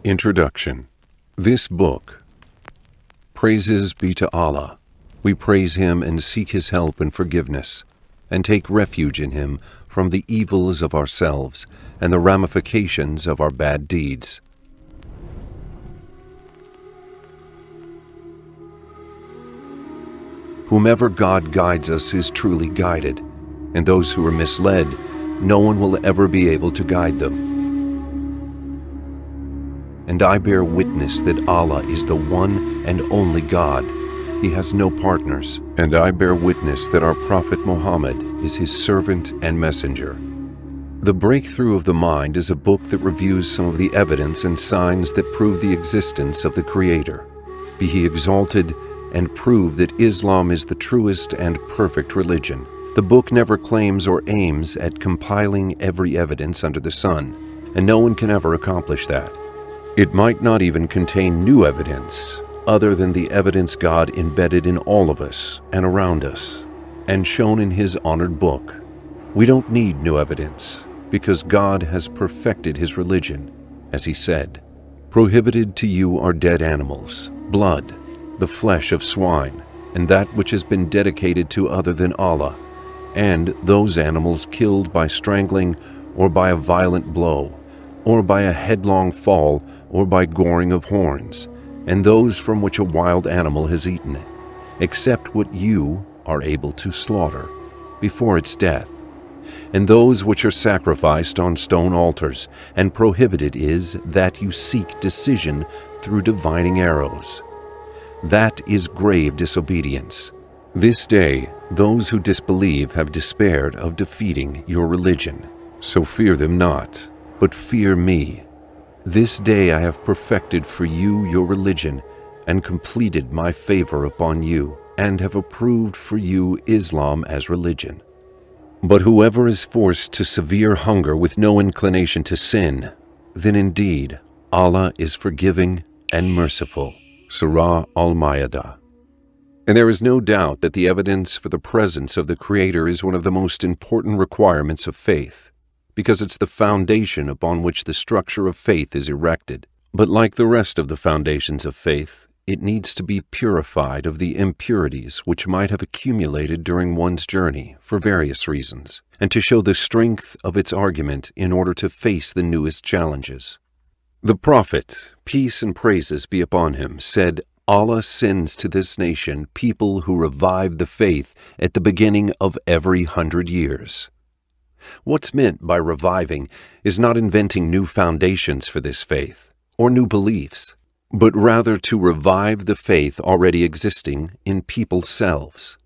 Introduction. This book. Praises be to Allah. We praise Him and seek His help and forgiveness, and take refuge in Him from the evils of ourselves and the ramifications of our bad deeds. Whomever God guides us is truly guided, and those who are misled, no one will ever be able to guide them. And I bear witness that Allah is the one and only God. He has no partners. And I bear witness that our Prophet Muhammad is His servant and messenger. The Breakthrough of the Mind is a book that reviews some of the evidence and signs that prove the existence of the Creator. Be He exalted, and prove that Islam is the truest and perfect religion. The book never claims or aims at compiling every evidence under the sun, and no one can ever accomplish that. It might not even contain new evidence, other than the evidence God embedded in all of us and around us, and shown in His honored book. We don't need new evidence, because God has perfected His religion, as He said, "Prohibited to you are dead animals, blood, the flesh of swine, and that which has been dedicated to other than Allah, and those animals killed by strangling or by a violent blow, or by a headlong fall, or by goring of horns, and those from which a wild animal has eaten it, except what you are able to slaughter before its death, and those which are sacrificed on stone altars, and prohibited is that you seek decision through divining arrows. That is grave disobedience. This day, those who disbelieve have despaired of defeating your religion. So fear them not, but fear me. This day I have perfected for you your religion, and completed my favor upon you, and have approved for you Islam as religion. But whoever is forced to severe hunger with no inclination to sin, then indeed Allah is forgiving and merciful." Surah Al-Ma'idah. And there is no doubt that the evidence for the presence of the Creator is one of the most important requirements of faith, because it's the foundation upon which the structure of faith is erected. But like the rest of the foundations of faith, it needs to be purified of the impurities which might have accumulated during one's journey for various reasons, and to show the strength of its argument in order to face the newest challenges. The Prophet, peace and praises be upon him, said, "Allah sends to this nation people who revive the faith at the beginning of every 100 years. What's meant by reviving is not inventing new foundations for this faith, or new beliefs, but rather to revive the faith already existing in people's selves,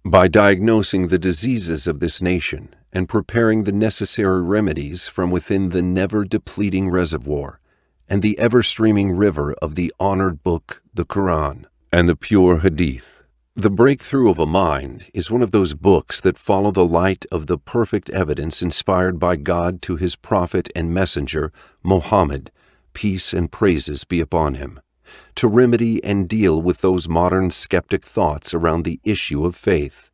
by diagnosing the diseases of this nation and preparing the necessary remedies from within the never-depleting reservoir and the ever-streaming river of the honored book, the Quran, and the pure Hadith." The Breakthrough of a Mind is one of those books that follow the light of the perfect evidence inspired by God to His prophet and messenger, Muhammad, peace and praises be upon him, to remedy and deal with those modern skeptic thoughts around the issue of faith.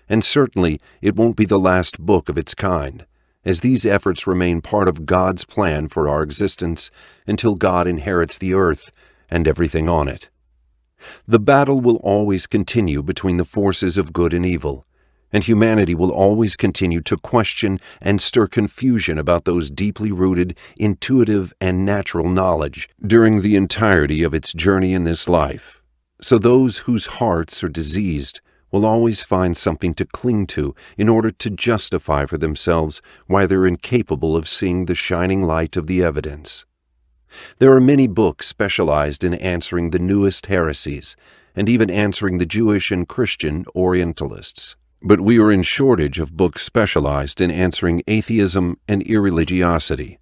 And certainly it won't be the last book of its kind, as these efforts remain part of God's plan for our existence until God inherits the earth and everything on it. The battle will always continue between the forces of good and evil, and humanity will always continue to question and stir confusion about those deeply rooted, intuitive, and natural knowledge during the entirety of its journey in this life. So those whose hearts are diseased will always find something to cling to in order to justify for themselves why they're incapable of seeing the shining light of the evidence. There are many books specialized in answering the newest heresies, and even answering the Jewish and Christian Orientalists. But we are in shortage of books specialized in answering atheism and irreligiosity.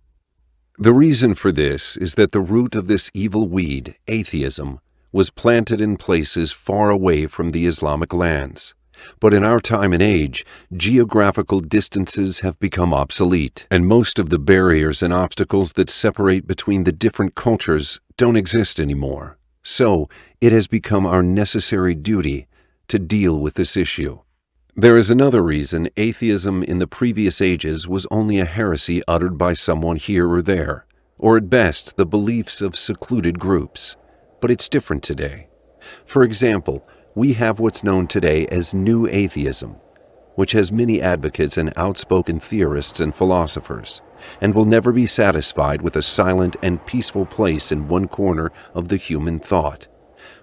The reason for this is that the root of this evil weed, atheism, was planted in places far away from the Islamic lands. But in our time and age, geographical distances have become obsolete, and most of the barriers and obstacles that separate between the different cultures don't exist anymore. So, it has become our necessary duty to deal with this issue. There is another reason atheism in the previous ages was only a heresy uttered by someone here or there, or at best the beliefs of secluded groups. But it's different today. For example, we have what's known today as New Atheism, which has many advocates and outspoken theorists and philosophers, and will never be satisfied with a silent and peaceful place in one corner of the human thought.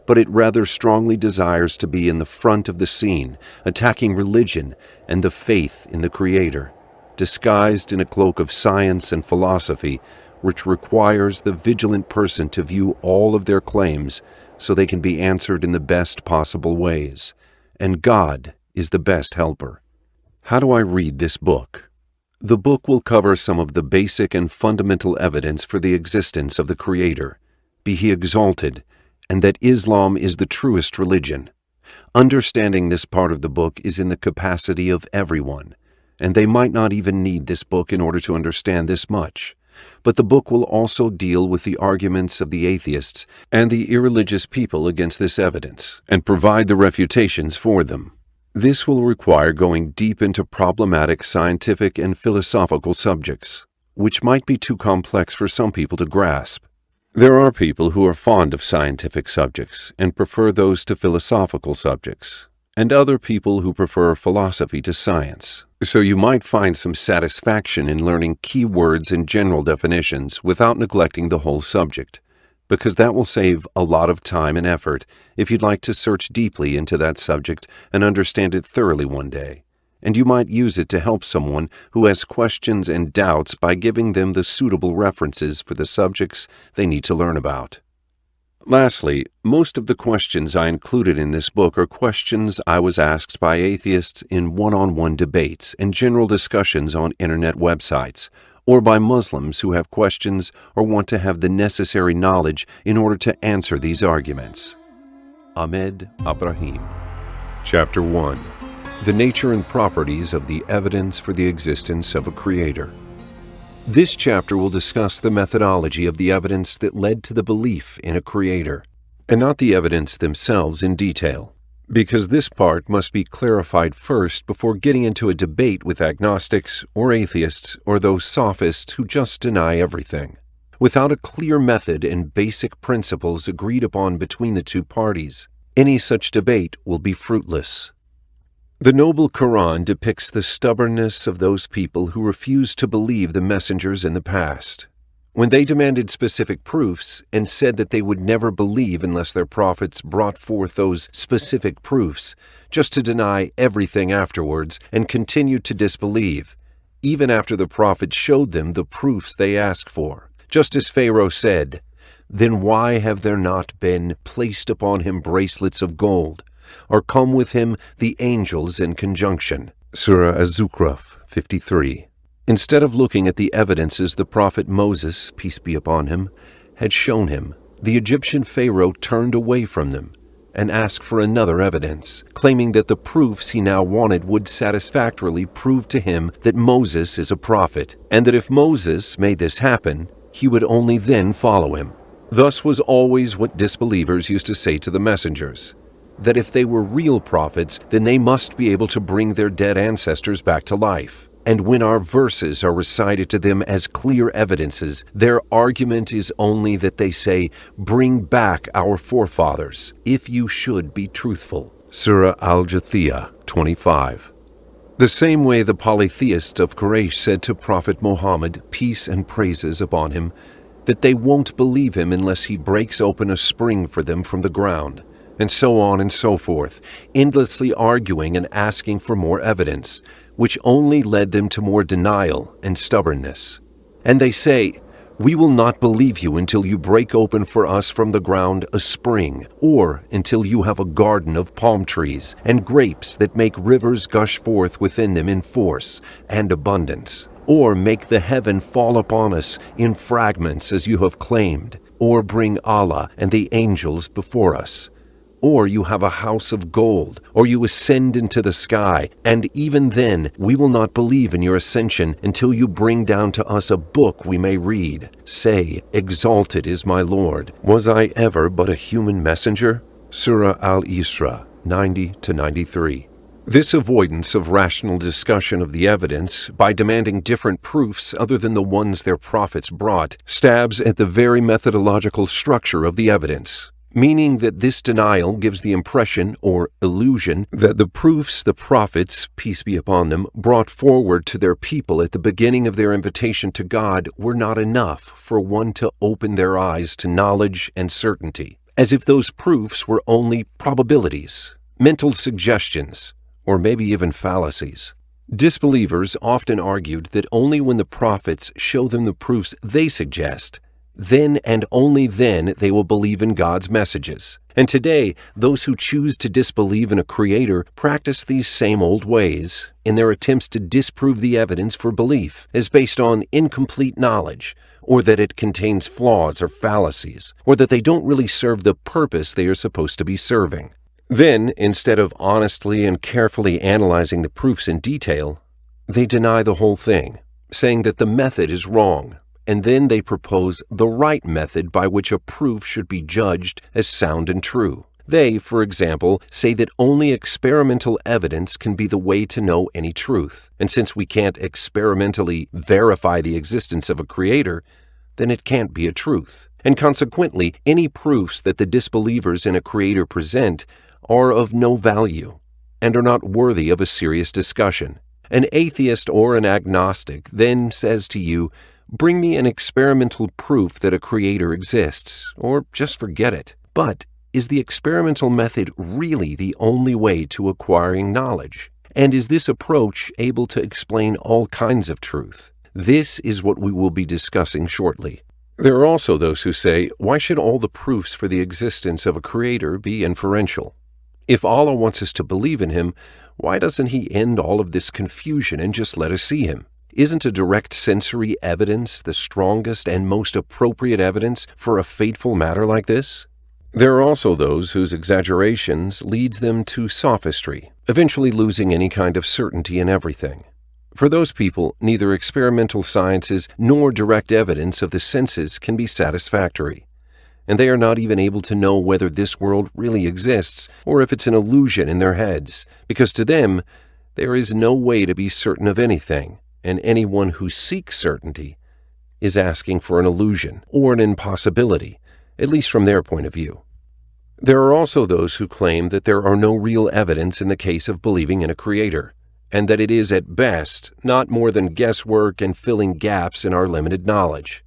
But it rather strongly desires to be in the front of the scene, attacking religion and the faith in the Creator, disguised in a cloak of science and philosophy, which requires the vigilant person to view all of their claims so they can be answered in the best possible ways. And God is the best helper. How do I read this book? The book will cover some of the basic and fundamental evidence for the existence of the Creator, be He exalted, and that Islam is the truest religion. Understanding this part of the book is in the capacity of everyone, and they might not even need this book in order to understand this much. But the book will also deal with the arguments of the atheists and the irreligious people against this evidence, and provide the refutations for them. This will require going deep into problematic scientific and philosophical subjects, which might be too complex for some people to grasp. There are people who are fond of scientific subjects and prefer those to philosophical subjects, and other people who prefer philosophy to science. So you might find some satisfaction in learning key words and general definitions without neglecting the whole subject, because that will save a lot of time and effort if you'd like to search deeply into that subject and understand it thoroughly one day. And you might use it to help someone who has questions and doubts by giving them the suitable references for the subjects they need to learn about. Lastly, most of the questions I included in this book are questions I was asked by atheists in one-on-one debates and general discussions on internet websites, or by Muslims who have questions or want to have the necessary knowledge in order to answer these arguments. Ahmed Abrahim. Chapter 1. The nature and properties of the evidence for the existence of a Creator. This chapter will discuss the methodology of the evidence that led to the belief in a Creator, and not the evidence themselves in detail, because this part must be clarified first before getting into a debate with agnostics or atheists or those sophists who just deny everything. Without a clear method and basic principles agreed upon between the two parties, any such debate will be fruitless. The noble Quran depicts the stubbornness of those people who refused to believe the messengers in the past. When they demanded specific proofs and said that they would never believe unless their prophets brought forth those specific proofs, just to deny everything afterwards and continued to disbelieve, even after the prophet showed them the proofs they asked for. Just as Pharaoh said, "Then why have there not been placed upon him bracelets of gold, or come with him the angels in conjunction?" Surah Az-Zukhruf 53. Instead of looking at the evidences the prophet Moses, peace be upon him, had shown him, the Egyptian Pharaoh turned away from them and asked for another evidence, claiming that the proofs he now wanted would satisfactorily prove to him that Moses is a prophet, and that if Moses made this happen, he would only then follow him. Thus was always what disbelievers used to say to the messengers, that if they were real prophets, then they must be able to bring their dead ancestors back to life. And when our verses are recited to them as clear evidences, their argument is only that they say, "Bring back our forefathers, if you should be truthful." Surah Al-Jathiyah 25. The same way the polytheists of Quraysh said to Prophet Muhammad, peace and praises upon him, that they won't believe him unless he breaks open a spring for them from the ground, and so on and so forth, endlessly arguing and asking for more evidence, which only led them to more denial and stubbornness. And they say, "We will not believe you until you break open for us from the ground a spring, or until you have a garden of palm trees and grapes that make rivers gush forth within them in force and abundance, or make the heaven fall upon us in fragments as you have claimed, or bring Allah and the angels before us. Or you have a house of gold, or you ascend into the sky, and even then we will not believe in your ascension until you bring down to us a book we may read. Say, exalted is my Lord. Was I ever but a human messenger?" Surah Al-Isra 90-93. This avoidance of rational discussion of the evidence by demanding different proofs other than the ones their prophets brought stabs at the very methodological structure of the evidence, meaning that this denial gives the impression or illusion that the proofs the prophets, peace be upon them, brought forward to their people at the beginning of their invitation to God were not enough for one to open their eyes to knowledge and certainty, as if those proofs were only probabilities, mental suggestions, or maybe even fallacies. Disbelievers often argued that only when the prophets show them the proofs they suggest, then and only then they will believe in God's messages. And today, those who choose to disbelieve in a creator practice these same old ways in their attempts to disprove the evidence for belief as based on incomplete knowledge, or that it contains flaws or fallacies, or that they don't really serve the purpose they are supposed to be serving. Then, instead of honestly and carefully analyzing the proofs in detail, they deny the whole thing, saying that the method is wrong, and then they propose the right method by which a proof should be judged as sound and true. They, for example, say that only experimental evidence can be the way to know any truth, and since we can't experimentally verify the existence of a creator, then it can't be a truth. And consequently, any proofs that the disbelievers in a creator present are of no value and are not worthy of a serious discussion. An atheist or an agnostic then says to you, "Bring me an experimental proof that a creator exists," or just forget it. But is the experimental method really the only way to acquiring knowledge? And is this approach able to explain all kinds of truth? This is what we will be discussing shortly. There are also those who say, why should all the proofs for the existence of a creator be inferential? If Allah wants us to believe in Him, why doesn't He end all of this confusion and just let us see Him? Isn't a direct sensory evidence the strongest and most appropriate evidence for a fateful matter like this? There are also those whose exaggerations leads them to sophistry, eventually losing any kind of certainty in everything. For those people, neither experimental sciences nor direct evidence of the senses can be satisfactory, and they are not even able to know whether this world really exists or if it's an illusion in their heads, because to them, there is no way to be certain of anything, and anyone who seeks certainty is asking for an illusion or an impossibility, at least from their point of view. There are also those who claim that there are no real evidence in the case of believing in a creator, and that it is at best not more than guesswork and filling gaps in our limited knowledge.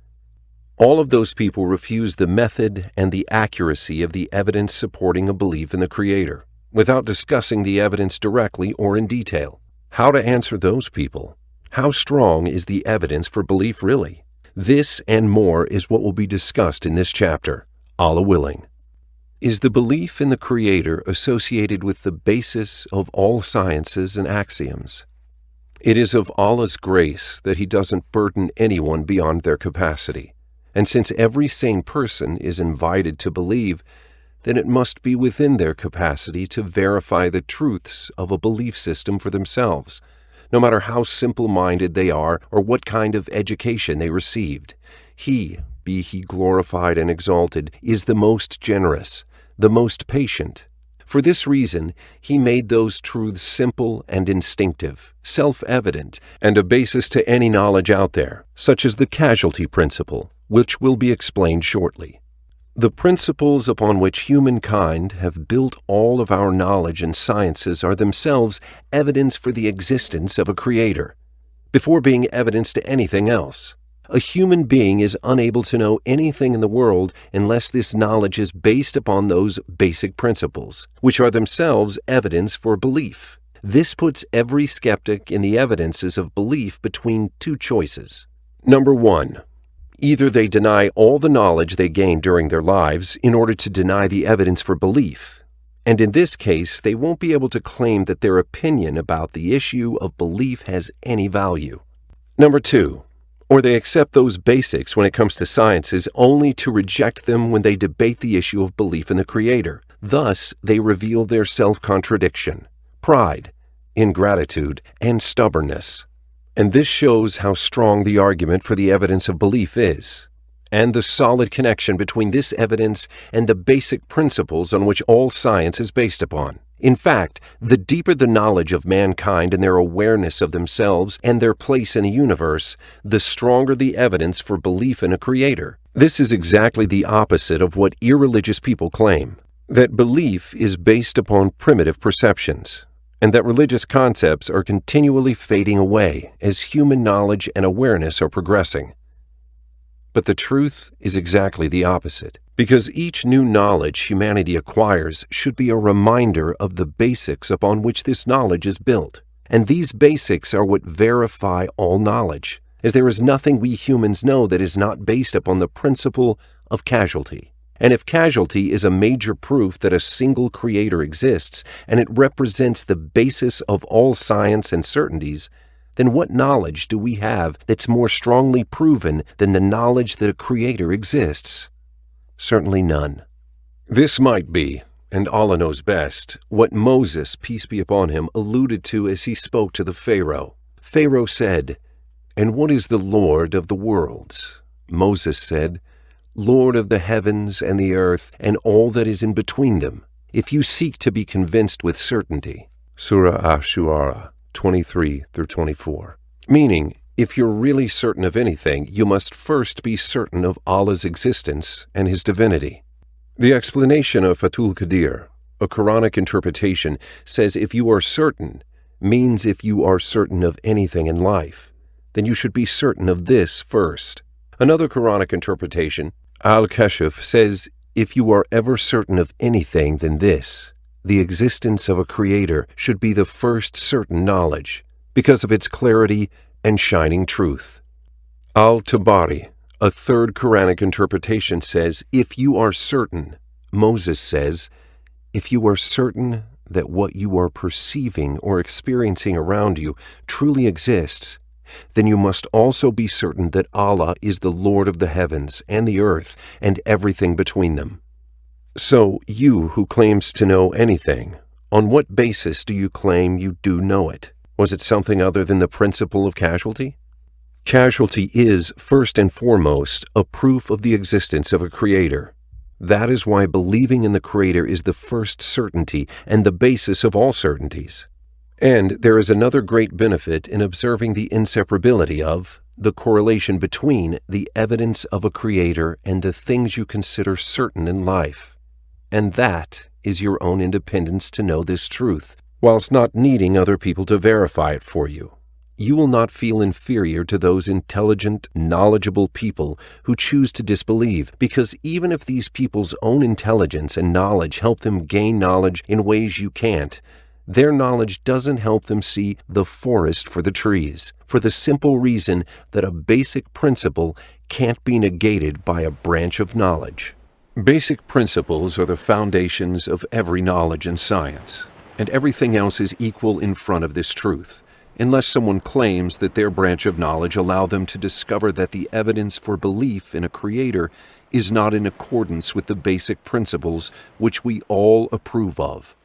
All of those people refuse the method and the accuracy of the evidence supporting a belief in the Creator, without discussing the evidence directly or in detail. How to answer those people? How strong is the evidence for belief really? This and more is what will be discussed in this chapter, Allah willing. Is the belief in the Creator associated with the basis of all sciences and axioms? It is of Allah's grace that He doesn't burden anyone beyond their capacity. And since every sane person is invited to believe, then it must be within their capacity to verify the truths of a belief system for themselves, no matter how simple-minded they are or what kind of education they received. He, be He glorified and exalted, is the most generous, the most patient. For this reason, He made those truths simple and instinctive, self-evident, and a basis to any knowledge out there, such as the casualty principle, which will be explained shortly. The principles upon which humankind have built all of our knowledge and sciences are themselves evidence for the existence of a Creator, before being evidence to anything else. A human being is unable to know anything in the world unless this knowledge is based upon those basic principles, which are themselves evidence for belief. This puts every skeptic in the evidences of belief between two choices. Number one, either they deny all the knowledge they gained during their lives in order to deny the evidence for belief, and in this case they won't be able to claim that their opinion about the issue of belief has any value. Number two, or they accept those basics when it comes to sciences only to reject them when they debate the issue of belief in the Creator. Thus, they reveal their self-contradiction, pride, ingratitude, and stubbornness. And this shows how strong the argument for the evidence of belief is, and the solid connection between this evidence and the basic principles on which all science is based upon. In fact, the deeper the knowledge of mankind and their awareness of themselves and their place in the universe, the stronger the evidence for belief in a creator. This is exactly the opposite of what irreligious people claim, that belief is based upon primitive perceptions, and that religious concepts are continually fading away as human knowledge and awareness are progressing. But the truth is exactly the opposite, because each new knowledge humanity acquires should be a reminder of the basics upon which this knowledge is built. And these basics are what verify all knowledge, as there is nothing we humans know that is not based upon the principle of causality. And if causality is a major proof that a single creator exists, and it represents the basis of all science and certainties, then what knowledge do we have that's more strongly proven than the knowledge that a creator exists? Certainly none. This might be, and Allah knows best, what Moses, peace be upon him, alluded to as he spoke to the Pharaoh. Pharaoh said, "And what is the Lord of the worlds?" Moses said, "Lord of the heavens and the earth and all that is in between them, if you seek to be convinced with certainty." Surah Ash-Shu'ara 23-24. Meaning, if you're really certain of anything, you must first be certain of Allah's existence and His divinity. The explanation of Fathul Qadir, a Quranic interpretation, says if you are certain, means if you are certain of anything in life, then you should be certain of this first. Another Quranic interpretation, Al-Kashf, says if you are ever certain of anything, then this, the existence of a creator, should be the first certain knowledge, because of its clarity and shining truth. Al-Tabari, a third Quranic interpretation, says, if you are certain, Moses says, if you are certain that what you are perceiving or experiencing around you truly exists, then you must also be certain that Allah is the Lord of the heavens and the earth and everything between them. So, you who claims to know anything, on what basis do you claim you do know it? Was it something other than the principle of causality? Causality is, first and foremost, a proof of the existence of a creator. That is why believing in the creator is the first certainty and the basis of all certainties. And there is another great benefit in observing the inseparability of, the correlation between, the evidence of a creator and the things you consider certain in life. And that is your own independence to know this truth, whilst not needing other people to verify it for you. You will not feel inferior to those intelligent, knowledgeable people who choose to disbelieve, because even if these people's own intelligence and knowledge help them gain knowledge in ways you can't, their knowledge doesn't help them see the forest for the trees, for the simple reason that a basic principle can't be negated by a branch of knowledge. Basic principles are the foundations of every knowledge and science, and everything else is equal in front of this truth, unless someone claims that their branch of knowledge allow them to discover that the evidence for belief in a creator is not in accordance with the basic principles which we all approve of.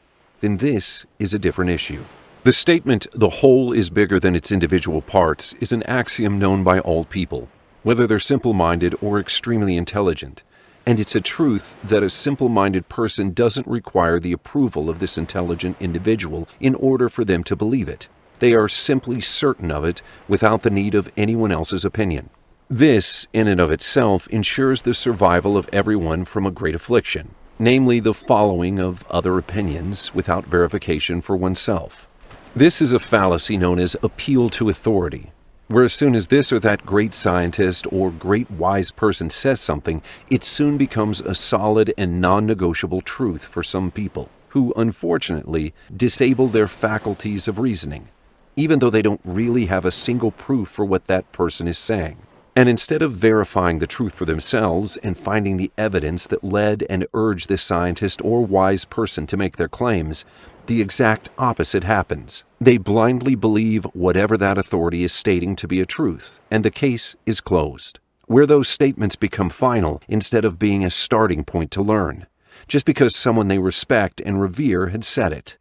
Then this is a different issue. The statement, "the whole is bigger than its individual parts," is an axiom known by all people, whether they're simple-minded or extremely intelligent. And it's a truth that a simple-minded person doesn't require the approval of this intelligent individual in order for them to believe it. They are simply certain of it without the need of anyone else's opinion. This, in and of itself, ensures the survival of everyone from a great affliction, namely the following of other opinions without verification for oneself. This is a fallacy known as appeal to authority, where as soon as this or that great scientist or great wise person says something, it soon becomes a solid and non-negotiable truth for some people, who unfortunately disable their faculties of reasoning, even though they don't really have a single proof for what that person is saying. And instead of verifying the truth for themselves and finding the evidence that led and urged this scientist or wise person to make their claims, the exact opposite happens. They blindly believe whatever that authority is stating to be a truth, and the case is closed, where those statements become final instead of being a starting point to learn, just because someone they respect and revere had said it.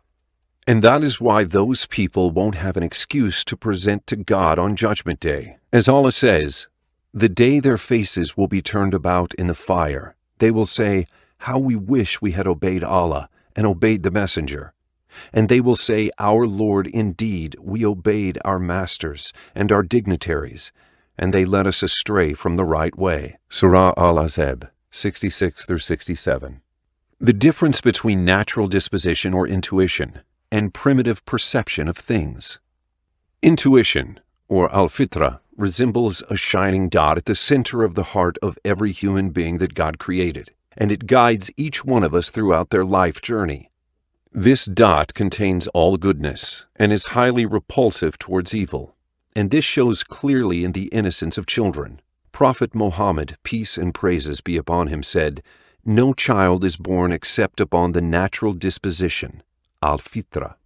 And that is why those people won't have an excuse to present to God on Judgment Day. As Allah says, "The day their faces will be turned about in the fire, they will say, 'How we wish we had obeyed Allah and obeyed the Messenger.' And they will say, Our Lord, indeed, we obeyed our masters and our dignitaries, and they led us astray from the right way. Surah Al-Ahzab, 66 through 67. The difference between natural disposition or intuition and primitive perception of things. Intuition, or al-fitra, resembles a shining dot at the center of the heart of every human being that God created, and it guides each one of us throughout their life journey. This dot contains all goodness and is highly repulsive towards evil, and this shows clearly in the innocence of children. Prophet Muhammad, peace and praises be upon him, said, No child is born except upon the natural disposition, al-fitra.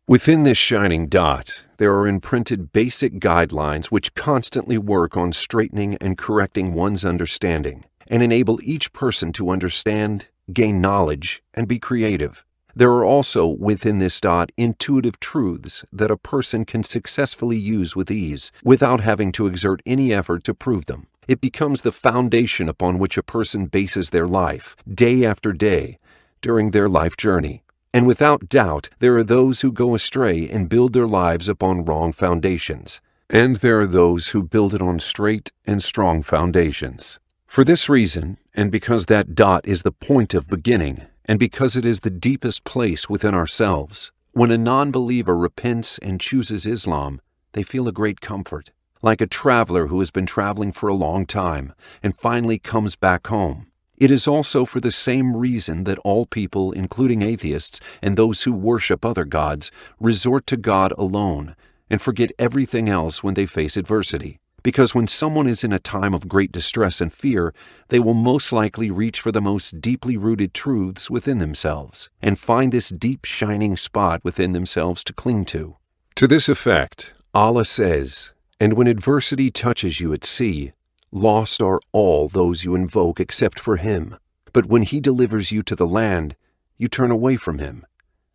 Within this shining dot, there are imprinted basic guidelines which constantly work on straightening and correcting one's understanding and enable each person to understand, gain knowledge, and be creative. There are also within this dot intuitive truths that a person can successfully use with ease without having to exert any effort to prove them. It becomes the foundation upon which a person bases their life, day after day, during their life journey. And without doubt, there are those who go astray and build their lives upon wrong foundations. And there are those who build it on straight and strong foundations. For this reason, and because that dot is the point of beginning, and because it is the deepest place within ourselves, when a non-believer repents and chooses Islam, they feel a great comfort, like a traveler who has been traveling for a long time and finally comes back home. It is also for the same reason that all people, including atheists and those who worship other gods, resort to God alone and forget everything else when they face adversity. Because when someone is in a time of great distress and fear, they will most likely reach for the most deeply rooted truths within themselves and find this deep shining spot within themselves to cling to. To this effect, Allah says, And when adversity touches you at sea, lost are all those you invoke except for Him. But when He delivers you to the land, you turn away from Him.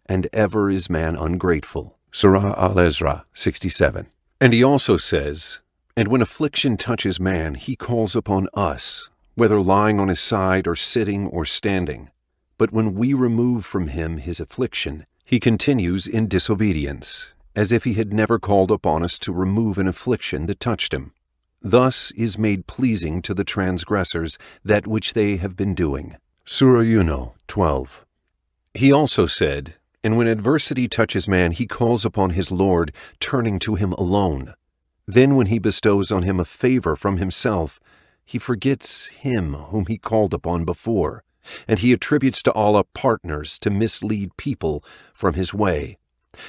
And ever is man ungrateful. Surah Al-Isra, 67. And He also says, And when affliction touches man, he calls upon us, whether lying on his side or sitting or standing. But when we remove from him his affliction, he continues in disobedience, as if he had never called upon us to remove an affliction that touched him. Thus is made pleasing to the transgressors that which they have been doing. Surah Yunus, 12. He also said, And when adversity touches man, he calls upon his Lord, turning to him alone. Then when he bestows on him a favor from himself, he forgets him whom he called upon before, and he attributes to Allah partners to mislead people from his way.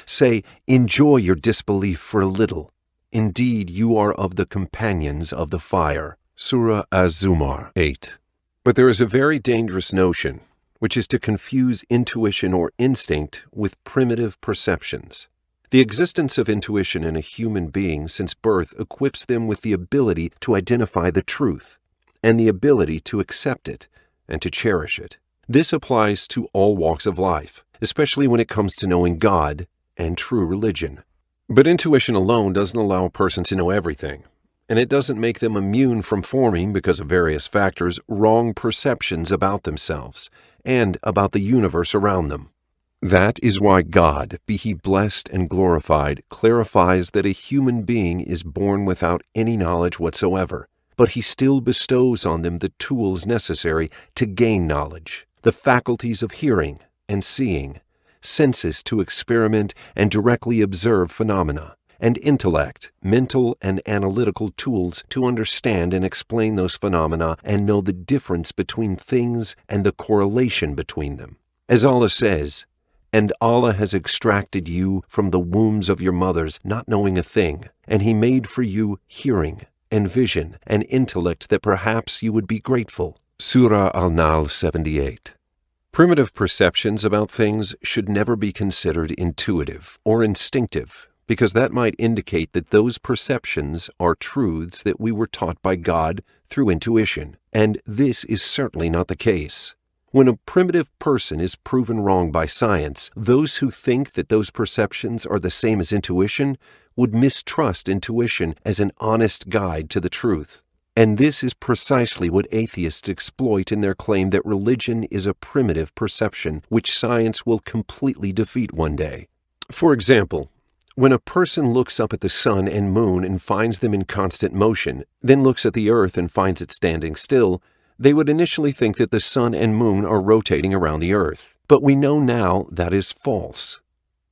Say, Enjoy your disbelief for a little. Indeed, you are of the companions of the fire. Surah Az-Zumar, 8. But there is a very dangerous notion, which is to confuse intuition or instinct with primitive perceptions. The existence of intuition in a human being since birth equips them with the ability to identify the truth and the ability to accept it and to cherish it. This applies to all walks of life, especially when it comes to knowing God and true religion. But intuition alone doesn't allow a person to know everything, and it doesn't make them immune from forming, because of various factors, wrong perceptions about themselves and about the universe around them. That is why God, be He blessed and glorified, clarifies that a human being is born without any knowledge whatsoever, but He still bestows on them the tools necessary to gain knowledge, the faculties of hearing and seeing, senses to experiment and directly observe phenomena, and intellect, mental and analytical tools to understand and explain those phenomena and know the difference between things and the correlation between them. As Allah says, And Allah has extracted you from the wombs of your mothers, not knowing a thing, and He made for you hearing and vision and intellect that perhaps you would be grateful. Surah Al-Nahl, 78. Primitive perceptions about things should never be considered intuitive or instinctive, because that might indicate that those perceptions are truths that we were taught by God through intuition, and this is certainly not the case. When a primitive person is proven wrong by science, those who think that those perceptions are the same as intuition would mistrust intuition as an honest guide to the truth. And this is precisely what atheists exploit in their claim that religion is a primitive perception which science will completely defeat one day. For example, when a person looks up at the sun and moon and finds them in constant motion, then looks at the earth and finds it standing still, they would initially think that the sun and moon are rotating around the earth. But we know now that is false,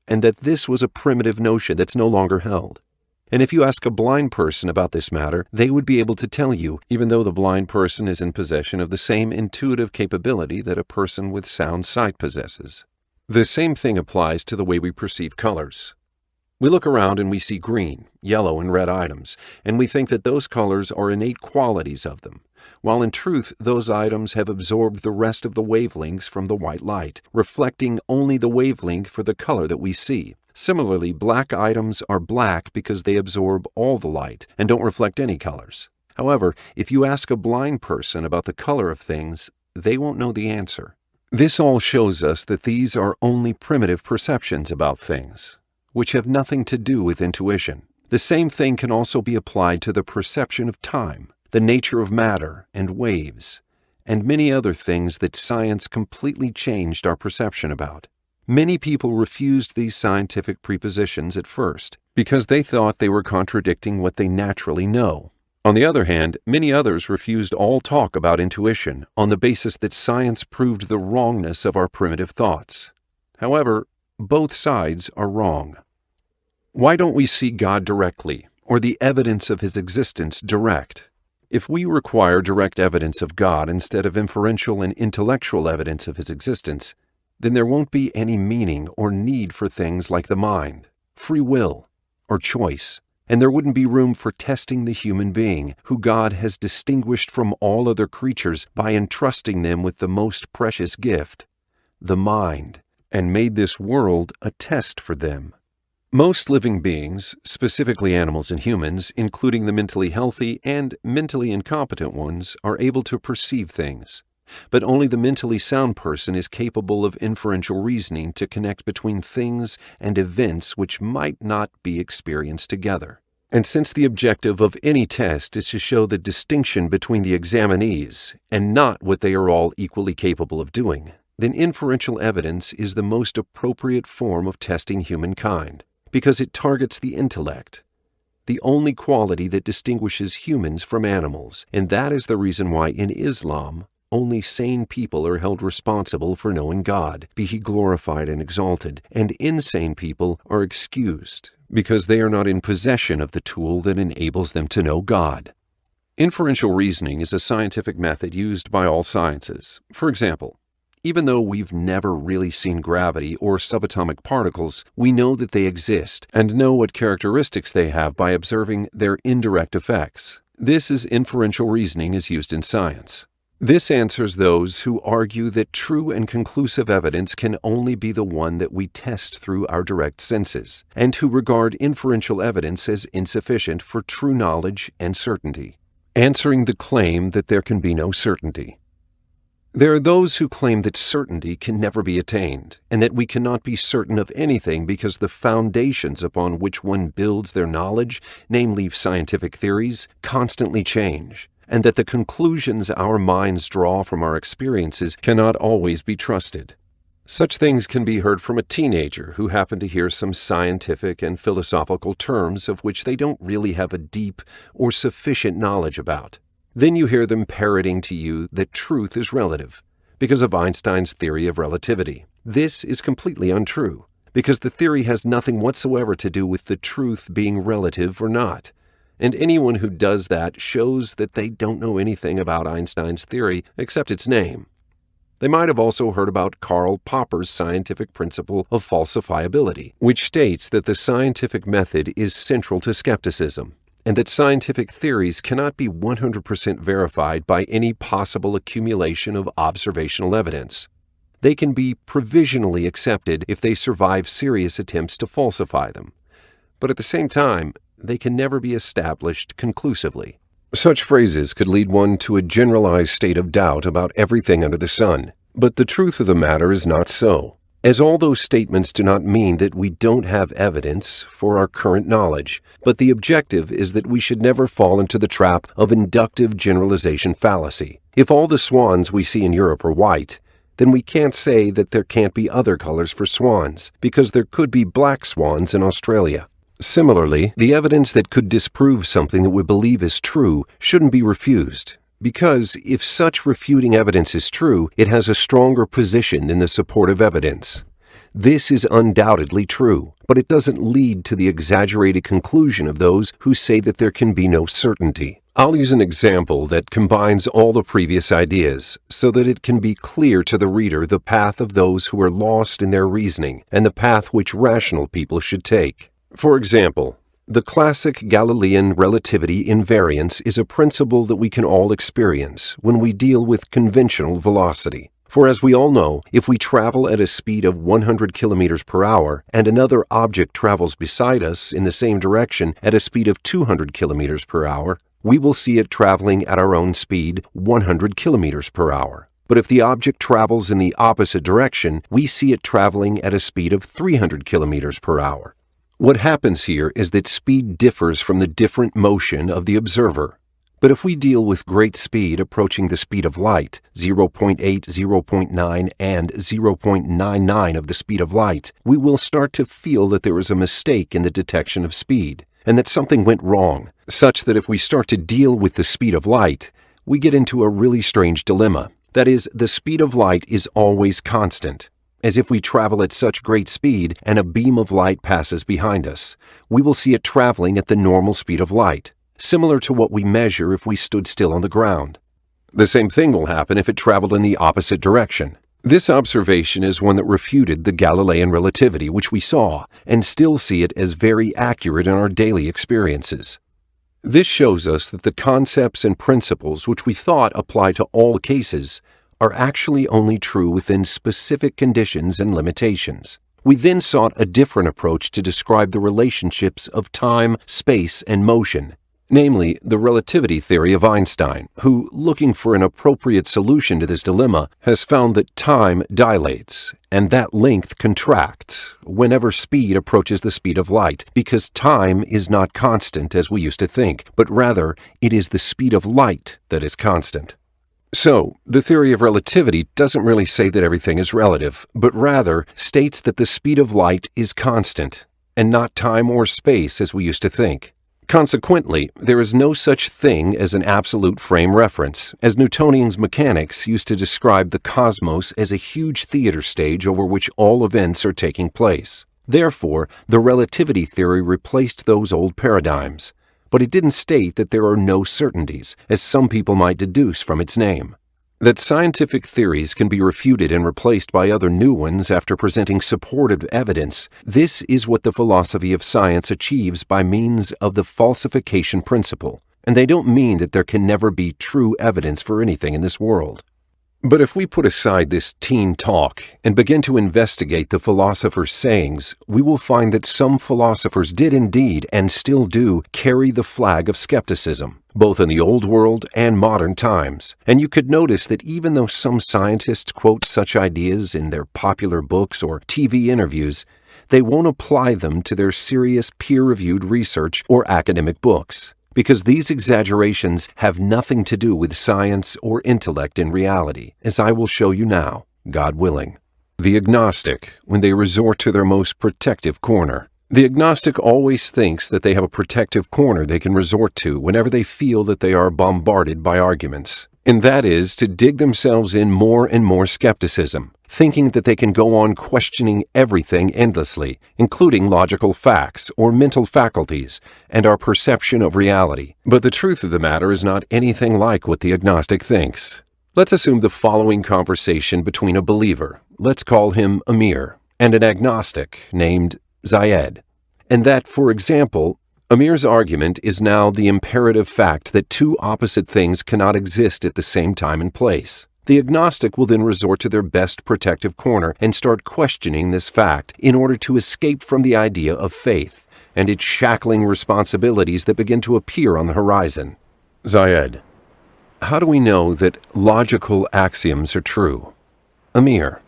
and that this was a primitive notion that's no longer held. And if you ask a blind person about this matter, they would be able to tell you, even though the blind person is in possession of the same intuitive capability that a person with sound sight possesses. The same thing applies to the way we perceive colors. We look around and we see green, yellow, and red items, and we think that those colors are innate qualities of them, while in truth those items have absorbed the rest of the wavelengths from the white light, reflecting only the wavelength for the color that we see. Similarly, black items are black because they absorb all the light and don't reflect any colors. However, if you ask a blind person about the color of things, they won't know the answer. This all shows us that these are only primitive perceptions about things, which have nothing to do with intuition. The same thing can also be applied to the perception of time, the nature of matter and waves, and many other things that science completely changed our perception about. Many people refused these scientific prepositions at first because they thought they were contradicting what they naturally know. On the other hand, many others refused all talk about intuition on the basis that science proved the wrongness of our primitive thoughts. However, both sides are wrong. Why don't we see God directly, or the evidence of His existence direct? If we require direct evidence of God instead of inferential and intellectual evidence of His existence, then there won't be any meaning or need for things like the mind, free will, or choice, and there wouldn't be room for testing the human being, who God has distinguished from all other creatures by entrusting them with the most precious gift, the mind, and made this world a test for them. Most living beings, specifically animals and humans, including the mentally healthy and mentally incompetent ones, are able to perceive things. But only the mentally sound person is capable of inferential reasoning to connect between things and events which might not be experienced together. And since the objective of any test is to show the distinction between the examinees and not what they are all equally capable of doing, then inferential evidence is the most appropriate form of testing humankind, because it targets the intellect, the only quality that distinguishes humans from animals, and that is the reason why in Islam, only sane people are held responsible for knowing God, be He glorified and exalted, and insane people are excused because they are not in possession of the tool that enables them to know God. Inferential reasoning is a scientific method used by all sciences. For example, even though we've never really seen gravity or subatomic particles, we know that they exist and know what characteristics they have by observing their indirect effects. This is inferential reasoning as used in science. This answers those who argue that true and conclusive evidence can only be the one that we test through our direct senses, and who regard inferential evidence as insufficient for true knowledge and certainty, answering the claim that there can be no certainty. There are those who claim that certainty can never be attained, and that we cannot be certain of anything because the foundations upon which one builds their knowledge, namely scientific theories, constantly change, and that the conclusions our minds draw from our experiences cannot always be trusted. Such things can be heard from a teenager who happened to hear some scientific and philosophical terms of which they don't really have a deep or sufficient knowledge about. Then you hear them parroting to you that truth is relative, because of Einstein's theory of relativity. This is completely untrue, because the theory has nothing whatsoever to do with the truth being relative or not. And anyone who does that shows that they don't know anything about Einstein's theory except its name. They might have also heard about Karl Popper's scientific principle of falsifiability, which states that the scientific method is central to skepticism, and that scientific theories cannot be 100% verified by any possible accumulation of observational evidence. They can be provisionally accepted if they survive serious attempts to falsify them. But at the same time, they can never be established conclusively. Such phrases could lead one to a generalized state of doubt about everything under the sun. But the truth of the matter is not so. as all those statements do not mean that we don't have evidence for our current knowledge, but the objective is that we should never fall into the trap of inductive generalization fallacy. If all the swans we see in Europe are white, then we can't say that there can't be other colors for swans, because there could be black swans in Australia. Similarly, the evidence that could disprove something that we believe is true shouldn't be refused, because if such refuting evidence is true, it has a stronger position than the supportive evidence. This is undoubtedly true, but it doesn't lead to the exaggerated conclusion of those who say that there can be no certainty. I'll use an example that combines all the previous ideas so that it can be clear to the reader the path of those who are lost in their reasoning and the path which rational people should take. For example, the classic Galilean relativity invariance is a principle that we can all experience when we deal with conventional velocity. For as we all know, if we travel at a speed of 100 kilometers per hour and another object travels beside us in the same direction at a speed of 200 kilometers per hour, we will see it traveling at our own speed, 100 kilometers per hour. But if the object travels in the opposite direction, we see it traveling at a speed of 300 kilometers per hour. What happens here is that speed differs from the different motion of the observer. But if we deal with great speed approaching the speed of light, 0.8, 0.9, and 0.99 of the speed of light, we will start to feel that there is a mistake in the detection of speed, and that something went wrong, such that if we start to deal with the speed of light, we get into a really strange dilemma. That is, the speed of light is always constant. As if we travel at such great speed and a beam of light passes behind us, we will see it traveling at the normal speed of light, similar to what we measure if we stood still on the ground. The same thing will happen if it traveled in the opposite direction. This observation is one that refuted the Galilean relativity which we saw, and still see it as very accurate in our daily experiences. This shows us that the concepts and principles which we thought apply to all cases are actually only true within specific conditions and limitations. We then sought a different approach to describe the relationships of time, space, and motion, namely the relativity theory of Einstein, who, looking for an appropriate solution to this dilemma, has found that time dilates and that length contracts whenever speed approaches the speed of light, because time is not constant as we used to think, but rather it is the speed of light that is constant. So, the theory of relativity doesn't really say that everything is relative, but rather states that the speed of light is constant, and not time or space as we used to think. Consequently, there is no such thing as an absolute frame reference, as Newtonian mechanics used to describe the cosmos as a huge theater stage over which all events are taking place. Therefore, the relativity theory replaced those old paradigms. But it didn't state that there are no certainties, as some people might deduce from its name. That scientific theories can be refuted and replaced by other new ones after presenting supportive evidence, this is what the philosophy of science achieves by means of the falsification principle, and they don't mean that there can never be true evidence for anything in this world. But if we put aside this teen talk and begin to investigate the philosopher's sayings, we will find that some philosophers did indeed, and still do, carry the flag of skepticism, both in the old world and modern times. And you could notice that even though some scientists quote such ideas in their popular books or TV interviews, they won't apply them to their serious peer-reviewed research or academic books, because these exaggerations have nothing to do with science or intellect in reality, as I will show you now, God willing. The agnostic, when they resort to their most protective corner. The agnostic always thinks that they have a protective corner they can resort to whenever they feel that they are bombarded by arguments, and that is to dig themselves in more and more skepticism, thinking that they can go on questioning everything endlessly, including logical facts or mental faculties and our perception of reality. But the truth of the matter is not anything like what the agnostic thinks. Let's assume the following conversation between a believer, let's call him Amir, and an agnostic named Zayed, and that, for example, Amir's argument is now the imperative fact that two opposite things cannot exist at the same time and place. The agnostic will then resort to their best protective corner and start questioning this fact in order to escape from the idea of faith and its shackling responsibilities that begin to appear on the horizon. Zayed, how do we know that logical axioms are true? Amir,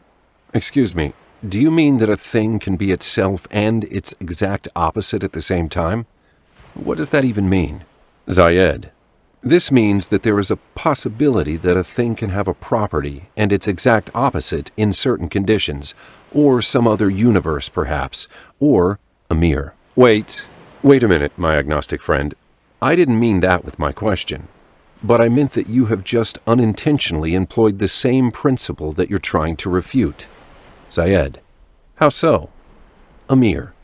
excuse me, do you mean that a thing can be itself and its exact opposite at the same time? What does that even mean? Zayed, this means that there is a possibility that a thing can have a property and its exact opposite in certain conditions, or some other universe perhaps, or Amir. Wait a minute, my agnostic friend. I didn't mean that with my question, but I meant that you have just unintentionally employed the same principle that you're trying to refute. Zayed, how so? Amir,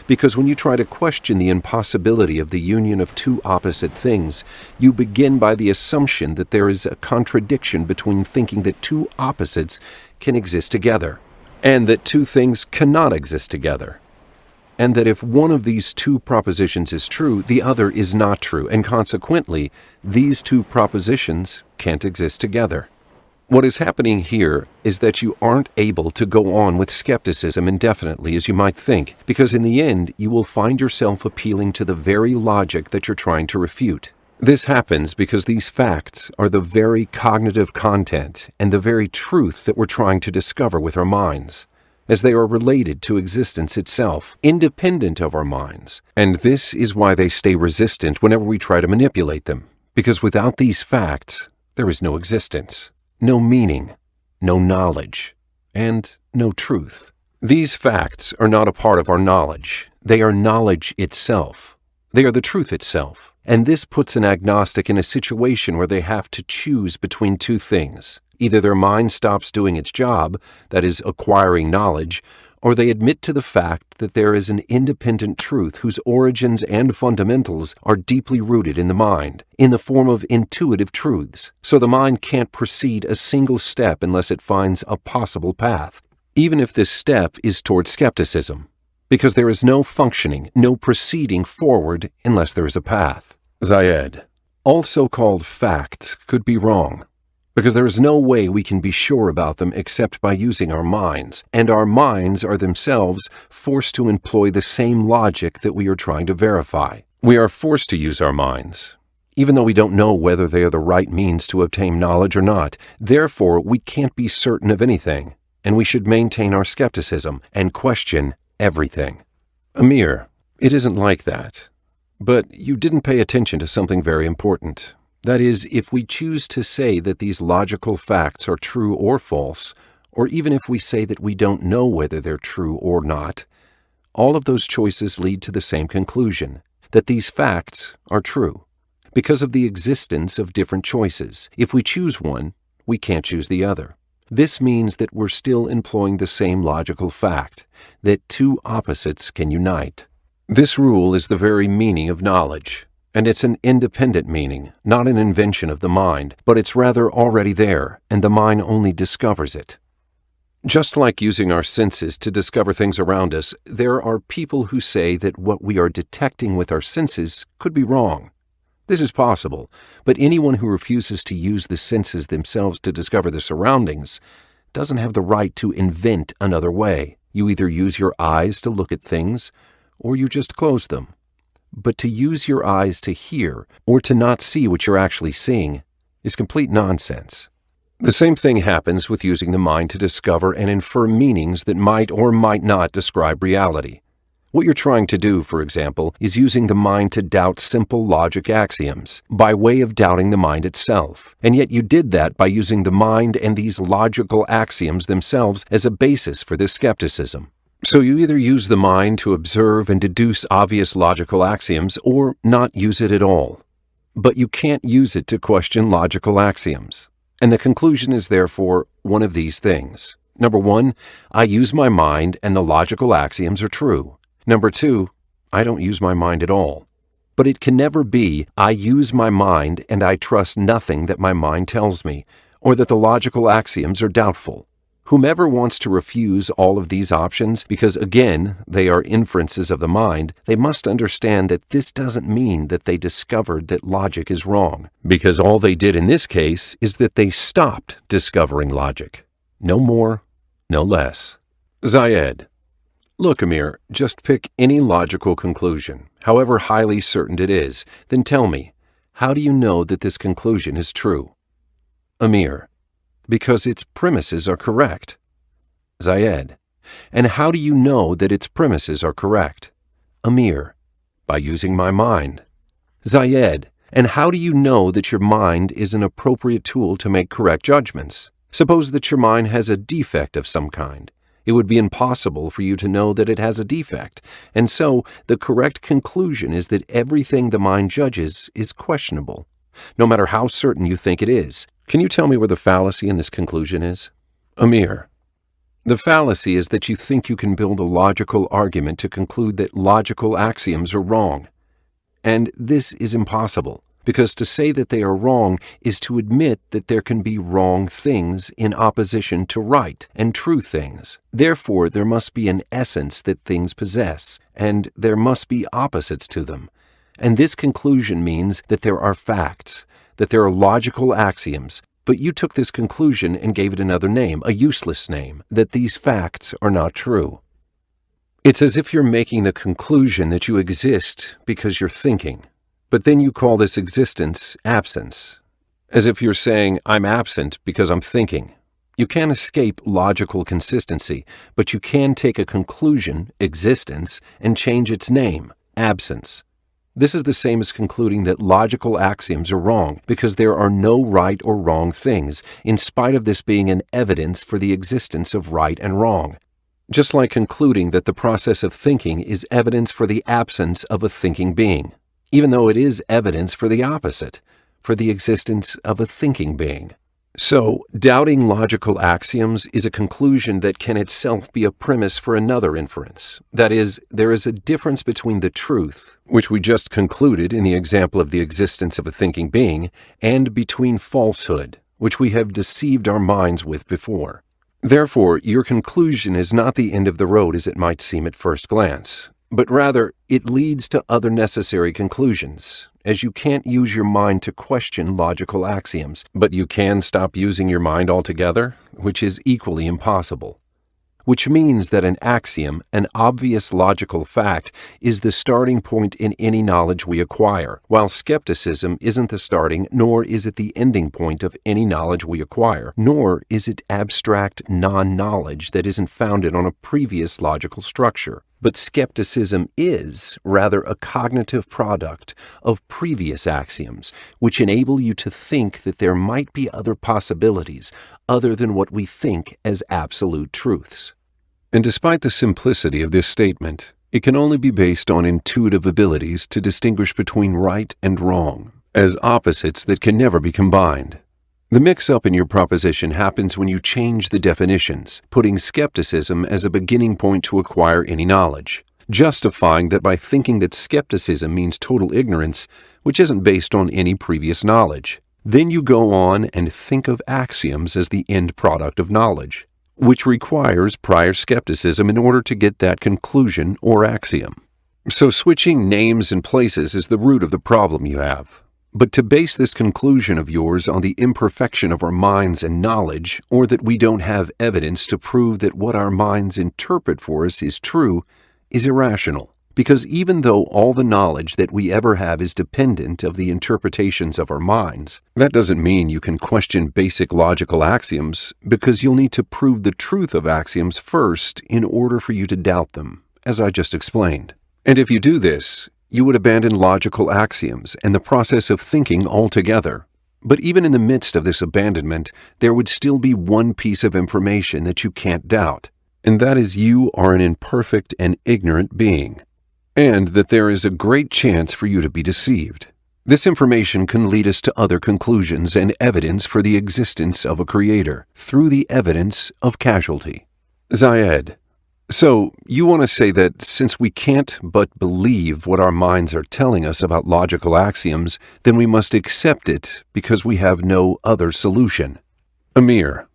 because when you try to question the impossibility of the union of two opposite things, you begin by the assumption that there is a contradiction between thinking that two opposites can exist together, and that two things cannot exist together, and that if one of these two propositions is true, the other is not true, and consequently, these two propositions can't exist together. What is happening here is that you aren't able to go on with skepticism indefinitely as you might think, because in the end you will find yourself appealing to the very logic that you're trying to refute. This happens because these facts are the very cognitive content and the very truth that we're trying to discover with our minds, as they are related to existence itself, independent of our minds. And this is why they stay resistant whenever we try to manipulate them, because without these facts, there is no existence. No meaning, no knowledge, and no truth. These facts are not a part of our knowledge. They are knowledge itself. They are the truth itself. And this puts an agnostic in a situation where they have to choose between two things. Either their mind stops doing its job, that is, acquiring knowledge, or they admit to the fact that there is an independent truth whose origins and fundamentals are deeply rooted in the mind, in the form of intuitive truths. So the mind can't proceed a single step unless it finds a possible path, even if this step is toward skepticism, because there is no functioning, no proceeding forward unless there is a path. Zayed, all so-called facts could be wrong, because there is no way we can be sure about them except by using our minds, and our minds are themselves forced to employ the same logic that we are trying to verify. We are forced to use our minds, even though we don't know whether they are the right means to obtain knowledge or not. Therefore, we can't be certain of anything, and we should maintain our skepticism and question everything. Amir, it isn't like that. But you didn't pay attention to something very important. That is, if we choose to say that these logical facts are true or false, or even if we say that we don't know whether they're true or not, all of those choices lead to the same conclusion, that these facts are true, because of the existence of different choices. If we choose one, we can't choose the other. This means that we're still employing the same logical fact, that two opposites can unite. This rule is the very meaning of knowledge. And it's an independent meaning, not an invention of the mind, but it's rather already there, and the mind only discovers it. Just like using our senses to discover things around us, there are people who say that what we are detecting with our senses could be wrong. This is possible, but anyone who refuses to use the senses themselves to discover their surroundings doesn't have the right to invent another way. You either use your eyes to look at things, or you just close them. But to use your eyes to hear, or to not see what you're actually seeing, is complete nonsense. The same thing happens with using the mind to discover and infer meanings that might or might not describe reality. What you're trying to do, for example, is using the mind to doubt simple logic axioms, by way of doubting the mind itself. And yet you did that by using the mind and these logical axioms themselves as a basis for this skepticism. So you either use the mind to observe and deduce obvious logical axioms, or not use it at all. But you can't use it to question logical axioms. And the conclusion is therefore one of these things. Number one, I use my mind and the logical axioms are true. Number two, I don't use my mind at all. But it can never be, I use my mind and I trust nothing that my mind tells me, or that the logical axioms are doubtful. Whomever wants to refuse all of these options, because again, they are inferences of the mind, they must understand that this doesn't mean that they discovered that logic is wrong, because all they did in this case is that they stopped discovering logic. No more, no less. Zayed, look, Amir, just pick any logical conclusion, however highly certain it is, then tell me, how do you know that this conclusion is true? Amir, because its premises are correct. Zayed, And how do you know that its premises are correct? Amir: by using my mind. Zayed: and how do you know that your mind is an appropriate tool to make correct judgments? Suppose that your mind has a defect of some kind. It would be impossible for you to know that it has a defect, and so the correct conclusion is that everything the mind judges is questionable, no matter how certain you think it is. Can you tell me where the fallacy in this conclusion is? Amir: the fallacy is that you think you can build a logical argument to conclude that logical axioms are wrong. And this is impossible, because to say that they are wrong is to admit that there can be wrong things in opposition to right and true things. Therefore, there must be an essence that things possess, and there must be opposites to them. And this conclusion means that there are facts, that there are logical axioms, but you took this conclusion and gave it another name, a useless name, that these facts are not true. It's as if you're making the conclusion that you exist because you're thinking, but then you call this existence absence, as if you're saying, I'm absent because I'm thinking. You can't escape logical consistency, but you can take a conclusion, existence, and change its name, absence. This is the same as concluding that logical axioms are wrong because there are no right or wrong things, in spite of this being an evidence for the existence of right and wrong. Just like concluding that the process of thinking is evidence for the absence of a thinking being, even though it is evidence for the opposite, for the existence of a thinking being. So, doubting logical axioms is a conclusion that can itself be a premise for another inference. That is, there is a difference between the truth, which we just concluded in the example of the existence of a thinking being, and between falsehood, which we have deceived our minds with before. Therefore, your conclusion is not the end of the road as it might seem at first glance, but rather it leads to other necessary conclusions, as you can't use your mind to question logical axioms, but you can stop using your mind altogether, which is equally impossible. Which means that an axiom, an obvious logical fact, is the starting point in any knowledge we acquire, while skepticism isn't the starting, nor is it the ending point of any knowledge we acquire, nor is it abstract non-knowledge that isn't founded on a previous logical structure. But skepticism is, rather, a cognitive product of previous axioms, which enable you to think that there might be other possibilities other than what we think as absolute truths. And despite the simplicity of this statement, it can only be based on intuitive abilities to distinguish between right and wrong, as opposites that can never be combined. The mix-up in your proposition happens when you change the definitions, putting skepticism as a beginning point to acquire any knowledge, justifying that by thinking that skepticism means total ignorance, which isn't based on any previous knowledge. Then you go on and think of axioms as the end product of knowledge, which requires prior skepticism in order to get that conclusion or axiom. So switching names and places is the root of the problem you have. But to base this conclusion of yours on the imperfection of our minds and knowledge, or that we don't have evidence to prove that what our minds interpret for us is true, is irrational. Because even though all the knowledge that we ever have is dependent of the interpretations of our minds, that doesn't mean you can question basic logical axioms, because you'll need to prove the truth of axioms first in order for you to doubt them, as I just explained. And if you do this, you would abandon logical axioms and the process of thinking altogether. But even in the midst of this abandonment, there would still be one piece of information that you can't doubt, and that is you are an imperfect and ignorant being, and that there is a great chance for you to be deceived. This information can lead us to other conclusions and evidence for the existence of a creator, through the evidence of casualty. Zayed: so, you want to say that since we can't but believe what our minds are telling us about logical axioms, then we must accept it because we have no other solution. Amir: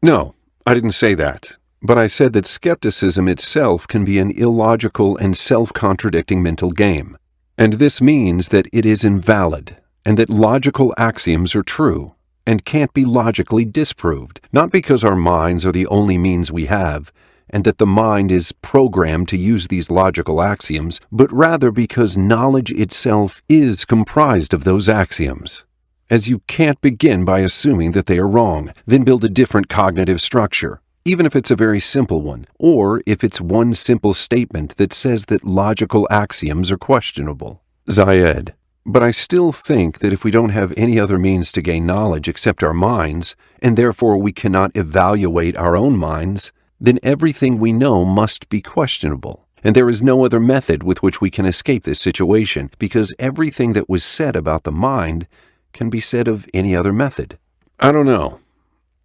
no, I didn't say that. But I said that skepticism itself can be an illogical and self-contradicting mental game. And this means that it is invalid, and that logical axioms are true, and can't be logically disproved, not because our minds are the only means we have, and that the mind is programmed to use these logical axioms, but rather because knowledge itself is comprised of those axioms. As you can't begin by assuming that they are wrong, then build a different cognitive structure, even if it's a very simple one, or if it's one simple statement that says that logical axioms are questionable. Zayed. But I still think that if we don't have any other means to gain knowledge except our minds, and therefore we cannot evaluate our own minds, then everything we know must be questionable. And there is no other method with which we can escape this situation, because everything that was said about the mind can be said of any other method. I don't know.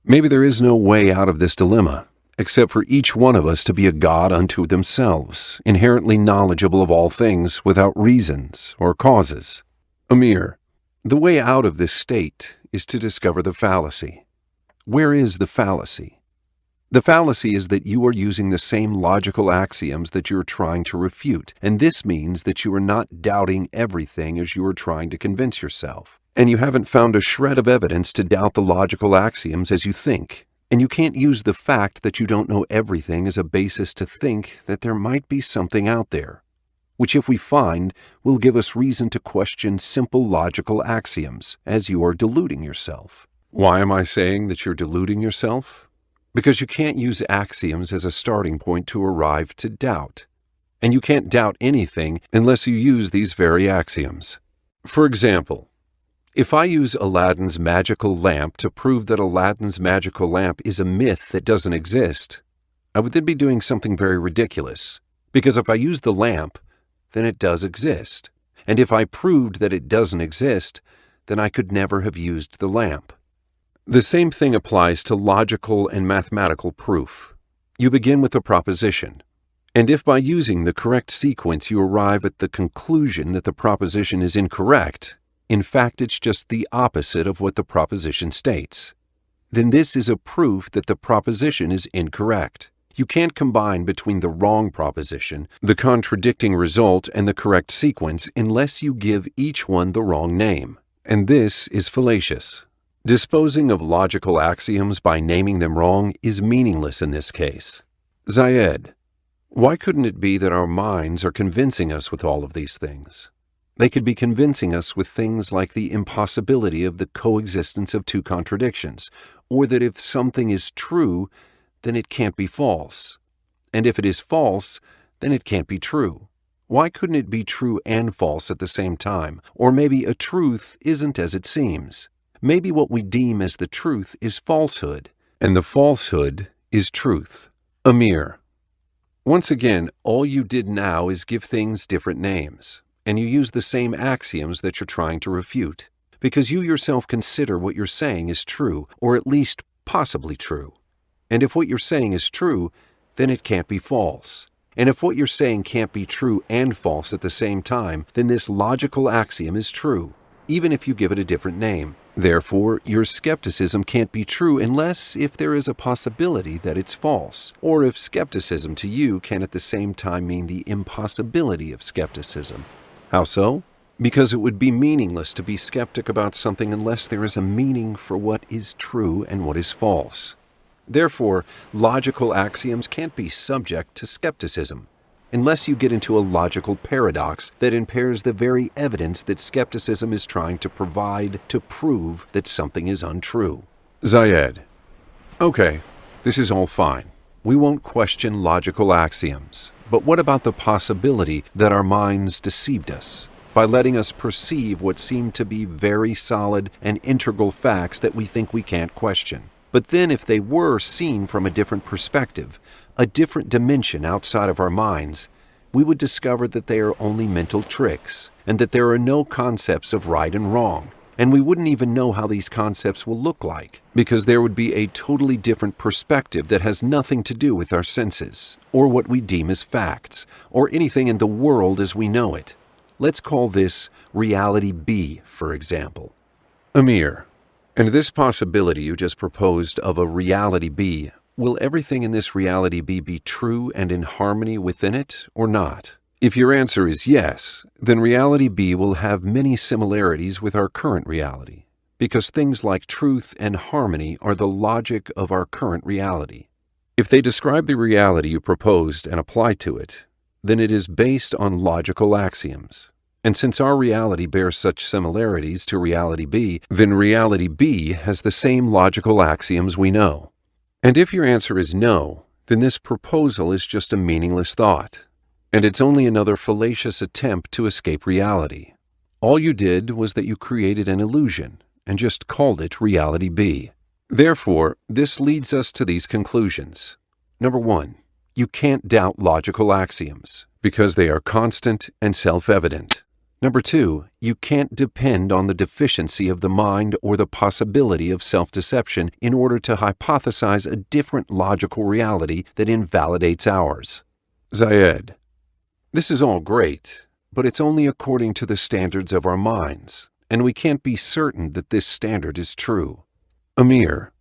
Maybe there is no way out of this dilemma, except for each one of us to be a god unto themselves, inherently knowledgeable of all things without reasons or causes. Amir, the way out of this state is to discover the fallacy. Where is the fallacy? The fallacy is that you are using the same logical axioms that you are trying to refute, and this means that you are not doubting everything as you are trying to convince yourself. And you haven't found a shred of evidence to doubt the logical axioms as you think. And you can't use the fact that you don't know everything as a basis to think that there might be something out there, which if we find will give us reason to question simple logical axioms, as you are deluding yourself. Why am I saying that you're deluding yourself? Because you can't use axioms as a starting point to arrive to doubt. And you can't doubt anything unless you use these very axioms. For example, if I use Aladdin's magical lamp to prove that Aladdin's magical lamp is a myth that doesn't exist, I would then be doing something very ridiculous. Because if I use the lamp, then it does exist. And if I proved that it doesn't exist, then I could never have used the lamp. The same thing applies to logical and mathematical proof. You begin with a proposition. And if by using the correct sequence you arrive at the conclusion that the proposition is incorrect, in fact it's just the opposite of what the proposition states, then this is a proof that the proposition is incorrect. You can't combine between the wrong proposition, the contradicting result, and the correct sequence unless you give each one the wrong name. And this is fallacious. Disposing of logical axioms by naming them wrong is meaningless in this case. Zayed, why couldn't it be that our minds are convincing us with all of these things? They could be convincing us with things like the impossibility of the coexistence of two contradictions, or that if something is true, then it can't be false. And if it is false, then it can't be true. Why couldn't it be true and false at the same time? Or maybe a truth isn't as it seems. Maybe what we deem as the truth is falsehood, and the falsehood is truth. Amir, once again, all you did now is give things different names, and you use the same axioms that you're trying to refute, because you yourself consider what you're saying is true, or at least possibly true. And if what you're saying is true, then it can't be false. And if what you're saying can't be true and false at the same time, then this logical axiom is true, even if you give it a different name. Therefore, your skepticism can't be true unless if there is a possibility that it's false, or if skepticism to you can at the same time mean the impossibility of skepticism. How so? Because it would be meaningless to be skeptic about something unless there is a meaning for what is true and what is false. Therefore, logical axioms can't be subject to skepticism, unless you get into a logical paradox that impairs the very evidence that skepticism is trying to provide to prove that something is untrue. Zayed, okay, this is all fine. We won't question logical axioms, but what about the possibility that our minds deceived us by letting us perceive what seem to be very solid and integral facts that we think we can't question? But then if they were seen from a different perspective, a different dimension outside of our minds, we would discover that they are only mental tricks, and that there are no concepts of right and wrong. And we wouldn't even know how these concepts will look like, because there would be a totally different perspective that has nothing to do with our senses, or what we deem as facts, or anything in the world as we know it. Let's call this reality B, for example. Amir, and this possibility you just proposed of a reality B, will everything in this reality B be true and in harmony within it, or not? If your answer is yes, then reality B will have many similarities with our current reality, because things like truth and harmony are the logic of our current reality. If they describe the reality you proposed and apply to it, then it is based on logical axioms. And since our reality bears such similarities to reality B, then reality B has the same logical axioms we know. And if your answer is no, then this proposal is just a meaningless thought, and it's only another fallacious attempt to escape reality. All you did was that you created an illusion and just called it reality B. Therefore, this leads us to these conclusions. Number 1, you can't doubt logical axioms because they are constant and self-evident. Number 2, you can't depend on the deficiency of the mind or the possibility of self-deception in order to hypothesize a different logical reality that invalidates ours. Zayed: this is all great, but it's only according to the standards of our minds, and we can't be certain that this standard is true. Amir: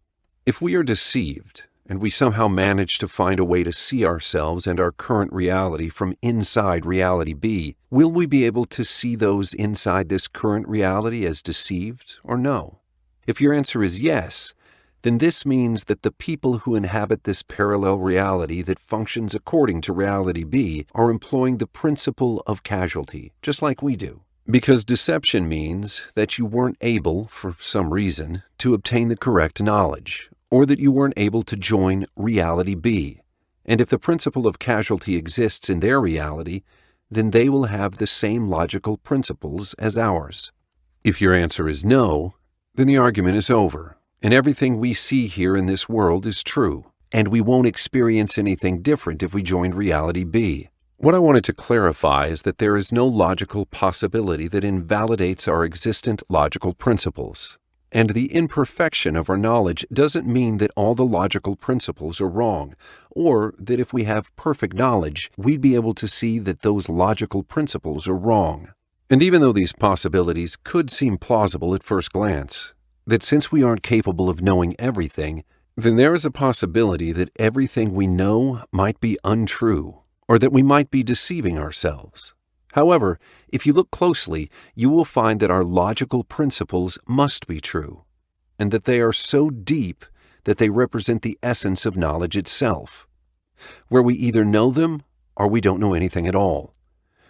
if we are deceived, and we somehow manage to find a way to see ourselves and our current reality from inside reality B, will we be able to see those inside this current reality as deceived or no? If your answer is yes, then this means that the people who inhabit this parallel reality that functions according to reality B are employing the principle of casualty, just like we do. Because deception means that you weren't able, for some reason, to obtain the correct knowledge, or that you weren't able to join reality B. And if the principle of casualty exists in their reality, then they will have the same logical principles as ours. If your answer is no, then the argument is over, and everything we see here in this world is true, and we won't experience anything different if we joined reality B. What I wanted to clarify is that there is no logical possibility that invalidates our existent logical principles. And the imperfection of our knowledge doesn't mean that all the logical principles are wrong, or that if we have perfect knowledge, we'd be able to see that those logical principles are wrong. And even though these possibilities could seem plausible at first glance, that since we aren't capable of knowing everything, then there is a possibility that everything we know might be untrue, or that we might be deceiving ourselves. However, if you look closely, you will find that our logical principles must be true, and that they are so deep that they represent the essence of knowledge itself, where we either know them or we don't know anything at all.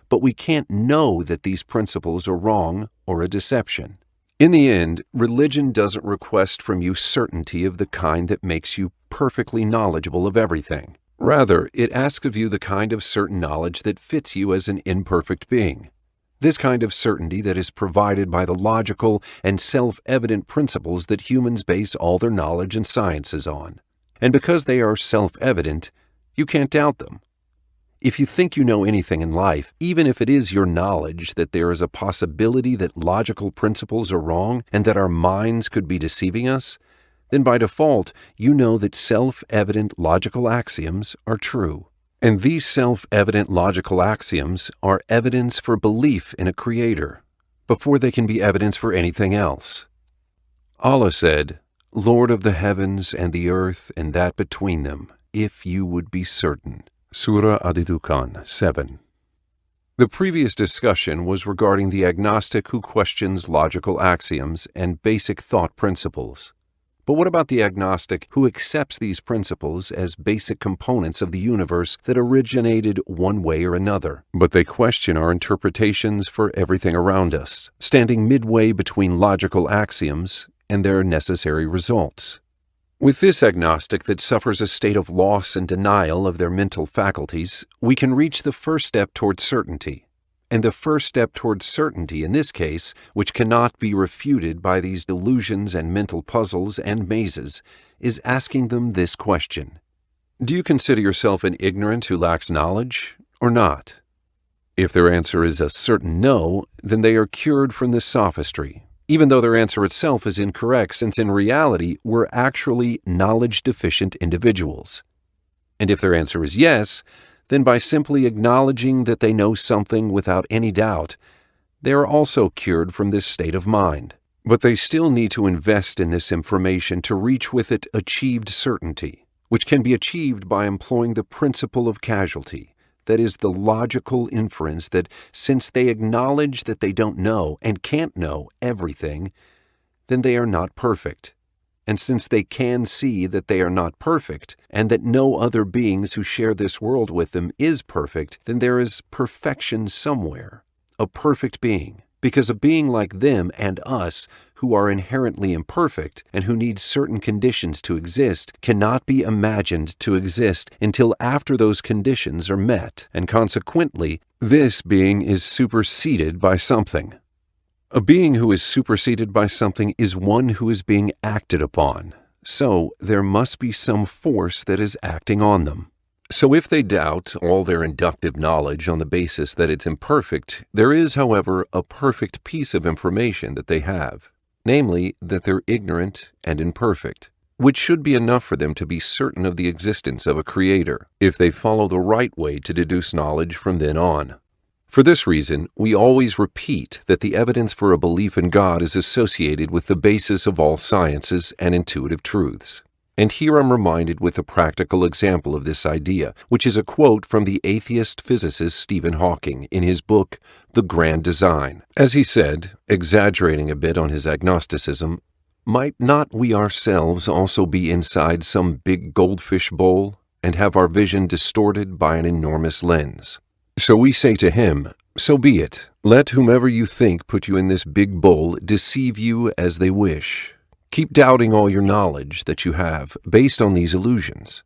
But we can't know that these principles are wrong or a deception. In the end, religion doesn't request from you certainty of the kind that makes you perfectly knowledgeable of everything. Rather, it asks of you the kind of certain knowledge that fits you as an imperfect being. This kind of certainty that is provided by the logical and self-evident principles that humans base all their knowledge and sciences on. And because they are self-evident, you can't doubt them. If you think you know anything in life, even if it is your knowledge that there is a possibility that logical principles are wrong and that our minds could be deceiving us, then by default, you know that self-evident logical axioms are true. And these self-evident logical axioms are evidence for belief in a creator, before they can be evidence for anything else. Allah said, "Lord of the heavens and the earth and that between them, if you would be certain." Surah Ad-Dukhan 7. The previous discussion was regarding the agnostic who questions logical axioms and basic thought principles. But what about the agnostic who accepts these principles as basic components of the universe that originated one way or another, but they question our interpretations for everything around us, standing midway between logical axioms and their necessary results? With this agnostic that suffers a state of loss and denial of their mental faculties, we can reach the first step towards certainty. And the first step towards certainty in this case, which cannot be refuted by these delusions and mental puzzles and mazes, is asking them this question. Do you consider yourself an ignorant who lacks knowledge, or not? If their answer is a certain no, then they are cured from this sophistry, even though their answer itself is incorrect, since in reality we're actually knowledge-deficient individuals. And if their answer is yes, then by simply acknowledging that they know something without any doubt, they are also cured from this state of mind. But they still need to invest in this information to reach with it achieved certainty, which can be achieved by employing the principle of casualty, that is, the logical inference that since they acknowledge that they don't know and can't know everything, then they are not perfect. And since they can see that they are not perfect, and that no other beings who share this world with them is perfect, then there is perfection somewhere, a perfect being, because a being like them and us who are inherently imperfect and who need certain conditions to exist cannot be imagined to exist until after those conditions are met, and consequently, this being is superseded by something. A being who is superseded by something is one who is being acted upon. So there must be some force that is acting on them. So if they doubt all their inductive knowledge on the basis that it's imperfect, there is, however, a perfect piece of information that they have, namely that they're ignorant and imperfect, which should be enough for them to be certain of the existence of a creator, if they follow the right way to deduce knowledge from then on. For this reason, we always repeat that the evidence for a belief in God is associated with the basis of all sciences and intuitive truths. And here I'm reminded with a practical example of this idea, which is a quote from the atheist physicist Stephen Hawking in his book, The Grand Design. As he said, exaggerating a bit on his agnosticism, "Might not we ourselves also be inside some big goldfish bowl and have our vision distorted by an enormous lens? So we say to him, so be it. Let whomever you think put you in this big bowl deceive you as they wish. Keep doubting all your knowledge that you have based on these illusions.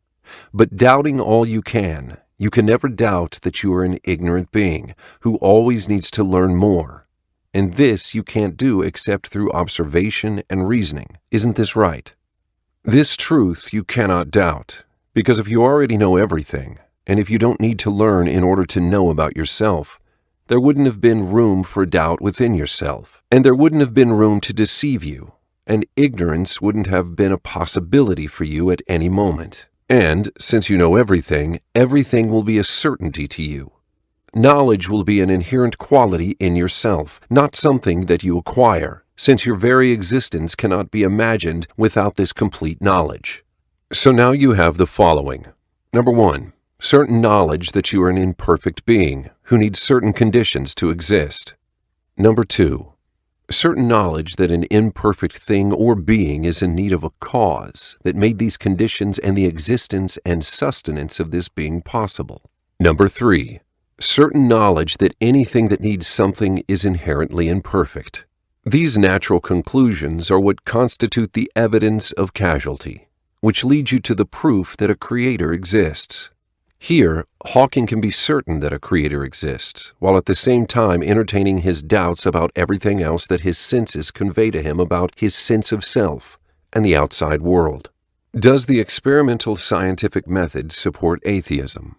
But doubting all you can never doubt that you are an ignorant being who always needs to learn more. And this you can't do except through observation and reasoning. Isn't this right? This truth you cannot doubt, because if you already know everything, and if you don't need to learn in order to know about yourself, there wouldn't have been room for doubt within yourself, and there wouldn't have been room to deceive you, and ignorance wouldn't have been a possibility for you at any moment. And since you know everything, everything will be a certainty to you. Knowledge will be an inherent quality in yourself, not something that you acquire, since your very existence cannot be imagined without this complete knowledge. So now you have the following. Number 1. Certain knowledge that you are an imperfect being who needs certain conditions to exist. Number 2. Certain knowledge that an imperfect thing or being is in need of a cause that made these conditions and the existence and sustenance of this being possible. Number 3. Certain knowledge that anything that needs something is inherently imperfect. These natural conclusions are what constitute the evidence of causality, which leads you to the proof that a creator exists. Here, Hawking can be certain that a creator exists, while at the same time entertaining his doubts about everything else that his senses convey to him about his sense of self and the outside world. Does the experimental scientific method support atheism?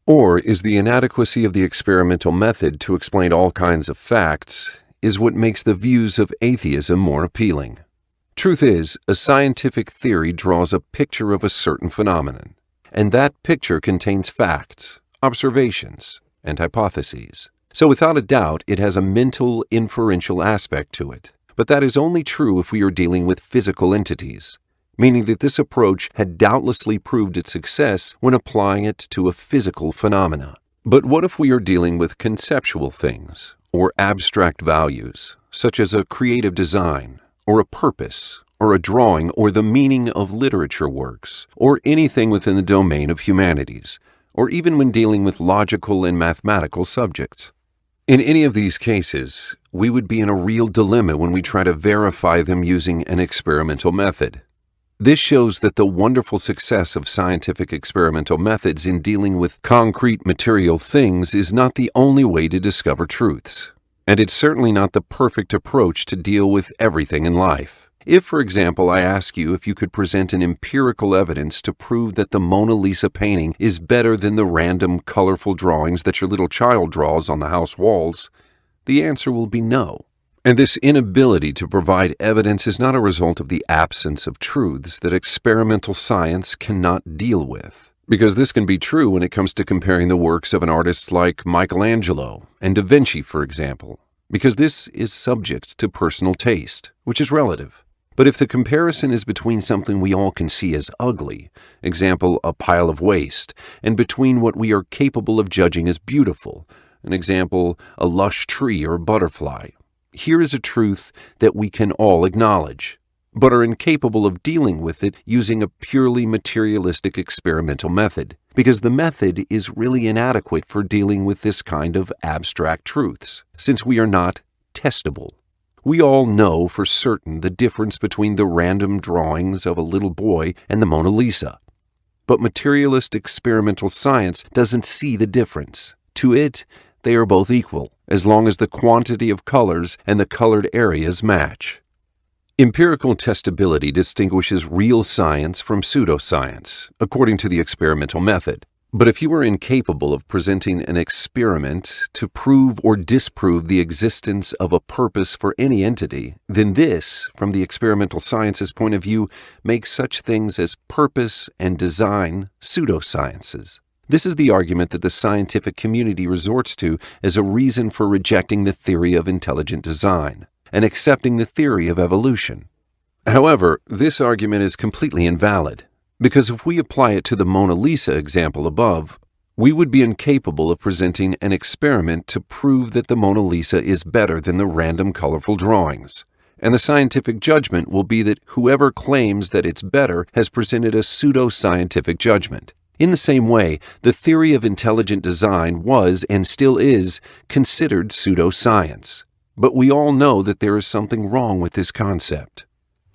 Or is the inadequacy of the experimental method to explain all kinds of facts is what makes the views of atheism more appealing? Truth is, a scientific theory draws a picture of a certain phenomenon, and that picture contains facts, observations, and hypotheses. So without a doubt, it has a mental, inferential aspect to it. But that is only true if we are dealing with physical entities, meaning that this approach had doubtlessly proved its success when applying it to a physical phenomena. But what if we are dealing with conceptual things, or abstract values, such as a creative design, or a purpose, or a drawing, or the meaning of literature works, or anything within the domain of humanities, or even when dealing with logical and mathematical subjects? In any of these cases, we would be in a real dilemma when we try to verify them using an experimental method. This shows that the wonderful success of scientific experimental methods in dealing with concrete material things is not the only way to discover truths. And it's certainly not the perfect approach to deal with everything in life. If, for example, I ask you if you could present an empirical evidence to prove that the Mona Lisa painting is better than the random colorful drawings that your little child draws on the house walls, the answer will be no. And this inability to provide evidence is not a result of the absence of truths that experimental science cannot deal with. Because this can be true when it comes to comparing the works of an artist like Michelangelo and Da Vinci, for example, because this is subject to personal taste, which is relative. But if the comparison is between something we all can see as ugly, example, a pile of waste, and between what we are capable of judging as beautiful, an example, a lush tree or a butterfly, here is a truth that we can all acknowledge, but are incapable of dealing with it using a purely materialistic experimental method, because the method is really inadequate for dealing with this kind of abstract truths, since we are not testable. We all know for certain the difference between the random drawings of a little boy and the Mona Lisa. But materialist experimental science doesn't see the difference. To it, they are both equal, as long as the quantity of colors and the colored areas match. Empirical testability distinguishes real science from pseudoscience, according to the experimental method. But if you are incapable of presenting an experiment to prove or disprove the existence of a purpose for any entity, then this, from the experimental science's point of view, makes such things as purpose and design pseudosciences. This is the argument that the scientific community resorts to as a reason for rejecting the theory of intelligent design and accepting the theory of evolution. However, this argument is completely invalid, because if we apply it to the Mona Lisa example above, we would be incapable of presenting an experiment to prove that the Mona Lisa is better than the random colorful drawings, and the scientific judgment will be that whoever claims that it's better has presented a pseudo-scientific judgment. In the same way, the theory of intelligent design was, and still is, considered pseudoscience. But we all know that there is something wrong with this concept.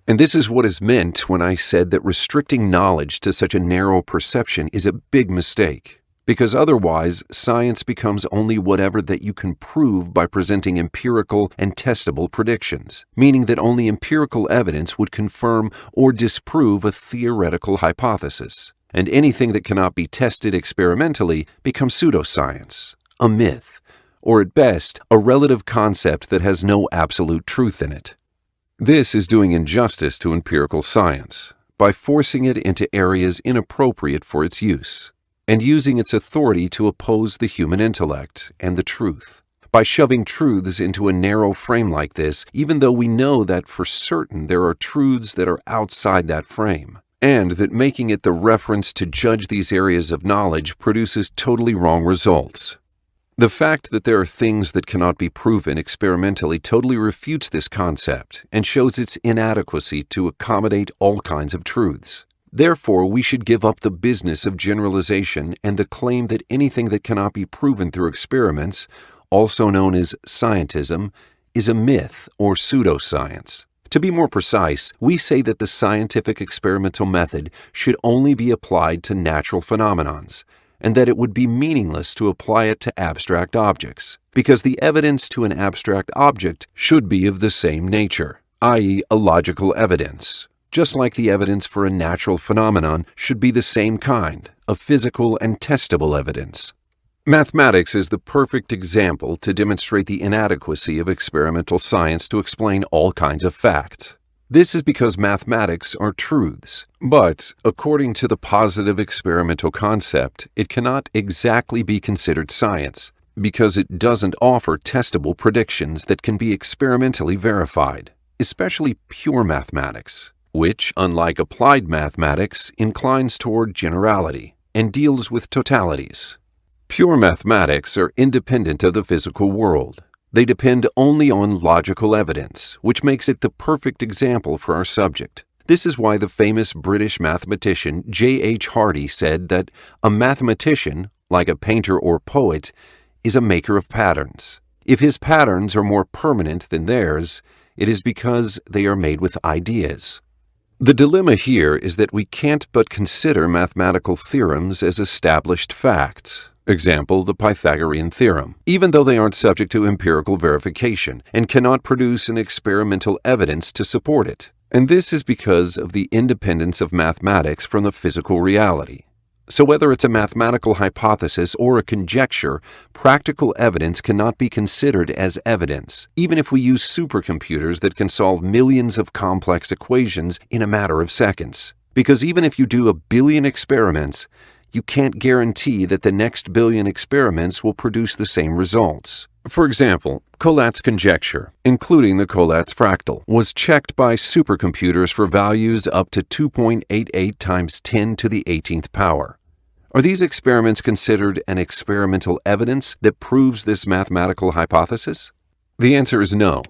And this is what is meant when I said that restricting knowledge to such a narrow perception is a big mistake, because otherwise science becomes only whatever that you can prove by presenting empirical and testable predictions, meaning that only empirical evidence would confirm or disprove a theoretical hypothesis, and anything that cannot be tested experimentally becomes pseudoscience, a myth, or at best, a relative concept that has no absolute truth in it. This is doing injustice to empirical science by forcing it into areas inappropriate for its use, and using its authority to oppose the human intellect and the truth. By shoving truths into a narrow frame like this, even though we know that for certain there are truths that are outside that frame, and that making it the reference to judge these areas of knowledge produces totally wrong results. The fact that there are things that cannot be proven experimentally totally refutes this concept and shows its inadequacy to accommodate all kinds of truths. Therefore, we should give up the business of generalization and the claim that anything that cannot be proven through experiments, also known as scientism, is a myth or pseudoscience. To be more precise, we say that the scientific experimental method should only be applied to natural phenomenons, and that it would be meaningless to apply it to abstract objects, because the evidence to an abstract object should be of the same nature, i.e., a logical evidence, just like the evidence for a natural phenomenon should be the same kind, a physical and testable evidence. Mathematics is the perfect example to demonstrate the inadequacy of experimental science to explain all kinds of facts. This is because mathematics are truths, but according to the positive experimental concept, it cannot exactly be considered science, because it doesn't offer testable predictions that can be experimentally verified, especially pure mathematics, which, unlike applied mathematics, inclines toward generality and deals with totalities. Pure mathematics are independent of the physical world. They depend only on logical evidence, which makes it the perfect example for our subject. This is why the famous British mathematician J.H. Hardy said that a mathematician, like a painter or poet, is a maker of patterns. If his patterns are more permanent than theirs, it is because they are made with ideas. The dilemma here is that we can't but consider mathematical theorems as established facts. Example, the Pythagorean theorem, even though they aren't subject to empirical verification and cannot produce an experimental evidence to support it. And this is because of the independence of mathematics from the physical reality. So whether it's a mathematical hypothesis or a conjecture, practical evidence cannot be considered as evidence, even if we use supercomputers that can solve millions of complex equations in a matter of seconds. Because even if you do 1 billion experiments, you can't guarantee that the next billion experiments will produce the same results. For example, Collat's conjecture, including the Collat's fractal, was checked by supercomputers for values up to 2.88 times 10 to the 18th power. Are these experiments considered an experimental evidence that proves this mathematical hypothesis? The answer is no,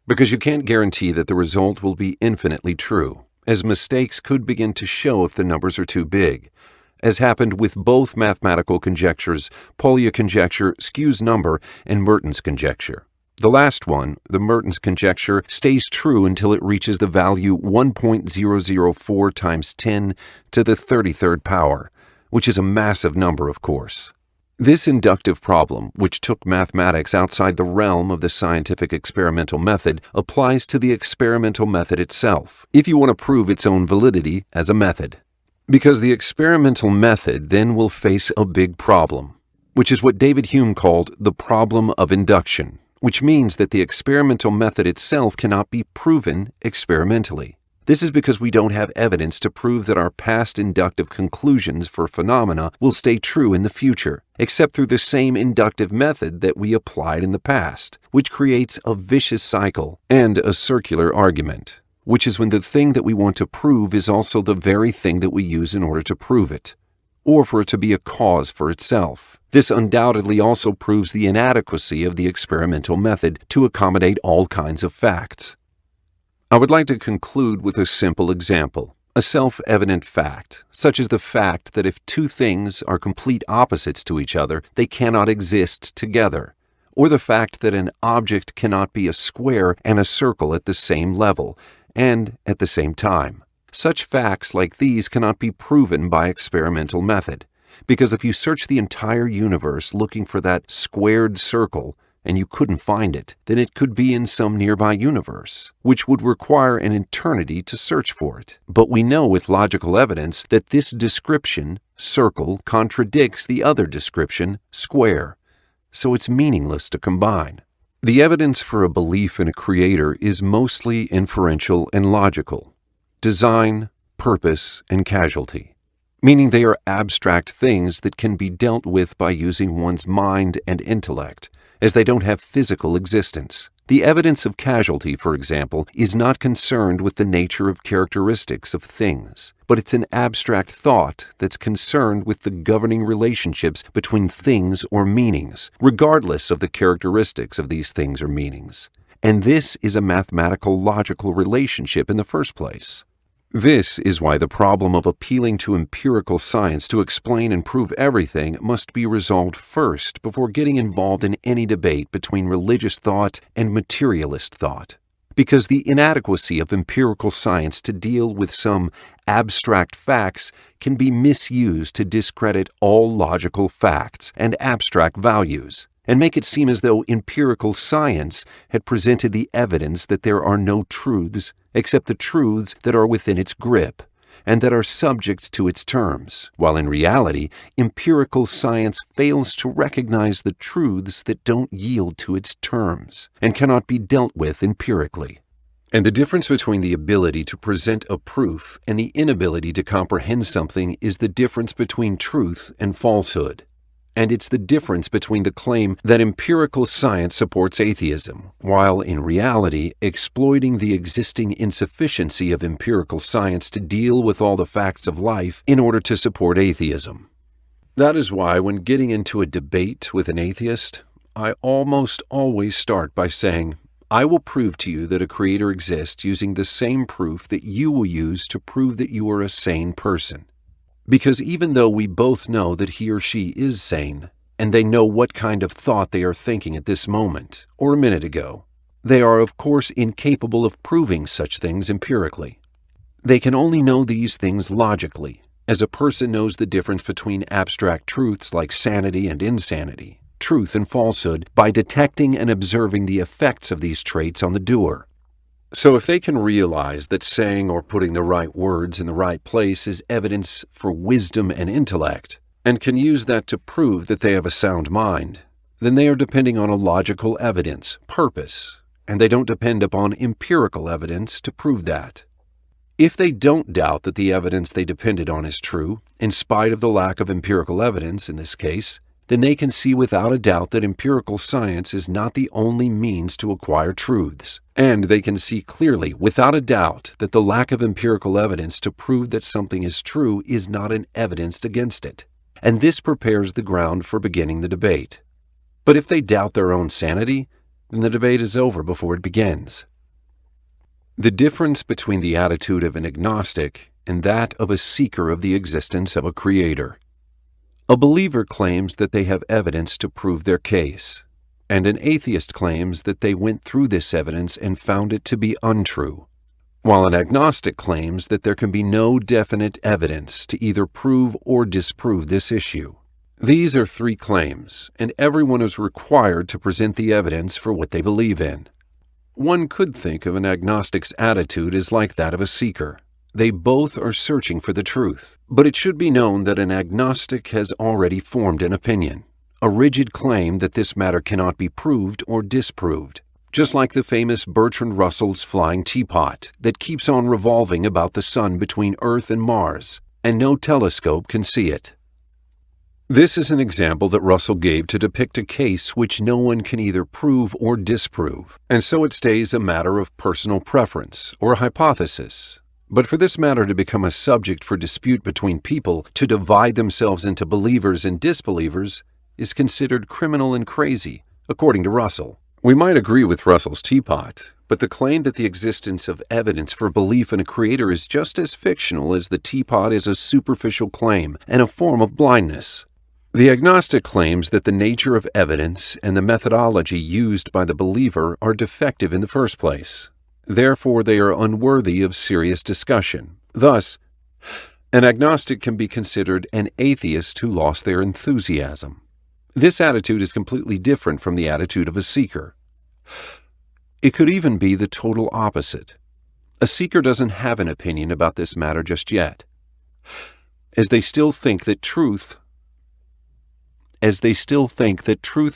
because you can't guarantee that the result will be infinitely true, as mistakes could begin to show if the numbers are too big, as happened with both mathematical conjectures, Polya conjecture, Skews number, and Merton's conjecture. The last one, the Mertens conjecture, stays true until it reaches the value 1.004 times 10 to the 33rd power, which is a massive number, of course. This inductive problem, which took mathematics outside the realm of the scientific experimental method, applies to the experimental method itself, if you want to prove its own validity as a method. Because the experimental method then will face a big problem, which is what David Hume called the problem of induction, which means that the experimental method itself cannot be proven experimentally. This is because we don't have evidence to prove that our past inductive conclusions for phenomena will stay true in the future, except through the same inductive method that we applied in the past, which creates a vicious cycle and a circular argument, which is when the thing that we want to prove is also the very thing that we use in order to prove it, or for it to be a cause for itself. This undoubtedly also proves the inadequacy of the experimental method to accommodate all kinds of facts. I would like to conclude with a simple example, a self-evident fact, such as the fact that if two things are complete opposites to each other, they cannot exist together, or the fact that an object cannot be a square and a circle at the same level and at the same time. Such facts like these cannot be proven by experimental method, because if you search the entire universe looking for that squared circle, and you couldn't find it, then it could be in some nearby universe, which would require an eternity to search for it. But we know with logical evidence that this description, circle, contradicts the other description, square, so it's meaningless to combine. The evidence for a belief in a creator is mostly inferential and logical. Design, purpose, and casualty, meaning they are abstract things that can be dealt with by using one's mind and intellect, as they don't have physical existence. The evidence of casualty, for example, is not concerned with the nature of characteristics of things, but it's an abstract thought that's concerned with the governing relationships between things or meanings, regardless of the characteristics of these things or meanings. And this is a mathematical logical relationship in the first place. This is why the problem of appealing to empirical science to explain and prove everything must be resolved first before getting involved in any debate between religious thought and materialist thought. Because the inadequacy of empirical science to deal with some abstract facts can be misused to discredit all logical facts and abstract values, and make it seem as though empirical science had presented the evidence that there are no truths except the truths that are within its grip and that are subject to its terms, while in reality, empirical science fails to recognize the truths that don't yield to its terms and cannot be dealt with empirically. And the difference between the ability to present a proof and the inability to comprehend something is the difference between truth and falsehood. And it's the difference between the claim that empirical science supports atheism, while in reality exploiting the existing insufficiency of empirical science to deal with all the facts of life in order to support atheism. That is why when getting into a debate with an atheist, I almost always start by saying, I will prove to you that a creator exists using the same proof that you will use to prove that you are a sane person. Because even though we both know that he or she is sane, and they know what kind of thought they are thinking at this moment, or a minute ago, they are of course incapable of proving such things empirically. They can only know these things logically, as a person knows the difference between abstract truths like sanity and insanity, truth and falsehood, by detecting and observing the effects of these traits on the doer. So if they can realize that saying or putting the right words in the right place is evidence for wisdom and intellect, and can use that to prove that they have a sound mind, then they are depending on a logical evidence, purpose, and they don't depend upon empirical evidence to prove that. If they don't doubt that the evidence they depended on is true, in spite of the lack of empirical evidence in this case, then they can see without a doubt that empirical science is not the only means to acquire truths. And they can see clearly, without a doubt, that the lack of empirical evidence to prove that something is true is not an evidence against it. And this prepares the ground for beginning the debate. But if they doubt their own sanity, then the debate is over before it begins. The difference between the attitude of an agnostic and that of a seeker of the existence of a creator. A believer claims that they have evidence to prove their case, and an atheist claims that they went through this evidence and found it to be untrue, while an agnostic claims that there can be no definite evidence to either prove or disprove this issue. These are three claims, and everyone is required to present the evidence for what they believe in. One could think of an agnostic's attitude as like that of a seeker. They both are searching for the truth, but it should be known that an agnostic has already formed an opinion, a rigid claim that this matter cannot be proved or disproved, just like the famous Bertrand Russell's flying teapot that keeps on revolving about the sun between Earth and Mars, and no telescope can see it. This is an example that Russell gave to depict a case which no one can either prove or disprove, and so it stays a matter of personal preference or hypothesis. But for this matter to become a subject for dispute between people, to divide themselves into believers and disbelievers, is considered criminal and crazy, according to Russell. We might agree with Russell's teapot, but the claim that the existence of evidence for belief in a creator is just as fictional as the teapot is a superficial claim and a form of blindness. The agnostic claims that the nature of evidence and the methodology used by the believer are defective in the first place. Therefore, they are unworthy of serious discussion. Thus, an agnostic can be considered an atheist who lost their enthusiasm. This attitude is completely different from the attitude of a seeker. It could even be the total opposite. A seeker doesn't have an opinion about this matter just yet, as they still think that truth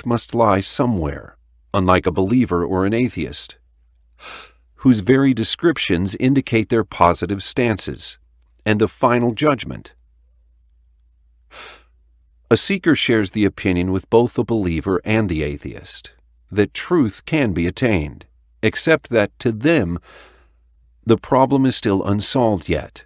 must lie somewhere, unlike a believer or an atheist, whose very descriptions indicate their positive stances and the final judgment. A seeker shares the opinion with both the believer and the atheist that truth can be attained, except that to them the problem is still unsolved yet,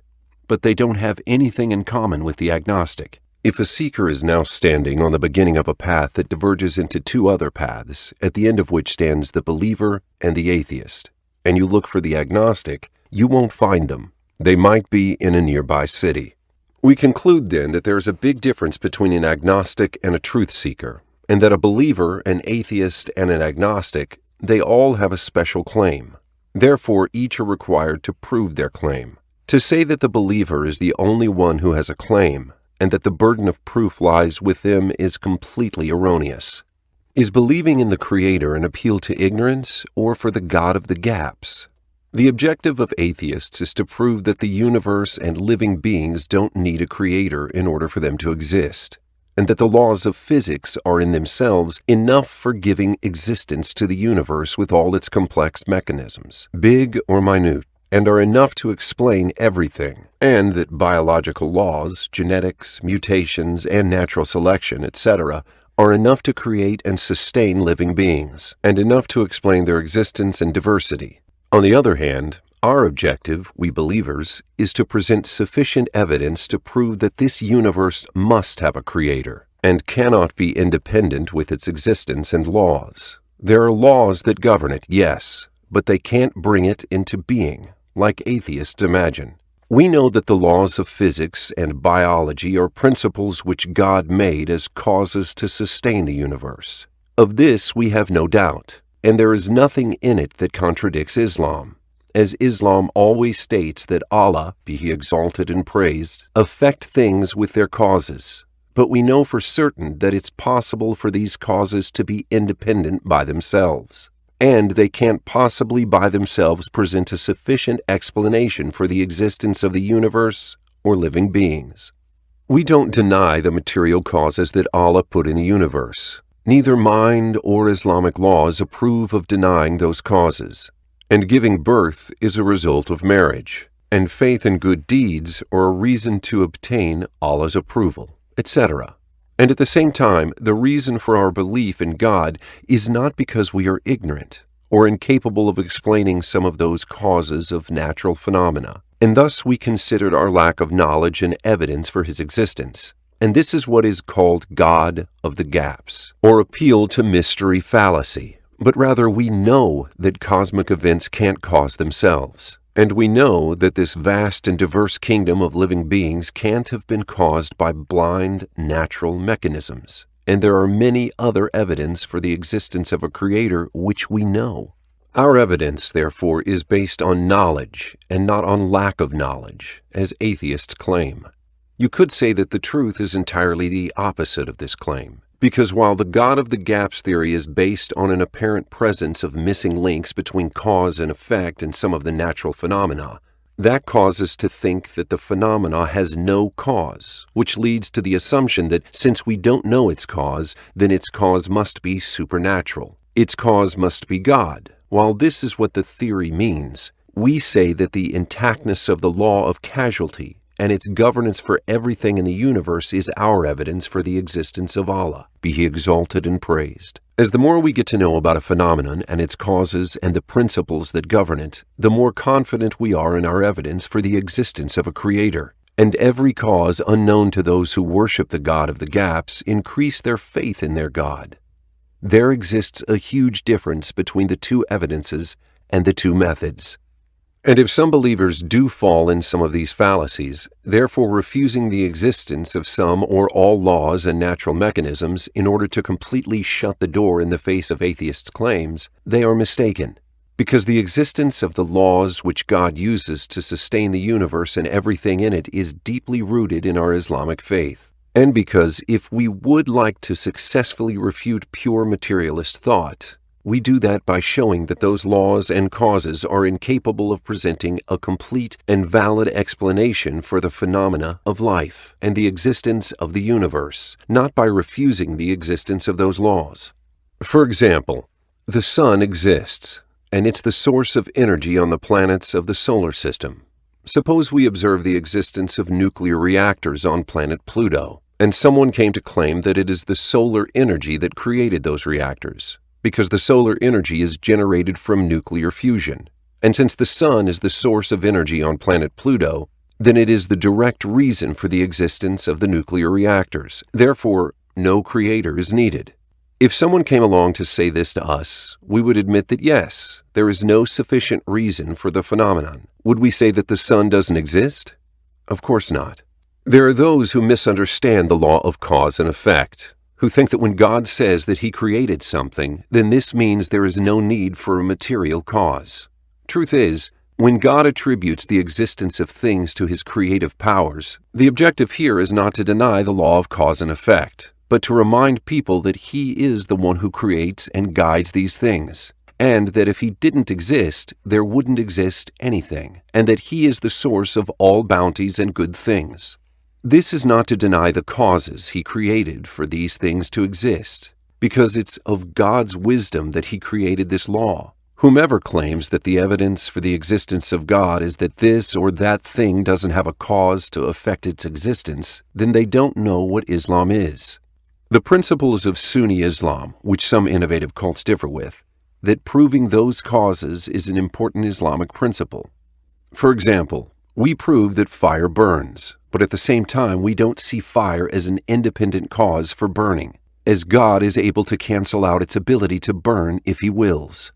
but they don't have anything in common with the agnostic. If a seeker is now standing on the beginning of a path that diverges into two other paths, at the end of which stands the believer and the atheist, and you look for the agnostic, you won't find them. They might be in a nearby city. We conclude then that there is a big difference between an agnostic and a truth seeker, and that a believer, an atheist, and an agnostic, they all have a special claim. Therefore, each are required to prove their claim. To say that the believer is the only one who has a claim, and that the burden of proof lies with them is completely erroneous. Is believing in the Creator an appeal to ignorance or for the God of the gaps? The objective of atheists is to prove that the universe and living beings don't need a creator in order for them to exist, and that the laws of physics are in themselves enough for giving existence to the universe with all its complex mechanisms, big or minute, and are enough to explain everything, and that biological laws, genetics, mutations, and natural selection, etc., are enough to create and sustain living beings, and enough to explain their existence and diversity. On the other hand, our objective, we believers, is to present sufficient evidence to prove that this universe must have a creator, and cannot be independent with its existence and laws. There are laws that govern it, yes, but they can't bring it into being, like atheists imagine. We know that the laws of physics and biology are principles which God made as causes to sustain the universe. Of this we have no doubt, and there is nothing in it that contradicts Islam, as Islam always states that Allah, be He exalted and praised, affect things with their causes. But we know for certain that it's possible for these causes to be independent by themselves, and they can't possibly by themselves present a sufficient explanation for the existence of the universe or living beings. We don't deny the material causes that Allah put in the universe. Neither mind or Islamic laws approve of denying those causes. And giving birth is a result of marriage, and faith and good deeds are a reason to obtain Allah's approval, etc. And at the same time, the reason for our belief in God is not because we are ignorant or incapable of explaining some of those causes of natural phenomena, and thus we considered our lack of knowledge and evidence for His existence. And this is what is called God of the gaps, or appeal to mystery fallacy. But rather we know that cosmic events can't cause themselves. And we know that this vast and diverse kingdom of living beings can't have been caused by blind, natural mechanisms. and there are many other evidence for the existence of a Creator which we know. Our evidence, therefore, is based on knowledge and not on lack of knowledge, as atheists claim. You could say that the truth is entirely the opposite of this claim, because while the God of the gaps theory is based on an apparent presence of missing links between cause and effect in some of the natural phenomena, that causes to think that the phenomena has no cause, which leads to the assumption that since we don't know its cause, then its cause must be supernatural. Its cause must be God. While this is what the theory means, we say that the intactness of the law of causality and its governance for everything in the universe is our evidence for the existence of Allah, be He exalted and praised. As the more we get to know about a phenomenon and its causes and the principles that govern it, the more confident we are in our evidence for the existence of a Creator. And every cause unknown to those who worship the God of the gaps increase their faith in their God. There exists a huge difference between the two evidences and the two methods. And if some believers do fall in some of these fallacies, therefore refusing the existence of some or all laws and natural mechanisms in order to completely shut the door in the face of atheists' claims, they are mistaken. Because the existence of the laws which God uses to sustain the universe and everything in it is deeply rooted in our Islamic faith. And because if we would like to successfully refute pure materialist thought, we do that by showing that those laws and causes are incapable of presenting a complete and valid explanation for the phenomena of life and the existence of the universe, not by refusing the existence of those laws. For example, the sun exists, and it's the source of energy on the planets of the solar system. Suppose we observe the existence of nuclear reactors on planet Pluto, and someone came to claim that it is the solar energy that created those reactors, because the solar energy is generated from nuclear fusion. And since the sun is the source of energy on planet Pluto, then it is the direct reason for the existence of the nuclear reactors. Therefore, no creator is needed. If someone came along to say this to us, we would admit that yes, there is no sufficient reason for the phenomenon. Would we say that the sun doesn't exist? Of course not. There are those who misunderstand the law of cause and effect, who think that when God says that He created something, then this means there is no need for a material cause. Truth is, when God attributes the existence of things to His creative powers, the objective here is not to deny the law of cause and effect, but to remind people that He is the one who creates and guides these things, and that if He didn't exist, there wouldn't exist anything, and that He is the source of all bounties and good things. This is not to deny the causes He created for these things to exist, because it's of God's wisdom that He created this law. Whomever claims that the evidence for the existence of God is that this or that thing doesn't have a cause to affect its existence, then they don't know what Islam is. The principles of Sunni Islam, which some innovative cults differ with, that proving those causes is an important Islamic principle. For example, we prove that fire burns, but at the same time we don't see fire as an independent cause for burning, as God is able to cancel out its ability to burn if He wills.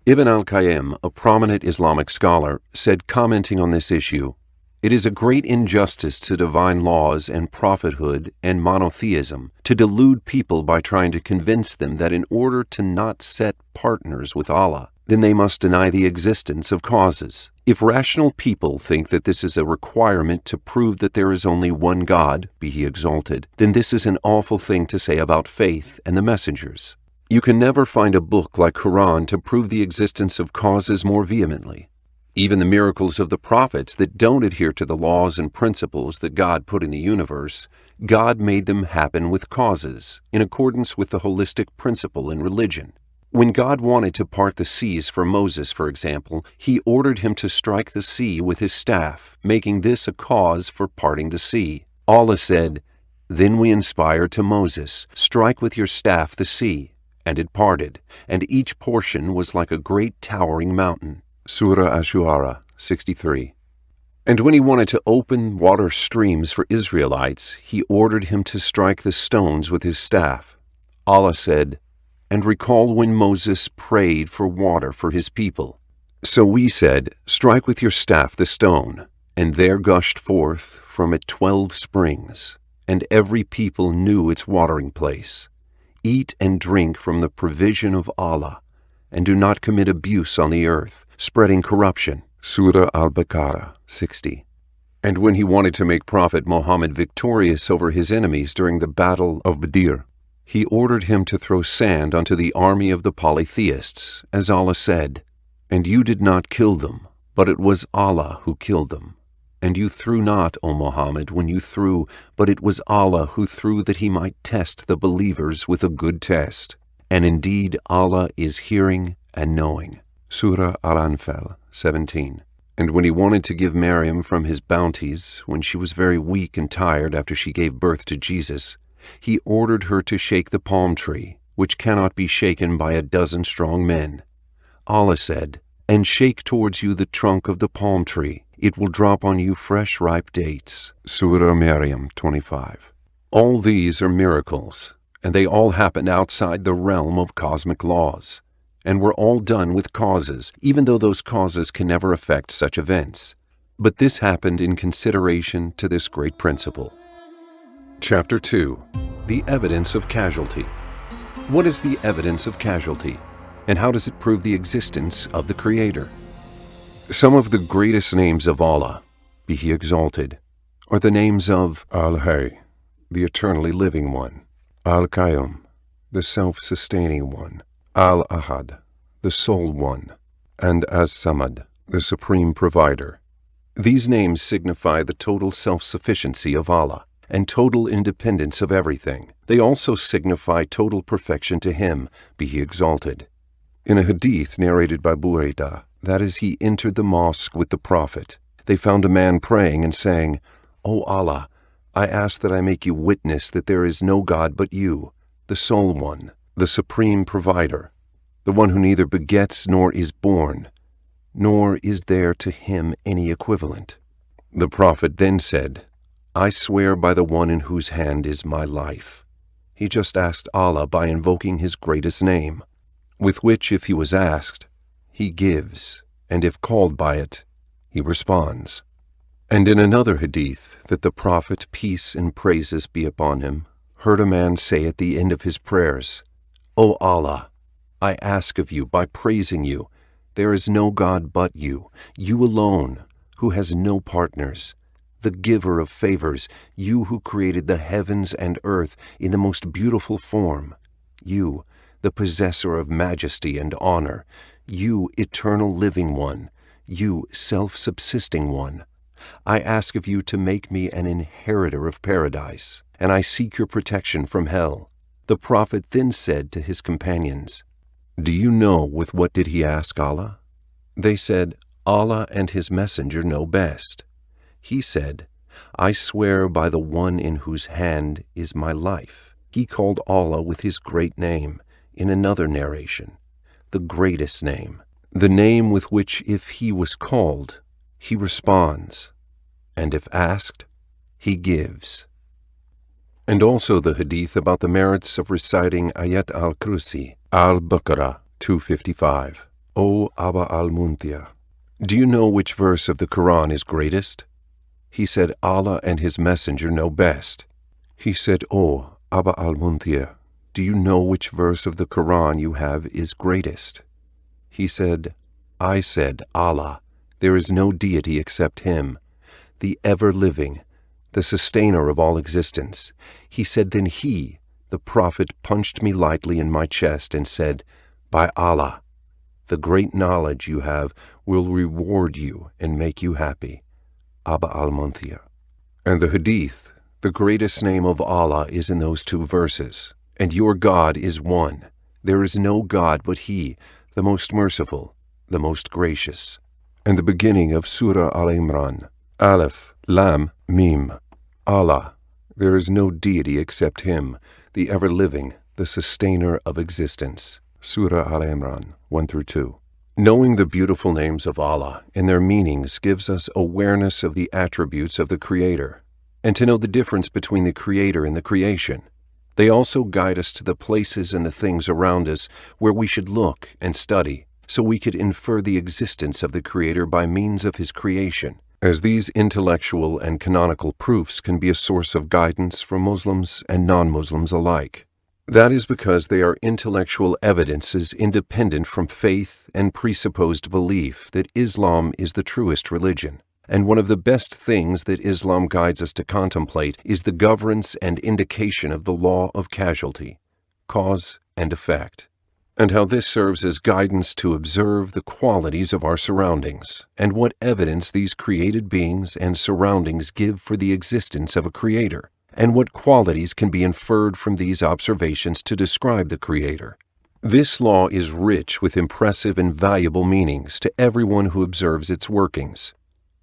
Ibn al-Qayyim, a prominent Islamic scholar, said, commenting on this issue, "It is a great injustice to divine laws and prophethood and monotheism to delude people by trying to convince them that in order to not set partners with Allah, then they must deny the existence of causes. If rational people think that this is a requirement to prove that there is only one God, be He exalted, then this is an awful thing to say about faith and the messengers. You can never find a book like Quran to prove the existence of causes more vehemently. Even the miracles of the prophets that don't adhere to the laws and principles that God put in the universe, God made them happen with causes, in accordance with the holistic principle in religion. When God wanted to part the seas for Moses, for example, He ordered him to strike the sea with His staff, making this a cause for parting the sea. Allah said, "Then we inspired to Moses, strike with your staff the sea, and it parted, and each portion was like a great towering mountain." Surah Ash-Shu'ara 63. And when He wanted to open water streams for Israelites, He ordered him to strike the stones with His staff. Allah said, "And recall when Moses prayed for water for his people." So we said, "Strike with your staff the stone," and there gushed forth from it 12 springs, and every people knew its watering place. Eat and drink from the provision of Allah, and do not commit abuse on the earth, spreading corruption. Surah Al-Baqarah 60. And when he wanted to make Prophet Muhammad victorious over his enemies during the Battle of Badr, he ordered him to throw sand onto the army of the polytheists, as Allah said, "And you did not kill them, but it was Allah who killed them. And you threw not, O Muhammad, when you threw, but it was Allah who threw that he might test the believers with a good test. And indeed Allah is hearing and knowing." Surah Al-Anfal 17. And when he wanted to give Maryam from his bounties, when she was very weak and tired after she gave birth to Jesus, he ordered her to shake the palm tree, which cannot be shaken by 12 strong men. Allah said, "And shake towards you the trunk of the palm tree. It will drop on you fresh ripe dates." Surah Maryam 25. All these are miracles, and they all happened outside the realm of cosmic laws, and were all done with causes, even though those causes can never affect such events. But this happened in consideration to this great principle. Chapter 2. The Evidence of Casualty. What is the evidence of casualty, and how does it prove the existence of the Creator? Some of the greatest names of Allah, be He exalted, are the names of Al-Hayy, the eternally living one, Al-Qayyum, the self-sustaining one, Al-Ahad, the sole one, and As-Samad, the supreme provider. These names signify the total self-sufficiency of Allah and total independence of everything. They also signify total perfection to Him, be He exalted. In a hadith narrated by Buraidah, that is, he entered the mosque with the Prophet, they found a man praying and saying, "O Allah, I ask that I make you witness that there is no God but you, the sole one, the supreme provider, the one who neither begets nor is born, nor is there to him any equivalent." The Prophet then said, "I swear by the one in whose hand is my life." He just asked Allah by invoking His greatest name, with which, if he was asked, He gives, and if called by it, He responds. And in another hadith, that the Prophet, peace and praises be upon him, heard a man say at the end of his prayers, "O Allah, I ask of you by praising you, there is no God but you, you alone, who has no partners, the giver of favors, you who created the heavens and earth in the most beautiful form, you, the possessor of majesty and honor, you, eternal living one, you, self-subsisting one. I ask of you to make me an inheritor of paradise, and I seek your protection from hell." The Prophet then said to his companions, "Do you know with what did he ask Allah?" They said, "Allah and His Messenger know best." He said, "I swear by the one in whose hand is my life." He called Allah with His great name, in another narration, the greatest name, the name with which if He was called, He responds, and if asked, He gives. And also the hadith about the merits of reciting Ayat al-Kursi, Al-Baqarah 255. O Aba al-Munthia, do you know which verse of the Quran is greatest? He said, Allah and His Messenger know best. He said, O Aba al-Munthia, do you know which verse of the Quran you have is greatest? He said, I said, Allah, there is no deity except Him, the ever-living, the sustainer of all existence. He said, then He, the Prophet, punched me lightly in my chest and said, by Allah, the great knowledge you have will reward you and make you happy. Aba al-Munthia. And the hadith, the greatest name of Allah is in those two verses, and your God is one. There is no God but He, the most merciful, the most gracious. And the beginning of Surah Al-Imran, Alif, Lam, Mim. Allah, there is no deity except Him, the ever-living, the sustainer of existence. Surah Al-Imran 1-2. Knowing the beautiful names of Allah and their meanings gives us awareness of the attributes of the Creator, and to know the difference between the Creator and the creation. They also guide us to the places and the things around us where we should look and study, so we could infer the existence of the Creator by means of His creation, as these intellectual and canonical proofs can be a source of guidance for Muslims and non-Muslims alike. That is because they are intellectual evidences independent from faith and presupposed belief that Islam is the truest religion. And one of the best things that Islam guides us to contemplate is the governance and indication of the law of causality, cause and effect, and how this serves as guidance to observe the qualities of our surroundings and what evidence these created beings and surroundings give for the existence of a creator, and what qualities can be inferred from these observations to describe the creator. This law is rich with impressive and valuable meanings to everyone who observes its workings.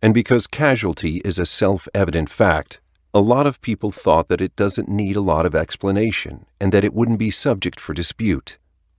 And because causality is a self-evident fact, a lot of people thought that it doesn't need a lot of explanation and that it wouldn't be subject for dispute.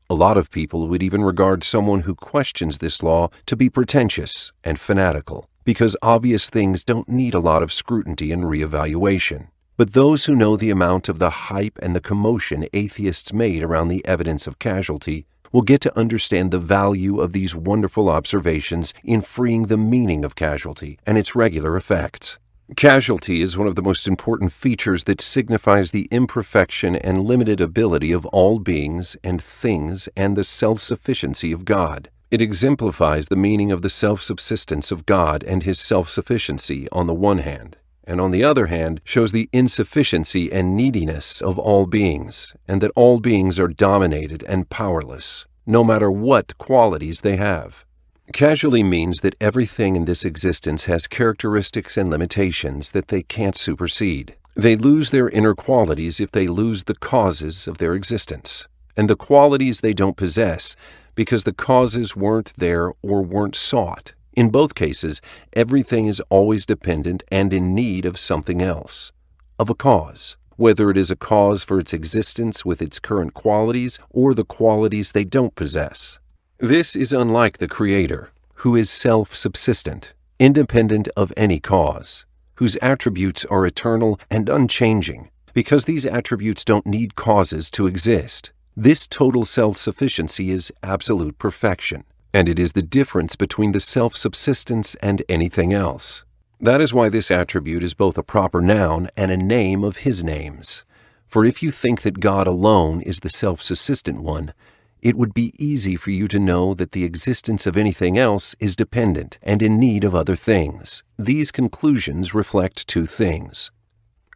A lot of people would even regard someone who questions this law to be pretentious and fanatical, because obvious things don't need a lot of scrutiny and reevaluation. But those who know the amount of the hype and the commotion atheists made around the evidence of causality will get to understand the value of these wonderful observations in freeing the meaning of causality and its regular effects. Causality is one of the most important features that signifies the imperfection and limited ability of all beings and things and the self-sufficiency of God. It exemplifies the meaning of the self-subsistence of God and His self-sufficiency on the one hand, and on the other hand shows the insufficiency and neediness of all beings, and that all beings are dominated and powerless, no matter what qualities they have. Causality means that everything in this existence has characteristics and limitations that they can't supersede. They lose their inner qualities if they lose the causes of their existence, and the qualities they don't possess because the causes weren't there or weren't sought. In both cases, everything is always dependent and in need of something else, of a cause, whether it is a cause for its existence with its current qualities or the qualities they don't possess. This is unlike the Creator, who is self-subsistent, independent of any cause, whose attributes are eternal and unchanging, because these attributes don't need causes to exist. This total self-sufficiency is absolute perfection, and it is the difference between the self-subsistence and anything else. That is why this attribute is both a proper noun and a name of His names. For if you think that God alone is the self-subsistent one, it would be easy for you to know that the existence of anything else is dependent and in need of other things. These conclusions reflect two things.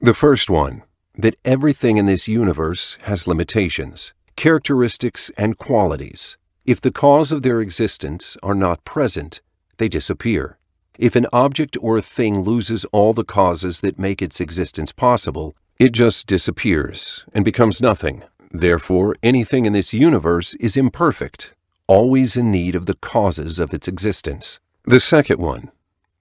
The first one, that everything in this universe has limitations, characteristics, and qualities. If the cause of their existence are not present, they disappear. If an object or a thing loses all the causes that make its existence possible, it just disappears and becomes nothing. Therefore, anything in this universe is imperfect, always in need of the causes of its existence. The second one,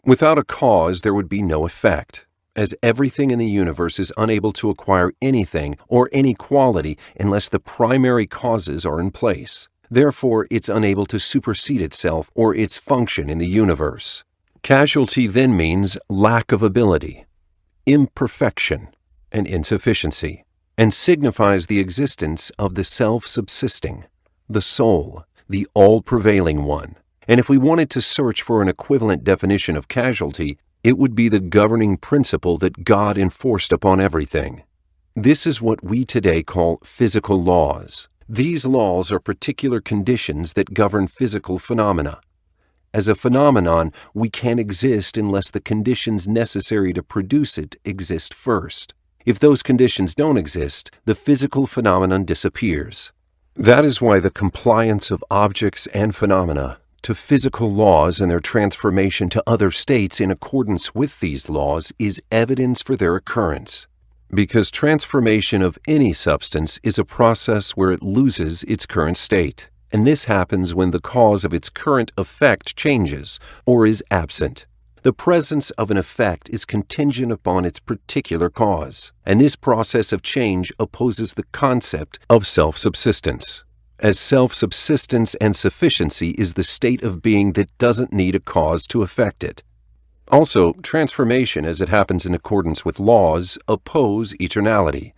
without a cause there would be no effect, as everything in the universe is unable to acquire anything or any quality unless the primary causes are in place. Therefore, it's unable to supersede itself or its function in the universe. Causality then means lack of ability, imperfection, and insufficiency, and signifies the existence of the self-subsisting, the soul, the all-prevailing one. And if we wanted to search for an equivalent definition of causality, it would be the governing principle that God enforced upon everything. This is what we today call physical laws. These laws are particular conditions that govern physical phenomena. As a phenomenon, we can't exist unless the conditions necessary to produce it exist first. If those conditions don't exist, the physical phenomenon disappears. That is why the compliance of objects and phenomena to physical laws and their transformation to other states in accordance with these laws is evidence for their occurrence. Because transformation of any substance is a process where it loses its current state, and this happens when the cause of its current effect changes or is absent. The presence of an effect is contingent upon its particular cause, and this process of change opposes the concept of self-subsistence, as self-subsistence and sufficiency is the state of being that doesn't need a cause to affect it. Also, transformation, as it happens in accordance with laws, oppose eternality,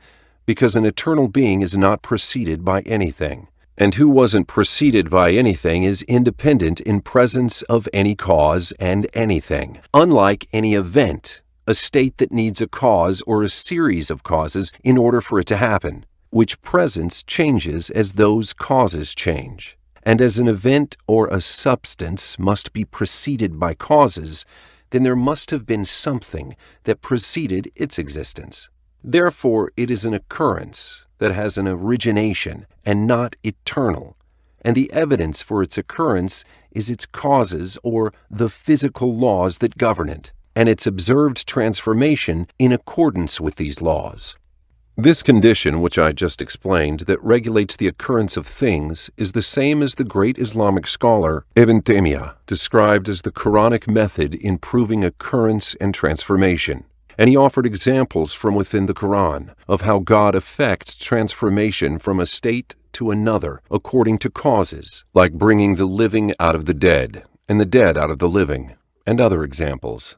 because an eternal being is not preceded by anything, and who wasn't preceded by anything is independent in presence of any cause and anything, unlike any event, a state that needs a cause or a series of causes in order for it to happen, which presence changes as those causes change. And as an event or a substance must be preceded by causes, then there must have been something that preceded its existence. Therefore, it is an occurrence that has an origination and not eternal, and the evidence for its occurrence is its causes or the physical laws that govern it, and its observed transformation in accordance with these laws. This condition, which I just explained, that regulates the occurrence of things, is the same as the great Islamic scholar Ibn Taymiyyah described as the Quranic method in proving occurrence and transformation. And he offered examples from within the Quran of how God effects transformation from a state to another according to causes, like bringing the living out of the dead and the dead out of the living, and other examples.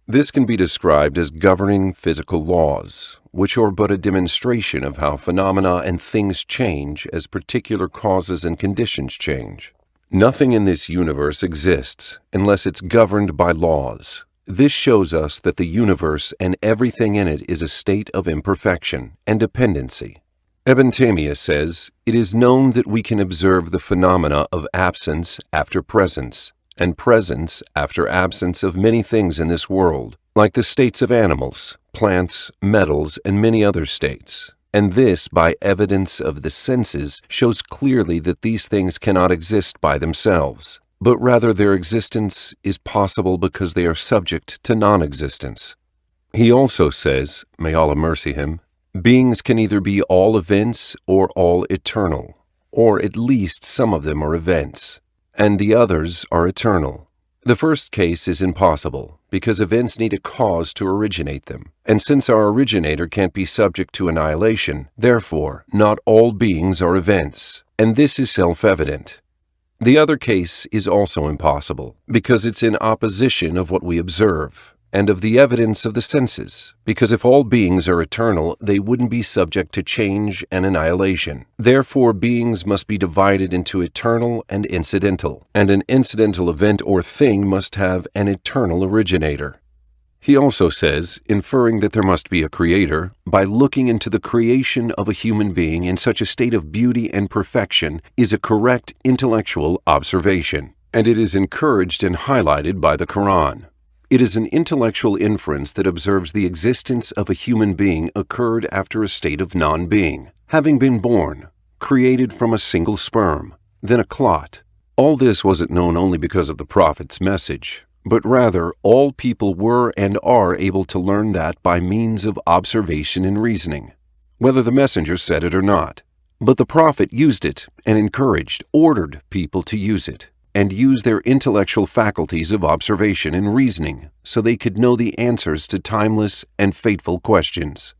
This can be described as governing physical laws, which are but a demonstration of how phenomena and things change as particular causes and conditions change. Nothing in this universe exists unless it's governed by laws. This shows us that the universe and everything in it is a state of imperfection and dependency. Ibn Taymiyyah says, "It is known that we can observe the phenomena of absence after presence, and presence after absence of many things in this world, like the states of animals, plants, metals, and many other states. And this, by evidence of the senses, shows clearly that these things cannot exist by themselves, but rather their existence is possible because they are subject to non-existence." He also says, may Allah mercy him, "Beings can either be all events or all eternal, or at least some of them are events, and the others are eternal. The first case is impossible, because events need a cause to originate them, and since our originator can't be subject to annihilation, therefore, not all beings are events, and this is self-evident. The other case is also impossible, because it's in opposition of what we observe, and of the evidence of the senses, because if all beings are eternal, they wouldn't be subject to change and annihilation. Therefore, beings must be divided into eternal and incidental, and an incidental event or thing must have an eternal originator. He also says, inferring that there must be a creator, by looking into the creation of a human being in such a state of beauty and perfection is a correct intellectual observation, and it is encouraged and highlighted by the Quran. It is an intellectual inference that observes the existence of a human being occurred after a state of non-being, having been born, created from a single sperm, then a clot. All this wasn't known only because of the Prophet's message, but rather all people were and are able to learn that by means of observation and reasoning, whether the messenger said it or not. But the Prophet used it and encouraged, ordered people to use it, and use their intellectual faculties of observation and reasoning so they could know the answers to timeless and fateful questions.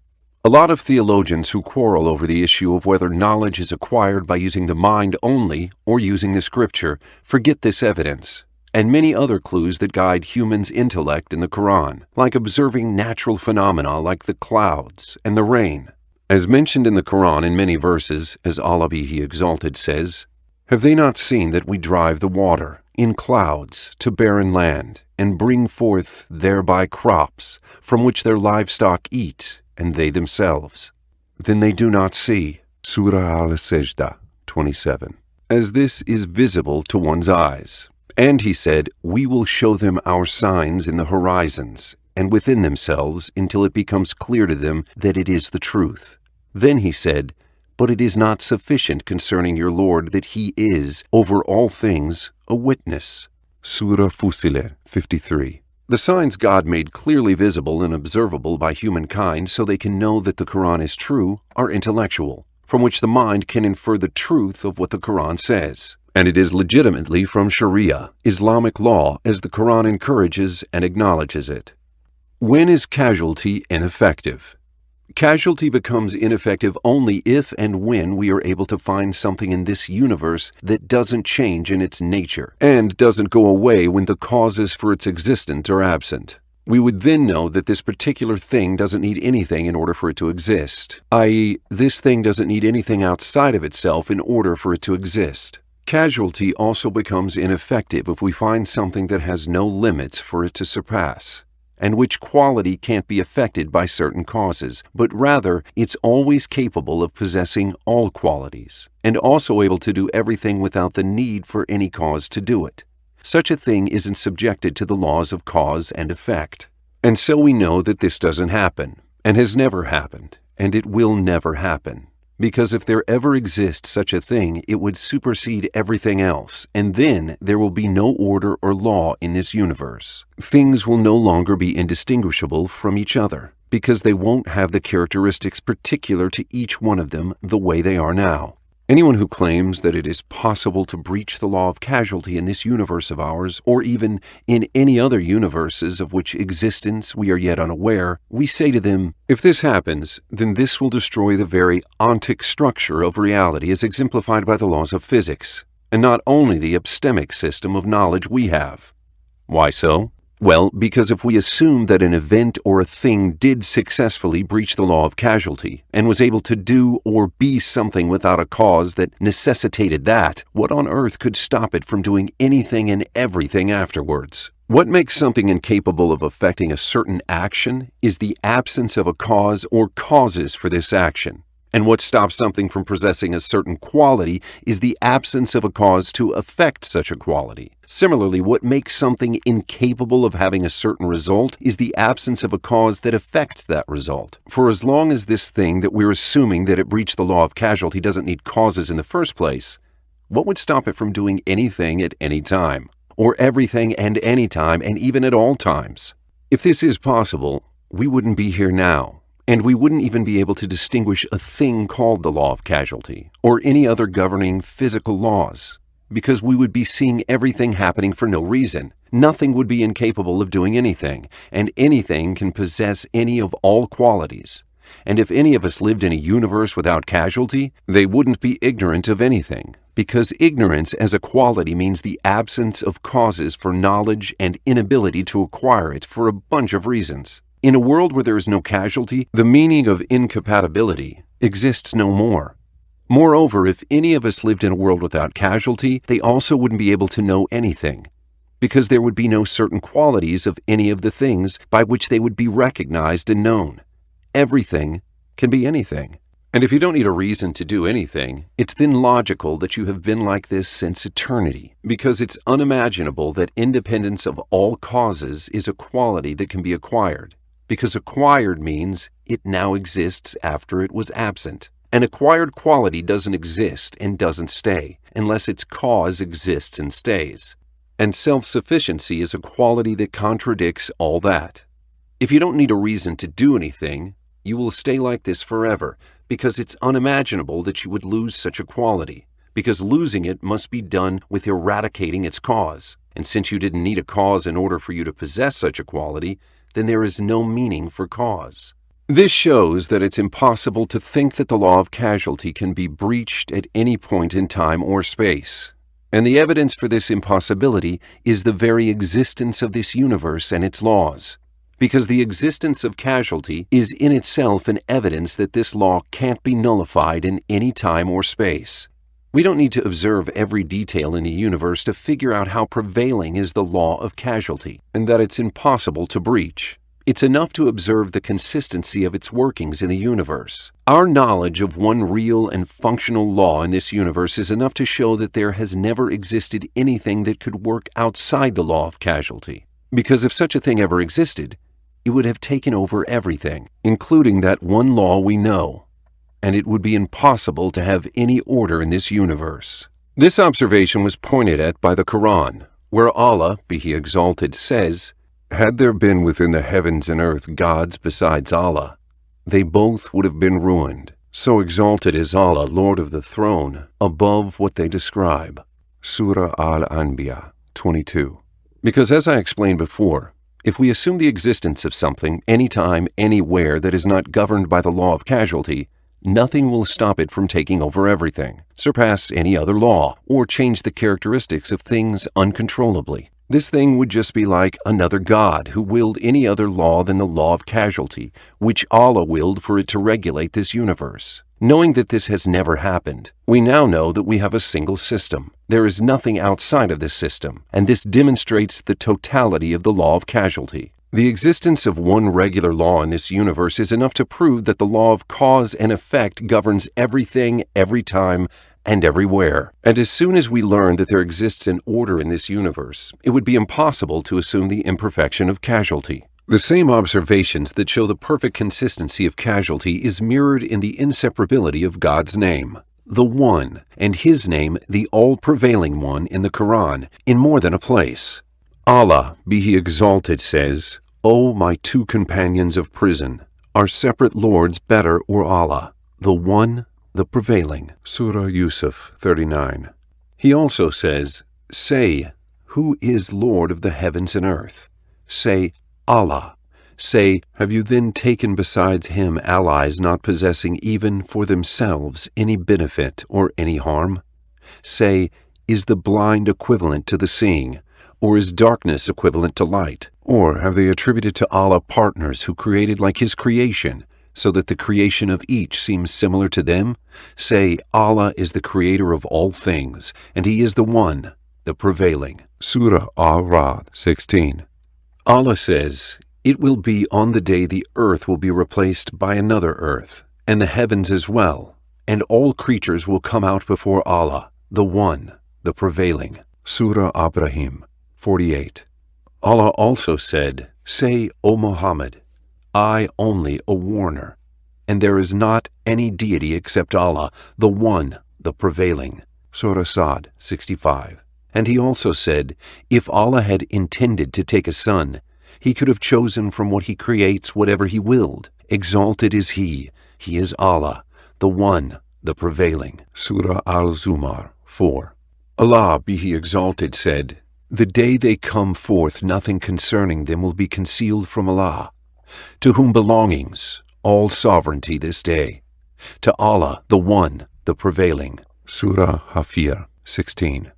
A lot of theologians who quarrel over the issue of whether knowledge is acquired by using the mind only or using the scripture forget this evidence, and many other clues that guide humans' intellect in the Quran, like observing natural phenomena like the clouds and the rain. As mentioned in the Quran in many verses, as Allah be He exalted says, "Have they not seen that we drive the water in clouds to barren land, and bring forth thereby crops, from which their livestock eat, and they themselves? Then they do not see." Surah Al-Sajdah 27. As this is visible to one's eyes. And he said, "We will show them our signs in the horizons, and within themselves, until it becomes clear to them that it is the truth." Then he said, "But it is not sufficient concerning your Lord that He is, over all things, a witness." Surah Fussilet 53. The signs God made clearly visible and observable by humankind so they can know that the Quran is true are intellectual, from which the mind can infer the truth of what the Quran says. And it is legitimately from Sharia, Islamic law, as the Quran encourages and acknowledges it. When is casualty ineffective? Casualty becomes ineffective only if and when we are able to find something in this universe that doesn't change in its nature and doesn't go away when the causes for its existence are absent. We would then know that this particular thing doesn't need anything in order for it to exist, i.e., this thing doesn't need anything outside of itself in order for it to exist. Casualty also becomes ineffective if we find something that has no limits for it to surpass, and which quality can't be affected by certain causes, but rather it's always capable of possessing all qualities, and also able to do everything without the need for any cause to do it. Such a thing isn't subjected to the laws of cause and effect. And so we know that this doesn't happen, and has never happened, and it will never happen. Because if there ever exists such a thing, it would supersede everything else, and then there will be no order or law in this universe. Things will no longer be indistinguishable from each other, because they won't have the characteristics particular to each one of them the way they are now. Anyone who claims that it is possible to breach the law of causality in this universe of ours, or even in any other universes of which existence we are yet unaware, we say to them, if this happens, then this will destroy the very ontic structure of reality as exemplified by the laws of physics, and not only the epistemic system of knowledge we have. Why so? Well, because if we assume that an event or a thing did successfully breach the law of causality and was able to do or be something without a cause that necessitated that, what on earth could stop it from doing anything and everything afterwards? What makes something incapable of affecting a certain action is the absence of a cause or causes for this action. And what stops something from possessing a certain quality is the absence of a cause to affect such a quality. Similarly, what makes something incapable of having a certain result is the absence of a cause that affects that result. For as long as this thing that we're assuming that it breached the law of causality doesn't need causes in the first place, what would stop it from doing anything at any time? Or everything and any time, and even at all times? If this is possible, we wouldn't be here now. And we wouldn't even be able to distinguish a thing called the law of causality, or any other governing physical laws, because we would be seeing everything happening for no reason. Nothing would be incapable of doing anything, and anything can possess any of all qualities. And if any of us lived in a universe without causality, they wouldn't be ignorant of anything, because ignorance as a quality means the absence of causes for knowledge and inability to acquire it for a bunch of reasons. In a world where there is no causality, the meaning of incompatibility exists no more. Moreover, if any of us lived in a world without causality, they also wouldn't be able to know anything, because there would be no certain qualities of any of the things by which they would be recognized and known. Everything can be anything. And if you don't need a reason to do anything, it's then logical that you have been like this since eternity, because it's unimaginable that independence of all causes is a quality that can be acquired. Because acquired means it now exists after it was absent. An acquired quality doesn't exist and doesn't stay, unless its cause exists and stays. And self-sufficiency is a quality that contradicts all that. If you don't need a reason to do anything, you will stay like this forever, because it's unimaginable that you would lose such a quality, because losing it must be done with eradicating its cause. And since you didn't need a cause in order for you to possess such a quality, then there is no meaning for cause. This shows that it's impossible to think that the law of causality can be breached at any point in time or space. And the evidence for this impossibility is the very existence of this universe and its laws. Because the existence of causality is in itself an evidence that this law can't be nullified in any time or space. We don't need to observe every detail in the universe to figure out how prevailing is the law of causality, and that it's impossible to breach. It's enough to observe the consistency of its workings in the universe. Our knowledge of one real and functional law in this universe is enough to show that there has never existed anything that could work outside the law of causality. Because if such a thing ever existed, it would have taken over everything, including that one law we know. And it would be impossible to have any order in this universe. This observation was pointed at by the Quran, where Allah, be He exalted, says, "Had there been within the heavens and earth gods besides Allah, they both would have been ruined. So exalted is Allah, Lord of the throne, above what they describe." Surah Al-Anbiya 22. Because as I explained before, if we assume the existence of something, anytime, anywhere, that is not governed by the law of causality, nothing will stop it from taking over everything, surpass any other law, or change the characteristics of things uncontrollably. This thing would just be like another God who willed any other law than the law of causality, which Allah willed for it to regulate this universe. Knowing that this has never happened, we now know that we have a single system. There is nothing outside of this system, and this demonstrates the totality of the law of causality. The existence of one regular law in this universe is enough to prove that the law of cause and effect governs everything, every time, and everywhere. And as soon as we learn that there exists an order in this universe, it would be impossible to assume the imperfection of casualty. The same observations that show the perfect consistency of casualty is mirrored in the inseparability of God's name, the One, and His name, the all-prevailing One, in the Quran, in more than a place. Allah, be He exalted, says, "O my two companions of prison, are separate lords better or Allah, the One, the prevailing?" Surah Yusuf 39. He also says, "Say, who is Lord of the heavens and earth? Say, Allah. Say, have you then taken besides Him allies not possessing even for themselves any benefit or any harm? Say, is the blind equivalent to the seeing? Or is darkness equivalent to light? Or have they attributed to Allah partners who created like His creation, so that the creation of each seems similar to them? Say, Allah is the creator of all things, and He is the One, the prevailing." Surah Al-Ra'd 16. Allah says, "It will be on the day the earth will be replaced by another earth, and the heavens as well, and all creatures will come out before Allah, the One, the prevailing." Surah Ibrahim 48. Allah also said, "Say, O Muhammad, I only a warner, and there is not any deity except Allah, the One, the prevailing." Surah Sad 65. And He also said, if Allah had intended to take a son, He could have chosen from what He creates whatever He willed. Exalted is He is Allah, the One, the prevailing. Surah Al-Zumar 4. Allah, be He exalted, said, "The day they come forth, nothing concerning them will be concealed from Allah, to whom belongings, all sovereignty this day. To Allah, the One, the prevailing." Surah Hafir 16.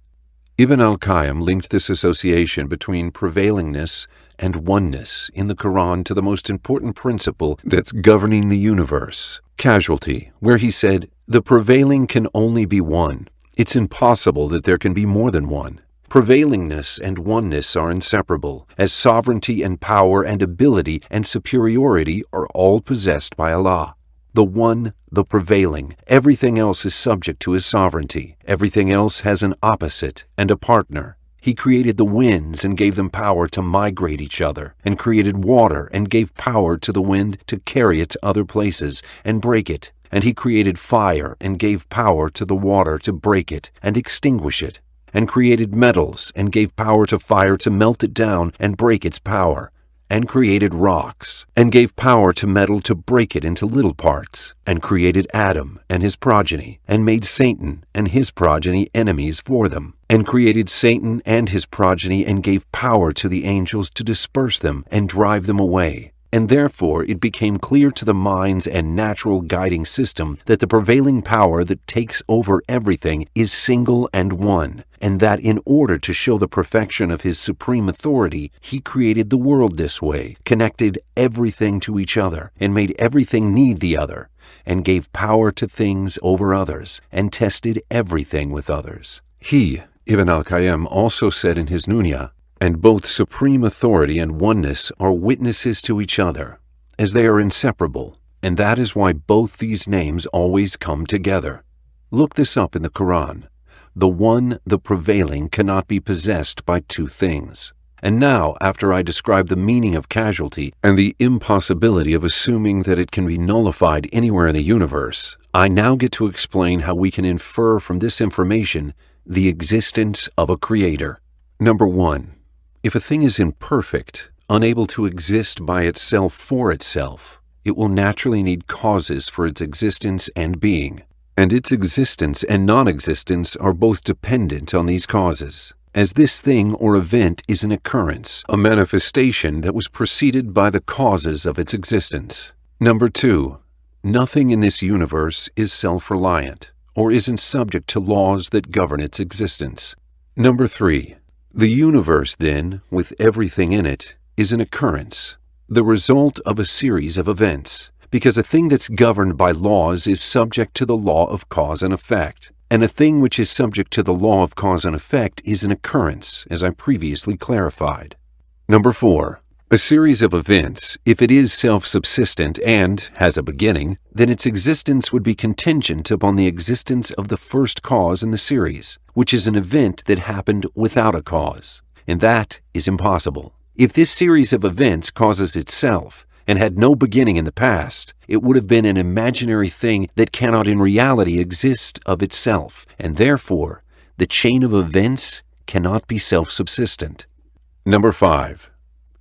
Ibn al-Qayyim linked this association between prevailingness and oneness in the Quran to the most important principle that's governing the universe, casualty, where he said, "The prevailing can only be one. It's impossible that there can be more than one. Prevailingness and oneness are inseparable, as sovereignty and power and ability and superiority are all possessed by Allah. The One, the prevailing. Everything else is subject to His sovereignty. Everything else has an opposite and a partner. He created the winds and gave them power to migrate each other, and created water and gave power to the wind to carry it to other places and break it. And He created fire and gave power to the water to break it and extinguish it, and created metals and gave power to fire to melt it down and break its power, and created rocks, and gave power to metal to break it into little parts, and created Adam and his progeny, and made Satan and his progeny enemies for them, and created Satan and his progeny, and gave power to the angels to disperse them and drive them away. And therefore it became clear to the minds and natural guiding system that the prevailing power that takes over everything is single and one, and that in order to show the perfection of His supreme authority, He created the world this way, connected everything to each other, and made everything need the other, and gave power to things over others, and tested everything with others. He, Ibn al-Qayyim, also said in his Nunya, "And both supreme authority and oneness are witnesses to each other, as they are inseparable, and that is why both these names always come together." Look this up in the Quran. The One, the prevailing, cannot be possessed by two things. And now, after I describe the meaning of casualty and the impossibility of assuming that it can be nullified anywhere in the universe, I now get to explain how we can infer from this information the existence of a creator. Number 1. If a thing is imperfect, unable to exist by itself for itself, it will naturally need causes for its existence and being. And its existence and non-existence are both dependent on these causes, as this thing or event is an occurrence, a manifestation that was preceded by the causes of its existence. Number 2. Nothing in this universe is self-reliant, or isn't subject to laws that govern its existence. Number 3. The universe, then, with everything in it, is an occurrence, the result of a series of events, because a thing that's governed by laws is subject to the law of cause and effect, and a thing which is subject to the law of cause and effect is an occurrence, as I previously clarified. Number 4. A series of events, if it is self-subsistent and has a beginning, then its existence would be contingent upon the existence of the first cause in the series, which is an event that happened without a cause. And that is impossible. If this series of events causes itself and had no beginning in the past, it would have been an imaginary thing that cannot in reality exist of itself, and therefore, the chain of events cannot be self-subsistent. Number 5.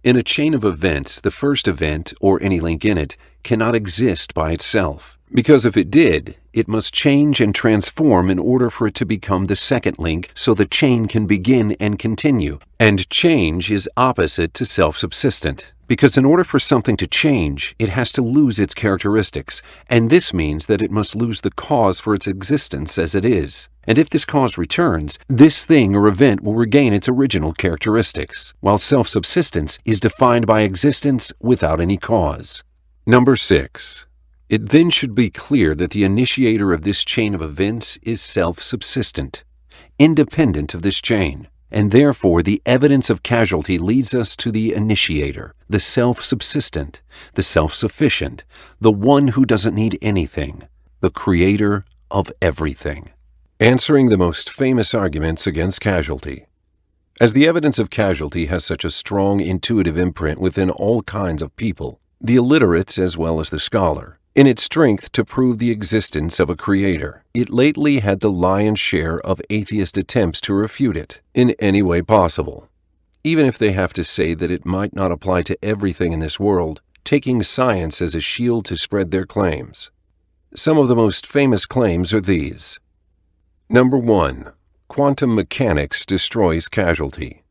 In a chain of events, the first event, or any link in it, cannot exist by itself, because if it did, it must change and transform in order for it to become the second link so the chain can begin and continue. And change is opposite to self-subsistent, because in order for something to change, it has to lose its characteristics, and this means that it must lose the cause for its existence as it is. And if this cause returns, this thing or event will regain its original characteristics, while self-subsistence is defined by existence without any cause. Number 6. It then should be clear that the initiator of this chain of events is self-subsistent, independent of this chain, and therefore the evidence of causality leads us to the initiator, the self-subsistent, the self-sufficient, the one who doesn't need anything, the creator of everything. Answering the most famous arguments against causality. As the evidence of causality has such a strong intuitive imprint within all kinds of people, the illiterate as well as the scholar, in its strength to prove the existence of a creator, it lately had the lion's share of atheist attempts to refute it in any way possible, even if they have to say that it might not apply to everything in this world, taking science as a shield to spread their claims. Some of the most famous claims are these. Number 1. Quantum mechanics destroys causality.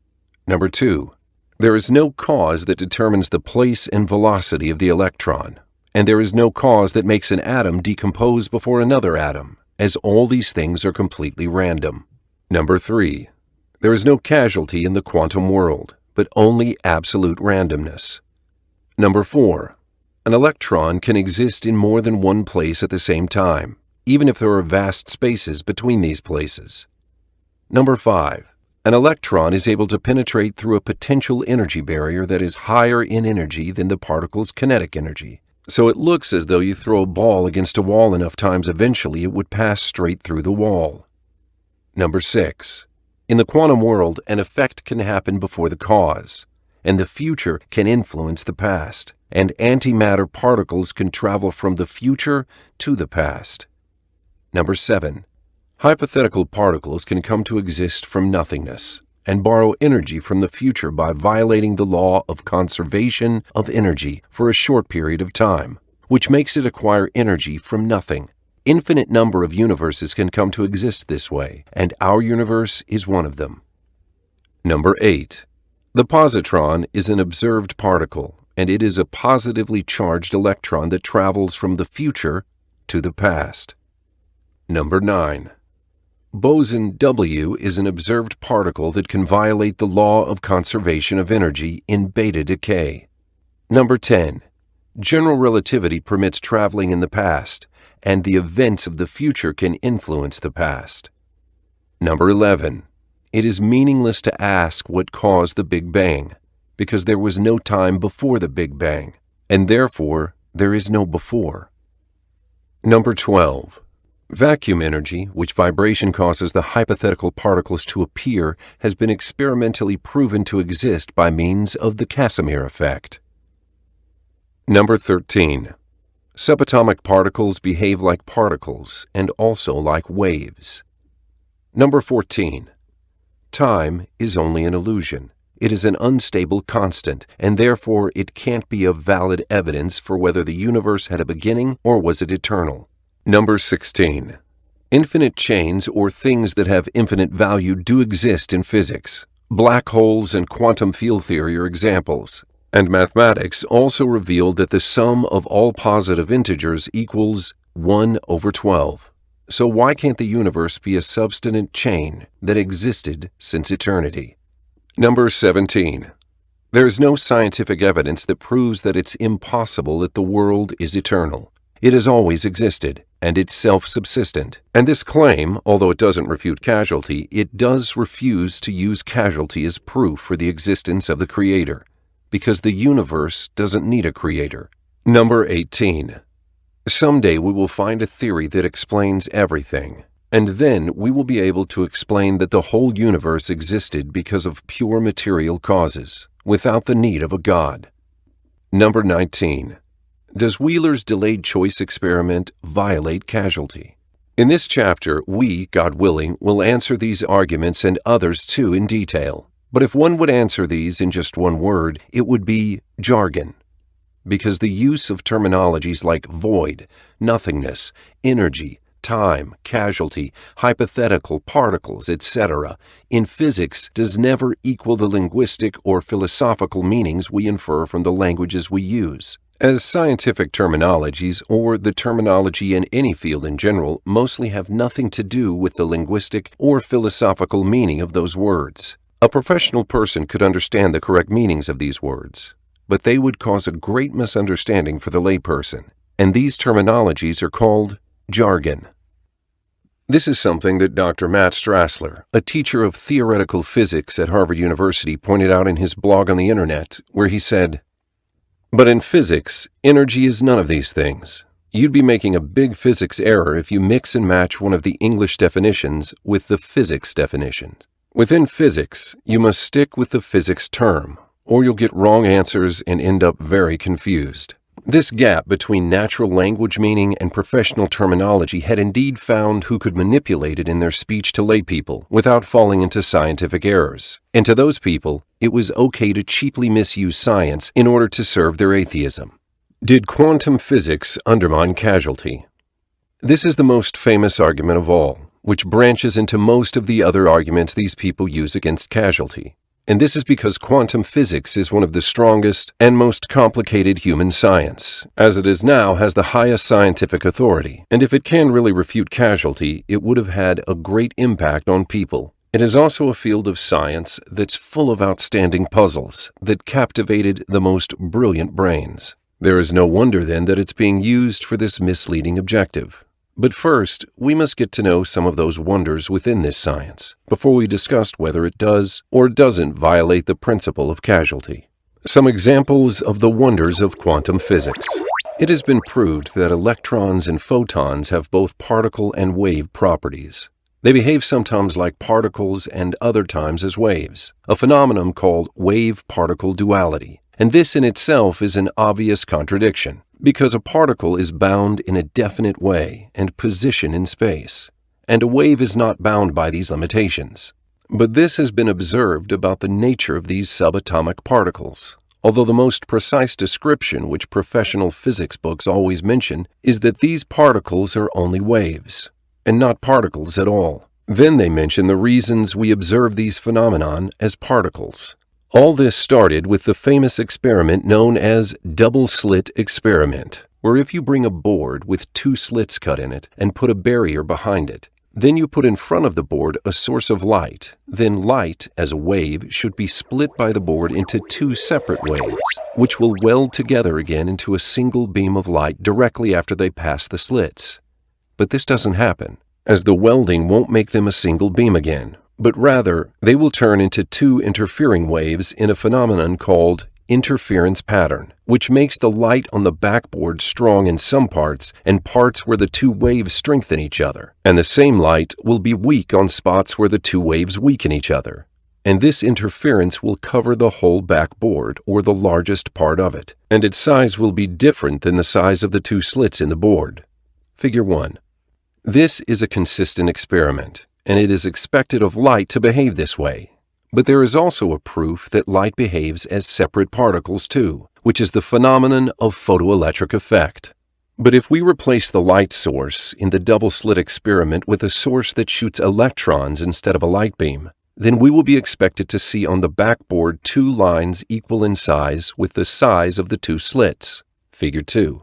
Number 2. There is no cause that determines the place and velocity of the electron, and there is no cause that makes an atom decompose before another atom, as all these things are completely random. Number 3. There is no causality in the quantum world, but only absolute randomness. Number 4. An electron can exist in more than one place at the same time, even if there are vast spaces between these places. Number 5. An electron is able to penetrate through a potential energy barrier that is higher in energy than the particle's kinetic energy. So it looks as though you throw a ball against a wall enough times eventually it would pass straight through the wall. Number 6. In the quantum world, an effect can happen before the cause, and the future can influence the past, and antimatter particles can travel from the future to the past. Number 7. Hypothetical particles can come to exist from nothingness and borrow energy from the future by violating the law of conservation of energy for a short period of time, which makes it acquire energy from nothing. Infinite number of universes can come to exist this way, and our universe is one of them. Number 8. The positron is an observed particle, and it is a positively charged electron that travels from the future to the past. Number 9. Boson W is an observed particle that can violate the law of conservation of energy in beta decay. Number 10. General relativity permits traveling in the past, and the events of the future can influence the past. Number 11. It is meaningless to ask what caused the Big Bang, because there was no time before the Big Bang, and therefore there is no before. Number 12. Vacuum energy, which vibration causes the hypothetical particles to appear, has been experimentally proven to exist by means of the Casimir effect. Number 13. Subatomic particles behave like particles and also like waves. Number 14. Time is only an illusion. It is an unstable constant, and therefore it can't be of valid evidence for whether the universe had a beginning or was it eternal. Number 16. Infinite chains or things that have infinite value do exist in physics. Black holes and quantum field theory are examples, and mathematics also revealed that the sum of all positive integers equals 1/12. So why can't the universe be a substantive chain that existed since eternity? Number 17. There is no scientific evidence that proves that it's impossible that the world is eternal. It has always existed, and it's self-subsistent. And this claim, although it doesn't refute causality, it does refuse to use causality as proof for the existence of the Creator, because the universe doesn't need a creator. Number 18. Someday we will find a theory that explains everything, and then we will be able to explain that the whole universe existed because of pure material causes, without the need of a God. Number 19. Does Wheeler's delayed choice experiment violate causality? In this chapter, we, God willing, will answer these arguments and others too in detail. But if one would answer these in just one word, it would be jargon. Because the use of terminologies like void, nothingness, energy, time, causality, hypothetical, particles, etc., in physics does never equal the linguistic or philosophical meanings we infer from the languages we use. As scientific terminologies, or the terminology in any field in general, mostly have nothing to do with the linguistic or philosophical meaning of those words. A professional person could understand the correct meanings of these words, but they would cause a great misunderstanding for the layperson, and these terminologies are called jargon. This is something that Dr. Matt Strassler, a teacher of theoretical physics at Harvard University, pointed out in his blog on the internet, where he said, "But in physics, energy is none of these things. You'd be making a big physics error if you mix and match one of the English definitions with the physics definition. Within physics, you must stick with the physics term, or you'll get wrong answers and end up very confused." This gap between natural language meaning and professional terminology had indeed found who could manipulate it in their speech to laypeople without falling into scientific errors. And to those people, it was okay to cheaply misuse science in order to serve their atheism. Did quantum physics undermine causality? This is the most famous argument of all, which branches into most of the other arguments these people use against causality. And this is because quantum physics is one of the strongest and most complicated human science. As it is now, has the highest scientific authority, and if it can really refute causality, it would have had a great impact on people. It is also a field of science that's full of outstanding puzzles that captivated the most brilliant brains. There is no wonder then that it's being used for this misleading objective. But first, we must get to know some of those wonders within this science, before we discuss whether it does or doesn't violate the principle of causality. Some examples of the wonders of quantum physics. It has been proved that electrons and photons have both particle and wave properties. They behave sometimes like particles and other times as waves, a phenomenon called wave-particle duality. And this in itself is an obvious contradiction, because a particle is bound in a definite way and position in space, and a wave is not bound by these limitations. But this has been observed about the nature of these subatomic particles, although the most precise description which professional physics books always mention is that these particles are only waves, and not particles at all. Then they mention the reasons we observe these phenomenon as particles. All this started with the famous experiment known as double-slit experiment, where if you bring a board with 2 slits cut in it and put a barrier behind it, then you put in front of the board a source of light, then light, as a wave, should be split by the board into 2 separate waves, which will weld together again into a single beam of light directly after they pass the slits. But this doesn't happen, as the welding won't make them a single beam again, but rather they will turn into 2 interfering waves in a phenomenon called interference pattern, which makes the light on the backboard strong in some parts and parts where the 2 waves strengthen each other, and the same light will be weak on spots where the 2 waves weaken each other. And this interference will cover the whole backboard, or the largest part of it, and its size will be different than the size of the 2 slits in the board. Figure 1. This is a consistent experiment, and it is expected of light to behave this way. But there is also a proof that light behaves as separate particles too, which is the phenomenon of photoelectric effect. But if we replace the light source in the double-slit experiment with a source that shoots electrons instead of a light beam, then we will be expected to see on the backboard 2 lines equal in size with the size of the 2 slits. Figure 2.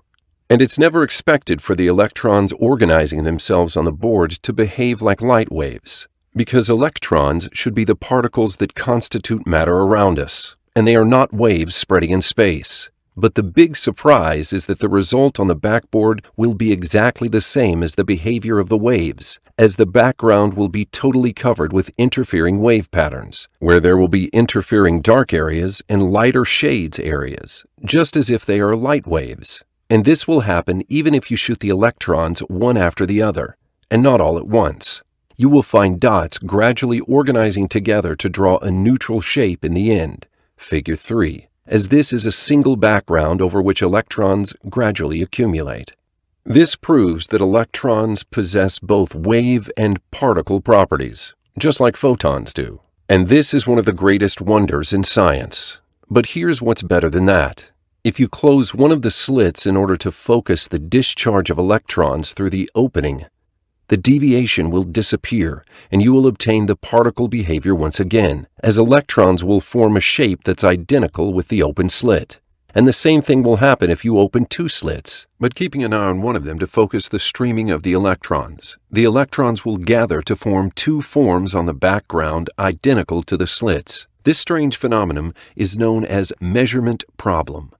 And it's never expected for the electrons organizing themselves on the board to behave like light waves, because electrons should be the particles that constitute matter around us, and they are not waves spreading in space. But the big surprise is that the result on the backboard will be exactly the same as the behavior of the waves, as the background will be totally covered with interfering wave patterns, where there will be interfering dark areas and lighter shades areas, just as if they are light waves. And this will happen even if you shoot the electrons one after the other, and not all at once. You will find dots gradually organizing together to draw a neutral shape in the end, Figure 3, as this is a single background over which electrons gradually accumulate. This proves that electrons possess both wave and particle properties, just like photons do. And this is one of the greatest wonders in science. But here's what's better than that. If you close one of the slits in order to focus the discharge of electrons through the opening, the deviation will disappear and you will obtain the particle behavior once again, as electrons will form a shape that's identical with the open slit. And the same thing will happen if you open two slits, but keeping an eye on one of them to focus the streaming of the electrons. The electrons will gather to form two forms on the background identical to the slits. This strange phenomenon is known as measurement problem,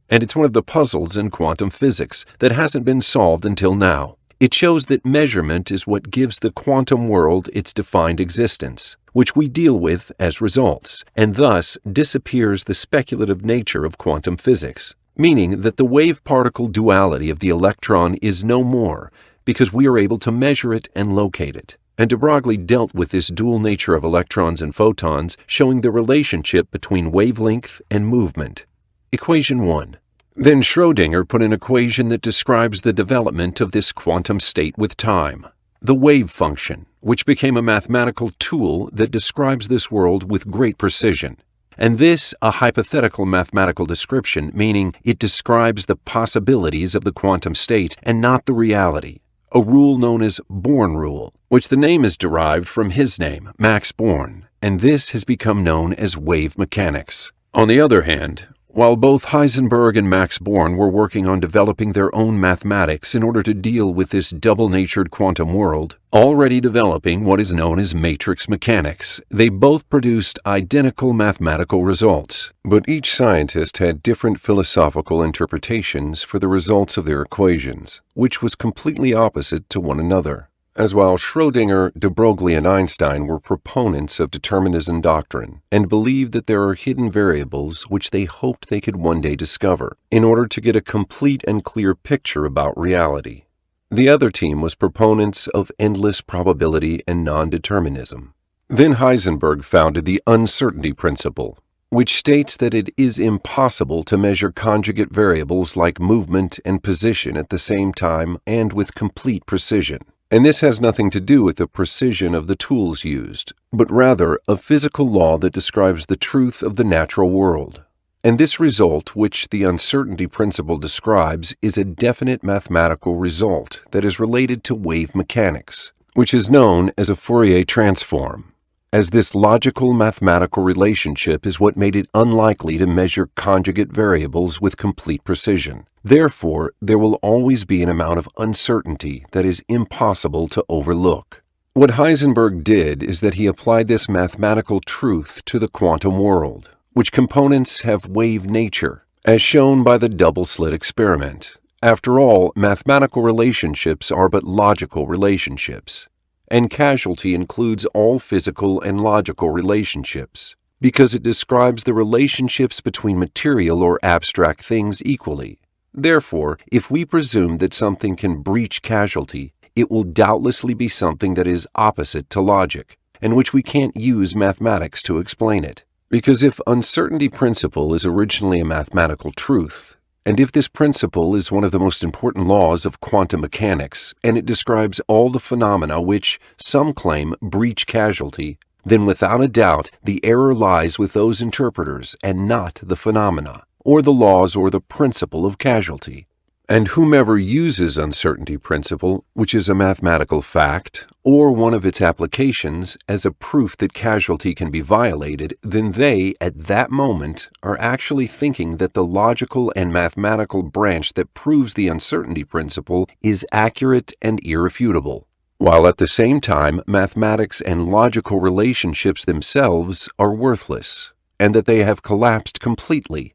and it's one of the puzzles in quantum physics that hasn't been solved until now. It shows that measurement is what gives the quantum world its defined existence, which we deal with as results, and thus disappears the speculative nature of quantum physics, meaning that the wave-particle duality of the electron is no more because we are able to measure it and locate it. And de Broglie dealt with this dual nature of electrons and photons, showing the relationship between wavelength and movement. Equation 1. Then Schrödinger put an equation that describes the development of this quantum state with time, the wave function, which became a mathematical tool that describes this world with great precision. And this a hypothetical mathematical description, meaning it describes the possibilities of the quantum state and not the reality, a rule known as Born rule, which the name is derived from his name, Max Born, and this has become known as wave mechanics. On the other hand, while both Heisenberg and Max Born were working on developing their own mathematics in order to deal with this double-natured quantum world, already developing what is known as matrix mechanics, they both produced identical mathematical results. But each scientist had different philosophical interpretations for the results of their equations, which was completely opposite to one another. As while Schrödinger, de Broglie, and Einstein were proponents of determinism doctrine and believed that there are hidden variables which they hoped they could one day discover in order to get a complete and clear picture about reality. The other team was proponents of endless probability and non-determinism. Then Heisenberg founded the uncertainty principle, which states that it is impossible to measure conjugate variables like movement and position at the same time and with complete precision. And this has nothing to do with the precision of the tools used, but rather a physical law that describes the truth of the natural world. And this result, which the uncertainty principle describes, is a definite mathematical result that is related to wave mechanics, which is known as a Fourier transform, as this logical mathematical relationship is what made it unlikely to measure conjugate variables with complete precision. Therefore, there will always be an amount of uncertainty that is impossible to overlook. What Heisenberg did is that he applied this mathematical truth to the quantum world, which components have wave nature, as shown by the double-slit experiment. After all, mathematical relationships are but logical relationships, and causality includes all physical and logical relationships, because it describes the relationships between material or abstract things equally. Therefore, if we presume that something can breach causality, it will doubtlessly be something that is opposite to logic, and which we can't use mathematics to explain it. Because if uncertainty principle is originally a mathematical truth, and if this principle is one of the most important laws of quantum mechanics, and it describes all the phenomena which, some claim, breach causality, then without a doubt the error lies with those interpreters and not the phenomena, or the laws or the principle of causality. And whomever uses uncertainty principle, which is a mathematical fact, or one of its applications as a proof that causality can be violated, then they, at that moment, are actually thinking that the logical and mathematical branch that proves the uncertainty principle is accurate and irrefutable, while at the same time mathematics and logical relationships themselves are worthless, and that they have collapsed completely,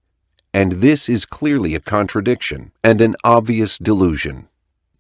and this is clearly a contradiction and an obvious delusion.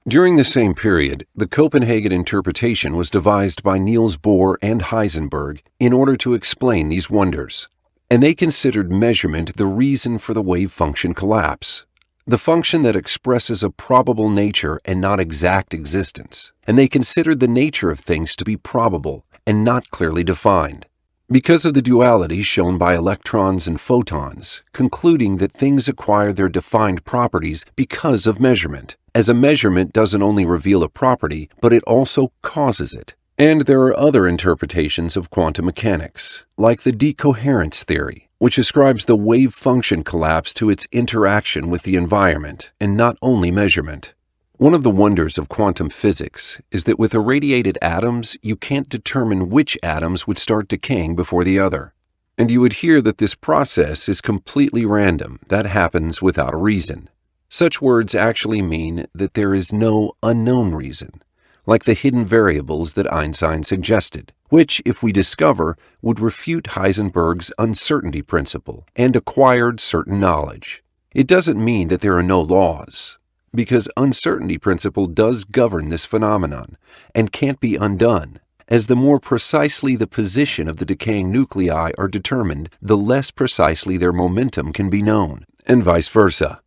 During the same period, the Copenhagen interpretation was devised by Niels Bohr and Heisenberg in order to explain these wonders, and they considered measurement the reason for the wave function collapse, the function that expresses a probable nature and not exact existence, and they considered the nature of things to be probable and not clearly defined, because of the duality shown by electrons and photons, concluding that things acquire their defined properties because of measurement, as a measurement doesn't only reveal a property, but it also causes it. And there are other interpretations of quantum mechanics, like the decoherence theory, which ascribes the wave function collapse to its interaction with the environment and not only measurement. One of the wonders of quantum physics is that with irradiated atoms, you can't determine which atoms would start decaying before the other. And you would hear that this process is completely random, that happens without a reason. Such words actually mean that there is no unknown reason, like the hidden variables that Einstein suggested, which, if we discover, would refute Heisenberg's uncertainty principle and acquired certain knowledge. It doesn't mean that there are no laws, because uncertainty principle does govern this phenomenon and can't be undone, as the more precisely the position of the decaying nuclei are determined, the less precisely their momentum can be known, and vice versa.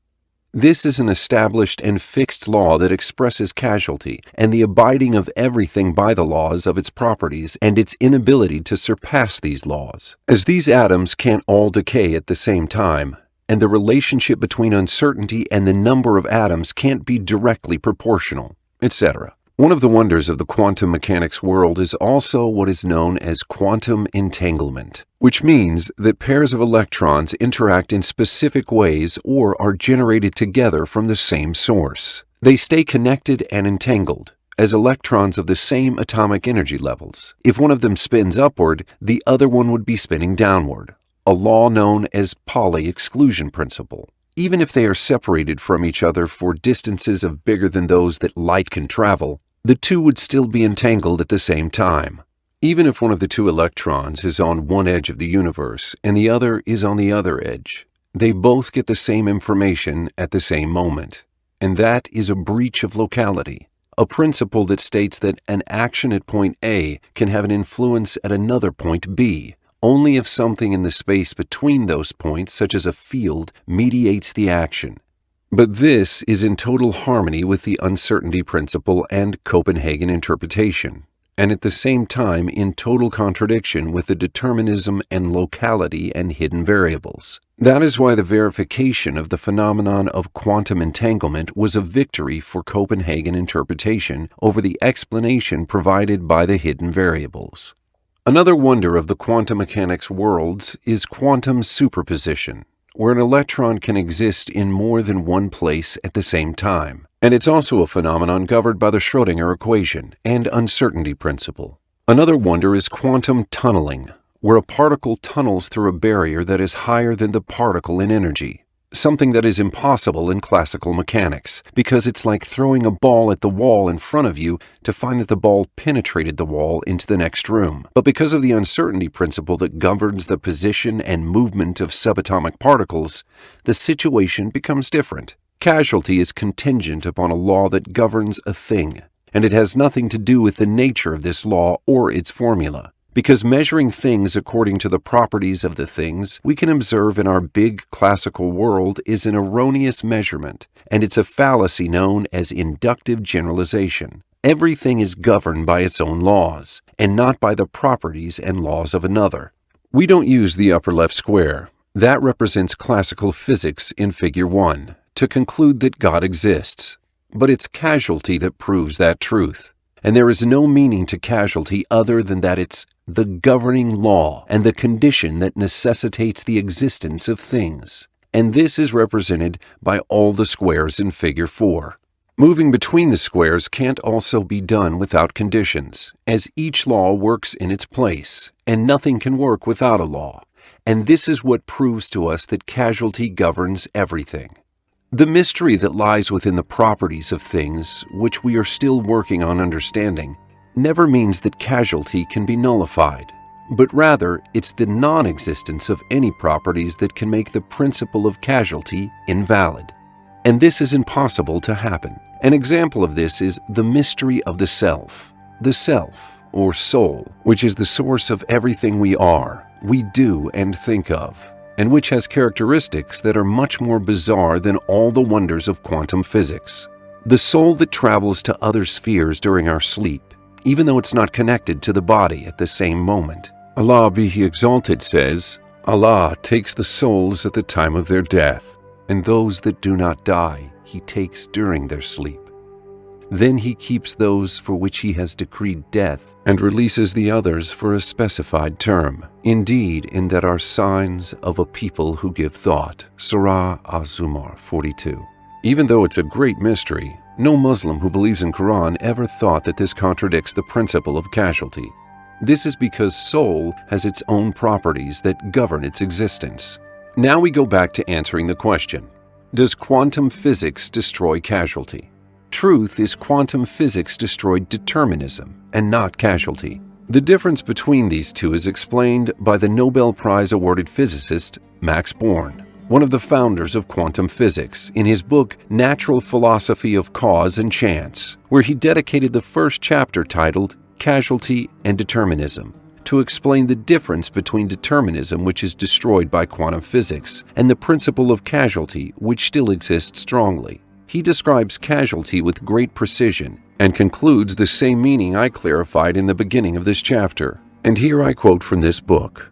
This is an established and fixed law that expresses causality and the abiding of everything by the laws of its properties and its inability to surpass these laws, as these atoms can't all decay at the same time, and the relationship between uncertainty and the number of atoms can't be directly proportional, etc. One of the wonders of the quantum mechanics world is also what is known as quantum entanglement, which means that pairs of electrons interact in specific ways or are generated together from the same source. They stay connected and entangled, as electrons of the same atomic energy levels. If one of them spins upward, the other one would be spinning downward, a law known as Pauli exclusion principle. Even if they are separated from each other for distances of bigger than those that light can travel, the two would still be entangled at the same time. Even if one of the two electrons is on one edge of the universe and the other is on the other edge, they both get the same information at the same moment. And that is a breach of locality, a principle that states that an action at point A can have an influence at another point B, only if something in the space between those points, such as a field, mediates the action. But this is in total harmony with the uncertainty principle and Copenhagen interpretation, and at the same time in total contradiction with the determinism and locality and hidden variables. That is why the verification of the phenomenon of quantum entanglement was a victory for Copenhagen interpretation over the explanation provided by the hidden variables. Another wonder of the quantum mechanics worlds is quantum superposition, where an electron can exist in more than one place at the same time. And it's also a phenomenon governed by the Schrödinger equation and uncertainty principle. Another wonder is quantum tunneling, where a particle tunnels through a barrier that is higher than the particle in energy, something that is impossible in classical mechanics, because it's like throwing a ball at the wall in front of you to find that the ball penetrated the wall into the next room. But because of the uncertainty principle that governs the position and movement of subatomic particles, the situation becomes different. Causality is contingent upon a law that governs a thing, and it has nothing to do with the nature of this law or its formula. Because measuring things according to the properties of the things we can observe in our big classical world is an erroneous measurement, and it's a fallacy known as inductive generalization. Everything is governed by its own laws, and not by the properties and laws of another. We don't use the upper left square. That represents classical physics in Figure 1, to conclude that God exists. But it's causality that proves that truth. And there is no meaning to causality other than that it's the governing law and the condition that necessitates the existence of things. And this is represented by all the squares in Figure 4. Moving between the squares can't also be done without conditions, as each law works in its place, and nothing can work without a law. And this is what proves to us that causality governs everything. The mystery that lies within the properties of things, which we are still working on understanding, never means that causality can be nullified, but rather it's the non-existence of any properties that can make the principle of causality invalid. And this is impossible to happen. An example of this is the mystery of the self. The self, or soul, which is the source of everything we are, we do and think of, and which has characteristics that are much more bizarre than all the wonders of quantum physics. The soul that travels to other spheres during our sleep, even though it's not connected to the body at the same moment. Allah be He exalted says, Allah takes the souls at the time of their death, and those that do not die He takes during their sleep. Then He keeps those for which He has decreed death and releases the others for a specified term. Indeed, in that are signs of a people who give thought. Surah Az-Zumar 42. Even though it's a great mystery, no Muslim who believes in Quran ever thought that this contradicts the principle of causality. This is because soul has its own properties that govern its existence. Now we go back to answering the question, does quantum physics destroy causality? Truth is quantum physics destroyed determinism and not causality. The difference between these two is explained by the Nobel Prize-awarded physicist Max Born, one of the founders of quantum physics, in his book Natural Philosophy of Cause and Chance, where he dedicated the first chapter titled Causality and Determinism to explain the difference between determinism, which is destroyed by quantum physics, and the principle of causality, which still exists strongly. He describes causality with great precision and concludes the same meaning I clarified in the beginning of this chapter. And here I quote from this book.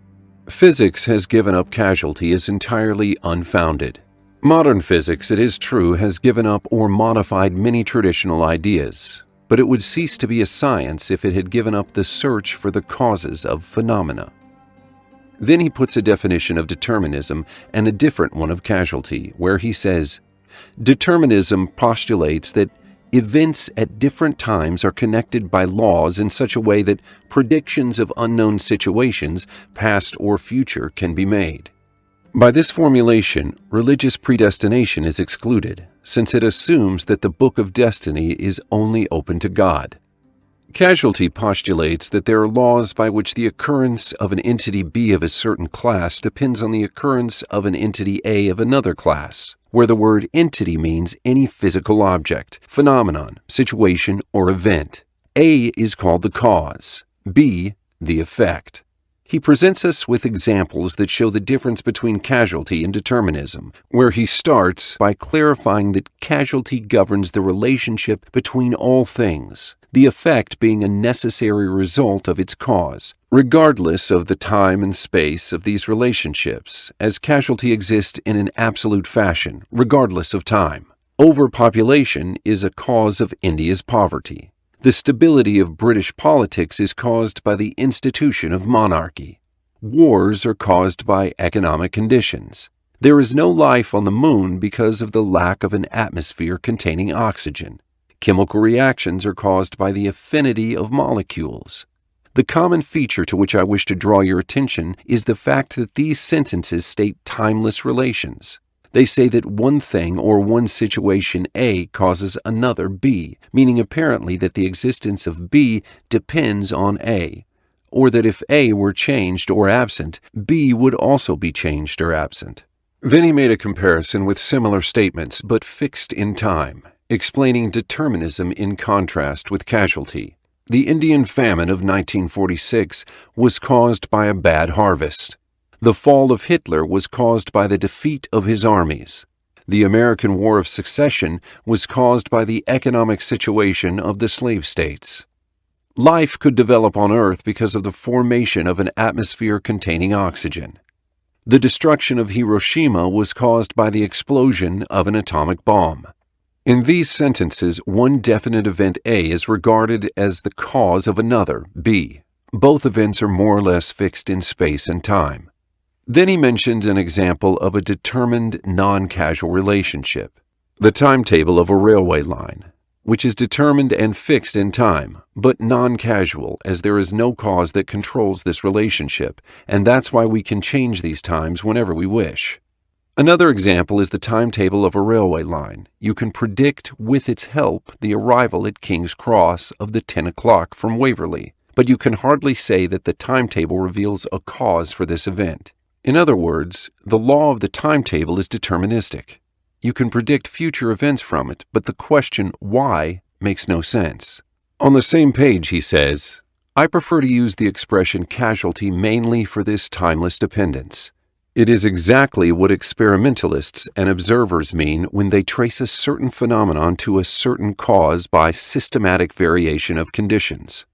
Physics has given up causality as entirely unfounded. Modern physics, it is true, has given up or modified many traditional ideas, but it would cease to be a science if it had given up the search for the causes of phenomena. Then he puts a definition of determinism and a different one of causality, where he says, determinism postulates that events at different times are connected by laws in such a way that predictions of unknown situations, past or future, can be made. By this formulation, religious predestination is excluded, since it assumes that the book of destiny is only open to God. Causality postulates that there are laws by which the occurrence of an entity B of a certain class depends on the occurrence of an entity A of another class, where the word entity means any physical object, phenomenon, situation, or event. A is called the cause, B the effect. He presents us with examples that show the difference between causality and determinism, where he starts by clarifying that causality governs the relationship between all things, the effect being a necessary result of its cause, regardless of the time and space of these relationships, as causality exists in an absolute fashion, regardless of time. Overpopulation is a cause of India's poverty. The stability of British politics is caused by the institution of monarchy. Wars are caused by economic conditions. There is no life on the moon because of the lack of an atmosphere containing oxygen. Chemical reactions are caused by the affinity of molecules. The common feature to which I wish to draw your attention is the fact that these sentences state timeless relations. They say that one thing or one situation A causes another B, meaning apparently that the existence of B depends on A, or that if A were changed or absent, B would also be changed or absent. Then he made a comparison with similar statements, but fixed in time, explaining determinism in contrast with causality. The Indian famine of 1946 was caused by a bad harvest. The fall of Hitler was caused by the defeat of his armies. The American War of Secession was caused by the economic situation of the slave states. Life could develop on Earth because of the formation of an atmosphere containing oxygen. The destruction of Hiroshima was caused by the explosion of an atomic bomb. In these sentences, one definite event A is regarded as the cause of another, B. Both events are more or less fixed in space and time. Then he mentioned an example of a determined non-causal relationship, the timetable of a railway line, which is determined and fixed in time, but non-causal, as there is no cause that controls this relationship, and that's why we can change these times whenever we wish. Another example is the timetable of a railway line. You can predict with its help the arrival at King's Cross of the 10 o'clock from Waverley, but you can hardly say that the timetable reveals a cause for this event. In other words, the law of the timetable is deterministic. You can predict future events from it, but the question why makes no sense. On the same page, he says, I prefer to use the expression casualty mainly for this timeless dependence. It is exactly what experimentalists and observers mean when they trace a certain phenomenon to a certain cause by systematic variation of conditions.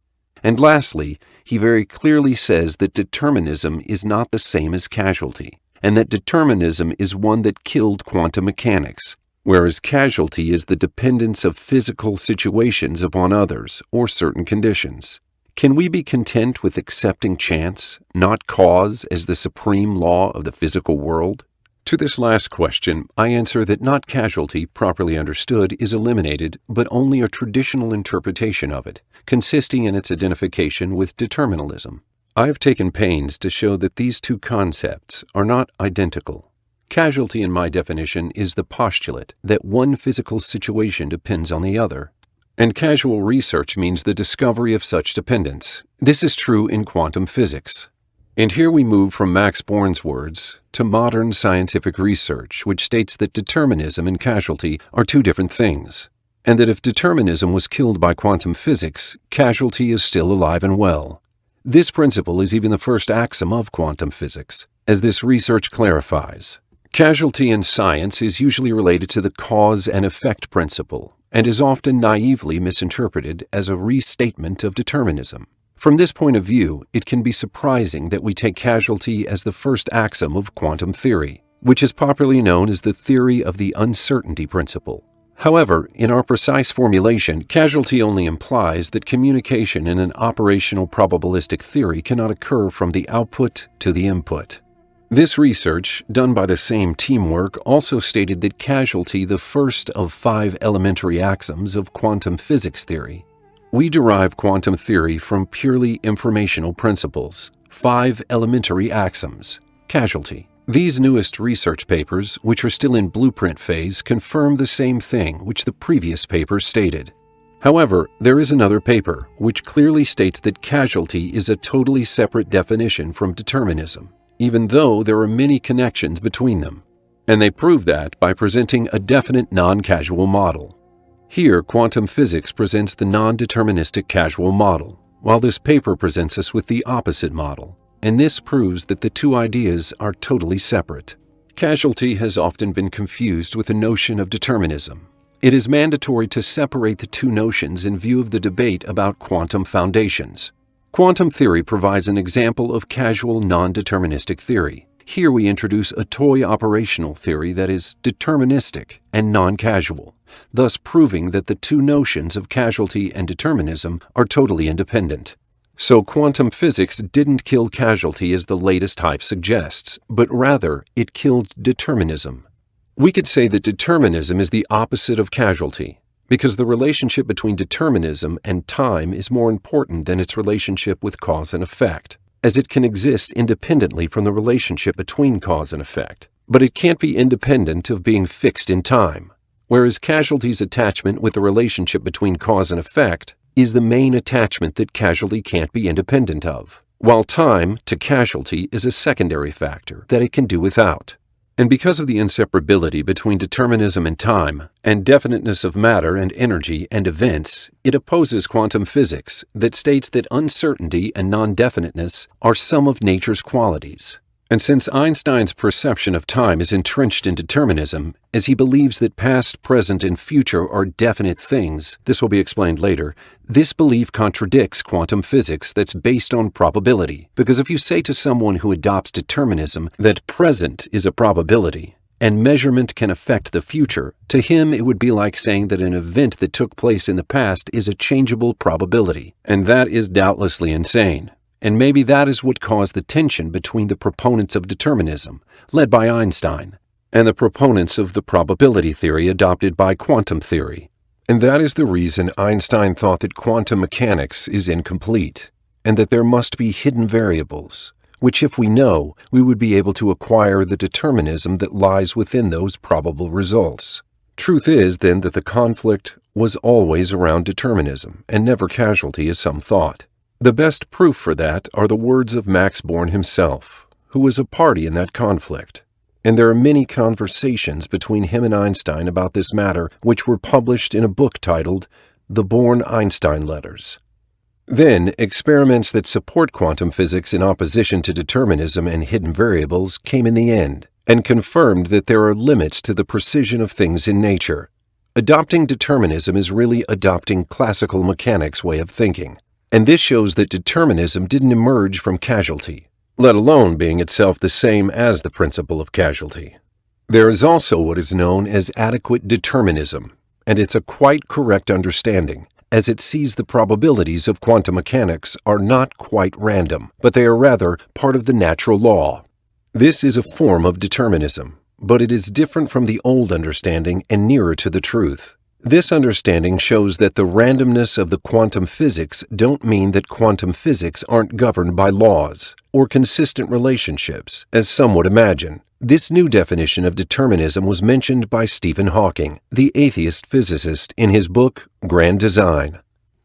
And lastly, he very clearly says that determinism is not the same as casualty, and that determinism is one that killed quantum mechanics, whereas casualty is the dependence of physical situations upon others or certain conditions. Can we be content with accepting chance, not cause, as the supreme law of the physical world? To this last question, I answer that not casualty, properly understood, is eliminated, but only a traditional interpretation of it, consisting in its identification with determinism. I have taken pains to show that these two concepts are not identical. Casualty, in my definition, is the postulate that one physical situation depends on the other, and casual research means the discovery of such dependence. This is true in quantum physics. And here we move from Max Born's words to modern scientific research, which states that determinism and casualty are two different things, and that if determinism was killed by quantum physics, casualty is still alive and well. This principle is even the first axiom of quantum physics, as this research clarifies. Casualty in science is usually related to the cause and effect principle, and is often naively misinterpreted as a restatement of determinism. From this point of view, it can be surprising that we take casualty as the first axiom of quantum theory, which is popularly known as the theory of the uncertainty principle. However, in our precise formulation, casualty only implies that communication in an operational probabilistic theory cannot occur from the output to the input. This research, done by the same teamwork, also stated that casualty, the first of 5 elementary axioms of quantum physics theory. We derive quantum theory from purely informational principles, 5 elementary axioms, casualty. These newest research papers, which are still in blueprint phase, confirm the same thing which the previous papers stated. However, there is another paper which clearly states that casualty is a totally separate definition from determinism, even though there are many connections between them. And they prove that by presenting a definite non-causal model. Here, quantum physics presents the non-deterministic causal model, while this paper presents us with the opposite model, and this proves that the two ideas are totally separate. Casualty has often been confused with the notion of determinism. It is mandatory to separate the two notions in view of the debate about quantum foundations. Quantum theory provides an example of causal non-deterministic theory. Here we introduce a toy operational theory that is deterministic and non-causal, thus proving that the two notions of causality and determinism are totally independent. So quantum physics didn't kill causality as the latest hype suggests, but rather it killed determinism. We could say that determinism is the opposite of causality, because the relationship between determinism and time is more important than its relationship with cause and effect, as it can exist independently from the relationship between cause and effect, but it can't be independent of being fixed in time, whereas causalty's attachment with the relationship between cause and effect is the main attachment that causality can't be independent of, while time to causality is a secondary factor that it can do without. And because of the inseparability between determinism and time, and definiteness of matter and energy and events, it opposes quantum physics that states that uncertainty and non-definiteness are some of nature's qualities. And since Einstein's perception of time is entrenched in determinism, as he believes that past, present, and future are definite things, this will be explained later, this belief contradicts quantum physics that's based on probability. Because if you say to someone who adopts determinism that present is a probability, and measurement can affect the future, to him it would be like saying that an event that took place in the past is a changeable probability, and that is doubtlessly insane. And maybe that is what caused the tension between the proponents of determinism, led by Einstein, and the proponents of the probability theory adopted by quantum theory. And that is the reason Einstein thought that quantum mechanics is incomplete, and that there must be hidden variables, which if we know, we would be able to acquire the determinism that lies within those probable results. Truth is, then, that the conflict was always around determinism, and never causality as some thought. The best proof for that are the words of Max Born himself, who was a party in that conflict. And there are many conversations between him and Einstein about this matter, which were published in a book titled The Born-Einstein Letters. Then, experiments that support quantum physics in opposition to determinism and hidden variables came in the end, and confirmed that there are limits to the precision of things in nature. Adopting determinism is really adopting classical mechanics' way of thinking, and this shows that determinism didn't emerge from causality, let alone being itself the same as the principle of causality. There is also what is known as adequate determinism, and it's a quite correct understanding, as it sees the probabilities of quantum mechanics are not quite random, but they are rather part of the natural law. This is a form of determinism, but it is different from the old understanding and nearer to the truth. This understanding shows that the randomness of the quantum physics don't mean that quantum physics aren't governed by laws or consistent relationships, as some would imagine. This new definition of determinism was mentioned by Stephen Hawking, the atheist physicist, in his book Grand Design.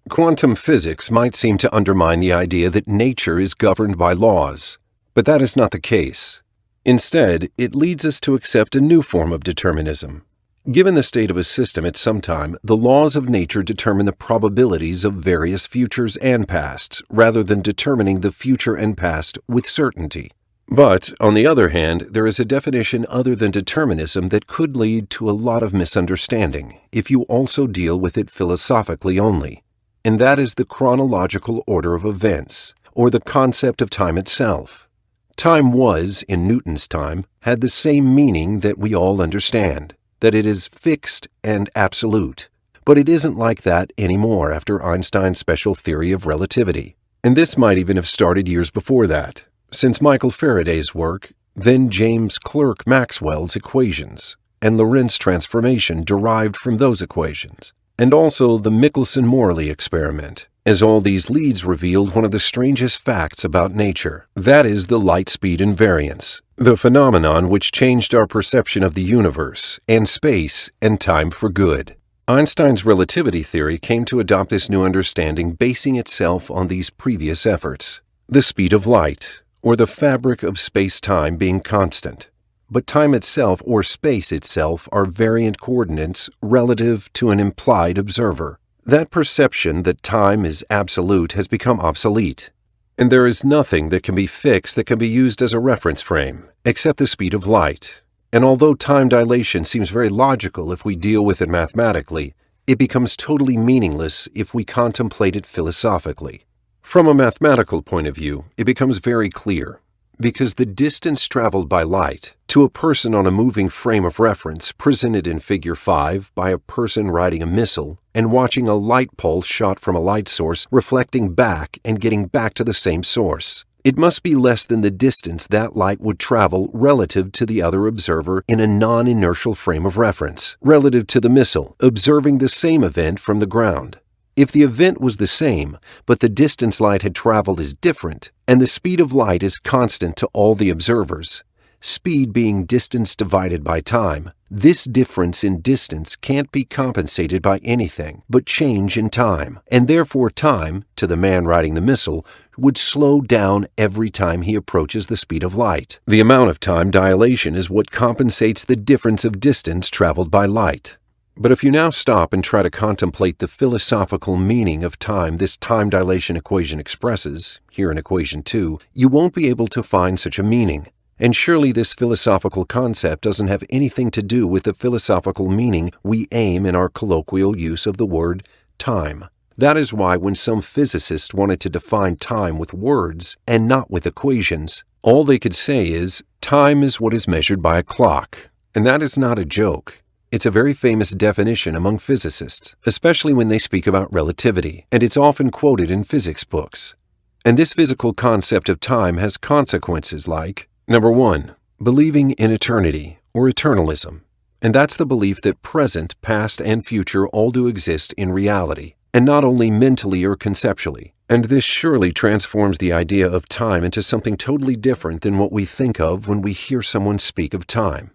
Quantum physics might seem to undermine the idea that nature is governed by laws, but that is not the case. Instead, it leads us to accept a new form of determinism. Given the state of a system at some time, the laws of nature determine the probabilities of various futures and pasts, rather than determining the future and past with certainty. But, on the other hand, there is a definition other than determinism that could lead to a lot of misunderstanding if you also deal with it philosophically only, and that is the chronological order of events, or the concept of time itself. Time was, in Newton's time, had the same meaning that we all understand, that it is fixed and absolute. But it isn't like that anymore after Einstein's special theory of relativity. And this might even have started years before that, since Michael Faraday's work, then James Clerk Maxwell's equations, and Lorentz transformation derived from those equations, and also the Michelson-Morley experiment, as all these leads revealed one of the strangest facts about nature. That is the light speed invariance, the phenomenon which changed our perception of the universe, and space, and time for good. Einstein's relativity theory came to adopt this new understanding basing itself on these previous efforts. The speed of light, or the fabric of space-time being constant. But time itself or space itself are variant coordinates relative to an implied observer. That perception that time is absolute has become obsolete, and there is nothing that can be fixed that can be used as a reference frame, except the speed of light. And although time dilation seems very logical if we deal with it mathematically, it becomes totally meaningless if we contemplate it philosophically. From a mathematical point of view, it becomes very clear, because the distance traveled by light to a person on a moving frame of reference presented in Figure 5 by a person riding a missile and watching a light pulse shot from a light source reflecting back and getting back to the same source. It must be less than the distance that light would travel relative to the other observer in a non-inertial frame of reference, relative to the missile, observing the same event from the ground. If the event was the same, but the distance light had traveled is different, and the speed of light is constant to all the observers, speed being distance divided by time, this difference in distance can't be compensated by anything but change in time, and therefore time, to the man riding the missile, would slow down every time he approaches the speed of light. The amount of time dilation is what compensates the difference of distance traveled by light. But if you now stop and try to contemplate the philosophical meaning of time this time dilation equation expresses, here in equation 2, you won't be able to find such a meaning. And surely this philosophical concept doesn't have anything to do with the philosophical meaning we aim in our colloquial use of the word time. That is why when some physicists wanted to define time with words and not with equations, all they could say is, time is what is measured by a clock. And that is not a joke. It's a very famous definition among physicists, especially when they speak about relativity, and it's often quoted in physics books. And this physical concept of time has consequences like, number 1, believing in eternity, or eternalism. And that's the belief that present, past, and future all do exist in reality, and not only mentally or conceptually. And this surely transforms the idea of time into something totally different than what we think of when we hear someone speak of time.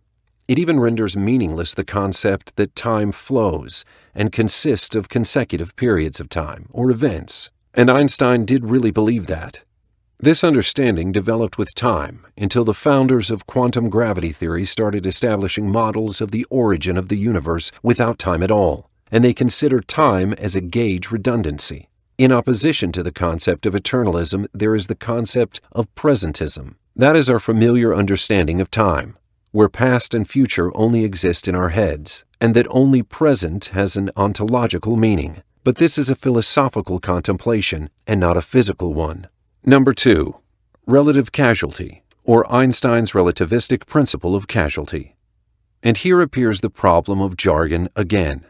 It even renders meaningless the concept that time flows and consists of consecutive periods of time, or events. And Einstein did really believe that. This understanding developed with time until the founders of quantum gravity theory started establishing models of the origin of the universe without time at all, and they consider time as a gauge redundancy. In opposition to the concept of eternalism, there is the concept of presentism. That is our familiar understanding of time, where past and future only exist in our heads, and that only present has an ontological meaning. But this is a philosophical contemplation and not a physical one. Number 2. Relative causality, or Einstein's relativistic principle of causality. And here appears the problem of jargon again.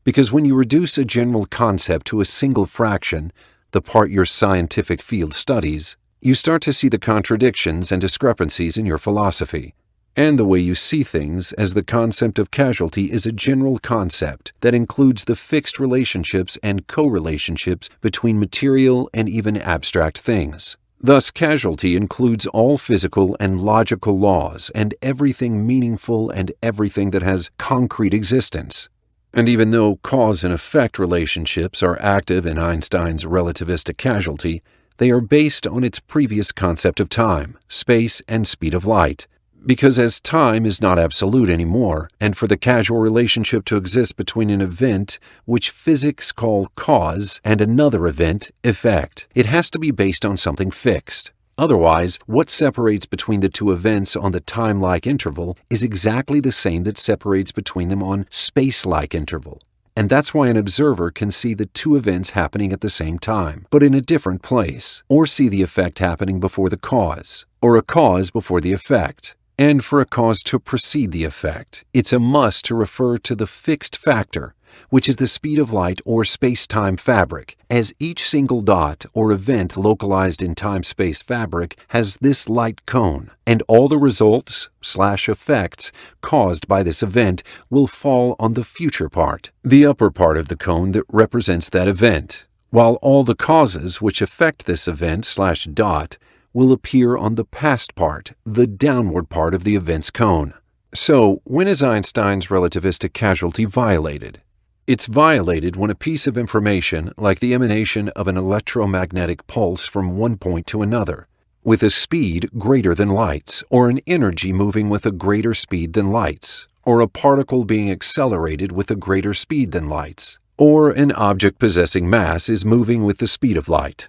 Because when you reduce a general concept to a single fraction, the part your scientific field studies, you start to see the contradictions and discrepancies in your philosophy, and the way you see things, as the concept of causality is a general concept that includes the fixed relationships and co-relationships between material and even abstract things. Thus, causality includes all physical and logical laws and everything meaningful and everything that has concrete existence. And even though cause and effect relationships are active in Einstein's relativistic causality, they are based on its previous concept of time, space, and speed of light. Because as time is not absolute anymore, and for the causal relationship to exist between an event, which physics call cause, and another event, effect, it has to be based on something fixed. Otherwise, what separates between the two events on the time-like interval is exactly the same that separates between them on space-like interval. And that's why an observer can see the two events happening at the same time, but in a different place, or see the effect happening before the cause, or a cause before the effect. And for a cause to precede the effect, it's a must to refer to the fixed factor, which is the speed of light or space-time fabric, as each single dot or event localized in time-space fabric has this light cone, and all the results/effects caused by this event will fall on the future part, the upper part of the cone that represents that event, while all the causes which affect this event/dot will appear on the past part, the downward part of the event's cone. So, when is Einstein's relativistic causality violated? It's violated when a piece of information, like the emanation of an electromagnetic pulse from one point to another, with a speed greater than light's, or an energy moving with a greater speed than light's, or a particle being accelerated with a greater speed than light's, or an object possessing mass is moving with the speed of light.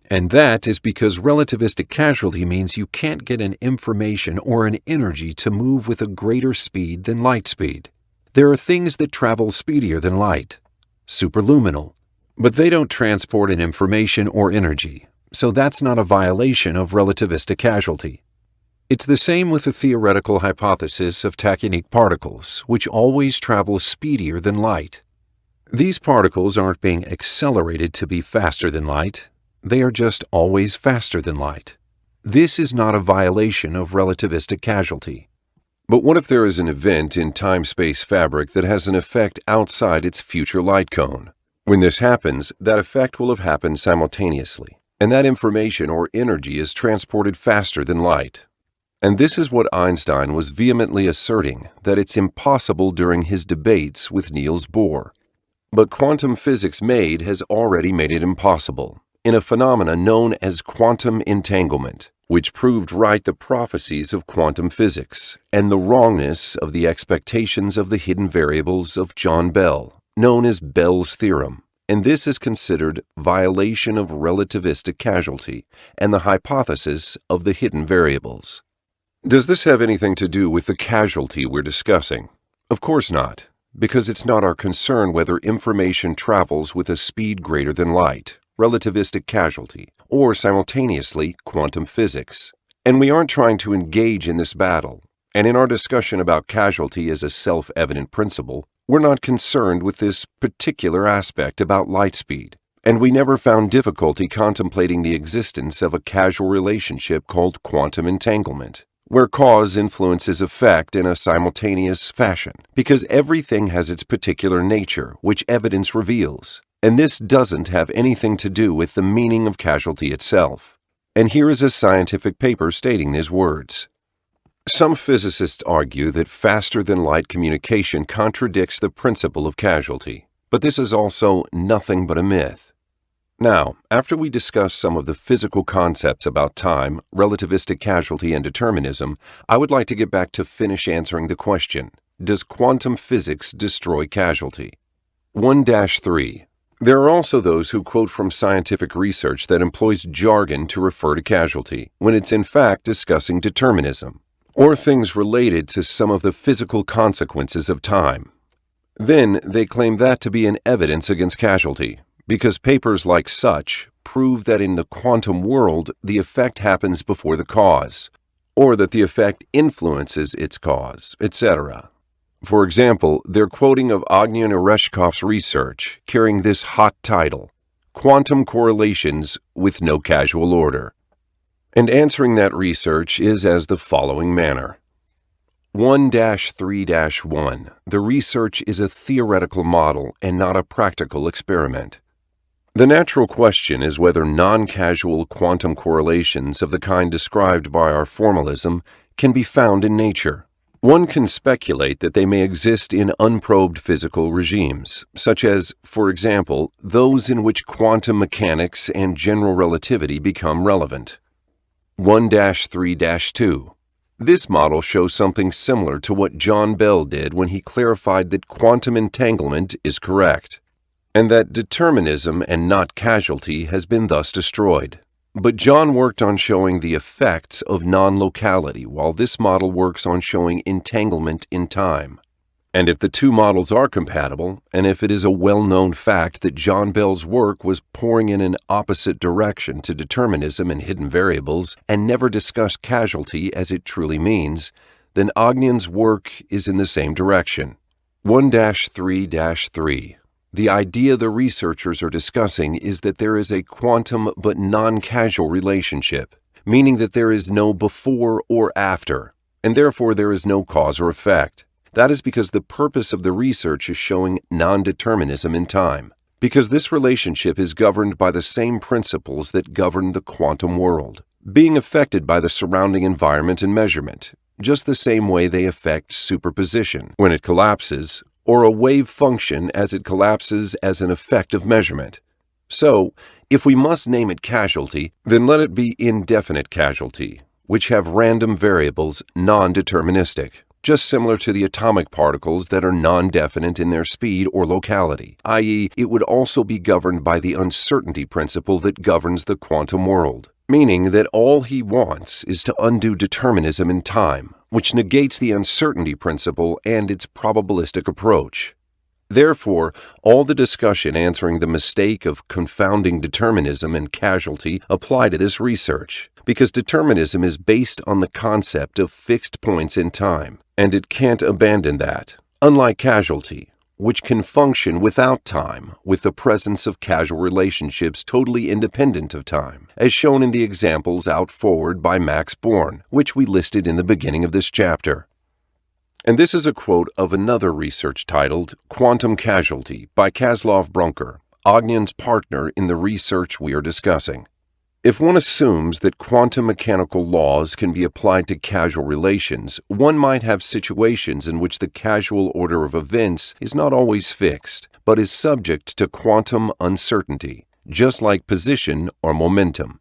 And that is because relativistic causality means you can't get an information or an energy to move with a greater speed than light speed. There are things that travel speedier than light, superluminal, but they don't transport an information or energy, so that's not a violation of relativistic causality. It's the same with the theoretical hypothesis of tachyonic particles, which always travel speedier than light. These particles aren't being accelerated to be faster than light. They are just always faster than light. This is not a violation of relativistic causality. But what if there is an event in time-space fabric that has an effect outside its future light cone? When this happens, that effect will have happened simultaneously, and that information or energy is transported faster than light. And this is what Einstein was vehemently asserting, that it's impossible during his debates with Niels Bohr. But quantum physics has already made it impossible, in a phenomena known as quantum entanglement, which proved right the prophecies of quantum physics and the wrongness of the expectations of the hidden variables of John Bell, known as Bell's theorem. And this is considered violation of relativistic causality and the hypothesis of the hidden variables. Does this have anything to do with the causality we're discussing? Of course not, because it's not our concern whether information travels with a speed greater than light, relativistic causality, or simultaneously quantum physics. And we aren't trying to engage in this battle, and in our discussion about causality as a self-evident principle, we're not concerned with this particular aspect about light speed, and we never found difficulty contemplating the existence of a causal relationship called quantum entanglement, where cause influences effect in a simultaneous fashion, because everything has its particular nature, which evidence reveals. And this doesn't have anything to do with the meaning of causality itself. And here is a scientific paper stating these words. Some physicists argue that faster-than-light communication contradicts the principle of causality, but this is also nothing but a myth. Now, after we discuss some of the physical concepts about time, relativistic causality, and determinism, I would like to get back to finish answering the question, does quantum physics destroy causality? 1-3. There are also those who quote from scientific research that employs jargon to refer to causality, when it's in fact discussing determinism, or things related to some of the physical consequences of time. Then they claim that to be an evidence against causality, because papers like such prove that in the quantum world the effect happens before the cause, or that the effect influences its cause, etc. For example, they're quoting of Agnieszka Oreshkov's research carrying this hot title, Quantum Correlations with No Causal Order. And answering that research is as the following manner. 1-3-1. The research is a theoretical model and not a practical experiment. The natural question is whether non-causal quantum correlations of the kind described by our formalism can be found in nature. One can speculate that they may exist in unprobed physical regimes, such as, for example, those in which quantum mechanics and general relativity become relevant. 1-3-2. This model shows something similar to what John Bell did when he clarified that quantum entanglement is correct, and that determinism and not causality has been thus destroyed. But John worked on showing the effects of non-locality, while this model works on showing entanglement in time. And if the two models are compatible, and if it is a well-known fact that John Bell's work was pouring in an opposite direction to determinism and hidden variables, and never discussed causality as it truly means, then Agnieszka's work is in the same direction. 1-3-3. The idea the researchers are discussing is that there is a quantum but non-causal relationship, meaning that there is no before or after, and therefore there is no cause or effect. That is because the purpose of the research is showing non-determinism in time, because this relationship is governed by the same principles that govern the quantum world, being affected by the surrounding environment and measurement, just the same way they affect superposition when it collapses, or a wave function as it collapses as an effect of measurement. So, if we must name it causality, then let it be indefinite causality, which have random variables non-deterministic, just similar to the atomic particles that are non-definite in their speed or locality, i.e., it would also be governed by the uncertainty principle that governs the quantum world, meaning that all he wants is to undo determinism in time, which negates the uncertainty principle and its probabilistic approach. Therefore, all the discussion answering the mistake of confounding determinism and causality apply to this research, because determinism is based on the concept of fixed points in time, and it can't abandon that, unlike causality, which can function without time with the presence of causal relationships totally independent of time, as shown in the examples out forward by Max Born, which we listed in the beginning of this chapter. And this is a quote of another research titled Quantum Causality by Časlav Brunker, Agnieszka's partner in the research we are discussing. If one assumes that quantum mechanical laws can be applied to causal relations, one might have situations in which the causal order of events is not always fixed, but is subject to quantum uncertainty, just like position or momentum.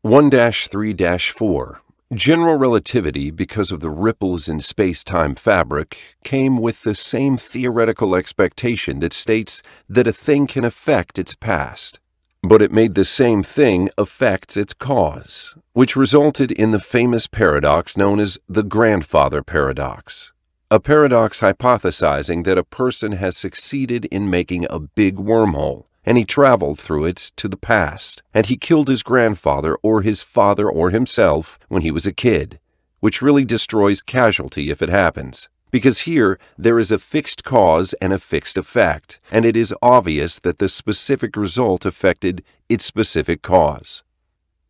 1-3-4. General relativity, because of the ripples in space-time fabric, came with the same theoretical expectation that states that a thing can affect its past. But it made the same thing affect its cause, which resulted in the famous paradox known as the grandfather paradox, a paradox hypothesizing that a person has succeeded in making a big wormhole, and he traveled through it to the past, and he killed his grandfather or his father or himself when he was a kid, which really destroys causality if it happens. Because here, there is a fixed cause and a fixed effect, and it is obvious that the specific result affected its specific cause.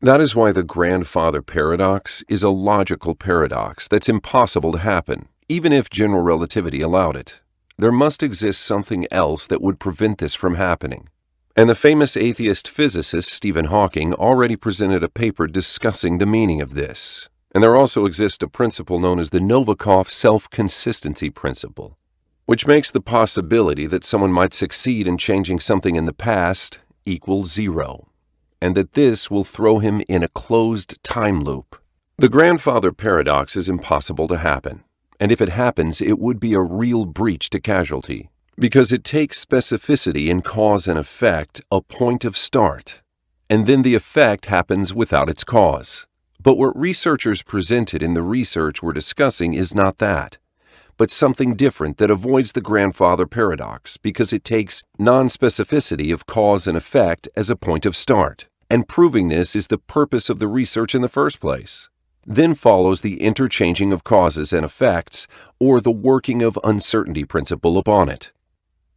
That is why the grandfather paradox is a logical paradox that's impossible to happen, even if general relativity allowed it. There must exist something else that would prevent this from happening. And the famous atheist physicist Stephen Hawking already presented a paper discussing the meaning of this. And there also exists a principle known as the Novikov self-consistency principle, which makes the possibility that someone might succeed in changing something in the past equal 0. and that this will throw him in a closed time loop. The grandfather paradox is impossible to happen, and if it happens, it would be a real breach to causality, because it takes specificity in cause and effect, a point of start, and then the effect happens without its cause. But what researchers presented in the research we're discussing is not that, but something different that avoids the grandfather paradox because it takes non-specificity of cause and effect as a point of start, and proving this is the purpose of the research in the first place. Then follows the interchanging of causes and effects, or the working of uncertainty principle upon it.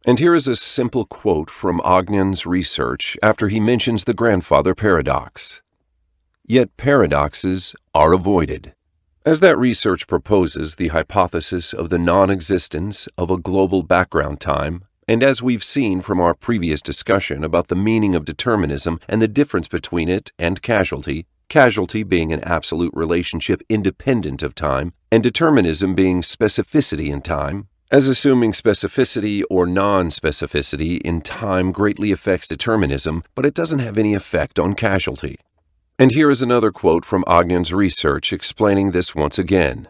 And here is a simple quote from Ognon's research after he mentions the grandfather paradox. Yet paradoxes are avoided. As that research proposes the hypothesis of the non-existence of a global background time, and as we've seen from our previous discussion about the meaning of determinism and the difference between it and causality being an absolute relationship independent of time, and determinism being specificity in time, as assuming specificity or non-specificity in time greatly affects determinism, but it doesn't have any effect on causality. And here is another quote from Ognon's research explaining this once again.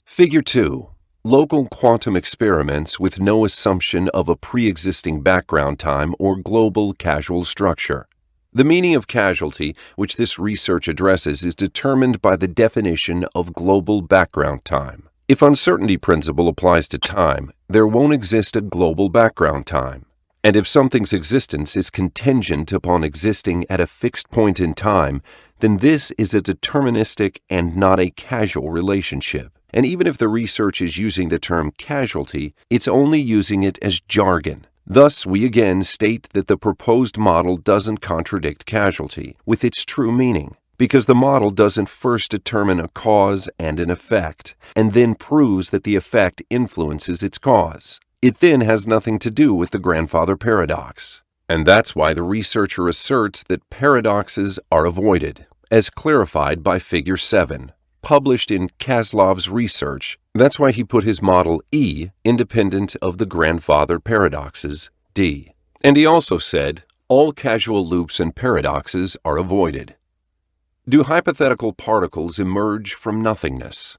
Figure 2. Local quantum experiments with no assumption of a pre-existing background time or global causal structure. The meaning of causality, which this research addresses, is determined by the definition of global background time. If uncertainty principle applies to time, there won't exist a global background time. And if something's existence is contingent upon existing at a fixed point in time, then this is a deterministic and not a causal relationship. And even if the research is using the term causality, it's only using it as jargon. Thus, we again state that the proposed model doesn't contradict causality with its true meaning, because the model doesn't first determine a cause and an effect, and then proves that the effect influences its cause. It then has nothing to do with the grandfather paradox. And that's why the researcher asserts that paradoxes are avoided, as clarified by Figure 7, published in Kaslov's research. That's why he put his model E independent of the grandfather paradoxes, D. And he also said, all causal loops and paradoxes are avoided. Do hypothetical particles emerge from nothingness?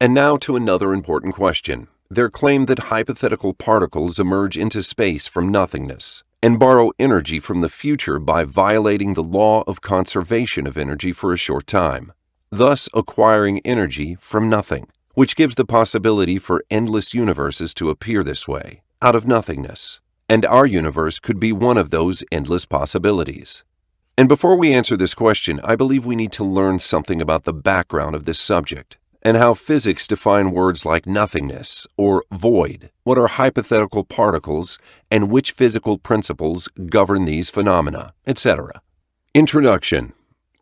And now to another important question. Their claim that hypothetical particles emerge into space from nothingness and borrow energy from the future by violating the law of conservation of energy for a short time, thus acquiring energy from nothing, which gives the possibility for endless universes to appear this way, out of nothingness. And our universe could be one of those endless possibilities. And before we answer this question, I believe we need to learn something about the background of this subject, and how physics define words like nothingness or void, what are hypothetical particles, and which physical principles govern these phenomena, etc. Introduction.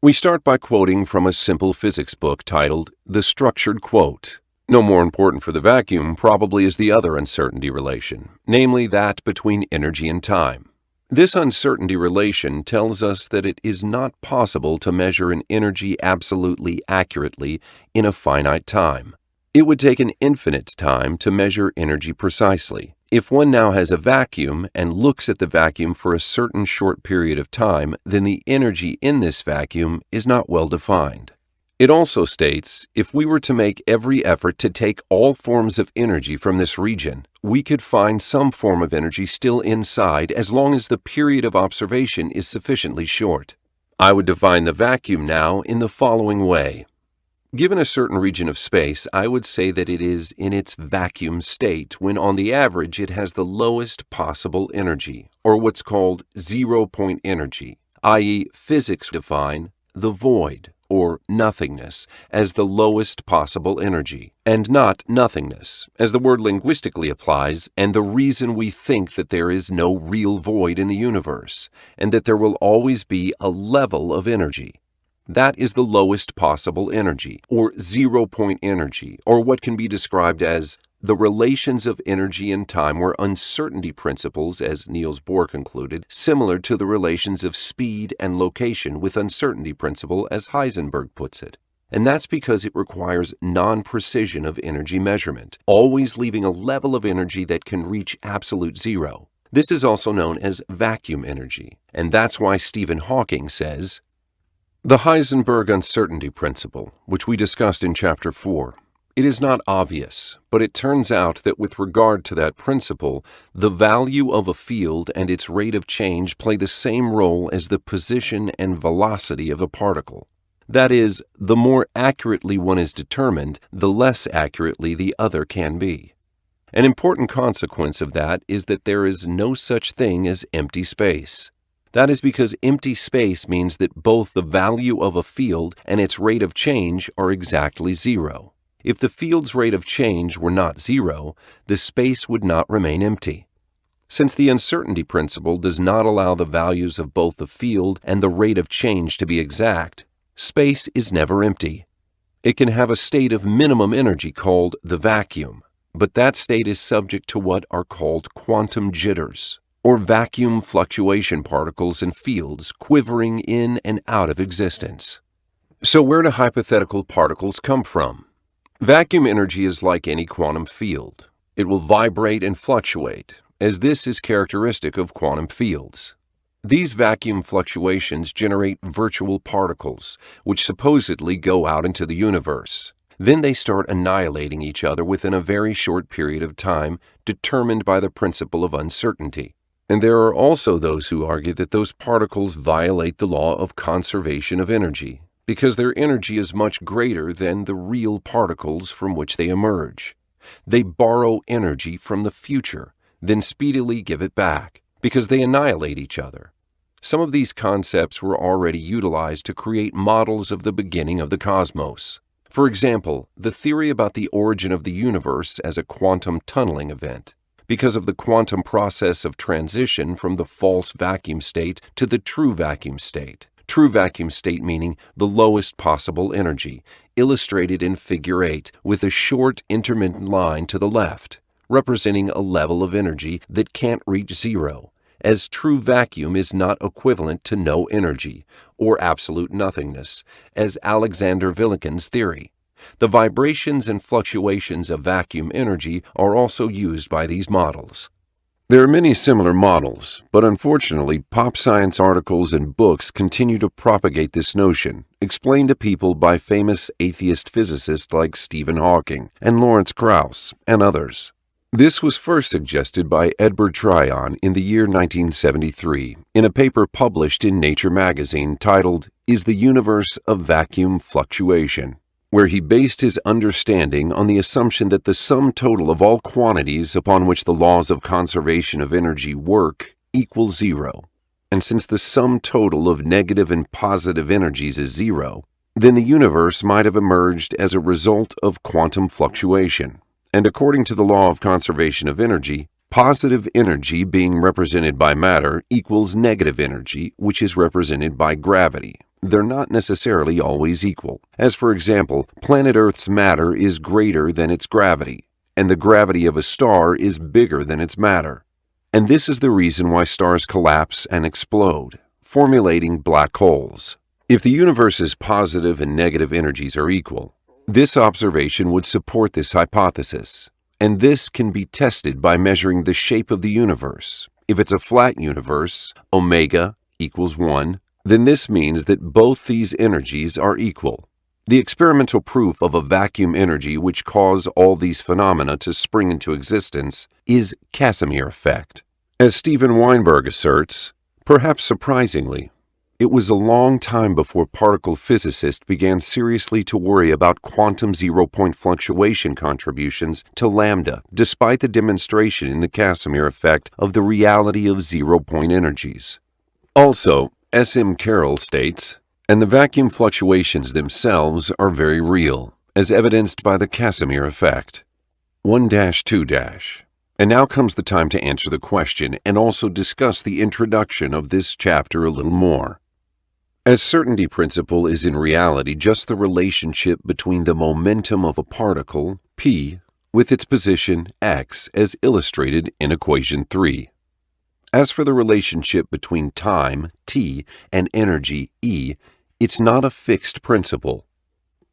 We start by quoting from a simple physics book titled The Structured Quote. No more important for the vacuum probably is the other uncertainty relation, namely that between energy and time. This uncertainty relation tells us that it is not possible to measure an energy absolutely accurately in a finite time. It would take an infinite time to measure energy precisely. If one now has a vacuum and looks at the vacuum for a certain short period of time, then the energy in this vacuum is not well defined. It also states, if we were to make every effort to take all forms of energy from this region, we could find some form of energy still inside as long as the period of observation is sufficiently short. I would define the vacuum now in the following way. Given a certain region of space, I would say that it is in its vacuum state when on the average it has the lowest possible energy, or what's called zero-point energy, i.e. physics define the void, or nothingness, as the lowest possible energy, and not nothingness, as the word linguistically applies, and the reason we think that there is no real void in the universe, and that there will always be a level of energy. That is the lowest possible energy, or zero-point energy, or what can be described as the relations of energy and time were uncertainty principles, as Niels Bohr concluded, similar to the relations of speed and location with uncertainty principle, as Heisenberg puts it. And that's because it requires non-precision of energy measurement, always leaving a level of energy that can reach absolute zero. This is also known as vacuum energy, and that's why Stephen Hawking says, "The Heisenberg uncertainty principle, which we discussed in Chapter 4, it is not obvious, but it turns out that with regard to that principle, the value of a field and its rate of change play the same role as the position and velocity of a particle. That is, the more accurately one is determined, the less accurately the other can be. An important consequence of that is that there is no such thing as empty space. That is because empty space means that both the value of a field and its rate of change are exactly zero. If the field's rate of change were not zero, the space would not remain empty. Since the uncertainty principle does not allow the values of both the field and the rate of change to be exact, space is never empty. It can have a state of minimum energy called the vacuum, but that state is subject to what are called quantum jitters, or vacuum fluctuation particles and fields quivering in and out of existence. So where do hypothetical particles come from? Vacuum energy is like any quantum field. It will vibrate and fluctuate, as this is characteristic of quantum fields. These vacuum fluctuations generate virtual particles, which supposedly go out into the universe. Then they start annihilating each other within a very short period of time, determined by the principle of uncertainty. And there are also those who argue that those particles violate the law of conservation of energy, because their energy is much greater than the real particles from which they emerge. They borrow energy from the future, then speedily give it back, because they annihilate each other. Some of these concepts were already utilized to create models of the beginning of the cosmos. For example, the theory about the origin of the universe as a quantum tunneling event, because of the quantum process of transition from the false vacuum state to the true vacuum state. True vacuum state meaning the lowest possible energy, illustrated in Figure 8 with a short intermittent line to the left, representing a level of energy that can't reach zero, as true vacuum is not equivalent to no energy, or absolute nothingness, as Alexander Villekin's theory. The vibrations and fluctuations of vacuum energy are also used by these models. There are many similar models, but unfortunately, pop science articles and books continue to propagate this notion, explained to people by famous atheist physicists like Stephen Hawking and Lawrence Krauss and others. This was first suggested by Edward Tryon in the year 1973 in a paper published in Nature magazine titled, "Is the Universe a Vacuum Fluctuation?", where he based his understanding on the assumption that the sum total of all quantities upon which the laws of conservation of energy work equals zero. And since the sum total of negative and positive energies is zero, then the universe might have emerged as a result of quantum fluctuation. And according to the law of conservation of energy, positive energy being represented by matter equals negative energy, which is represented by gravity. They're not necessarily always equal. As for example, planet Earth's matter is greater than its gravity, and the gravity of a star is bigger than its matter. And this is the reason why stars collapse and explode, formulating black holes. If the universe's positive and negative energies are equal, this observation would support this hypothesis, and this can be tested by measuring the shape of the universe. If it's a flat universe, omega equals 1, then this means that both these energies are equal. The experimental proof of a vacuum energy which cause all these phenomena to spring into existence is Casimir effect. As Steven Weinberg asserts, perhaps surprisingly, it was a long time before particle physicists began seriously to worry about quantum zero-point fluctuation contributions to lambda, despite the demonstration in the Casimir effect of the reality of zero-point energies. Also, S.M. Carroll states, and the vacuum fluctuations themselves are very real, as evidenced by the Casimir effect. 1-2-. And now comes the time to answer the question and also discuss the introduction of this chapter a little more. As certainty principle is in reality just the relationship between the momentum of a particle, p, with its position, x, as illustrated in equation 3. As for the relationship between time, t, and energy, E, it's not a fixed principle.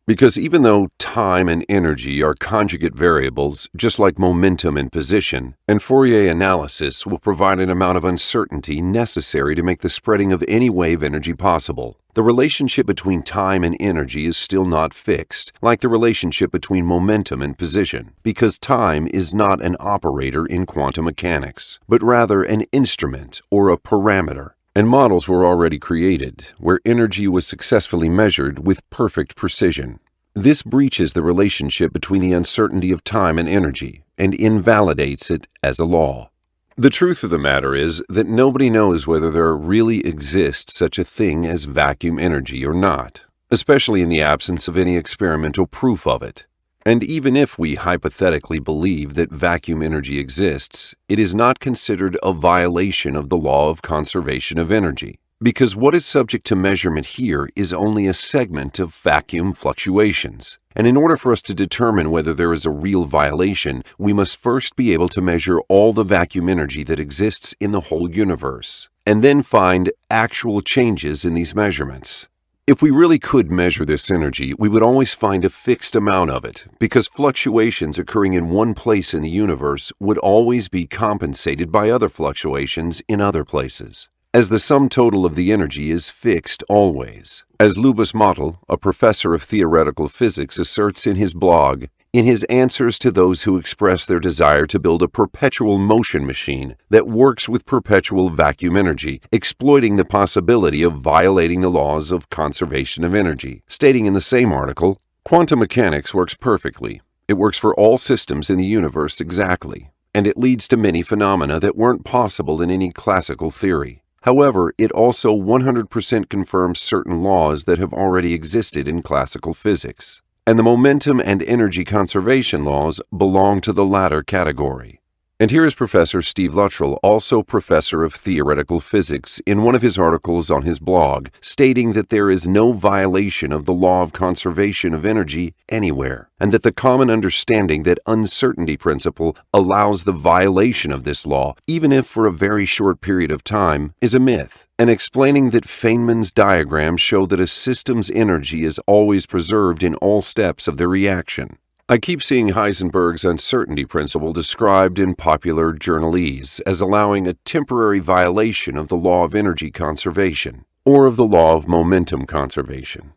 Because even though time and energy are conjugate variables, just like momentum and position, and Fourier analysis will provide an amount of uncertainty necessary to make the spreading of any wave energy possible, the relationship between time and energy is still not fixed, like the relationship between momentum and position, because time is not an operator in quantum mechanics, but rather an instrument or a parameter. And models were already created, where energy was successfully measured with perfect precision. This breaches the relationship between the uncertainty of time and energy, and invalidates it as a law. The truth of the matter is that nobody knows whether there really exists such a thing as vacuum energy or not, especially in the absence of any experimental proof of it. And even if we hypothetically believe that vacuum energy exists, it is not considered a violation of the law of conservation of energy, because what is subject to measurement here is only a segment of vacuum fluctuations. And in order for us to determine whether there is a real violation, we must first be able to measure all the vacuum energy that exists in the whole universe, and then find actual changes in these measurements. If we really could measure this energy, we would always find a fixed amount of it, because fluctuations occurring in one place in the universe would always be compensated by other fluctuations in other places, as the sum total of the energy is fixed always. As Lubos Motyl, a professor of theoretical physics, asserts in his blog, in his answers to those who express their desire to build a perpetual motion machine that works with perpetual vacuum energy, exploiting the possibility of violating the laws of conservation of energy, stating in the same article, "Quantum mechanics works perfectly. It works for all systems in the universe exactly, and it leads to many phenomena that weren't possible in any classical theory. However, it also 100% confirms certain laws that have already existed in classical physics. And the momentum and energy conservation laws belong to the latter category." And here is Professor Steve Luttrell, also professor of theoretical physics, in one of his articles on his blog, stating that there is no violation of the law of conservation of energy anywhere, and that the common understanding that uncertainty principle allows the violation of this law, even if for a very short period of time, is a myth, and explaining that Feynman's diagrams show that a system's energy is always preserved in all steps of the reaction. I keep seeing Heisenberg's uncertainty principle described in popular journalese as allowing a temporary violation of the law of energy conservation, or of the law of momentum conservation.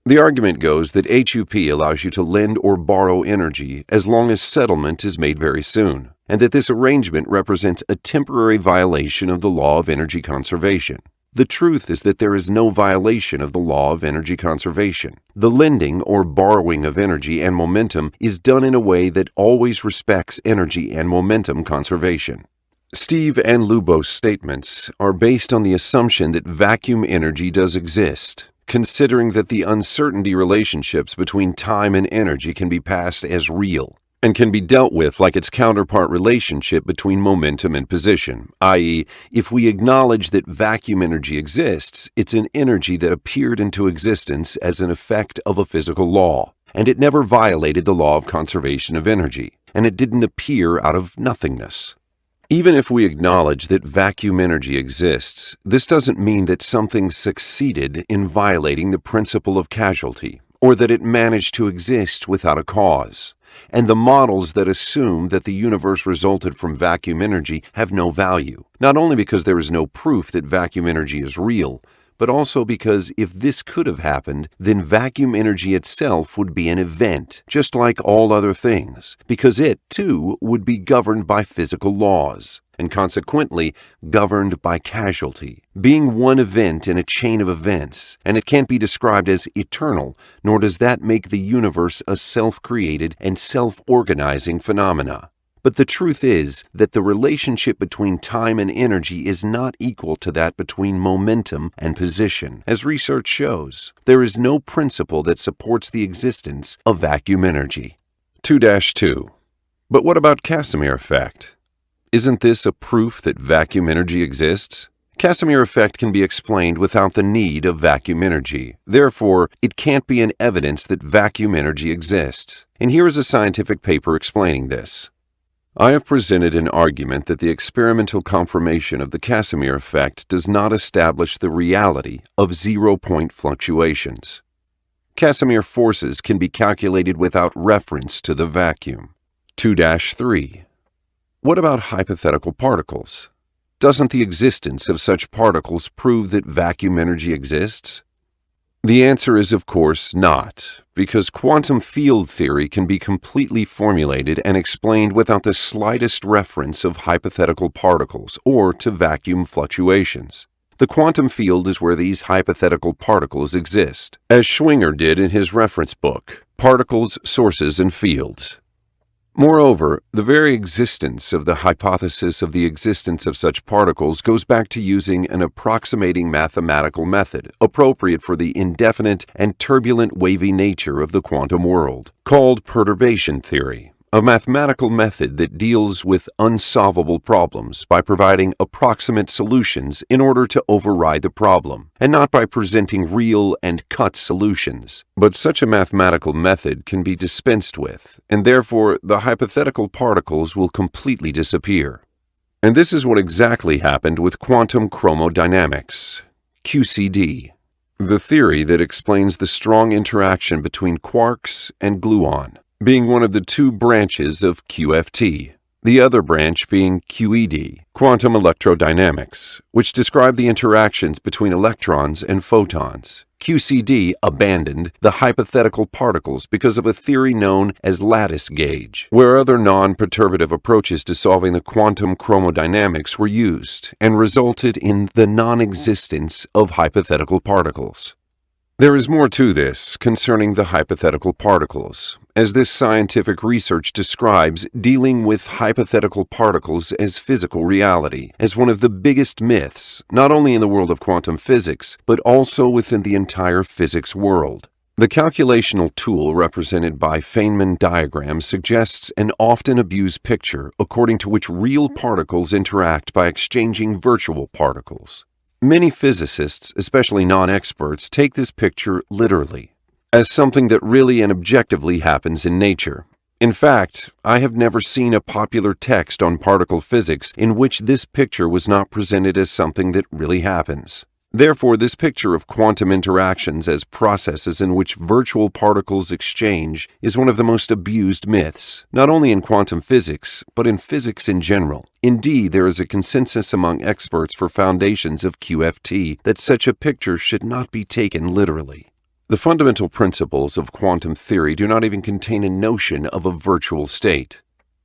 The argument goes that HUP allows you to lend or borrow energy as long as settlement is made very soon, and that this arrangement represents a temporary violation of the law of energy conservation. The truth is that there is no violation of the law of energy conservation. The lending or borrowing of energy and momentum is done in a way that always respects energy and momentum conservation. Steve and Lubos' statements are based on the assumption that vacuum energy does exist, considering that the uncertainty relationships between time and energy can be passed as real, and can be dealt with like its counterpart relationship between momentum and position, i.e., if we acknowledge that vacuum energy exists, it's an energy that appeared into existence as an effect of a physical law, and it never violated the law of conservation of energy, and it didn't appear out of nothingness. Even if we acknowledge that vacuum energy exists, this doesn't mean that something succeeded in violating the principle of causality, or that it managed to exist without a cause. And the models that assume that the universe resulted from vacuum energy have no value, not only because there is no proof that vacuum energy is real, but also because if this could have happened, then vacuum energy itself would be an event, just like all other things, because it, too, would be governed by physical laws, and consequently governed by causality, being one event in a chain of events, and it can't be described as eternal, nor does that make the universe a self-created and self-organizing phenomena. But the truth is that the relationship between time and energy is not equal to that between momentum and position. As research shows, there is no principle that supports the existence of vacuum energy. 2-2. But what about Casimir effect? Isn't this a proof that vacuum energy exists? Casimir effect can be explained without the need of vacuum energy. Therefore, it can't be an evidence that vacuum energy exists. And here is a scientific paper explaining this. I have presented an argument that the experimental confirmation of the Casimir effect does not establish the reality of zero-point fluctuations. Casimir forces can be calculated without reference to the vacuum. 2-3. What about hypothetical particles? Doesn't the existence of such particles prove that vacuum energy exists? The answer is, of course, not, because quantum field theory can be completely formulated and explained without the slightest reference of hypothetical particles or to vacuum fluctuations. The quantum field is where these hypothetical particles exist, as Schwinger did in his reference book, Particles, Sources, and Fields. Moreover, the very existence of the hypothesis of the existence of such particles goes back to using an approximating mathematical method appropriate for the indefinite and turbulent wavy nature of the quantum world, called perturbation theory, a mathematical method that deals with unsolvable problems by providing approximate solutions in order to override the problem, and not by presenting real and cut solutions. But such a mathematical method can be dispensed with, and therefore the hypothetical particles will completely disappear. And this is what exactly happened with quantum chromodynamics, QCD, the theory that explains the strong interaction between quarks and gluon, being one of the two branches of QFT, the other branch being QED, quantum electrodynamics, which describe the interactions between electrons and photons. QCD abandoned the hypothetical particles because of a theory known as lattice gauge, where other non-perturbative approaches to solving the quantum chromodynamics were used and resulted in the non-existence of hypothetical particles. There is more to this concerning the hypothetical particles, as this scientific research describes dealing with hypothetical particles as physical reality, as one of the biggest myths, not only in the world of quantum physics, but also within the entire physics world. The calculational tool represented by Feynman diagrams suggests an often abused picture according to which real particles interact by exchanging virtual particles. Many physicists, especially non-experts, take this picture literally, as something that really and objectively happens in nature. In fact, I have never seen a popular text on particle physics in which this picture was not presented as something that really happens. Therefore, this picture of quantum interactions as processes in which virtual particles exchange is one of the most abused myths, not only in quantum physics, but in physics in general. Indeed, there is a consensus among experts for foundations of QFT that such a picture should not be taken literally. The fundamental principles of quantum theory do not even contain a notion of a virtual state.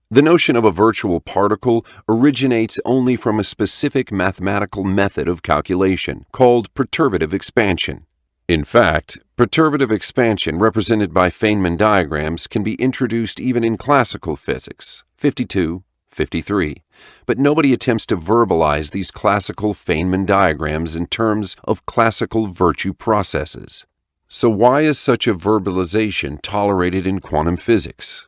The notion of a virtual particle originates only from a specific mathematical method of calculation called perturbative expansion. In fact, perturbative expansion represented by Feynman diagrams can be introduced even in classical physics, 52, 53, but nobody attempts to verbalize these classical Feynman diagrams in terms of classical virtue processes. So why is such a verbalization tolerated in quantum physics?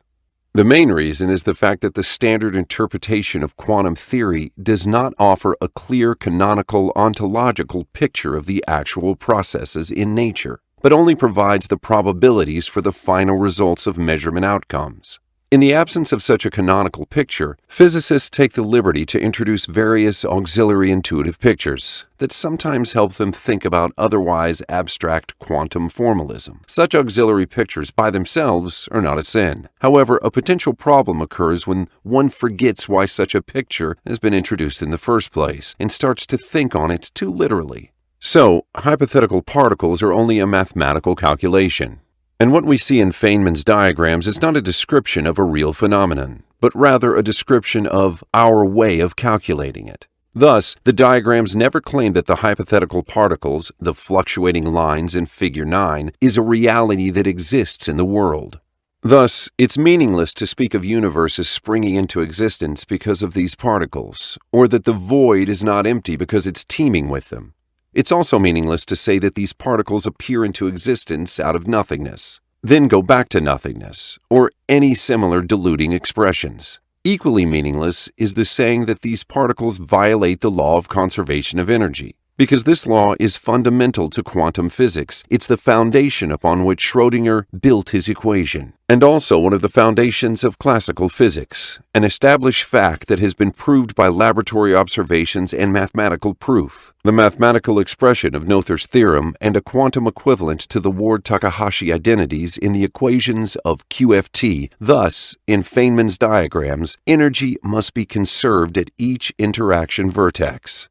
The main reason is the fact that the standard interpretation of quantum theory does not offer a clear canonical ontological picture of the actual processes in nature, but only provides the probabilities for the final results of measurement outcomes. In the absence of such a canonical picture, physicists take the liberty to introduce various auxiliary intuitive pictures that sometimes help them think about otherwise abstract quantum formalism. Such auxiliary pictures by themselves are not a sin. However, a potential problem occurs when one forgets why such a picture has been introduced in the first place and starts to think on it too literally. So, hypothetical particles are only a mathematical calculation. And what we see in Feynman's diagrams is not a description of a real phenomenon, but rather a description of our way of calculating it. Thus, the diagrams never claim that the hypothetical particles, the fluctuating lines in Figure 9, is a reality that exists in the world. Thus, it's meaningless to speak of universes springing into existence because of these particles, or that the void is not empty because it's teeming with them. It's also meaningless to say that these particles appear into existence out of nothingness, then go back to nothingness, or any similar deluding expressions. Equally meaningless is the saying that these particles violate the law of conservation of energy, because this law is fundamental to quantum physics. It's the foundation upon which Schrödinger built his equation, and also one of the foundations of classical physics, an established fact that has been proved by laboratory observations and mathematical proof. The mathematical expression of Noether's theorem and a quantum equivalent to the Ward-Takahashi identities in the equations of QFT. Thus, in Feynman's diagrams, energy must be conserved at each interaction vertex.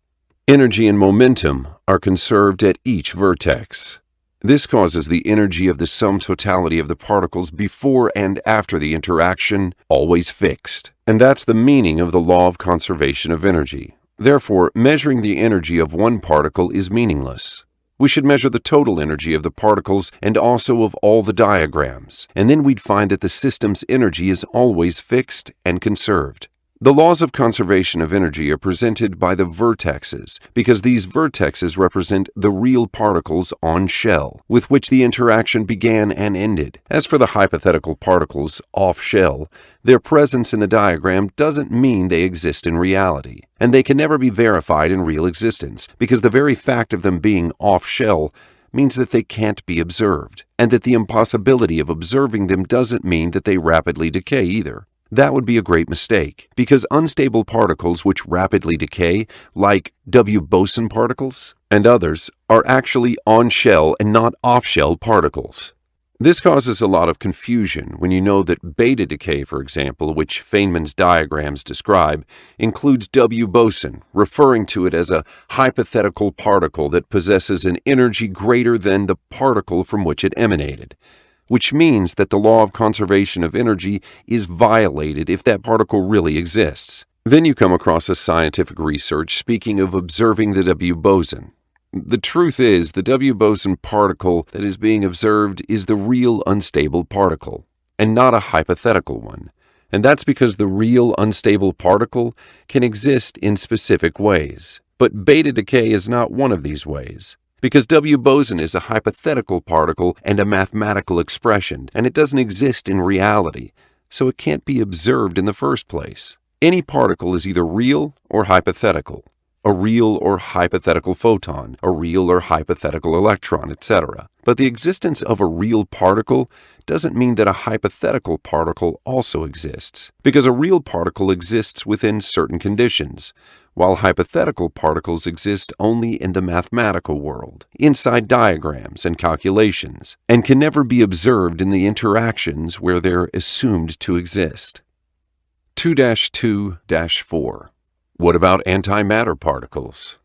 Energy and momentum are conserved at each vertex. This causes the energy of the sum totality of the particles before and after the interaction always fixed. And that's the meaning of the law of conservation of energy. Therefore, measuring the energy of one particle is meaningless. We should measure the total energy of the particles and also of all the diagrams, and then we'd find that the system's energy is always fixed and conserved. The laws of conservation of energy are presented by the vertexes because these vertexes represent the real particles on shell with which the interaction began and ended. As for the hypothetical particles off shell, their presence in the diagram doesn't mean they exist in reality, and they can never be verified in real existence because the very fact of them being off shell means that they can't be observed, and that the impossibility of observing them doesn't mean that they rapidly decay either. That would be a great mistake, because unstable particles which rapidly decay, like W boson particles and others, are actually on-shell and not off-shell particles. This causes a lot of confusion when you know that beta decay, for example, which Feynman's diagrams describe, includes W boson, referring to it as a hypothetical particle that possesses an energy greater than the particle from which it emanated, which means that the law of conservation of energy is violated if that particle really exists. Then you come across a scientific research speaking of observing the W boson. The truth is, the W boson particle that is being observed is the real unstable particle, and not a hypothetical one. And that's because the real unstable particle can exist in specific ways. But beta decay is not one of these ways, because W boson is a hypothetical particle and a mathematical expression, and it doesn't exist in reality, so it can't be observed in the first place. Any particle is either real or hypothetical, a real or hypothetical photon, a real or hypothetical electron, etc. But the existence of a real particle doesn't mean that a hypothetical particle also exists, because a real particle exists within certain conditions, while hypothetical particles exist only in the mathematical world, inside diagrams and calculations, and can never be observed in the interactions where they're assumed to exist. 2-2-4. What about antimatter particles?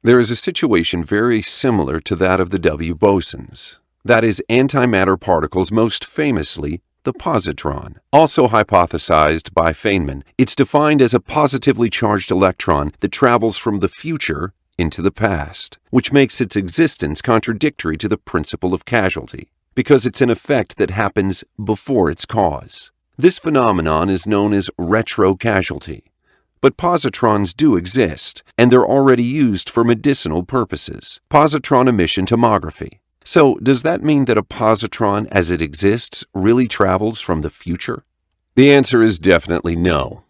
There is a situation very similar to that of the W bosons. That is, antimatter particles, most famously the positron. Also hypothesized by Feynman, it's defined as a positively charged electron that travels from the future into the past, which makes its existence contradictory to the principle of causality, because it's an effect that happens before its cause. This phenomenon is known as retrocausality. But positrons do exist, and they're already used for medicinal purposes, positron emission tomography. So, does that mean that a positron as it exists really travels from the future? The answer is definitely no.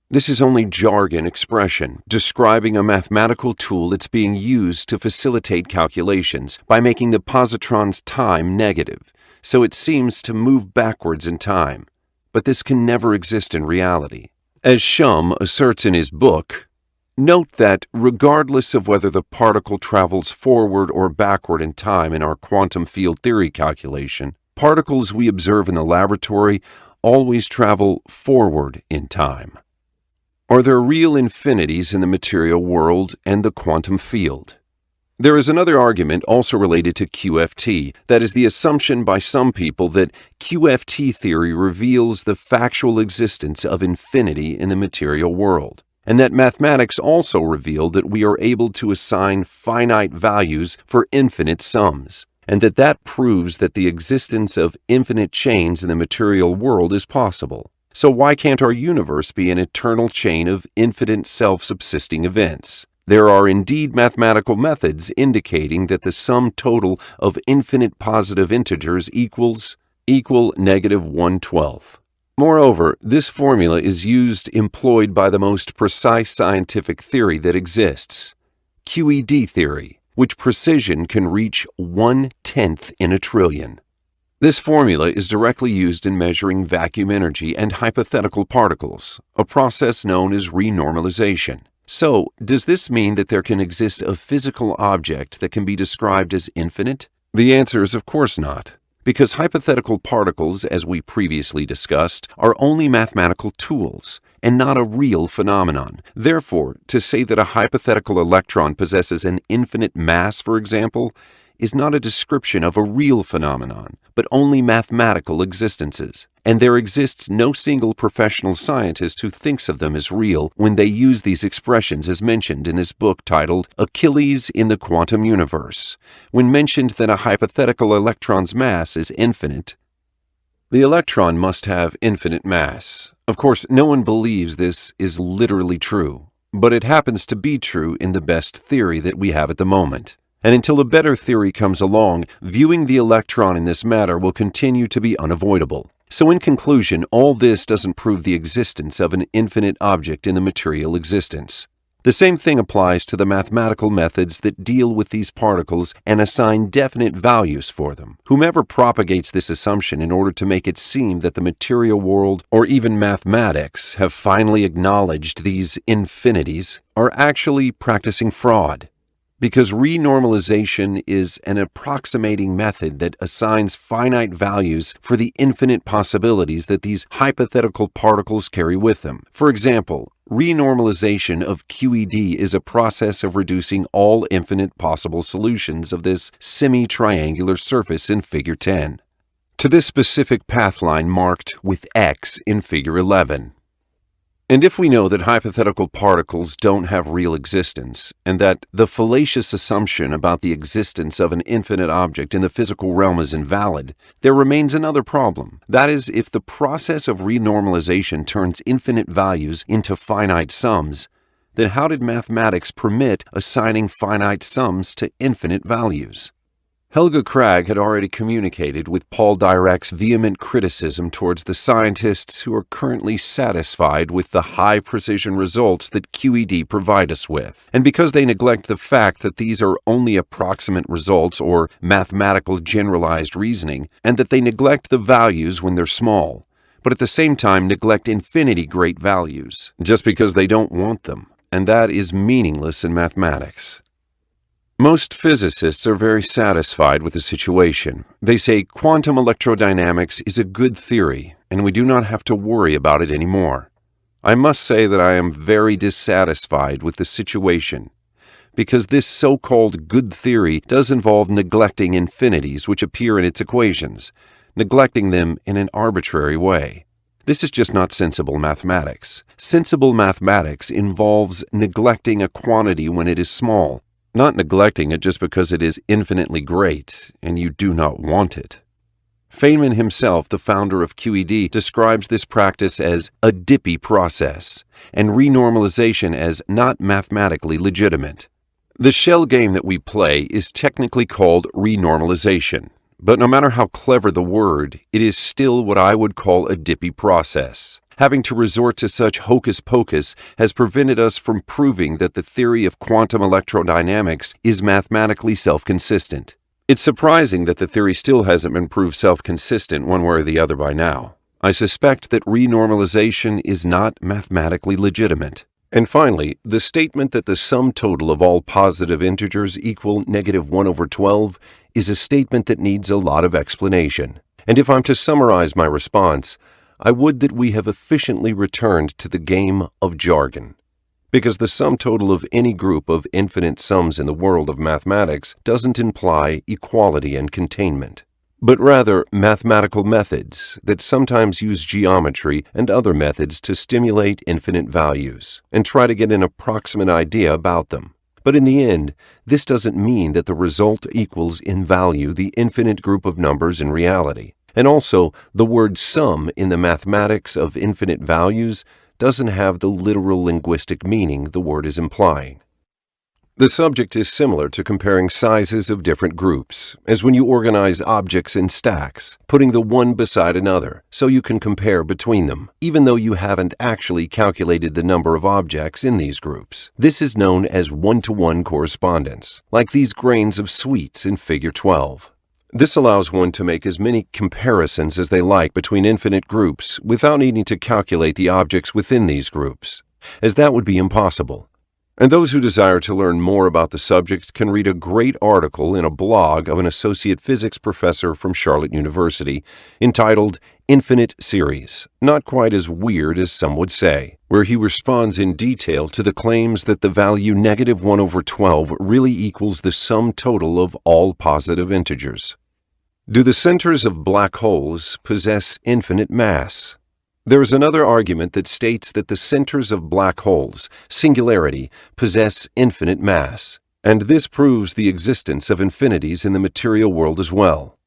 This is only jargon expression describing a mathematical tool that's being used to facilitate calculations by making the positron's time negative, so it seems to move backwards in time. But this can never exist in reality. As Shum asserts in his book, note that regardless of whether the particle travels forward or backward in time in our quantum field theory calculation, particles we observe in the laboratory always travel forward in time. Are there real infinities in the material world and the quantum field? There is another argument also related to QFT, that is the assumption by some people that QFT theory reveals the factual existence of infinity in the material world, and that mathematics also reveal that we are able to assign finite values for infinite sums, and that proves that the existence of infinite chains in the material world is possible. So why can't our universe be an eternal chain of infinite self-subsisting events? There are indeed mathematical methods indicating that the sum total of infinite positive integers equal -1/12. Moreover, this formula is employed by the most precise scientific theory that exists. QED theory, which precision can reach 1/10 in a trillion. This formula is directly used in measuring vacuum energy and hypothetical particles, a process known as renormalization. So, does this mean that there can exist a physical object that can be described as infinite? The answer is of course not, because hypothetical particles, as we previously discussed, are only mathematical tools and not a real phenomenon. Therefore, to say that a hypothetical electron possesses an infinite mass, for example, is not a description of a real phenomenon, but only mathematical existences. And there exists no single professional scientist who thinks of them as real when they use these expressions as mentioned in this book titled Achilles in the Quantum Universe. When mentioned that a hypothetical electron's mass is infinite, the electron must have infinite mass. Of course, no one believes this is literally true, but it happens to be true in the best theory that we have at the moment. And until a better theory comes along, viewing the electron in this matter will continue to be unavoidable. So in conclusion, all this doesn't prove the existence of an infinite object in the material existence. The same thing applies to the mathematical methods that deal with these particles and assign definite values for them. Whomever propagates this assumption in order to make it seem that the material world or even mathematics have finally acknowledged these infinities are actually practicing fraud. Because renormalization is an approximating method that assigns finite values for the infinite possibilities that these hypothetical particles carry with them. For example, renormalization of QED is a process of reducing all infinite possible solutions of this semi-triangular surface in Figure 10 to this specific pathline marked with X in Figure 11. And if we know that hypothetical particles don't have real existence, and that the fallacious assumption about the existence of an infinite object in the physical realm is invalid, there remains another problem. That is, if the process of renormalization turns infinite values into finite sums, then how did mathematics permit assigning finite sums to infinite values? Helga Krag had already communicated with Paul Dirac's vehement criticism towards the scientists who are currently satisfied with the high-precision results that QED provide us with, and because they neglect the fact that these are only approximate results or mathematical generalized reasoning, and that they neglect the values when they're small, but at the same time neglect infinity great values, just because they don't want them, and that is meaningless in mathematics. Most physicists are very satisfied with the situation. They say quantum electrodynamics is a good theory, and we do not have to worry about it anymore. I must say that I am very dissatisfied with the situation, because this so-called good theory does involve neglecting infinities which appear in its equations, neglecting them in an arbitrary way. This is just not sensible mathematics. Sensible mathematics involves neglecting a quantity when it is small, not neglecting it just because it is infinitely great and you do not want it. Feynman himself, the founder of QED, describes this practice as a dippy process and renormalization as not mathematically legitimate. The shell game that we play is technically called renormalization, but no matter how clever the word, it is still what I would call a dippy process. Having to resort to such hocus pocus has prevented us from proving that the theory of quantum electrodynamics is mathematically self-consistent. It's surprising that the theory still hasn't been proved self-consistent one way or the other by now. I suspect that renormalization is not mathematically legitimate. And finally, the statement that the sum total of all positive integers equal -1/12 is a statement that needs a lot of explanation. And if I'm to summarize my response, I would that we have efficiently returned to the game of jargon, because the sum total of any group of infinite sums in the world of mathematics doesn't imply equality and containment, but rather mathematical methods that sometimes use geometry and other methods to stimulate infinite values and try to get an approximate idea about them. But in the end, this doesn't mean that the result equals in value the infinite group of numbers in reality. And also, the word sum in the mathematics of infinite values doesn't have the literal linguistic meaning the word is implying. The subject is similar to comparing sizes of different groups, as when you organize objects in stacks, putting the one beside another so you can compare between them, even though you haven't actually calculated the number of objects in these groups. This is known as one-to-one correspondence, like these grains of sweets in Figure 12. This allows one to make as many comparisons as they like between infinite groups without needing to calculate the objects within these groups, as that would be impossible. And those who desire to learn more about the subject can read a great article in a blog of an associate physics professor from Charlotte University entitled Infinite Series, not quite as weird as some would say, where he responds in detail to the claims that the value -1/12 really equals the sum total of all positive integers. Do the centers of black holes possess infinite mass? There is another argument that states that the centers of black holes, singularity, possess infinite mass, and this proves the existence of infinities in the material world as well.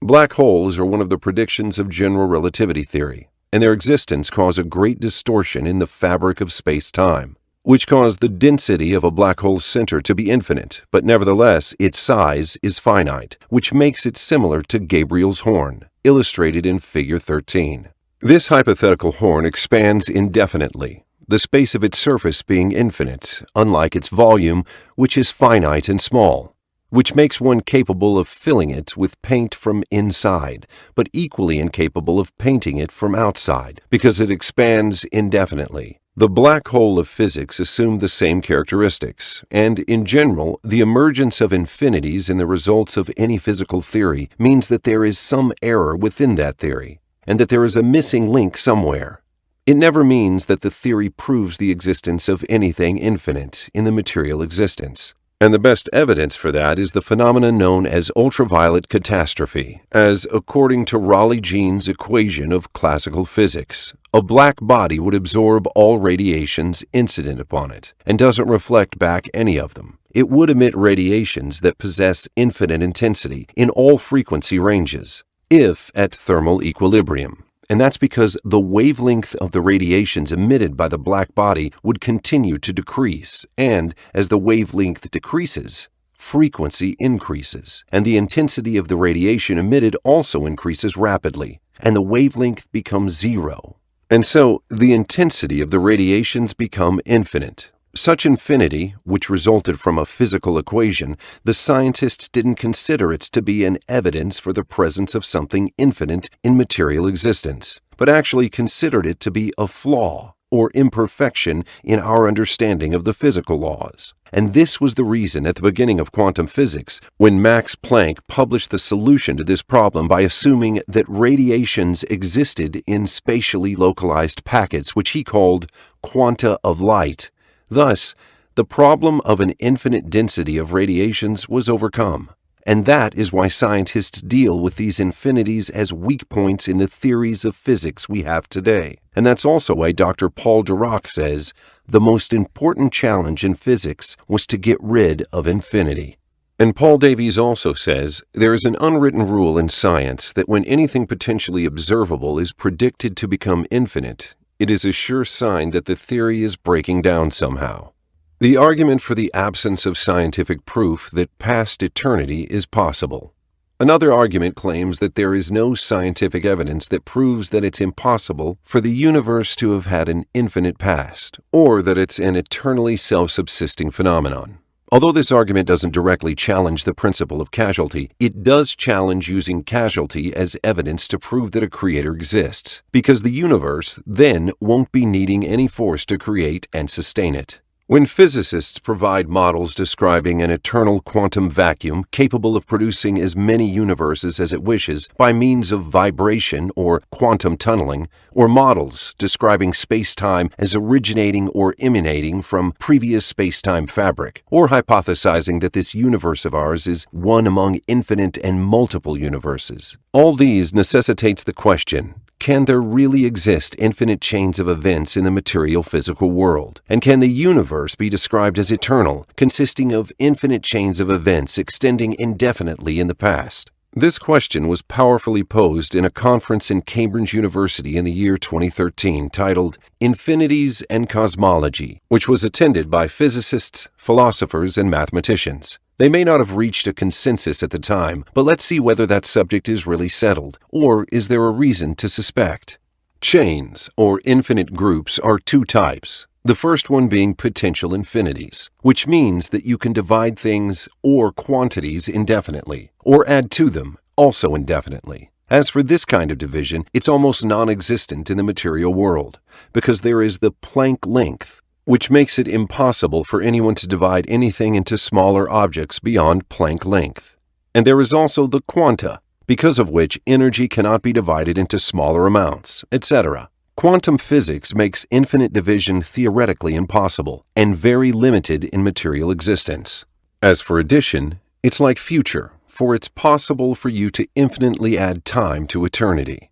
Black holes are one of the predictions of general relativity theory, and their existence cause a great distortion in the fabric of space-time, which cause the density of a black hole's center to be infinite, but nevertheless its size is finite, which makes it similar to Gabriel's horn, illustrated in Figure 13. This hypothetical horn expands indefinitely, the space of its surface being infinite, unlike its volume, which is finite and small, which makes one capable of filling it with paint from inside, but equally incapable of painting it from outside, because it expands indefinitely. The black hole of physics assumed the same characteristics, and in general, the emergence of infinities in the results of any physical theory means that there is some error within that theory, and that there is a missing link somewhere. It never means that the theory proves the existence of anything infinite in the material existence. And the best evidence for that is the phenomenon known as ultraviolet catastrophe, as, according to Rayleigh-Jean's equation of classical physics, a black body would absorb all radiations incident upon it, and doesn't reflect back any of them. It would emit radiations that possess infinite intensity in all frequency ranges, if at thermal equilibrium, and that's because the wavelength of the radiations emitted by the black body would continue to decrease, and as the wavelength decreases, frequency increases, and the intensity of the radiation emitted also increases rapidly, and the wavelength becomes zero. And so the intensity of the radiations become infinite. Such infinity, which resulted from a physical equation, the scientists didn't consider it to be an evidence for the presence of something infinite in material existence, but actually considered it to be a flaw or imperfection in our understanding of the physical laws. And this was the reason at the beginning of quantum physics, when Max Planck published the solution to this problem by assuming that radiations existed in spatially localized packets, which he called quanta of light. Thus, the problem of an infinite density of radiations was overcome, and that is why scientists deal with these infinities as weak points in the theories of physics we have today. And that's also why Dr. Paul Dirac says, the most important challenge in physics was to get rid of infinity. And Paul Davies also says, there is an unwritten rule in science that when anything potentially observable is predicted to become infinite, it is a sure sign that the theory is breaking down somehow. The argument for the absence of scientific proof that past eternity is possible. Another argument claims that there is no scientific evidence that proves that it's impossible for the universe to have had an infinite past, or that it's an eternally self-subsisting phenomenon. Although this argument doesn't directly challenge the principle of causality, it does challenge using causality as evidence to prove that a creator exists, because the universe then won't be needing any force to create and sustain it. When physicists provide models describing an eternal quantum vacuum capable of producing as many universes as it wishes by means of vibration or quantum tunneling, or models describing space-time as originating or emanating from previous space-time fabric, or hypothesizing that this universe of ours is one among infinite and multiple universes, all these necessitates the question, can there really exist infinite chains of events in the material physical world? And can the universe be described as eternal, consisting of infinite chains of events extending indefinitely in the past? This question was powerfully posed in a conference in Cambridge University in the year 2013 titled Infinities and Cosmology, which was attended by physicists, philosophers, and mathematicians. They may not have reached a consensus at the time, but let's see whether that subject is really settled, or is there a reason to suspect? Chains, or infinite groups, are two types. The first one being potential infinities, which means that you can divide things or quantities indefinitely, or add to them, also indefinitely. As for this kind of division, it's almost non-existent in the material world, because there is the Planck length, which makes it impossible for anyone to divide anything into smaller objects beyond Planck length. And there is also the quanta, because of which energy cannot be divided into smaller amounts, etc. Quantum physics makes infinite division theoretically impossible and very limited in material existence. As for addition, it's like future, for it's possible for you to infinitely add time to eternity.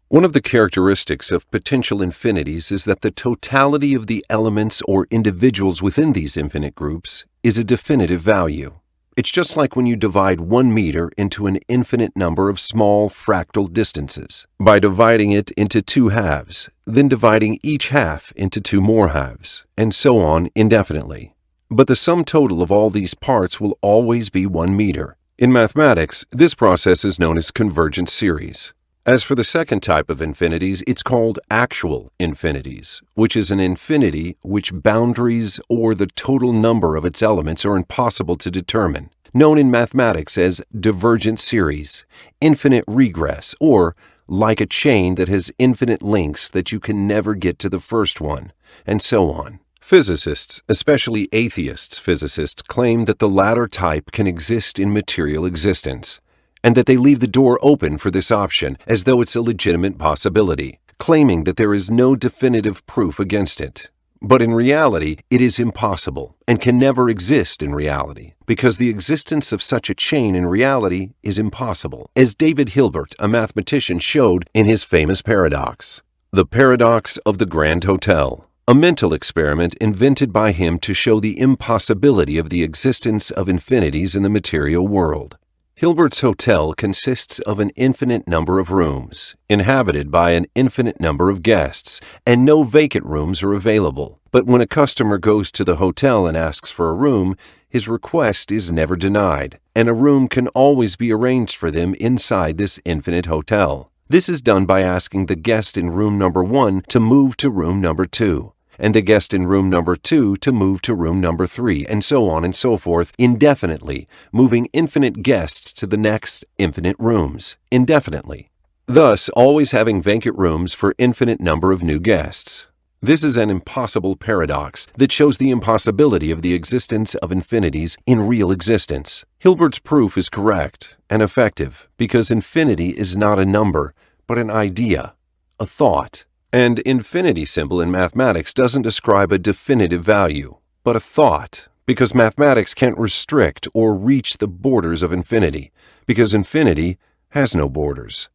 One of the characteristics of potential infinities is that the totality of the elements or individuals within these infinite groups is a definitive value. It's just like when you divide 1 meter into an infinite number of small fractal distances by dividing it into 2 halves, then dividing each half into 2 more halves, and so on indefinitely. But the sum total of all these parts will always be 1 meter. In mathematics, this process is known as convergent series. As for the second type of infinities, it's called actual infinities, which is an infinity which boundaries or the total number of its elements are impossible to determine, known in mathematics as divergent series, infinite regress, or like a chain that has infinite links that you can never get to the first one, and so on. Physicists, especially atheist physicists, claim that the latter type can exist in material existence, and that they leave the door open for this option as though it's a legitimate possibility, claiming that there is no definitive proof against it. But in reality, it is impossible and can never exist in reality, because the existence of such a chain in reality is impossible, as David Hilbert, a mathematician, showed in his famous paradox, the paradox of the Grand Hotel, a mental experiment invented by him to show the impossibility of the existence of infinities in the material world. Hilbert's hotel consists of an infinite number of rooms, inhabited by an infinite number of guests, and no vacant rooms are available. But when a customer goes to the hotel and asks for a room, his request is never denied, and a room can always be arranged for them inside this infinite hotel. This is done by asking the guest in room number 1 to move to room number 2. And the guest in room number 2 to move to room number 3, and so on and so forth, indefinitely, moving infinite guests to the next infinite rooms, indefinitely, thus always having vacant rooms for infinite number of new guests. This is an impossible paradox that shows the impossibility of the existence of infinities in real existence. Hilbert's proof is correct and effective because infinity is not a number, but an idea, a thought. And infinity symbol in mathematics doesn't describe a definitive value, but a thought, because mathematics can't restrict or reach the borders of infinity, because infinity has no borders.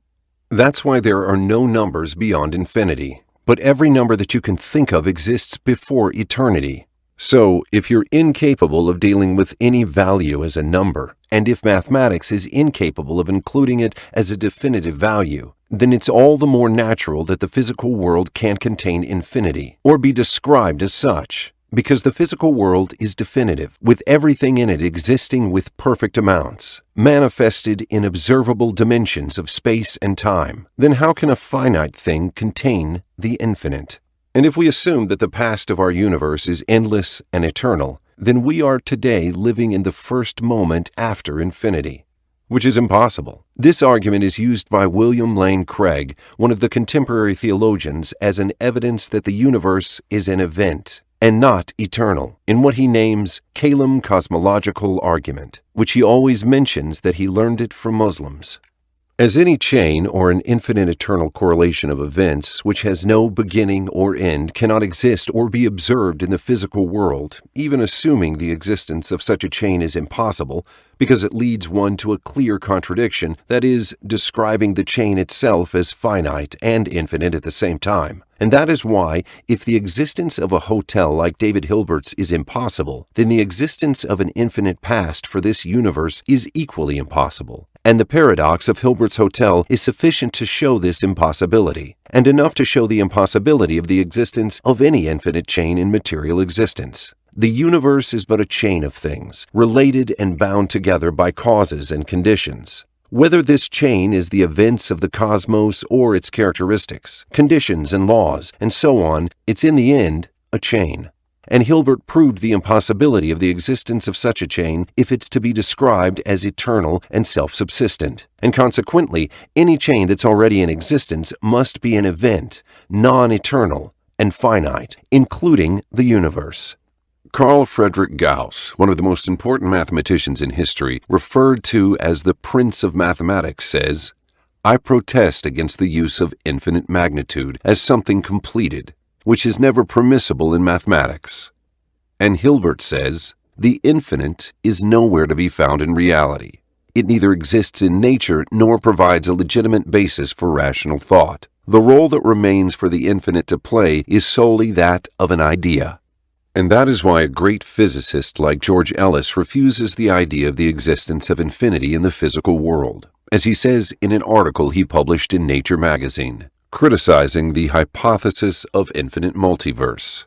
That's why there are no numbers beyond infinity, but every number that you can think of exists before eternity. So, if you're incapable of dealing with any value as a number, and if mathematics is incapable of including it as a definitive value, then it's all the more natural that the physical world can't contain infinity, or be described as such, because the physical world is definitive, with everything in it existing with perfect amounts, manifested in observable dimensions of space and time. Then how can a finite thing contain the infinite? And if we assume that the past of our universe is endless and eternal, then we are today living in the first moment after infinity, which is impossible. This argument is used by William Lane Craig, one of the contemporary theologians, as an evidence that the universe is an event and not eternal, in what he names Kalam cosmological argument, which he always mentions that he learned it from Muslims. As any chain or an infinite eternal correlation of events which has no beginning or end cannot exist or be observed in the physical world, even assuming the existence of such a chain is impossible, because it leads one to a clear contradiction, that is, describing the chain itself as finite and infinite at the same time. And that is why, if the existence of a hotel like David Hilbert's is impossible, then the existence of an infinite past for this universe is equally impossible, And the paradox of Hilbert's Hotel is sufficient to show this impossibility, and enough to show the impossibility of the existence of any infinite chain in material existence. The universe is but a chain of things, related and bound together by causes and conditions. Whether this chain is the events of the cosmos or its characteristics, conditions and laws, and so on, it's in the end a chain. And Hilbert proved the impossibility of the existence of such a chain if it's to be described as eternal and self-subsistent. And consequently, any chain that's already in existence must be an event, non-eternal and finite, including the universe. Carl Friedrich Gauss, one of the most important mathematicians in history, referred to as the Prince of Mathematics, says, "I protest against the use of infinite magnitude as something completed, which is never permissible in mathematics." And Hilbert says, "The infinite is nowhere to be found in reality. It neither exists in nature nor provides a legitimate basis for rational thought. The role that remains for the infinite to play is solely that of an idea." And that is why a great physicist like George Ellis refuses the idea of the existence of infinity in the physical world, as he says in an article he published in Nature magazine, criticizing the hypothesis of infinite multiverse.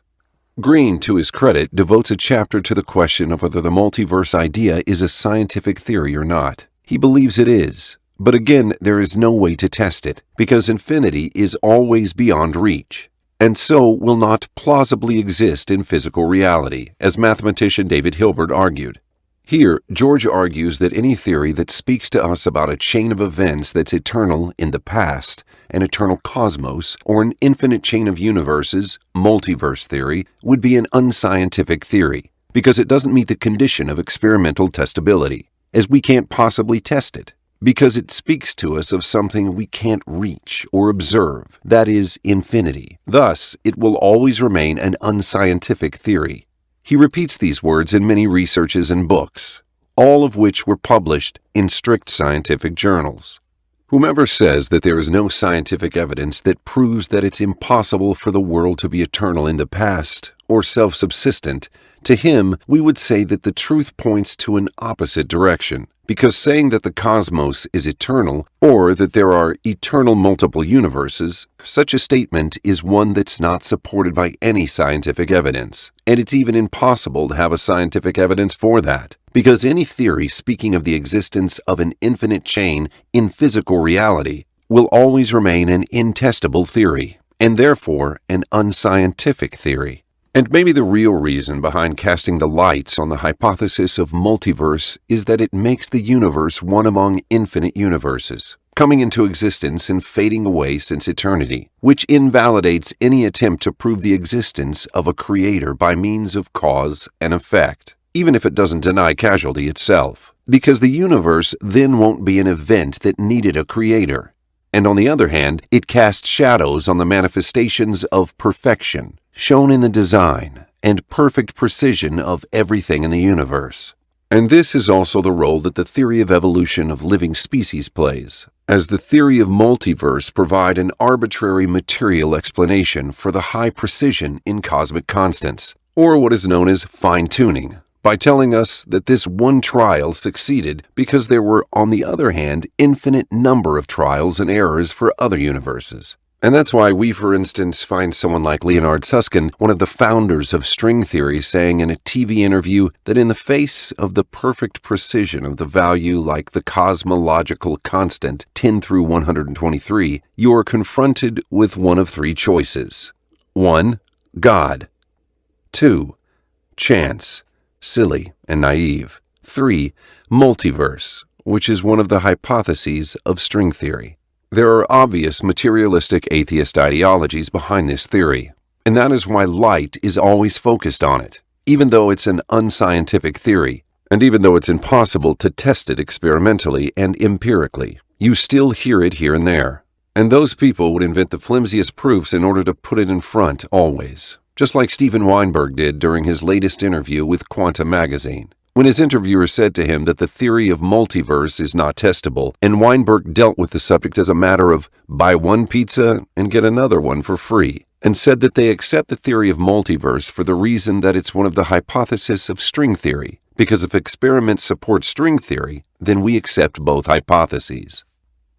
Green, to his credit, devotes a chapter to the question of whether the multiverse idea is a scientific theory or not. He believes it is, but again, there is no way to test it, because infinity is always beyond reach, and so will not plausibly exist in physical reality, as mathematician David Hilbert argued. Here, George argues that any theory that speaks to us about a chain of events that's eternal in the past, an eternal cosmos, or an infinite chain of universes, multiverse theory, would be an unscientific theory, because it doesn't meet the condition of experimental testability, as we can't possibly test it, because it speaks to us of something we can't reach or observe, that is, infinity. Thus, it will always remain an unscientific theory. He repeats these words in many researches and books, all of which were published in strict scientific journals. Whomever says that there is no scientific evidence that proves that it's impossible for the world to be eternal in the past or self-subsistent, to him we would say that the truth points to an opposite direction, because saying that the cosmos is eternal or that there are eternal multiple universes, such a statement is one that's not supported by any scientific evidence, and it's even impossible to have a scientific evidence for that, because any theory speaking of the existence of an infinite chain in physical reality will always remain an intestable theory, and therefore an unscientific theory. And maybe the real reason behind casting the lights on the hypothesis of multiverse is that it makes the universe one among infinite universes, coming into existence and fading away since eternity, which invalidates any attempt to prove the existence of a creator by means of cause and effect, even if it doesn't deny causality itself, because the universe then won't be an event that needed a creator. And on the other hand, it casts shadows on the manifestations of perfection, shown in the design and perfect precision of everything in the universe. And this is also the role that the theory of evolution of living species plays, as the theory of multiverse provide an arbitrary material explanation for the high precision in cosmic constants, or what is known as fine-tuning, by telling us that this one trial succeeded because there were, on the other hand, infinite number of trials and errors for other universes. And that's why we, for instance, find someone like Leonard Susskind, one of the founders of string theory, saying in a TV interview that in the face of the perfect precision of the value like the cosmological constant 10 through 123, you are confronted with one of three choices. 1. God. 2. Chance, silly and naive. 3. Multiverse, which is one of the hypotheses of string theory. There are obvious materialistic atheist ideologies behind this theory, and that is why light is always focused on it, even though it's an unscientific theory, and even though it's impossible to test it experimentally and empirically. You still hear it here and there, and those people would invent the flimsiest proofs in order to put it in front always, just like Steven Weinberg did during his latest interview with Quanta magazine, when his interviewer said to him that the theory of multiverse is not testable, and Weinberg dealt with the subject as a matter of buy one pizza and get another one for free, and said that they accept the theory of multiverse for the reason that it's one of the hypotheses of string theory, because if experiments support string theory, then we accept both hypotheses.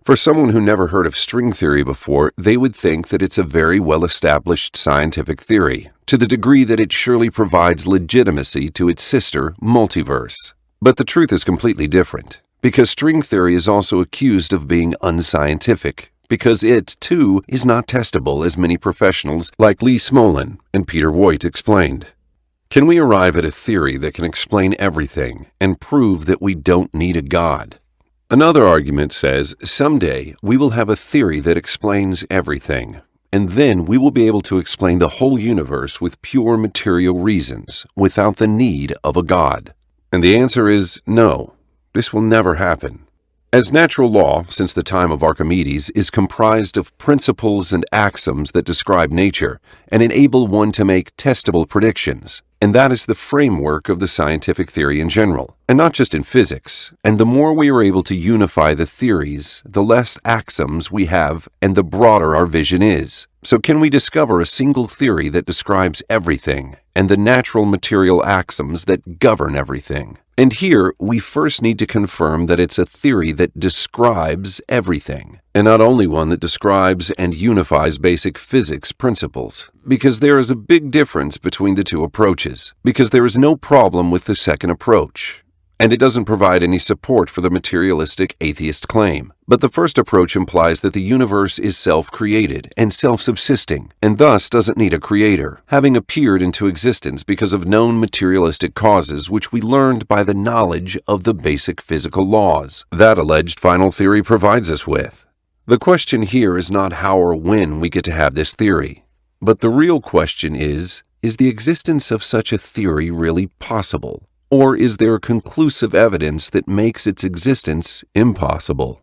For someone who never heard of string theory before, they would think that it's a very well-established scientific theory, to the degree that it surely provides legitimacy to its sister, multiverse. But the truth is completely different, because string theory is also accused of being unscientific, because it, too, is not testable, as many professionals like Lee Smolin and Peter Woit explained. Can we arrive at a theory that can explain everything and prove that we don't need a God? Another argument says, someday we will have a theory that explains everything, and then we will be able to explain the whole universe with pure material reasons, without the need of a God. And the answer is no, this will never happen. As natural law, since the time of Archimedes, is comprised of principles and axioms that describe nature and enable one to make testable predictions, and that is the framework of the scientific theory in general, and not just in physics. And the more we are able to unify the theories, the less axioms we have and the broader our vision is. So can we discover a single theory that describes everything and the natural material axioms that govern everything? And here, we first need to confirm that it's a theory that describes everything, and not only one that describes and unifies basic physics principles, because there is a big difference between the two approaches, because there is no problem with the second approach, and it doesn't provide any support for the materialistic atheist claim. But the first approach implies that the universe is self-created and self-subsisting, and thus doesn't need a creator, having appeared into existence because of known materialistic causes which we learned by the knowledge of the basic physical laws that alleged final theory provides us with. The question here is not how or when we get to have this theory, but the real question is the existence of such a theory really possible? Or is there conclusive evidence that makes its existence impossible?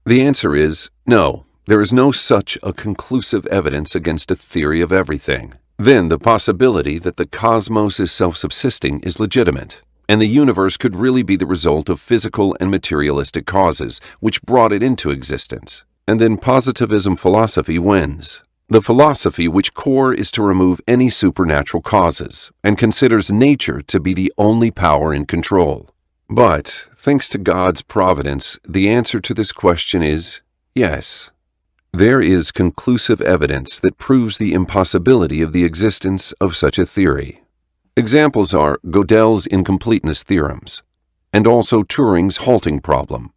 The answer is no, there is no such a conclusive evidence against a theory of everything. Then the possibility that the cosmos is self-subsisting is legitimate, and the universe could really be the result of physical and materialistic causes which brought it into existence. And then positivism philosophy wins. The philosophy which core is to remove any supernatural causes and considers nature to be the only power in control. But, thanks to God's providence, the answer to this question is yes. There is conclusive evidence that proves the impossibility of the existence of such a theory. Examples are Gödel's incompleteness theorems, and also Turing's halting problem,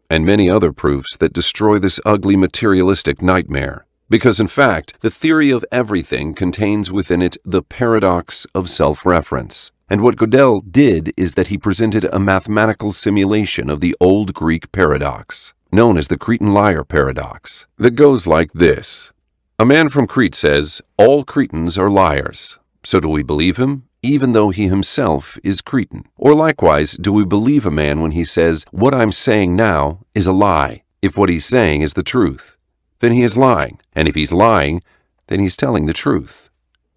and many other proofs that destroy this ugly materialistic nightmare. Because in fact, the theory of everything contains within it the paradox of self-reference. And what Gödel did is that he presented a mathematical simulation of the old Greek paradox, known as the Cretan liar paradox, that goes like this. A man from Crete says, all Cretans are liars. So do we believe him, even though he himself is Cretan? Or likewise, do we believe a man when he says, what I'm saying now is a lie, if what he's saying is the truth? Then he is lying, and if he's lying, then he's telling the truth.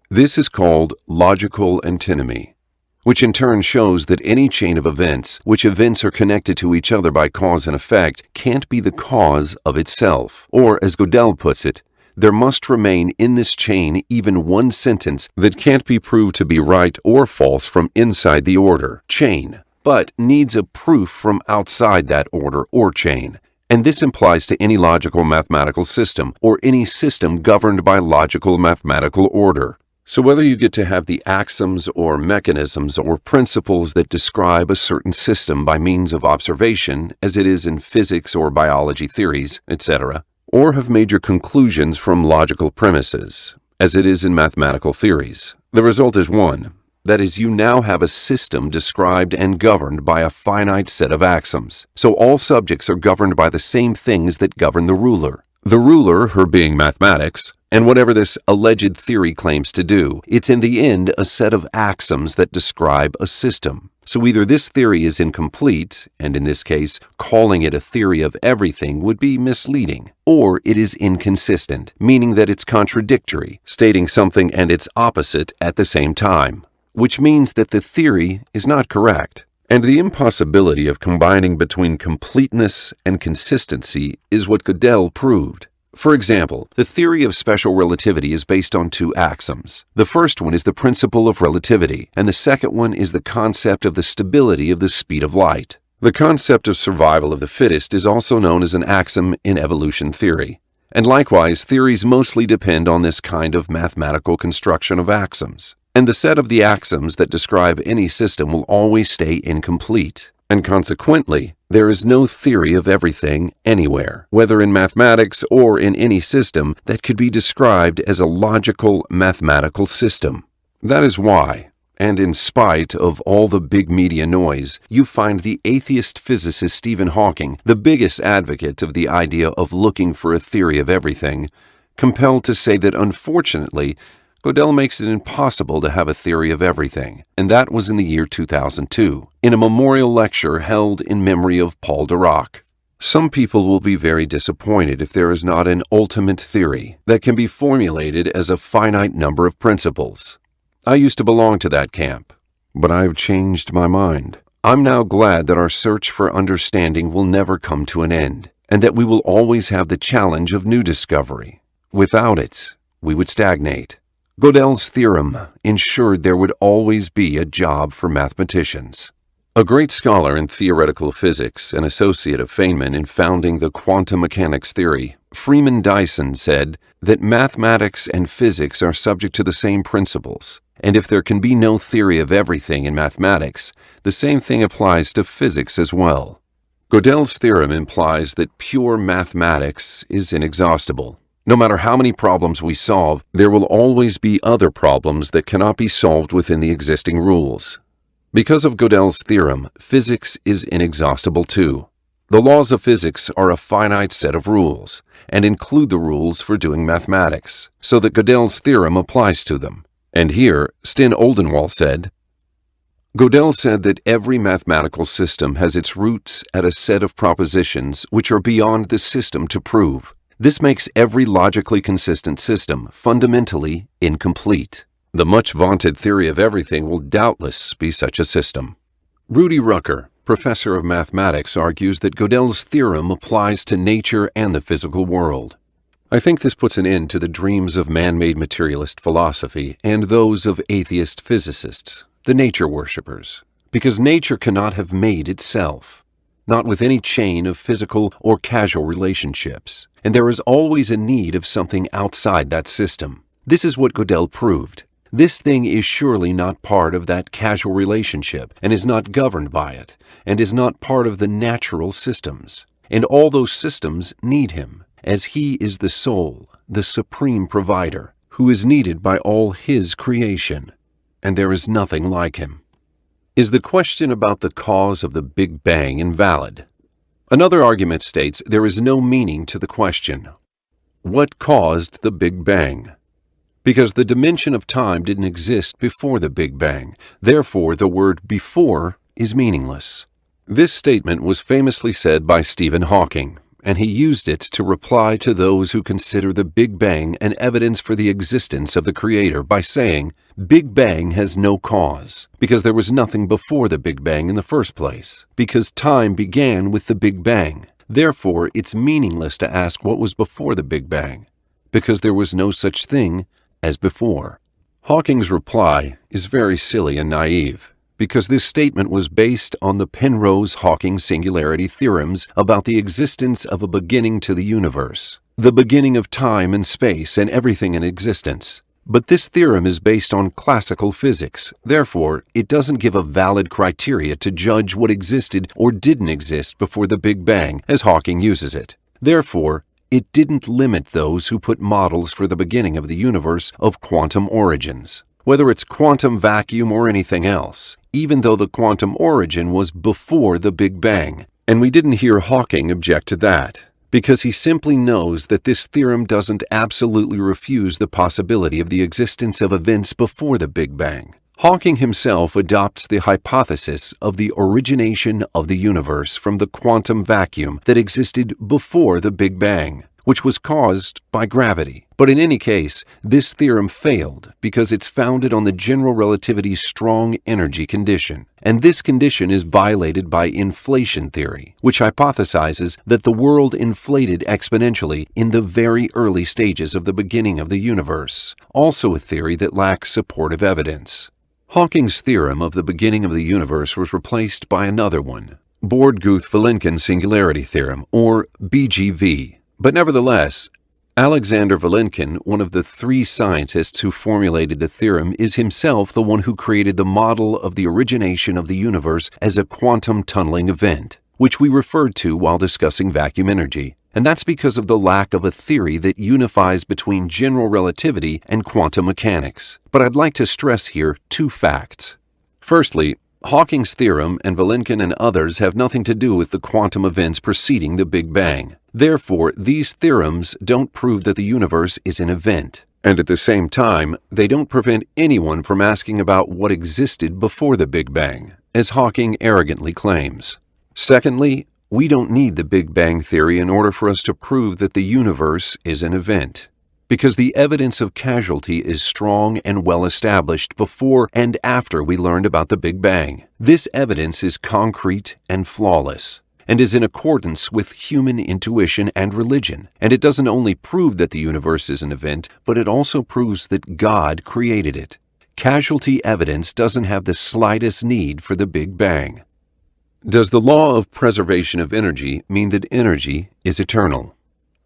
This is called logical antinomy, which in turn shows that any chain of events, which events are connected to each other by cause and effect, can't be the cause of itself. Or, as Gödel puts it, there must remain in this chain even one sentence that can't be proved to be right or false from inside the order, chain, but needs a proof from outside that order or chain. And this applies to any logical mathematical system, or any system governed by logical mathematical order. So whether you get to have the axioms or mechanisms or principles that describe a certain system by means of observation, as it is in physics or biology theories, etc., or have made your conclusions from logical premises, as it is in mathematical theories, the result is one. That is, you now have a system described and governed by a finite set of axioms. So all subjects are governed by the same things that govern the ruler. The ruler, her being mathematics, and whatever this alleged theory claims to do, it's in the end a set of axioms that describe a system. So either this theory is incomplete, and in this case, calling it a theory of everything would be misleading, or it is inconsistent, meaning that it's contradictory, stating something and its opposite at the same time, which means that the theory is not correct. And the impossibility of combining between completeness and consistency is what Gödel proved. For example, the theory of special relativity is based on two axioms. The first one is the principle of relativity, and the second one is the concept of the stability of the speed of light. The concept of survival of the fittest is also known as an axiom in evolution theory. And likewise, theories mostly depend on this kind of mathematical construction of axioms. And the set of the axioms that describe any system will always stay incomplete. And consequently, there is no theory of everything anywhere, whether in mathematics or in any system, that could be described as a logical mathematical system. That is why, and in spite of all the big media noise, you find the atheist physicist Stephen Hawking, the biggest advocate of the idea of looking for a theory of everything, compelled to say that unfortunately, Gödel makes it impossible to have a theory of everything, and that was in the year 2002, in a memorial lecture held in memory of Paul Dirac. Some people will be very disappointed if there is not an ultimate theory that can be formulated as a finite number of principles. I used to belong to that camp, but I have changed my mind. I'm now glad that our search for understanding will never come to an end, and that we will always have the challenge of new discovery. Without it, we would stagnate. Gödel's theorem ensured there would always be a job for mathematicians. A great scholar in theoretical physics, an associate of Feynman in founding the quantum mechanics theory, Freeman Dyson said that mathematics and physics are subject to the same principles, and if there can be no theory of everything in mathematics, the same thing applies to physics as well. Gödel's theorem implies that pure mathematics is inexhaustible. No matter how many problems we solve, there will always be other problems that cannot be solved within the existing rules. Because of Gödel's theorem, physics is inexhaustible too. The laws of physics are a finite set of rules, and include the rules for doing mathematics, so that Gödel's theorem applies to them. And here, Sten Oldenwall said, Gödel said that every mathematical system has its roots at a set of propositions which are beyond the system to prove. This makes every logically consistent system fundamentally incomplete. The much vaunted theory of everything will doubtless be such a system. Rudi Rucker, professor of mathematics, argues that Gödel's theorem applies to nature and the physical world. I think this puts an end to the dreams of man-made materialist philosophy and those of atheist physicists, the nature worshippers, because nature cannot have made itself, not with any chain of physical or casual relationships, and there is always a need of something outside that system. This is what Gödel proved. This thing is surely not part of that casual relationship, and is not governed by it, and is not part of the natural systems. And all those systems need him, as he is the soul, the supreme provider, who is needed by all his creation, and there is nothing like him. Is the question about the cause of the Big Bang invalid? Another argument states there is no meaning to the question, what caused the Big Bang? Because the dimension of time didn't exist before the Big Bang. Therefore, the word before is meaningless. This statement was famously said by Stephen Hawking, and he used it to reply to those who consider the Big Bang an evidence for the existence of the Creator by saying, Big Bang has no cause, because there was nothing before the Big Bang in the first place, because time began with the Big Bang. Therefore, it's meaningless to ask what was before the Big Bang, because there was no such thing as before. Hawking's reply is very silly and naive, because this statement was based on the Penrose-Hawking singularity theorems about the existence of a beginning to the universe, the beginning of time and space and everything in existence. But this theorem is based on classical physics. Therefore, it doesn't give a valid criteria to judge what existed or didn't exist before the Big Bang, as Hawking uses it. Therefore, it didn't limit those who put models for the beginning of the universe of quantum origins, whether it's quantum vacuum or anything else, even though the quantum origin was before the Big Bang. And we didn't hear Hawking object to that, because he simply knows that this theorem doesn't absolutely refuse the possibility of the existence of events before the Big Bang. Hawking himself adopts the hypothesis of the origination of the universe from the quantum vacuum that existed before the Big Bang, which was caused by gravity. But in any case, this theorem failed because it's founded on the general relativity's strong energy condition. And this condition is violated by inflation theory, which hypothesizes that the world inflated exponentially in the very early stages of the beginning of the universe, also a theory that lacks supportive evidence. Hawking's theorem of the beginning of the universe was replaced by another one, Borde-Guth-Vilenkin singularity theorem, or BGV. But nevertheless, Alexander Vilenkin, one of the three scientists who formulated the theorem, is himself the one who created the model of the origination of the universe as a quantum tunneling event, which we referred to while discussing vacuum energy. And that's because of the lack of a theory that unifies between general relativity and quantum mechanics. But I'd like to stress here two facts. Firstly, Hawking's theorem and Vilenkin and others have nothing to do with the quantum events preceding the Big Bang. Therefore, these theorems don't prove that the universe is an event. And at the same time, they don't prevent anyone from asking about what existed before the Big Bang, as Hawking arrogantly claims. Secondly, we don't need the Big Bang theory in order for us to prove that the universe is an event, because the evidence of causality is strong and well established before and after we learned about the Big Bang. This evidence is concrete and flawless, and is in accordance with human intuition and religion. And it doesn't only prove that the universe is an event, but it also proves that God created it. Causality evidence doesn't have the slightest need for the Big Bang. Does the law of preservation of energy mean that energy is eternal?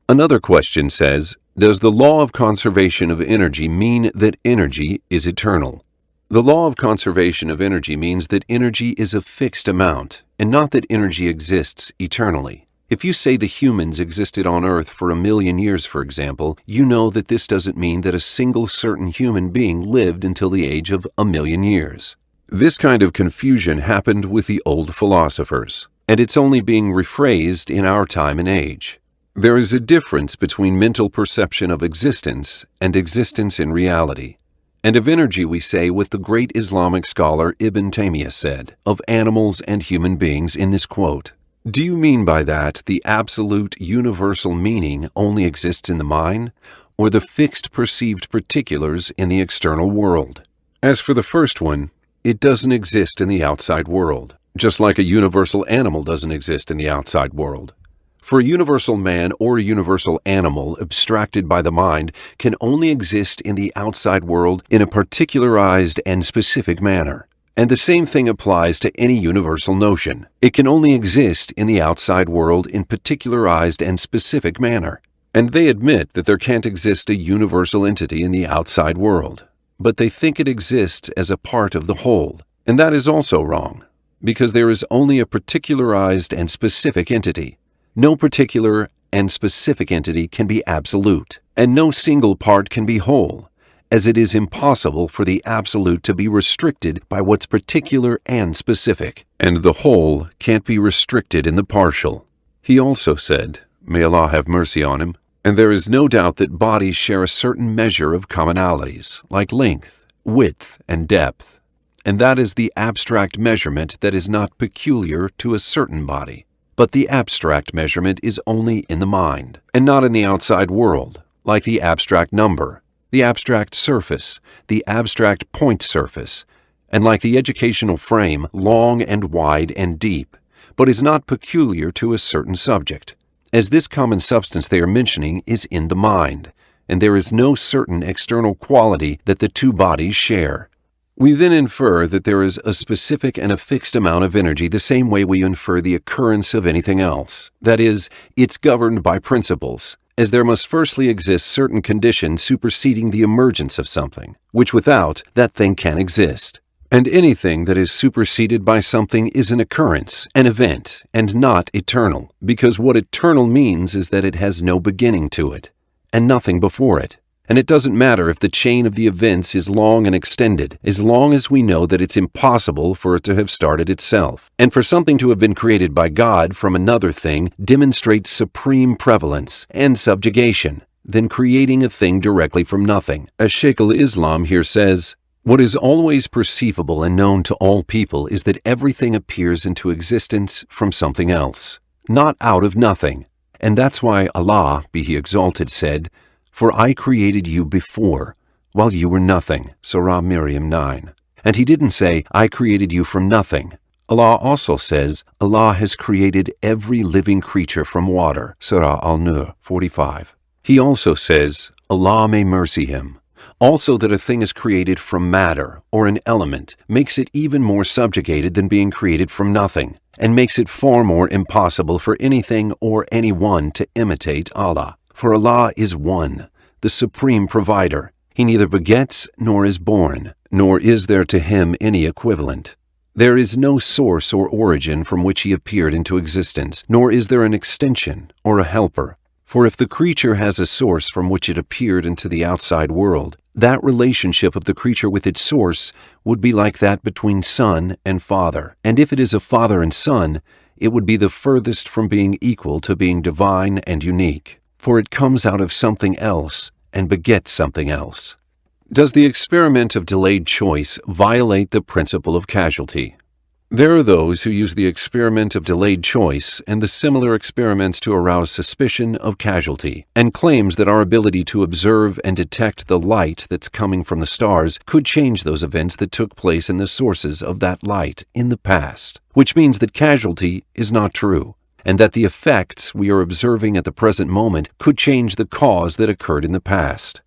Another question says, does the law of conservation of energy mean that energy is eternal? The law of conservation of energy means that energy is a fixed amount, and not that energy exists eternally. If you say the humans existed on Earth for 1,000,000 years, for example, you know that this doesn't mean that a single certain human being lived until the age of 1,000,000 years. This kind of confusion happened with the old philosophers, and it's only being rephrased in our time and age. There is a difference between mental perception of existence and existence in reality. And of energy we say what the great Islamic scholar Ibn Taymiyyah said of animals and human beings in this quote. Do you mean by that the absolute universal meaning only exists in the mind, or the fixed perceived particulars in the external world? As for the first one, it doesn't exist in the outside world, just like a universal animal doesn't exist in the outside world. For a universal man or a universal animal abstracted by the mind can only exist in the outside world in a particularized and specific manner. And the same thing applies to any universal notion. It can only exist in the outside world in particularized and specific manner. And they admit that there can't exist a universal entity in the outside world, but they think it exists as a part of the whole. And that is also wrong, because there is only a particularized and specific entity. No particular and specific entity can be absolute, and no single part can be whole, as it is impossible for the absolute to be restricted by what's particular and specific, and the whole can't be restricted in the partial. He also said, may Allah have mercy on him, and there is no doubt that bodies share a certain measure of commonalities, like length, width, and depth, and that is the abstract measurement that is not peculiar to a certain body. But the abstract measurement is only in the mind, and not in the outside world, like the abstract number, the abstract surface, the abstract point surface, and like the educational frame, long and wide and deep, but is not peculiar to a certain subject, as this common substance they are mentioning is in the mind, and there is no certain external quality that the two bodies share. We then infer that there is a specific and a fixed amount of energy the same way we infer the occurrence of anything else. That is, it's governed by principles, as there must firstly exist certain conditions superseding the emergence of something, which without, that thing can't exist. And anything that is superseded by something is an occurrence, an event, and not eternal, because what eternal means is that it has no beginning to it, and nothing before it. And it doesn't matter if the chain of the events is long and extended, as long as we know that it's impossible for it to have started itself. And for something to have been created by God from another thing demonstrates supreme prevalence and subjugation than creating a thing directly from nothing. As Shaykh al-Islam here says, what is always perceivable and known to all people is that everything appears into existence from something else, not out of nothing. And that's why Allah, be He exalted, said, "For I created you before, while you were nothing." Surah Maryam 9. And He didn't say, "I created you from nothing." Allah also says, Allah has created every living creature from water. Surah Al-Nur 45. He also says, Allah may mercy him. Also that a thing is created from matter, or an element, makes it even more subjugated than being created from nothing, and makes it far more impossible for anything or anyone to imitate Allah. For Allah is one, the supreme provider. He neither begets nor is born, nor is there to Him any equivalent. There is no source or origin from which He appeared into existence, nor is there an extension or a helper. For if the creature has a source from which it appeared into the outside world, that relationship of the creature with its source would be like that between son and father. And if it is a father and son, it would be the furthest from being equal to being divine and unique. For it comes out of something else and begets something else. Does the experiment of delayed choice violate the principle of casualty? There are those who use the experiment of delayed choice and the similar experiments to arouse suspicion of casualty, and claims that our ability to observe and detect the light that's coming from the stars could change those events that took place in the sources of that light in the past, which means that casualty is not true, and that the effects we are observing at the present moment could change the cause that occurred in the past.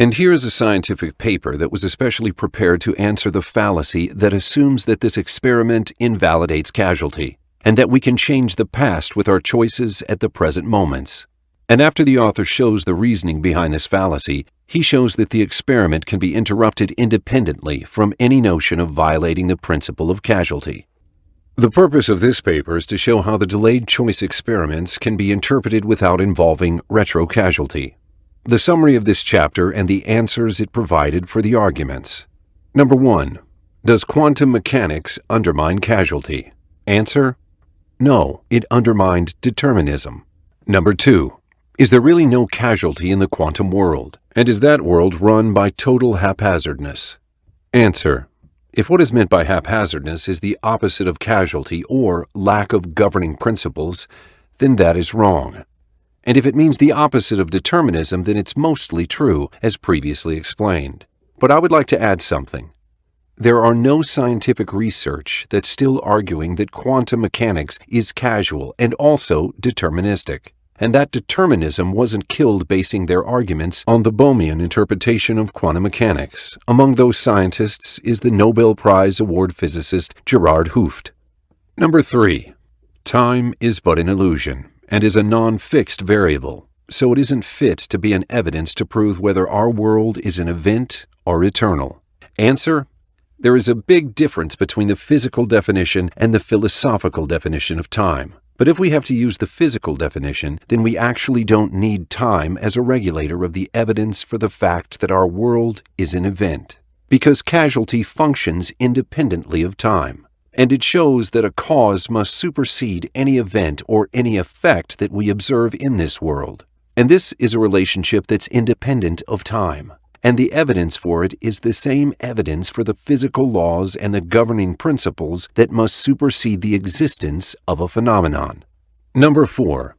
And here is a scientific paper that was especially prepared to answer the fallacy that assumes that this experiment invalidates casualty, and that we can change the past with our choices at the present moments. And after the author shows the reasoning behind this fallacy, he shows that the experiment can be interrupted independently from any notion of violating the principle of casualty. The purpose of this paper is to show how the delayed choice experiments can be interpreted without involving retro-casualty. The summary of this chapter and the answers it provided for the arguments. Number 1. Does quantum mechanics undermine casualty? Answer: no, it undermined determinism. Number 2. Is there really no casualty in the quantum world? And is that world run by total haphazardness? Answer: if what is meant by haphazardness is the opposite of casualty or lack of governing principles, then that is wrong. And if it means the opposite of determinism, then it's mostly true, as previously explained. But I would like to add something. There are no scientific research that's still arguing that quantum mechanics is casual and also deterministic, and that determinism wasn't killed basing their arguments on the Bohmian interpretation of quantum mechanics. Among those scientists is the Nobel Prize Award physicist Gerard Hooft. Number 3. Time is but an illusion, and is a non-fixed variable, so it isn't fit to be an evidence to prove whether our world is an event or eternal. Answer: there is a big difference between the physical definition and the philosophical definition of time. But if we have to use the physical definition, then we actually don't need time as a regulator of the evidence for the fact that our world is an event, because casualty functions independently of time. And it shows that a cause must supersede any event or any effect that we observe in this world. And this is a relationship that's independent of time. And the evidence for it is the same evidence for the physical laws and the governing principles that must supersede the existence of a phenomenon. Number 4.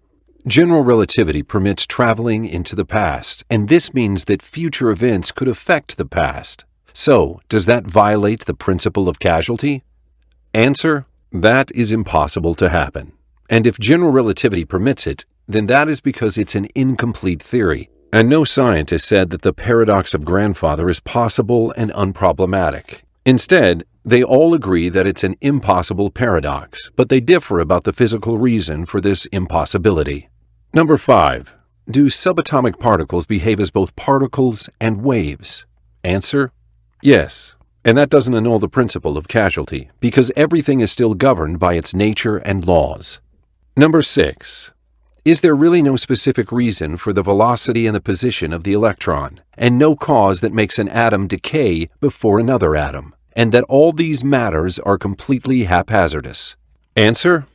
General relativity permits traveling into the past, and this means that future events could affect the past. So, does that violate the principle of casualty? Answer: that is impossible to happen. And if general relativity permits it, then that is because it's an incomplete theory, and no scientist said that the paradox of grandfather is possible and unproblematic. Instead, they all agree that it's an impossible paradox, but they differ about the physical reason for this impossibility. Number 5. Do subatomic particles behave as both particles and waves? Answer: yes. And that doesn't annul the principle of casualty, because everything is still governed by its nature and laws. Number 6. Is there really no specific reason for the velocity and the position of the electron, and no cause that makes an atom decay before another atom, and that all these matters are completely haphazardous? Answer: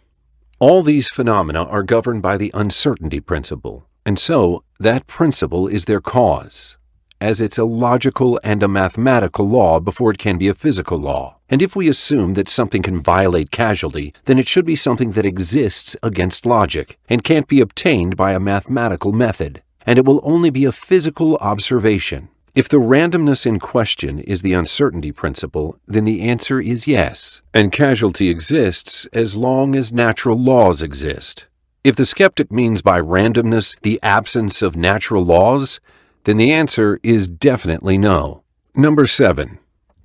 all these phenomena are governed by the uncertainty principle, and so that principle is their cause. as it's a logical and a mathematical law before it can be a physical law. And if we assume that something can violate causality, then it should be something that exists against logic and can't be obtained by a mathematical method, and it will only be a physical observation. If the randomness in question is the uncertainty principle, then the answer is yes, and causality exists as long as natural laws exist. If the skeptic means by randomness the absence of natural laws, then the answer is definitely no. Number 7.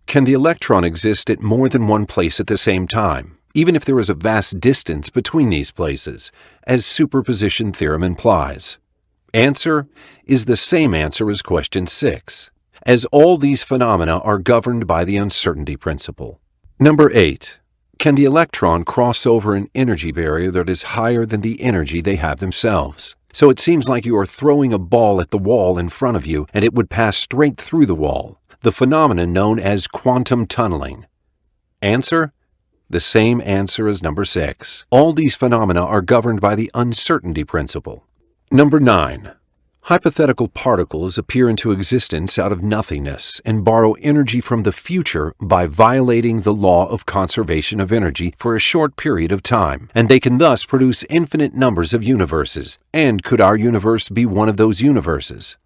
Can the electron exist at more than one place at the same time, even if there is a vast distance between these places, as superposition theorem implies? Answer is the same answer as question 6, as all these phenomena are governed by the uncertainty principle. Number 8. Can the electron cross over an energy barrier that is higher than the energy they have themselves? So it seems like you are throwing a ball at the wall in front of you and it would pass straight through the wall, the phenomenon known as quantum tunneling. Answer? The same answer as number 6. All these phenomena are governed by the uncertainty principle. Number 9. Hypothetical particles appear into existence out of nothingness and borrow energy from the future by violating the law of conservation of energy for a short period of time, and they can thus produce infinite numbers of universes. And could our universe be one of those universes?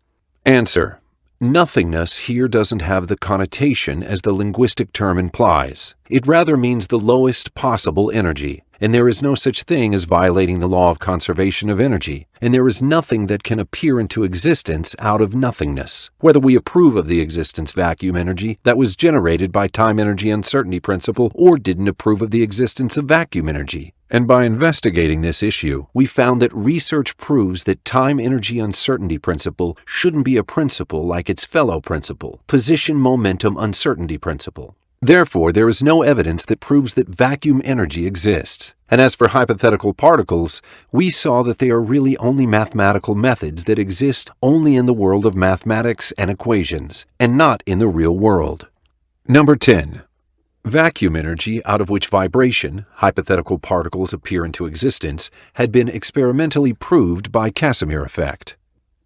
Answer. Nothingness here doesn't have the connotation as the linguistic term implies. It rather means the lowest possible energy, and there is no such thing as violating the law of conservation of energy, and there is nothing that can appear into existence out of nothingness, whether we approve of the existence vacuum energy that was generated by time energy uncertainty principle or didn't approve of the existence of vacuum energy. And by investigating this issue, we found that research proves that time energy uncertainty principle shouldn't be a principle like its fellow principle, position momentum uncertainty principle. Therefore, there is no evidence that proves that vacuum energy exists. And as for hypothetical particles, we saw that they are really only mathematical methods that exist only in the world of mathematics and equations, and not in the real world. Number 10. Vacuum energy, out of which vibration, hypothetical particles appear into existence, had been experimentally proved by Casimir effect.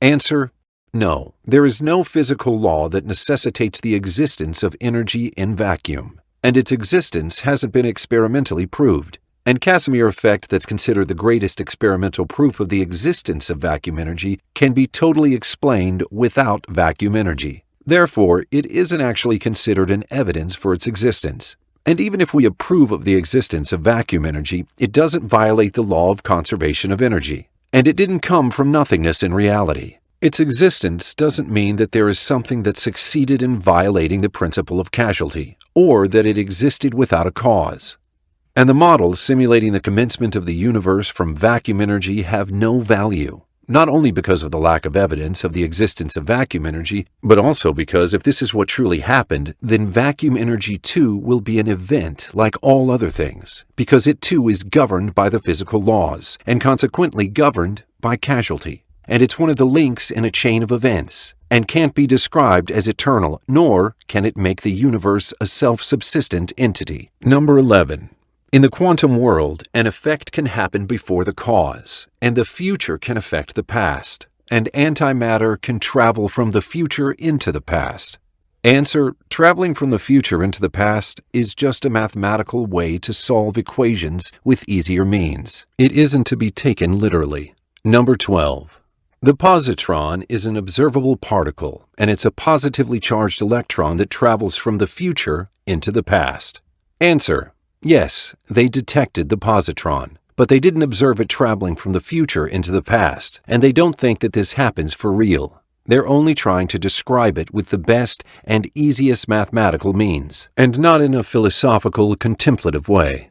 Answer: no. There is no physical law that necessitates the existence of energy in vacuum, and its existence hasn't been experimentally proved. And Casimir effect, that's considered the greatest experimental proof of the existence of vacuum energy, can be totally explained without vacuum energy. Therefore, it isn't actually considered an evidence for its existence. And even if we approve of the existence of vacuum energy, it doesn't violate the law of conservation of energy. And it didn't come from nothingness in reality. Its existence doesn't mean that there is something that succeeded in violating the principle of causality, or that it existed without a cause. And the models simulating the commencement of the universe from vacuum energy have no value. Not only because of the lack of evidence of the existence of vacuum energy, but also because if this is what truly happened, then vacuum energy too will be an event like all other things, because it too is governed by the physical laws, and consequently governed by causality. And it's one of the links in a chain of events, and can't be described as eternal, nor can it make the universe a self-subsistent entity. Number 11. In the quantum world, an effect can happen before the cause, and the future can affect the past, and antimatter can travel from the future into the past. Answer: traveling from the future into the past is just a mathematical way to solve equations with easier means. It isn't to be taken literally. Number 12. The positron is an observable particle, and it's a positively charged electron that travels from the future into the past. Answer: yes, they detected the positron, but they didn't observe it traveling from the future into the past, and they don't think that this happens for real. They're only trying to describe it with the best and easiest mathematical means, and not in a philosophical, contemplative way.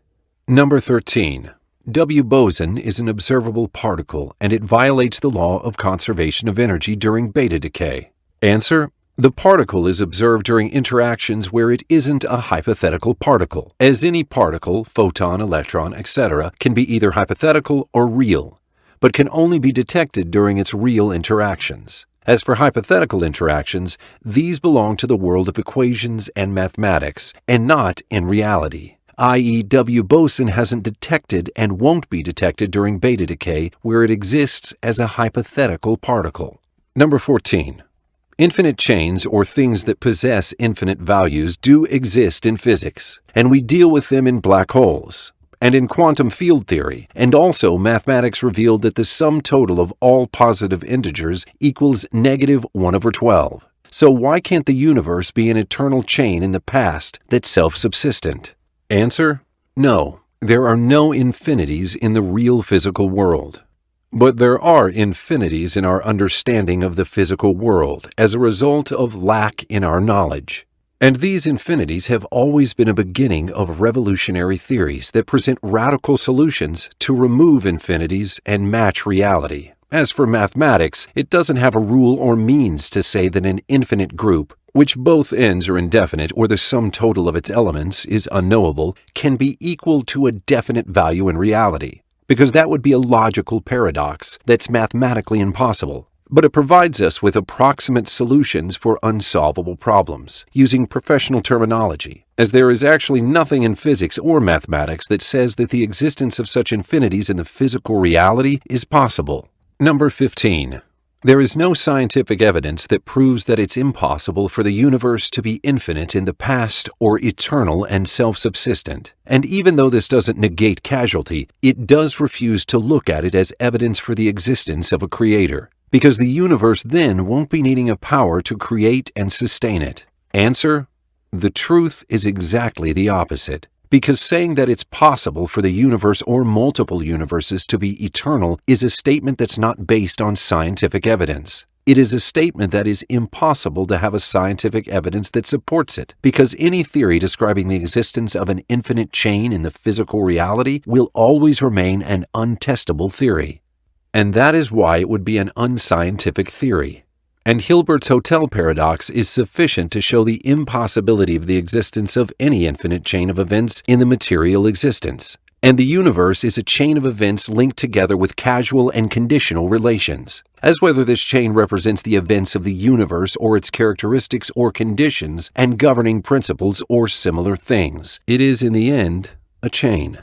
Number 13. W boson is an observable particle, and it violates the law of conservation of energy during beta decay. Answer: the particle is observed during interactions where it isn't a hypothetical particle, as any particle, photon, electron, etc., can be either hypothetical or real, but can only be detected during its real interactions. As for hypothetical interactions, these belong to the world of equations and mathematics, and not in reality. I.e., W boson hasn't detected and won't be detected during beta decay, where it exists as a hypothetical particle. Number 14. Infinite chains, or things that possess infinite values, do exist in physics, and we deal with them in black holes. And in quantum field theory, and also mathematics revealed that the sum total of all positive integers equals -1/12. So why can't the universe be an eternal chain in the past that's self-subsistent? Answer: no, there are no infinities in the real physical world. But there are infinities in our understanding of the physical world as a result of lack in our knowledge. And these infinities have always been a beginning of revolutionary theories that present radical solutions to remove infinities and match reality. As for mathematics, it doesn't have a rule or means to say that an infinite group, which both ends are indefinite or the sum total of its elements is unknowable, can be equal to a definite value in reality, because that would be a logical paradox that's mathematically impossible. But it provides us with approximate solutions for unsolvable problems, using professional terminology, as there is actually nothing in physics or mathematics that says that the existence of such infinities in the physical reality is possible. Number 15. There is no scientific evidence that proves that it's impossible for the universe to be infinite in the past or eternal and self-subsistent. And even though this doesn't negate causality, it does refuse to look at it as evidence for the existence of a creator, because the universe then won't be needing a power to create and sustain it. Answer: the truth is exactly the opposite. Because saying that it's possible for the universe or multiple universes to be eternal is a statement that's not based on scientific evidence. It is a statement that is impossible to have a scientific evidence that supports it, because any theory describing the existence of an infinite chain in the physical reality will always remain an untestable theory. And that is why it would be an unscientific theory. And Hilbert's hotel paradox is sufficient to show the impossibility of the existence of any infinite chain of events in the material existence. And the universe is a chain of events linked together with causal and conditional relations. As whether this chain represents the events of the universe or its characteristics or conditions and governing principles or similar things, it is in the end a chain.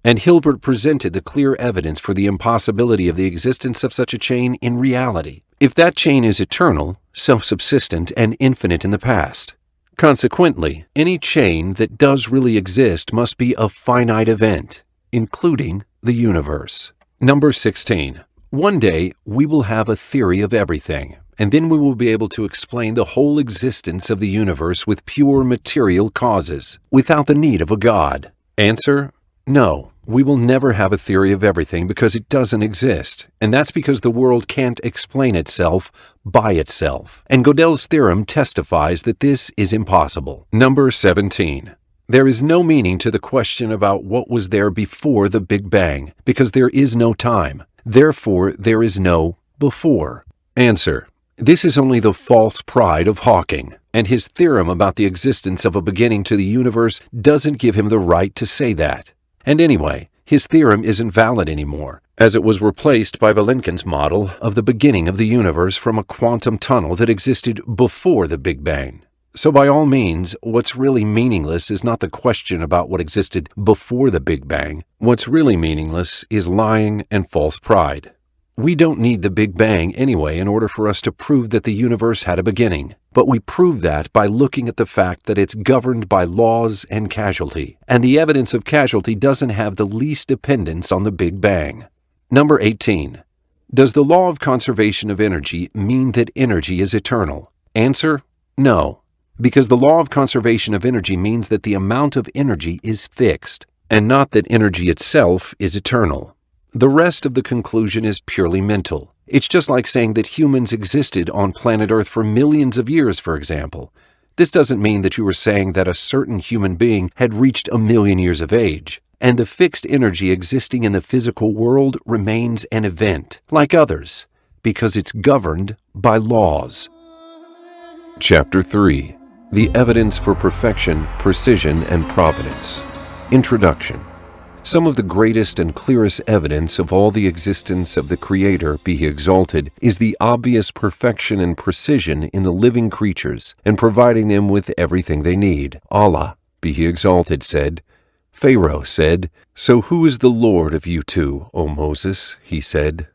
And Hilbert presented the clear evidence for the impossibility of the existence of such a chain in reality, if that chain is eternal, self-subsistent, and infinite in the past. Consequently, any chain that does really exist must be a finite event, including the universe. Number 16. One day, we will have a theory of everything, and then we will be able to explain the whole existence of the universe with pure material causes, without the need of a God. Answer: no. We will never have a theory of everything because it doesn't exist, and that's because the world can't explain itself by itself. And Gödel's theorem testifies that this is impossible. Number 17. There is no meaning to the question about what was there before the Big Bang, because there is no time. Therefore, there is no before. Answer: this is only the false pride of Hawking, and his theorem about the existence of a beginning to the universe doesn't give him the right to say that. And anyway, his theorem isn't valid anymore, as it was replaced by Vilenkin's model of the beginning of the universe from a quantum tunnel that existed before the Big Bang. So by all means, what's really meaningless is not the question about what existed before the Big Bang. What's really meaningless is lying and false pride. We don't need the Big Bang anyway in order for us to prove that the universe had a beginning, but we prove that by looking at the fact that it's governed by laws and causality, and the evidence of causality doesn't have the least dependence on the Big Bang. Number 18. Does the law of conservation of energy mean that energy is eternal? Answer: no, because the law of conservation of energy means that the amount of energy is fixed, and not that energy itself is eternal. The rest of the conclusion is purely mental. It's just like saying that humans existed on planet Earth for millions of years, for example. This doesn't mean that you are saying that a certain human being had reached 1,000,000 years of age, and the fixed energy existing in the physical world remains an event, like others, because it's governed by laws. Chapter 3. The Evidence for Perfection, Precision, and Providence. Introduction. Some of the greatest and clearest evidence of all the existence of the Creator, be He exalted, is the obvious perfection and precision in the living creatures and providing them with everything they need. Allah, be He exalted, said. Pharaoh said, "So who is the Lord of you two, O Moses?" He said,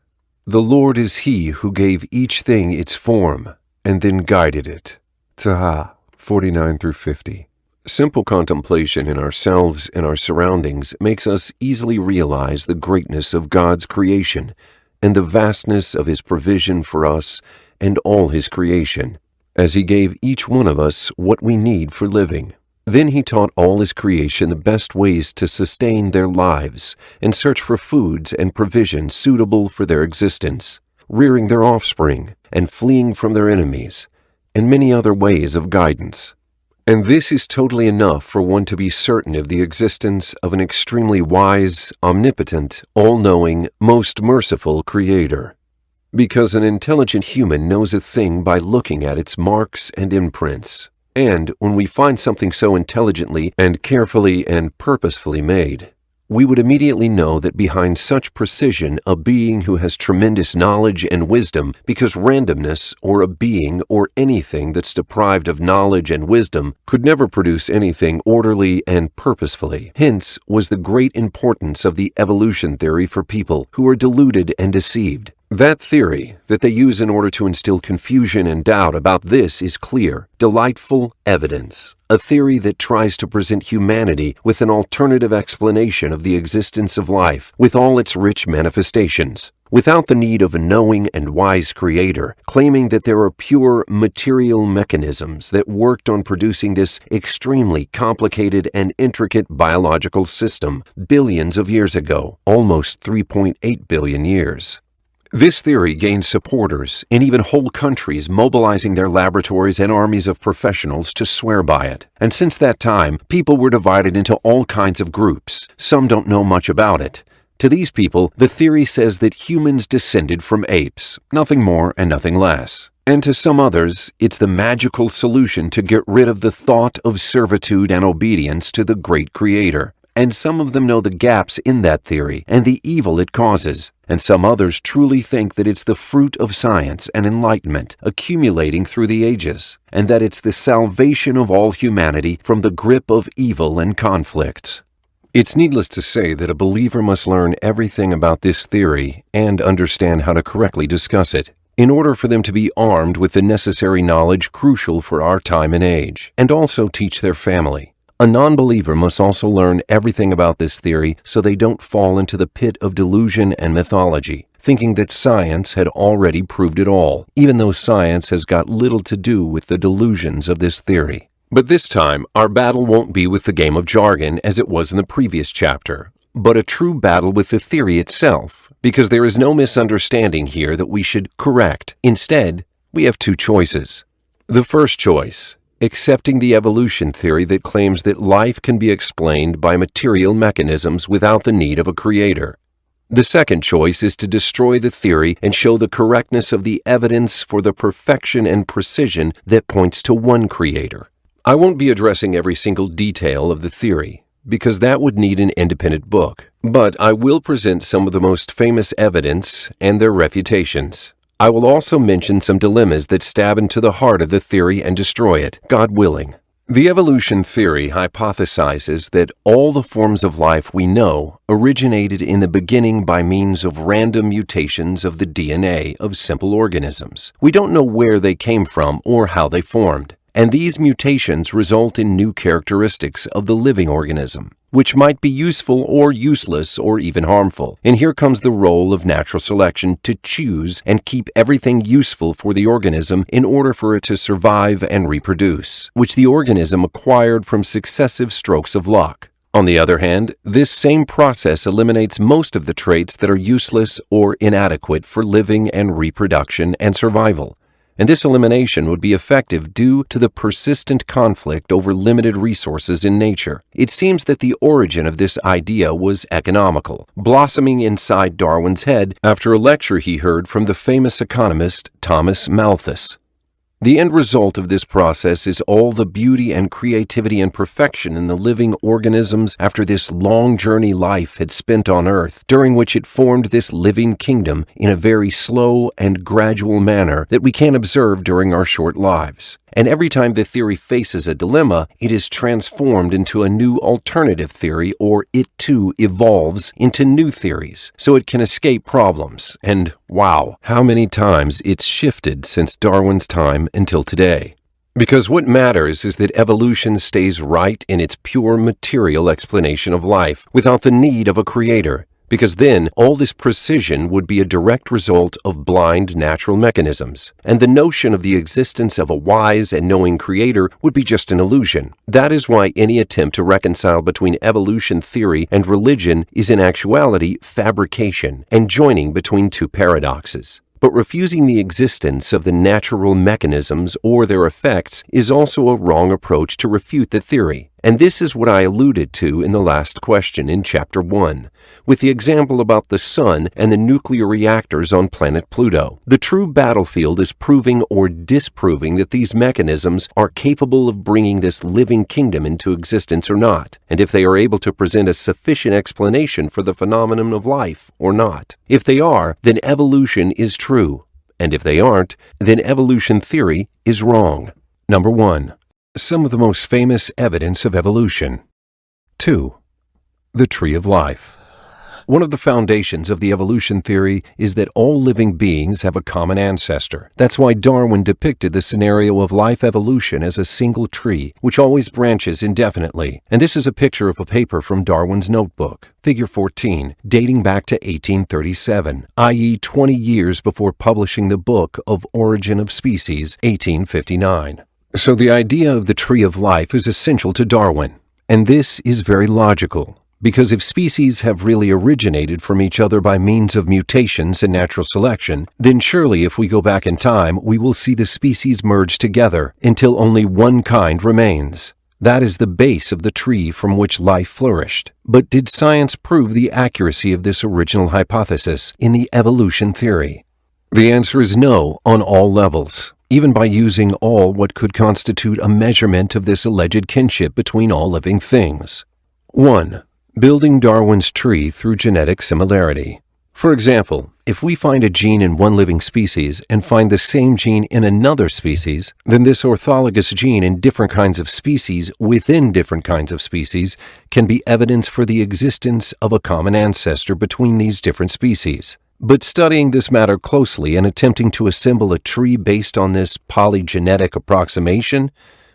"The Lord is He who gave each thing its form, and then guided it. Taha 49 through 50. Simple contemplation in ourselves and our surroundings makes us easily realize the greatness of God's creation and the vastness of His provision for us and all His creation, as He gave each one of us what we need for living. Then He taught all His creation the best ways to sustain their lives and search for foods and provisions suitable for their existence, rearing their offspring and fleeing from their enemies, and many other ways of guidance. And this is totally enough for one to be certain of the existence of an extremely wise, omnipotent, all-knowing, most merciful Creator. Because an intelligent human knows a thing by looking at its marks and imprints. And when we find something so intelligently and carefully and purposefully made, we would immediately know that behind such precision a being who has tremendous knowledge and wisdom, because randomness or a being or anything that's deprived of knowledge and wisdom could never produce anything orderly and purposefully. Hence was the great importance of the evolution theory for people who are deluded and deceived. That theory that they use in order to instill confusion and doubt about this is clear, delightful evidence. A theory that tries to present humanity with an alternative explanation of the existence of life with all its rich manifestations, without the need of a knowing and wise Creator, claiming that there are pure material mechanisms that worked on producing this extremely complicated and intricate biological system billions of years ago, almost 3.8 billion years. This theory gained supporters and even whole countries mobilizing their laboratories and armies of professionals to swear by it. And since that time, people were divided into all kinds of groups. Some don't know much about it. To these people, the theory says that humans descended from apes, nothing more and nothing less. And to some others, it's the magical solution to get rid of the thought of servitude and obedience to the great Creator. And some of them know the gaps in that theory and the evil it causes. And some others truly think that it's the fruit of science and enlightenment accumulating through the ages, and that it's the salvation of all humanity from the grip of evil and conflicts. It's needless to say that a believer must learn everything about this theory and understand how to correctly discuss it, in order for them to be armed with the necessary knowledge crucial for our time and age, and also teach their family. A non-believer must also learn everything about this theory so they don't fall into the pit of delusion and mythology, thinking that science had already proved it all, even though science has got little to do with the delusions of this theory. But this time, our battle won't be with the game of jargon as it was in the previous chapter, but a true battle with the theory itself, because there is no misunderstanding here that we should correct. Instead, we have two choices. The first choice: accepting the evolution theory that claims that life can be explained by material mechanisms without the need of a creator. The second choice is to destroy the theory and show the correctness of the evidence for the perfection and precision that points to one creator. I won't be addressing every single detail of the theory, because that would need an independent book, but I will present some of the most famous evidence and their refutations. I will also mention some dilemmas that stab into the heart of the theory and destroy it, God willing. The evolution theory hypothesizes that all the forms of life we know originated in the beginning by means of random mutations of the DNA of simple organisms. We don't know where they came from or how they formed, and these mutations result in new characteristics of the living organism, which might be useful or useless or even harmful. And here comes the role of natural selection to choose and keep everything useful for the organism in order for it to survive and reproduce, which the organism acquired from successive strokes of luck. On the other hand, this same process eliminates most of the traits that are useless or inadequate for living and reproduction and survival. And this elimination would be effective due to the persistent conflict over limited resources in nature. It seems that the origin of this idea was economical, blossoming inside Darwin's head after a lecture he heard from the famous economist Thomas Malthus. The end result of this process is all the beauty and creativity and perfection in the living organisms after this long journey life had spent on Earth, during which it formed this living kingdom in a very slow and gradual manner that we can observe during our short lives. And every time the theory faces a dilemma, it is transformed into a new alternative theory, or it too evolves into new theories, so it can escape problems. And wow, how many times it's shifted since Darwin's time until today. Because what matters is that evolution stays right in its pure material explanation of life, without the need of a creator, because then all this precision would be a direct result of blind natural mechanisms, and the notion of the existence of a wise and knowing creator would be just an illusion. That is why any attempt to reconcile between evolution theory and religion is in actuality fabrication and joining between two paradoxes. But refusing the existence of the natural mechanisms or their effects is also a wrong approach to refute the theory. And this is what I alluded to in the last question in Chapter 1, with the example about the Sun and the nuclear reactors on planet Pluto. The true battlefield is proving or disproving that these mechanisms are capable of bringing this living kingdom into existence or not, and if they are able to present a sufficient explanation for the phenomenon of life or not. If they are, then evolution is true, and if they aren't, then evolution theory is wrong. Number 1. Some of the most famous evidence of evolution. 2. The Tree of Life. One of the foundations of the evolution theory is that all living beings have a common ancestor. That's why Darwin depicted the scenario of life evolution as a single tree, which always branches indefinitely. And this is a picture of a paper from Darwin's notebook, Figure 14, dating back to 1837, i.e. 20 years before publishing the book of Origin of Species, 1859. So the idea of the tree of life is essential to Darwin, and this is very logical, because if species have really originated from each other by means of mutations and natural selection, then surely if we go back in time, we will see the species merge together until only one kind remains. That is the base of the tree from which life flourished. But did science prove the accuracy of this original hypothesis in the evolution theory? The answer is no on all levels, even by using all what could constitute a measurement of this alleged kinship between all living things. 1. Building Darwin's tree through genetic similarity. For example, if we find a gene in one living species and find the same gene in another species, then this orthologous gene in different kinds of species within different kinds of species can be evidence for the existence of a common ancestor between these different species. But studying this matter closely and attempting to assemble a tree based on this polygenetic approximation,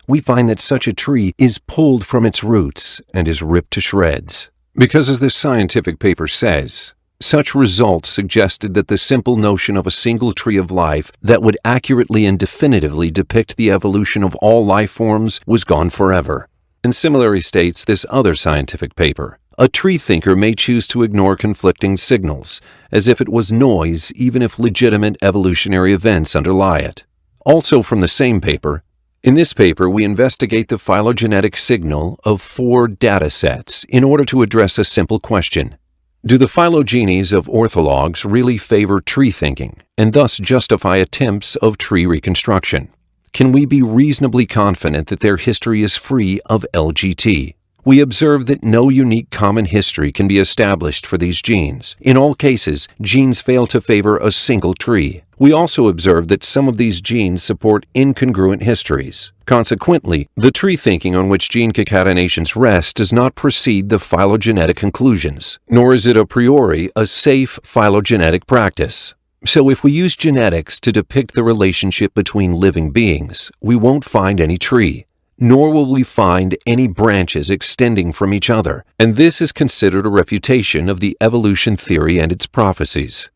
we find that such a tree is pulled from its roots and is ripped to shreds. Because as this scientific paper says, such results suggested that the simple notion of a single tree of life that would accurately and definitively depict the evolution of all life forms was gone forever. And similarly states this other scientific paper. A tree thinker may choose to ignore conflicting signals, as if it was noise even if legitimate evolutionary events underlie it. Also from the same paper, in this paper we investigate the phylogenetic signal of 4 data sets in order to address a simple question. Do the phylogenies of orthologs really favor tree thinking, and thus justify attempts of tree reconstruction? Can we be reasonably confident that their history is free of LGT? We observe that no unique common history can be established for these genes. In all cases, genes fail to favor a single tree. We also observe that some of these genes support incongruent histories. Consequently, the tree thinking on which gene concatenations rest does not precede the phylogenetic conclusions, nor is it a priori a safe phylogenetic practice. So if we use genetics to depict the relationship between living beings, we won't find any tree, nor will we find any branches extending from each other, and this is considered a refutation of the evolution theory and its prophecies.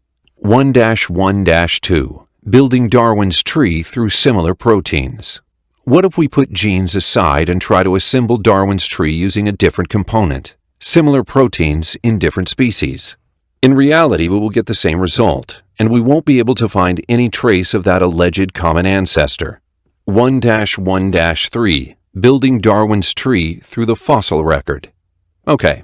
1-1-2. Building Darwin's tree through similar proteins. What if we put genes aside and try to assemble Darwin's tree using a different component, similar proteins in different species? In reality, we will get the same result, and we won't be able to find any trace of that alleged common ancestor. 1-1-3. Building Darwin's tree through the fossil record. Okay,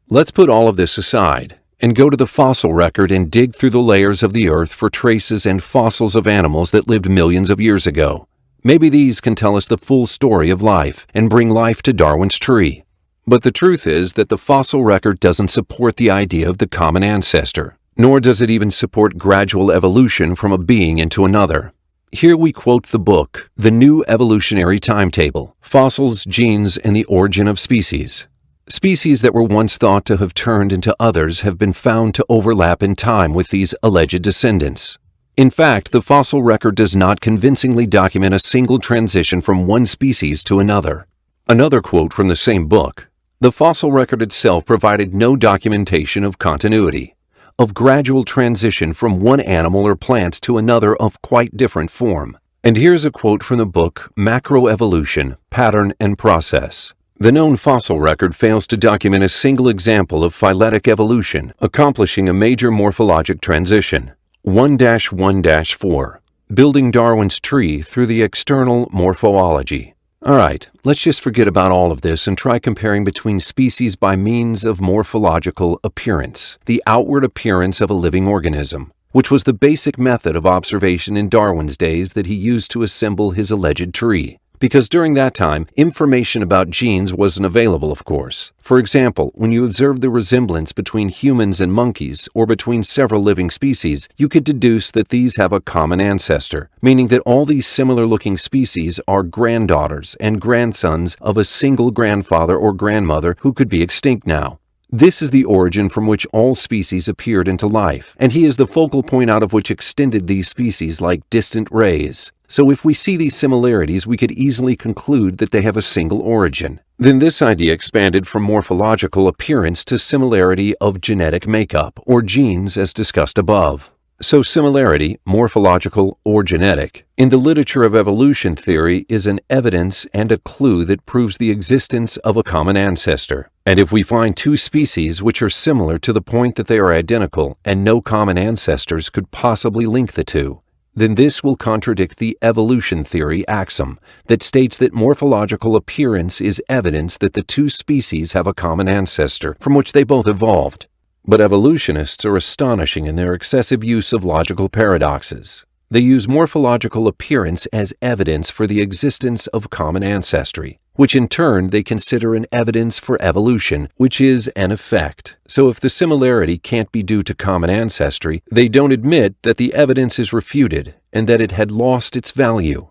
let's put all of this aside and go to the fossil record and dig through the layers of the earth for traces and fossils of animals that lived millions of years ago. Maybe these can tell us the full story of life and bring life to Darwin's tree. But the truth is that the fossil record doesn't support the idea of the common ancestor, nor does it even support gradual evolution from a being into another. Here we quote the book, The New Evolutionary Timetable, Fossils, Genes, and the Origin of Species. Species that were once thought to have turned into others have been found to overlap in time with these alleged descendants. In fact, the fossil record does not convincingly document a single transition from one species to another. Another quote from the same book: "The fossil record itself provided no documentation of continuity, of gradual transition from one animal or plant to another of quite different form." And here's a quote from the book Macroevolution, Pattern and Process. "The known fossil record fails to document a single example of phyletic evolution accomplishing a major morphologic transition." 1-1-4. Building Darwin's Tree Through the External Morphology. Alright, let's just forget about all of this and try comparing between species by means of morphological appearance, the outward appearance of a living organism, which was the basic method of observation in Darwin's days that he used to assemble his alleged tree. Because during that time, information about genes wasn't available, of course. For example, when you observed the resemblance between humans and monkeys, or between several living species, you could deduce that these have a common ancestor, meaning that all these similar-looking species are granddaughters and grandsons of a single grandfather or grandmother who could be extinct now. This is the origin from which all species appeared into life, and he is the focal point out of which extended these species like distant rays. So if we see these similarities, we could easily conclude that they have a single origin. Then this idea expanded from morphological appearance to similarity of genetic makeup, or genes as discussed above. So similarity, morphological or genetic, in the literature of evolution theory is an evidence and a clue that proves the existence of a common ancestor. And if we find two species which are similar to the point that they are identical and no common ancestors could possibly link the two, then this will contradict the evolution theory axiom that states that morphological appearance is evidence that the two species have a common ancestor from which they both evolved. But evolutionists are astonishing in their excessive use of logical paradoxes. They use morphological appearance as evidence for the existence of common ancestry, which in turn they consider an evidence for evolution, which is an effect. So if the similarity can't be due to common ancestry, they don't admit that the evidence is refuted and that it had lost its value.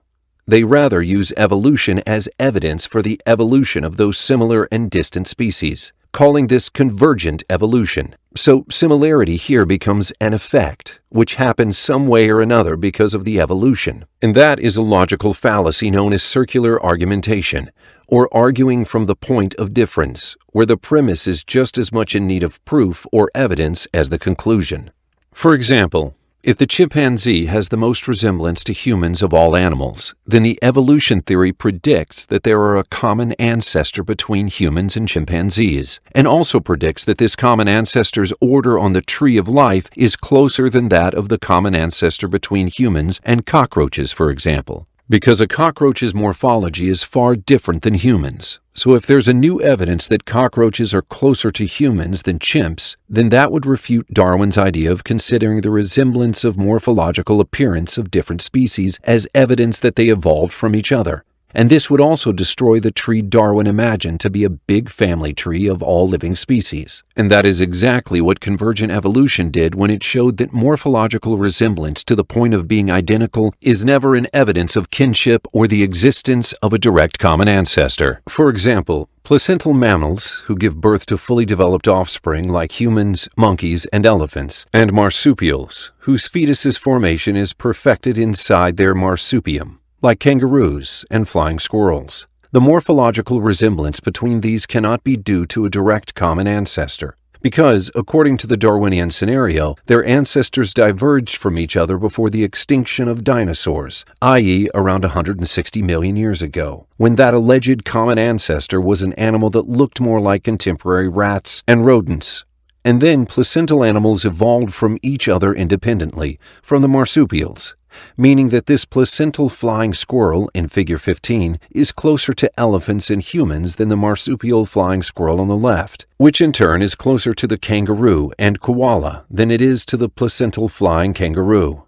They rather use evolution as evidence for the evolution of those similar and distant species, calling this convergent evolution. So similarity here becomes an effect, which happens some way or another because of the evolution. And that is a logical fallacy known as circular argumentation, or arguing from the point of difference, where the premise is just as much in need of proof or evidence as the conclusion. For example, if the chimpanzee has the most resemblance to humans of all animals, then the evolution theory predicts that there are a common ancestor between humans and chimpanzees, and also predicts that this common ancestor's order on the tree of life is closer than that of the common ancestor between humans and cockroaches, for example, because a cockroach's morphology is far different than humans. So if there's a new evidence that cockroaches are closer to humans than chimps, then that would refute Darwin's idea of considering the resemblance of morphological appearance of different species as evidence that they evolved from each other. And this would also destroy the tree Darwin imagined to be a big family tree of all living species. And that is exactly what convergent evolution did when it showed that morphological resemblance to the point of being identical is never an evidence of kinship or the existence of a direct common ancestor. For example, placental mammals, who give birth to fully developed offspring like humans, monkeys, and elephants, and marsupials, whose fetus's formation is perfected inside their marsupium, like kangaroos and flying squirrels. The morphological resemblance between these cannot be due to a direct common ancestor, because, according to the Darwinian scenario, their ancestors diverged from each other before the extinction of dinosaurs, i.e. around 160 million years ago, when that alleged common ancestor was an animal that looked more like contemporary rats and rodents. And then placental animals evolved from each other independently, from the marsupials, meaning that this placental flying squirrel in Figure 15 is closer to elephants and humans than the marsupial flying squirrel on the left, which in turn is closer to the kangaroo and koala than it is to the placental flying kangaroo.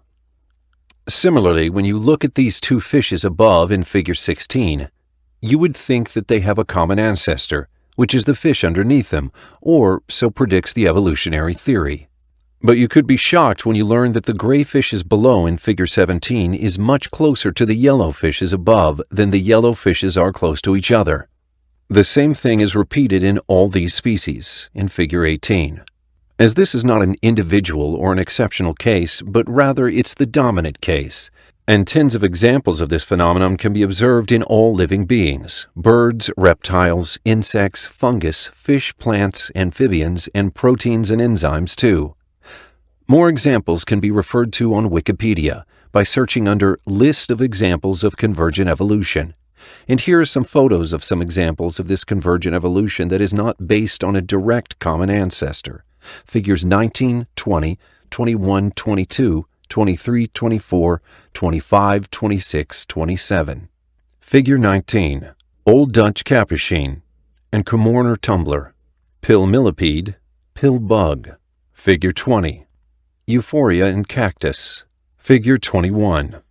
Similarly, when you look at these two fishes above in Figure 16, you would think that they have a common ancestor, which is the fish underneath them, or so predicts the evolutionary theory. But you could be shocked when you learn that the gray fishes below in Figure 17 is much closer to the yellow fishes above than the yellow fishes are close to each other. The same thing is repeated in all these species in Figure 18. as this is not an individual or an exceptional case, but rather it's the dominant case. And tens of examples of this phenomenon can be observed in all living beings: birds, reptiles, insects, fungus, fish, plants, amphibians, and proteins and enzymes too. More examples can be referred to on Wikipedia by searching under List of Examples of Convergent Evolution. And here are some photos of some examples of this convergent evolution that is not based on a direct common ancestor. Figures 19, 20, 21, 22, 23, 24, 25, 26, 27. Figure 19. Old Dutch capuchin and Comorner tumbler. Pill millipede, pill bug. Figure 20. Euphoria and cactus. Figure 21.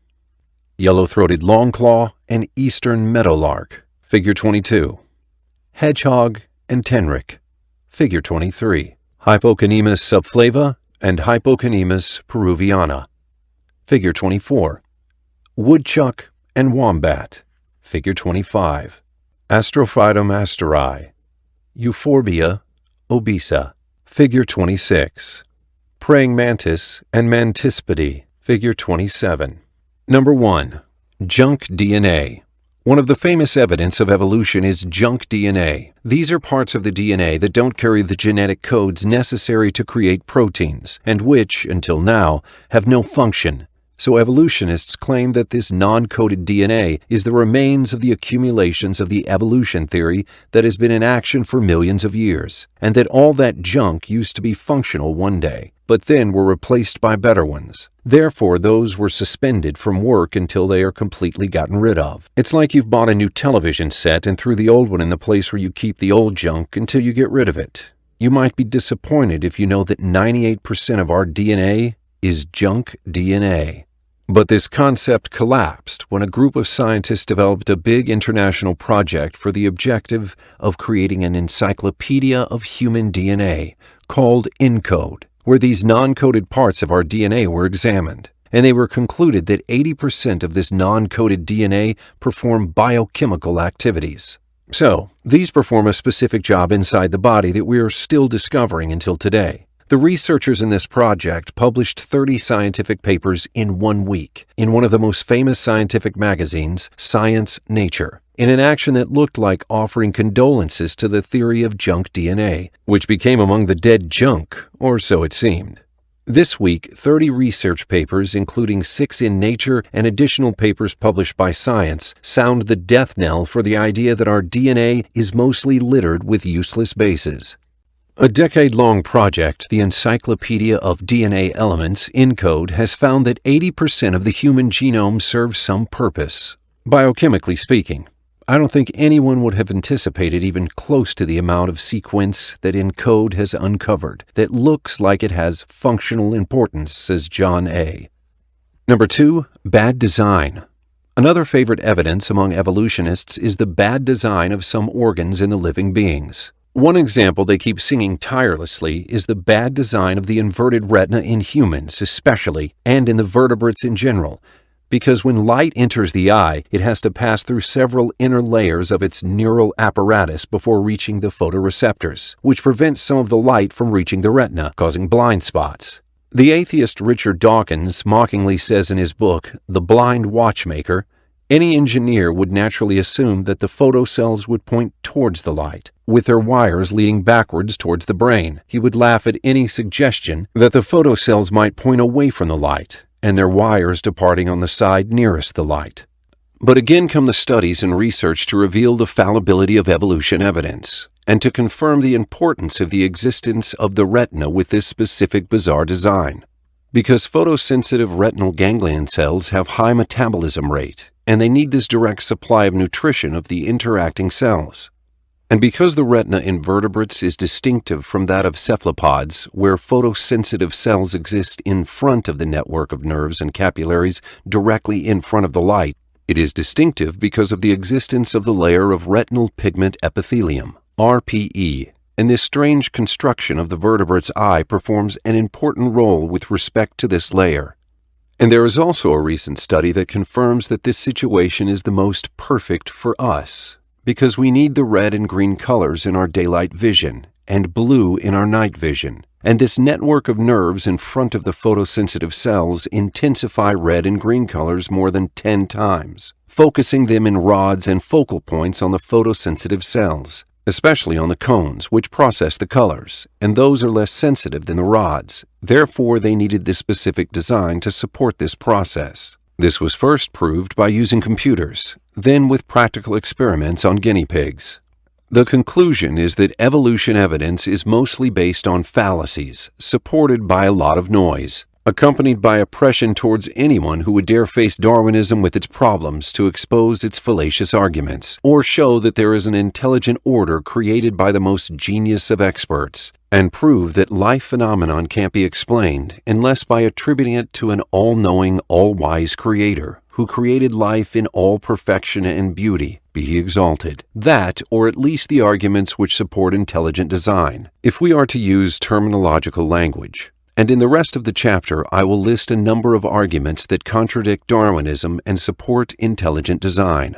Yellow-throated longclaw and eastern meadowlark. Figure 22. Hedgehog and tenric. Figure 23. Hypoconemus subflava and Hypoconemus peruviana. Figure 24. Woodchuck and wombat. Figure 25. Astrophytum asteri. Euphorbia obesa. Figure 26. Praying mantis and mantispody. Figure 27. Number 1. Junk DNA. One of the famous evidence of evolution is junk DNA. These are parts of the DNA that don't carry the genetic codes necessary to create proteins, and which, until now, have no function. So evolutionists claim that this non-coded DNA is the remains of the accumulations of the evolution theory that has been in action for millions of years, and that all that junk used to be functional one day, but then were replaced by better ones. Therefore, those were suspended from work until they are completely gotten rid of. It's like you've bought a new television set and threw the old one in the place where you keep the old junk until you get rid of it. You might be disappointed if you know that 98% of our DNA is junk DNA. But this concept collapsed when a group of scientists developed a big international project for the objective of creating an encyclopedia of human DNA called ENCODE, where these non-coded parts of our DNA were examined. And they were concluded that 80% of this non-coded DNA perform biochemical activities. So, these perform a specific job inside the body that we are still discovering until today. The researchers in this project published 30 scientific papers in 1 week in one of the most famous scientific magazines, Science Nature, in an action that looked like offering condolences to the theory of junk DNA, which became among the dead junk, or so it seemed. This week, 30 research papers, including 6 in Nature and additional papers published by Science, sound the death knell for the idea that our DNA is mostly littered with useless bases. A decade-long project, the Encyclopedia of DNA Elements, ENCODE, has found that 80% of the human genome serves some purpose. Biochemically speaking, I don't think anyone would have anticipated even close to the amount of sequence that ENCODE has uncovered that looks like it has functional importance, says John A. Number 2. Bad design. Another favorite evidence among evolutionists is the bad design of some organs in the living beings. One example they keep singing tirelessly is the bad design of the inverted retina in humans especially, and in the vertebrates in general, because when light enters the eye, it has to pass through several inner layers of its neural apparatus before reaching the photoreceptors, which prevents some of the light from reaching the retina, causing blind spots. The atheist Richard Dawkins mockingly says in his book, The Blind Watchmaker, any engineer would naturally assume that the photocells would point towards the light, with their wires leading backwards towards the brain. He would laugh at any suggestion that the photocells might point away from the light, and their wires departing on the side nearest the light. But again come the studies and research to reveal the fallibility of evolution evidence, and to confirm the importance of the existence of the retina with this specific bizarre design. Because photosensitive retinal ganglion cells have high metabolism rate, and they need this direct supply of nutrition of the interacting cells. And because the retina in vertebrates is distinctive from that of cephalopods, where photosensitive cells exist in front of the network of nerves and capillaries directly in front of the light, it is distinctive because of the existence of the layer of retinal pigment epithelium, RPE, and this strange construction of the vertebrate's eye performs an important role with respect to this layer. And there is also a recent study that confirms that this situation is the most perfect for us, because we need the red and green colors in our daylight vision and blue in our night vision, And this network of nerves in front of the photosensitive cells intensify red and green colors more than 10 times, focusing them in rods and focal points on the photosensitive cells, especially on the cones, which process the colors, and those are less sensitive than the rods. Therefore, they needed this specific design to support this process. This was first proved by using computers, then with practical experiments on guinea pigs. The conclusion is that evolution evidence is mostly based on fallacies, supported by a lot of noise, accompanied by oppression towards anyone who would dare face Darwinism with its problems to expose its fallacious arguments, or show that there is an intelligent order created by the most genius of experts, and prove that life phenomenon can't be explained unless by attributing it to an all-knowing, all-wise creator, who created life in all perfection and beauty, be he exalted. That, or at least the arguments which support intelligent design, if we are to use terminological language. And in the rest of the chapter, I will list a number of arguments that contradict Darwinism and support intelligent design.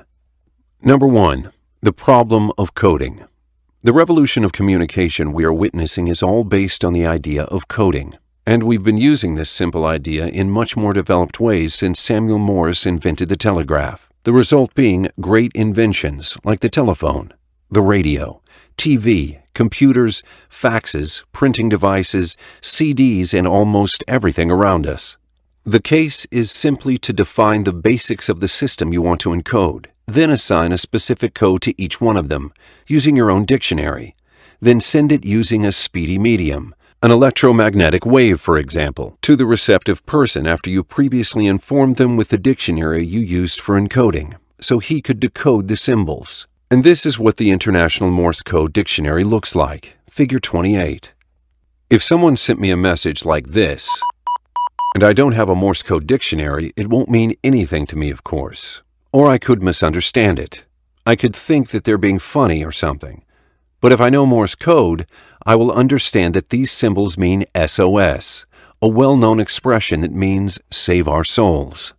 Number 1. The problem of coding. The revolution of communication we are witnessing is all based on the idea of coding. And we've been using this simple idea in much more developed ways since Samuel Morse invented the telegraph, the result being great inventions like the telephone, the radio, TV, computers, faxes, printing devices, CDs, and almost everything around us. The case is simply to define the basics of the system you want to encode, then assign a specific code to each one of them, using your own dictionary, then send it using a speedy medium, an electromagnetic wave, for example, to the receptive person after you previously informed them with the dictionary you used for encoding, so he could decode the symbols. And this is what the International Morse Code Dictionary looks like, figure 28. If someone sent me a message like this, and I don't have a Morse code dictionary, it won't mean anything to me, of course. Or I could misunderstand it. I could think that they're being funny or something. But if I know Morse code, I will understand that these symbols mean SOS, a well-known expression that means save our souls.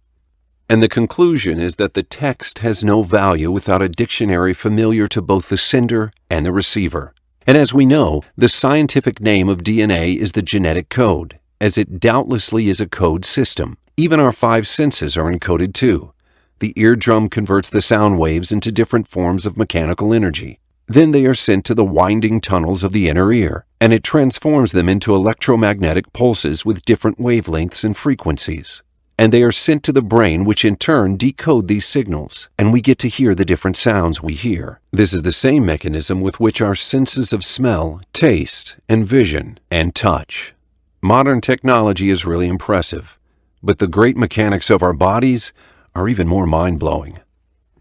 And the conclusion is that the text has no value without a dictionary familiar to both the sender and the receiver. And as we know, the scientific name of DNA is the genetic code, as it doubtlessly is a code system. Even our 5 senses are encoded too. The eardrum converts the sound waves into different forms of mechanical energy. Then they are sent to the winding tunnels of the inner ear, and it transforms them into electromagnetic pulses with different wavelengths and frequencies. And they are sent to the brain, which in turn decode these signals, and we get to hear the different sounds we hear. This is the same mechanism with which our senses of smell, taste, and vision, and touch. Modern technology is really impressive, but the great mechanics of our bodies are even more mind-blowing.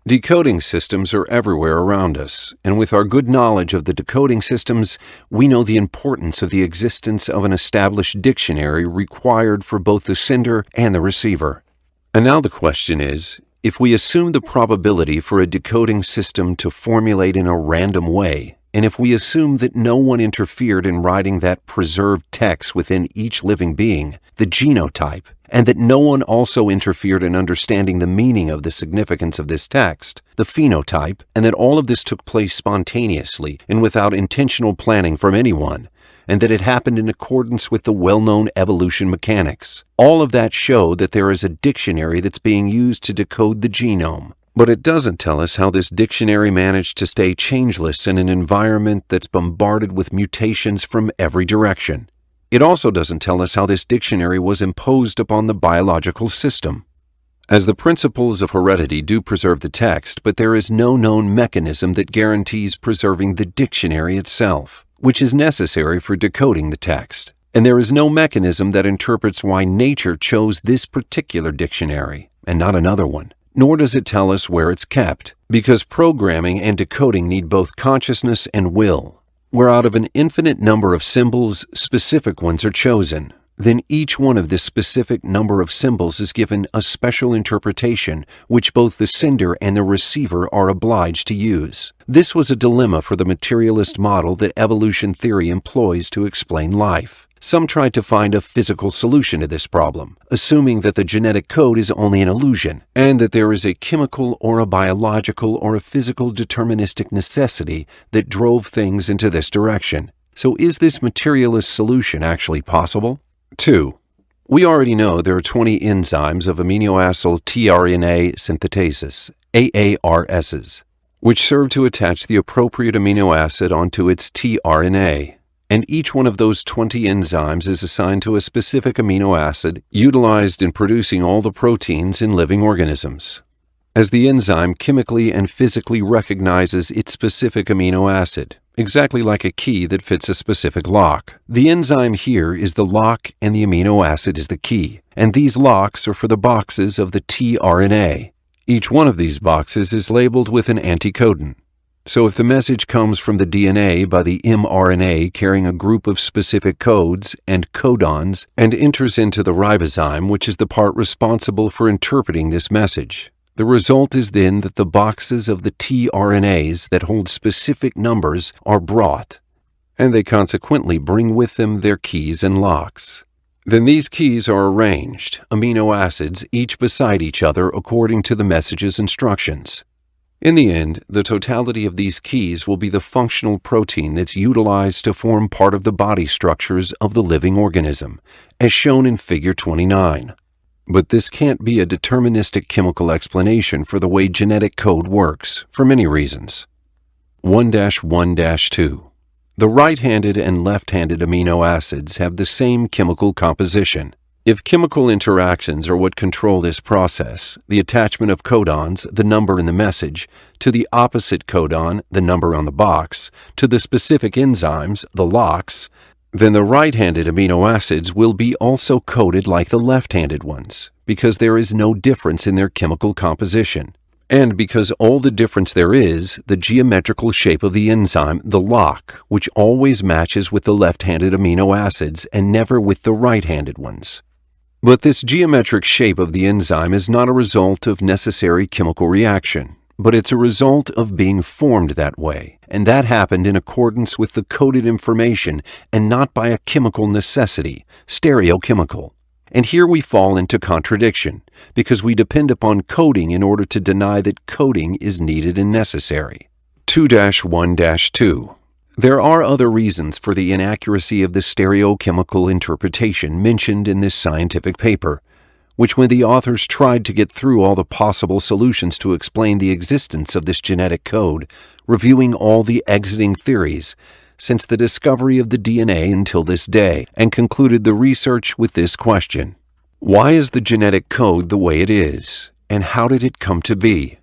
Decoding systems are everywhere around us, and with our good knowledge of the decoding systems, we know the importance of the existence of an established dictionary required for both the sender and the receiver. And now the question is, if we assume the probability for a decoding system to formulate in a random way, and if we assume that no one interfered in writing that preserved text within each living being, the genotype, and that no one also interfered in understanding the meaning of the significance of this text, the phenotype, and that all of this took place spontaneously and without intentional planning from anyone, and that it happened in accordance with the well-known evolution mechanics. All of that show that there is a dictionary that's being used to decode the genome. But it doesn't tell us how this dictionary managed to stay changeless in an environment that's bombarded with mutations from every direction. It also doesn't tell us how this dictionary was imposed upon the biological system. As the principles of heredity do preserve the text, but there is no known mechanism that guarantees preserving the dictionary itself, which is necessary for decoding the text. And there is no mechanism that interprets why nature chose this particular dictionary and not another one. Nor does it tell us where it's kept, because programming and decoding need both consciousness and will. Where out of an infinite number of symbols, specific ones are chosen. Then each one of this specific number of symbols is given a special interpretation, which both the sender and the receiver are obliged to use. This was a dilemma for the materialist model that evolution theory employs to explain life. Some tried to find a physical solution to this problem, assuming that the genetic code is only an illusion, and that there is a chemical or a biological or a physical deterministic necessity that drove things into this direction. So is this materialist solution actually possible? 2. We already know there are 20 enzymes of aminoacyl tRNA synthetases, AARSs, which serve to attach the appropriate amino acid onto its tRNA. And each one of those 20 enzymes is assigned to a specific amino acid utilized in producing all the proteins in living organisms. As the enzyme chemically and physically recognizes its specific amino acid, exactly like a key that fits a specific lock. The enzyme here is the lock and the amino acid is the key, and these locks are for the boxes of the tRNA. Each one of these boxes is labeled with an anticodon. So if the message comes from the DNA by the mRNA carrying a group of specific codes and codons and enters into the ribozyme, which is the part responsible for interpreting this message, the result is then that the boxes of the tRNAs that hold specific numbers are brought, and they consequently bring with them their keys and locks. Then these keys are arranged, amino acids, each beside each other according to the message's instructions. In the end, the totality of these keys will be the functional protein that's utilized to form part of the body structures of the living organism, as shown in Figure 29. But this can't be a deterministic chemical explanation for the way genetic code works, for many reasons. 1-1-2. The right-handed and left-handed amino acids have the same chemical composition. If chemical interactions are what control this process, the attachment of codons, the number in the message, to the opposite codon, the number on the box, to the specific enzymes, the locks, then the right-handed amino acids will be also coded like the left-handed ones, because there is no difference in their chemical composition. And because all the difference there is, the geometrical shape of the enzyme, the lock, which always matches with the left-handed amino acids and never with the right-handed ones. But this geometric shape of the enzyme is not a result of necessary chemical reaction, but it's a result of being formed that way, and that happened in accordance with the coded information and not by a chemical necessity, stereochemical. And here we fall into contradiction, because we depend upon coding in order to deny that coding is needed and necessary. 2-1-2. There are other reasons for the inaccuracy of the stereochemical interpretation mentioned in this scientific paper, which when the authors tried to get through all the possible solutions to explain the existence of this genetic code, reviewing all the exiting theories since the discovery of the DNA until this day, and concluded the research with this question: why is the genetic code the way it is, and how did it come to be?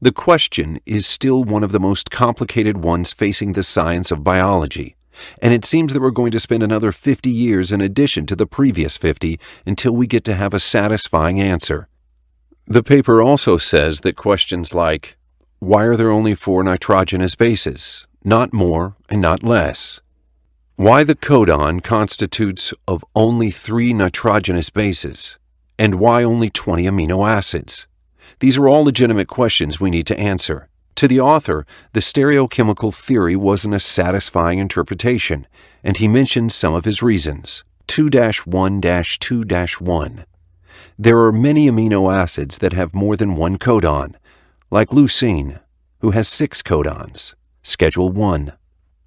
The question is still one of the most complicated ones facing the science of biology, and it seems that we're going to spend another 50 years in addition to the previous 50 until we get to have a satisfying answer. The paper also says that questions like, why are there only 4 nitrogenous bases, not more and not less? Why the codon constitutes of only 3 nitrogenous bases, and why only 20 amino acids? These are all legitimate questions we need to answer. To the author, the stereochemical theory wasn't a satisfying interpretation, and he mentioned some of his reasons. 2-1-2-1. There are many amino acids that have more than one codon, like leucine, who has 6 codons, Schedule 1.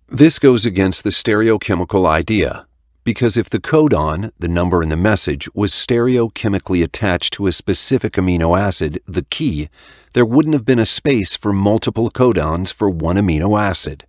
This goes against the stereochemical idea, because if the codon, the number in the message, was stereochemically attached to a specific amino acid, the key, there wouldn't have been a space for multiple codons for one amino acid.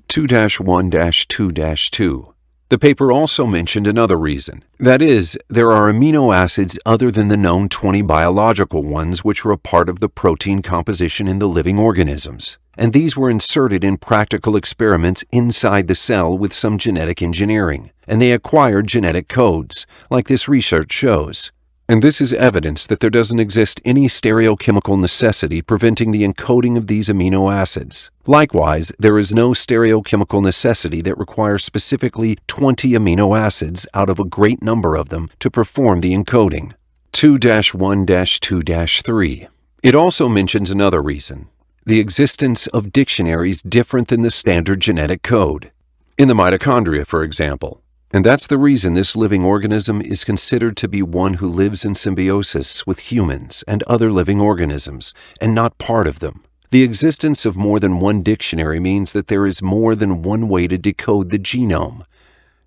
2-1-2-2. The paper also mentioned another reason. That is, there are amino acids other than the known 20 biological ones which are a part of the protein composition in the living organisms. And these were inserted in practical experiments inside the cell with some genetic engineering, and they acquired genetic codes, like this research shows. And this is evidence that there doesn't exist any stereochemical necessity preventing the encoding of these amino acids. Likewise, there is no stereochemical necessity that requires specifically 20 amino acids out of a great number of them to perform the encoding. 2-1-2-3. It also mentions another reason: the existence of dictionaries different than the standard genetic code. In the mitochondria, for example. And that's the reason this living organism is considered to be one who lives in symbiosis with humans and other living organisms, and not part of them. The existence of more than one dictionary means that there is more than one way to decode the genome.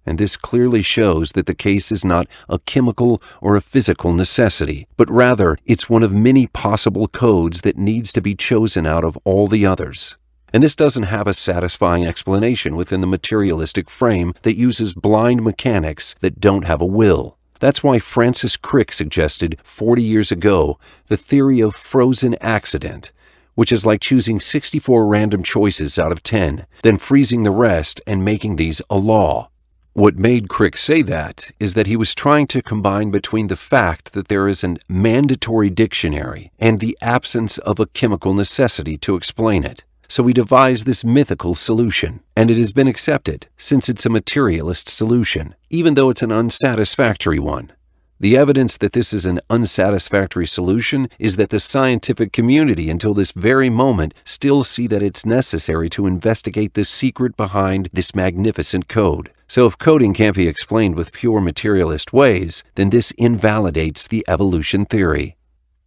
And this clearly shows that the case is not a chemical or a physical necessity, but rather it's one of many possible codes that needs to be chosen out of all the others. And this doesn't have a satisfying explanation within the materialistic frame that uses blind mechanics that don't have a will. That's why Francis Crick suggested 40 years ago the theory of frozen accident, which is like choosing 64 random choices out of 10, then freezing the rest and making these a law. What made Crick say that is that he was trying to combine between the fact that there is a mandatory dictionary and the absence of a chemical necessity to explain it. So he devised this mythical solution, and it has been accepted since it's a materialist solution, even though it's an unsatisfactory one. The evidence that this is an unsatisfactory solution is that the scientific community until this very moment still see that it's necessary to investigate the secret behind this magnificent code. So if coding can't be explained with pure materialist ways, then this invalidates the evolution theory.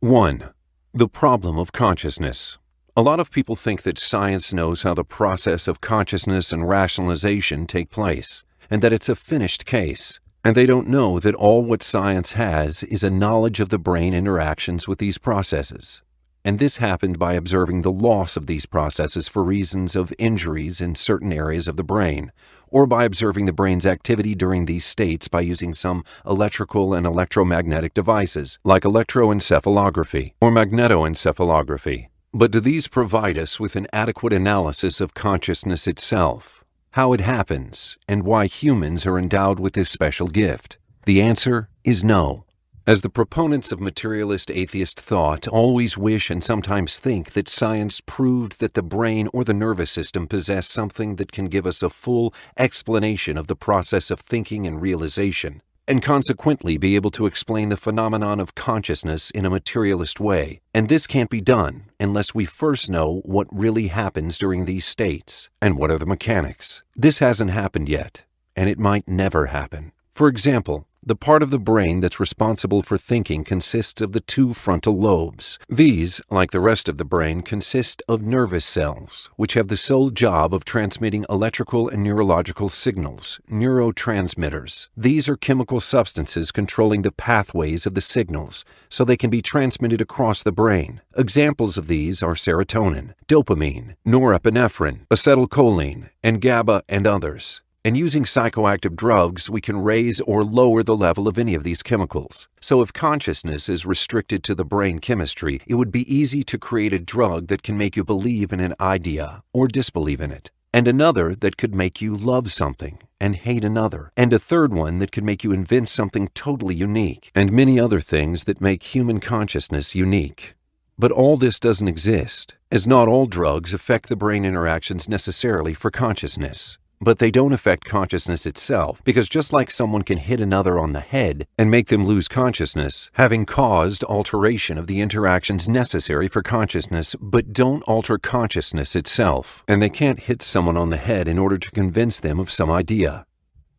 1. The problem of consciousness. A lot of people think that science knows how the process of consciousness and rationalization take place, and that it's a finished case. And they don't know that all what science has is a knowledge of the brain interactions with these processes. And this happened by observing the loss of these processes for reasons of injuries in certain areas of the brain, or by observing the brain's activity during these states by using some electrical and electromagnetic devices, like electroencephalography or magnetoencephalography. But do these provide us with an adequate analysis of consciousness itself? How it happens, and why humans are endowed with this special gift? The answer is no. As the proponents of materialist atheist thought always wish and sometimes think that science proved that the brain or the nervous system possess something that can give us a full explanation of the process of thinking and realization, and consequently be able to explain the phenomenon of consciousness in a materialist way. And this can't be done unless we first know what really happens during these states, and what are the mechanics. This hasn't happened yet, and it might never happen. For example, the part of the brain that's responsible for thinking consists of the 2 frontal lobes. These, like the rest of the brain, consist of nervous cells, which have the sole job of transmitting electrical and neurological signals, neurotransmitters. These are chemical substances controlling the pathways of the signals, so they can be transmitted across the brain. Examples of these are serotonin, dopamine, norepinephrine, acetylcholine, and GABA, and others. And using psychoactive drugs, we can raise or lower the level of any of these chemicals. So if consciousness is restricted to the brain chemistry, it would be easy to create a drug that can make you believe in an idea or disbelieve in it, and another that could make you love something and hate another, and a third one that could make you invent something totally unique, and many other things that make human consciousness unique. But all this doesn't exist, as not all drugs affect the brain interactions necessarily for consciousness. But they don't affect consciousness itself, because just like someone can hit another on the head and make them lose consciousness, having caused alteration of the interactions necessary for consciousness, but don't alter consciousness itself, and they can't hit someone on the head in order to convince them of some idea.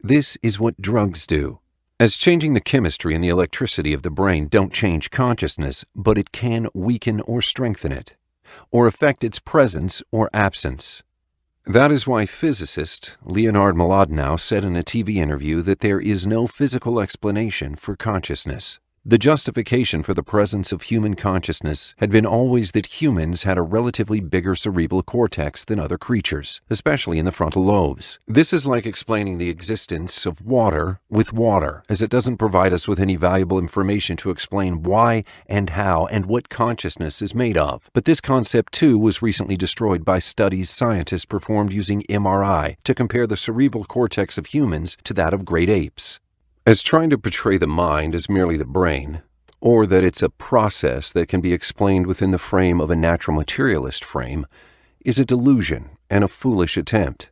This is what drugs do. As changing the chemistry and the electricity of the brain don't change consciousness, but it can weaken or strengthen it, or affect its presence or absence. That is why physicist Leonard Mlodinow said in a TV interview that there is no physical explanation for consciousness. The justification for the presence of human consciousness had been always that humans had a relatively bigger cerebral cortex than other creatures, especially in the frontal lobes. This is like explaining the existence of water with water, as it doesn't provide us with any valuable information to explain why and how and what consciousness is made of. But this concept too was recently destroyed by studies scientists performed using MRI to compare the cerebral cortex of humans to that of great apes. As trying to portray the mind as merely the brain, or that it's a process that can be explained within the frame of a natural materialist frame, is a delusion and a foolish attempt.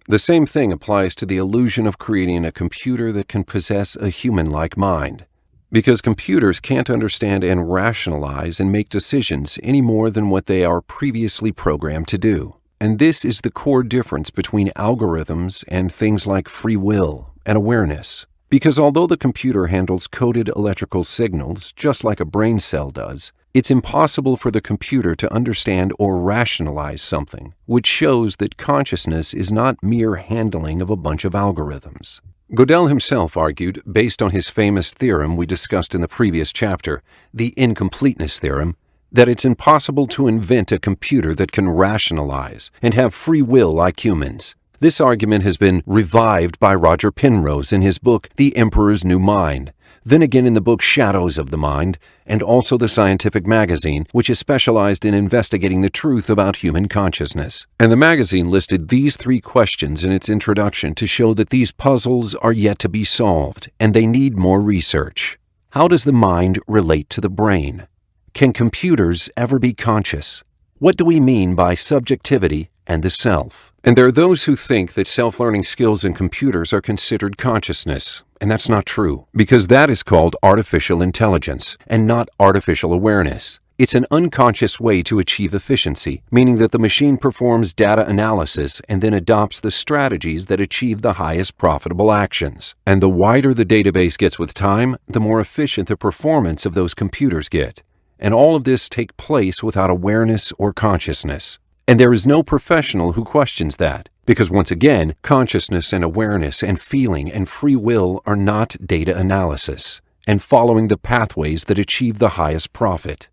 The same thing applies to the illusion of creating a computer that can possess a human-like mind, because computers can't understand and rationalize and make decisions any more than what they are previously programmed to do. And this is the core difference between algorithms and things like free will and awareness. Because although the computer handles coded electrical signals just like a brain cell does, It's impossible for the computer to understand or rationalize something, which shows that consciousness is not mere handling of a bunch of algorithms. Gödel himself argued, based on his famous theorem we discussed in the previous chapter, the incompleteness theorem, that it's impossible to invent a computer that can rationalize and have free will like humans. This argument has been revived by Roger Penrose in his book The Emperor's New Mind, then again in the book Shadows of the Mind, and also the Scientific Magazine, which is specialized in investigating the truth about human consciousness. And the magazine listed these 3 questions in its introduction to show that these puzzles are yet to be solved, and they need more research. How does the mind relate to the brain? Can computers ever be conscious? What do we mean by subjectivity and the self? And there are those who think that self-learning skills in computers are considered consciousness, and that's not true, because that is called artificial intelligence and not artificial awareness. It's an unconscious way to achieve efficiency, meaning that the machine performs data analysis and then adopts the strategies that achieve the highest profitable actions. And the wider the database gets with time, the more efficient the performance of those computers get. And all of this takes place without awareness or consciousness. And there is no professional who questions that, because once again, consciousness and awareness and feeling and free will are not data analysis and following the pathways that achieve the highest profit.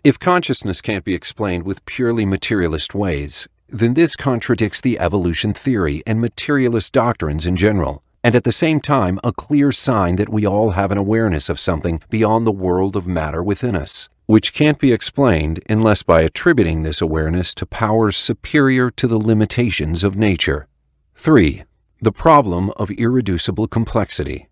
If consciousness can't be explained with purely materialist ways, then this contradicts the evolution theory and materialist doctrines in general, and at the same time a clear sign that we all have an awareness of something beyond the world of matter within us, which can't be explained unless by attributing this awareness to powers superior to the limitations of nature. 3. The problem of irreducible complexity.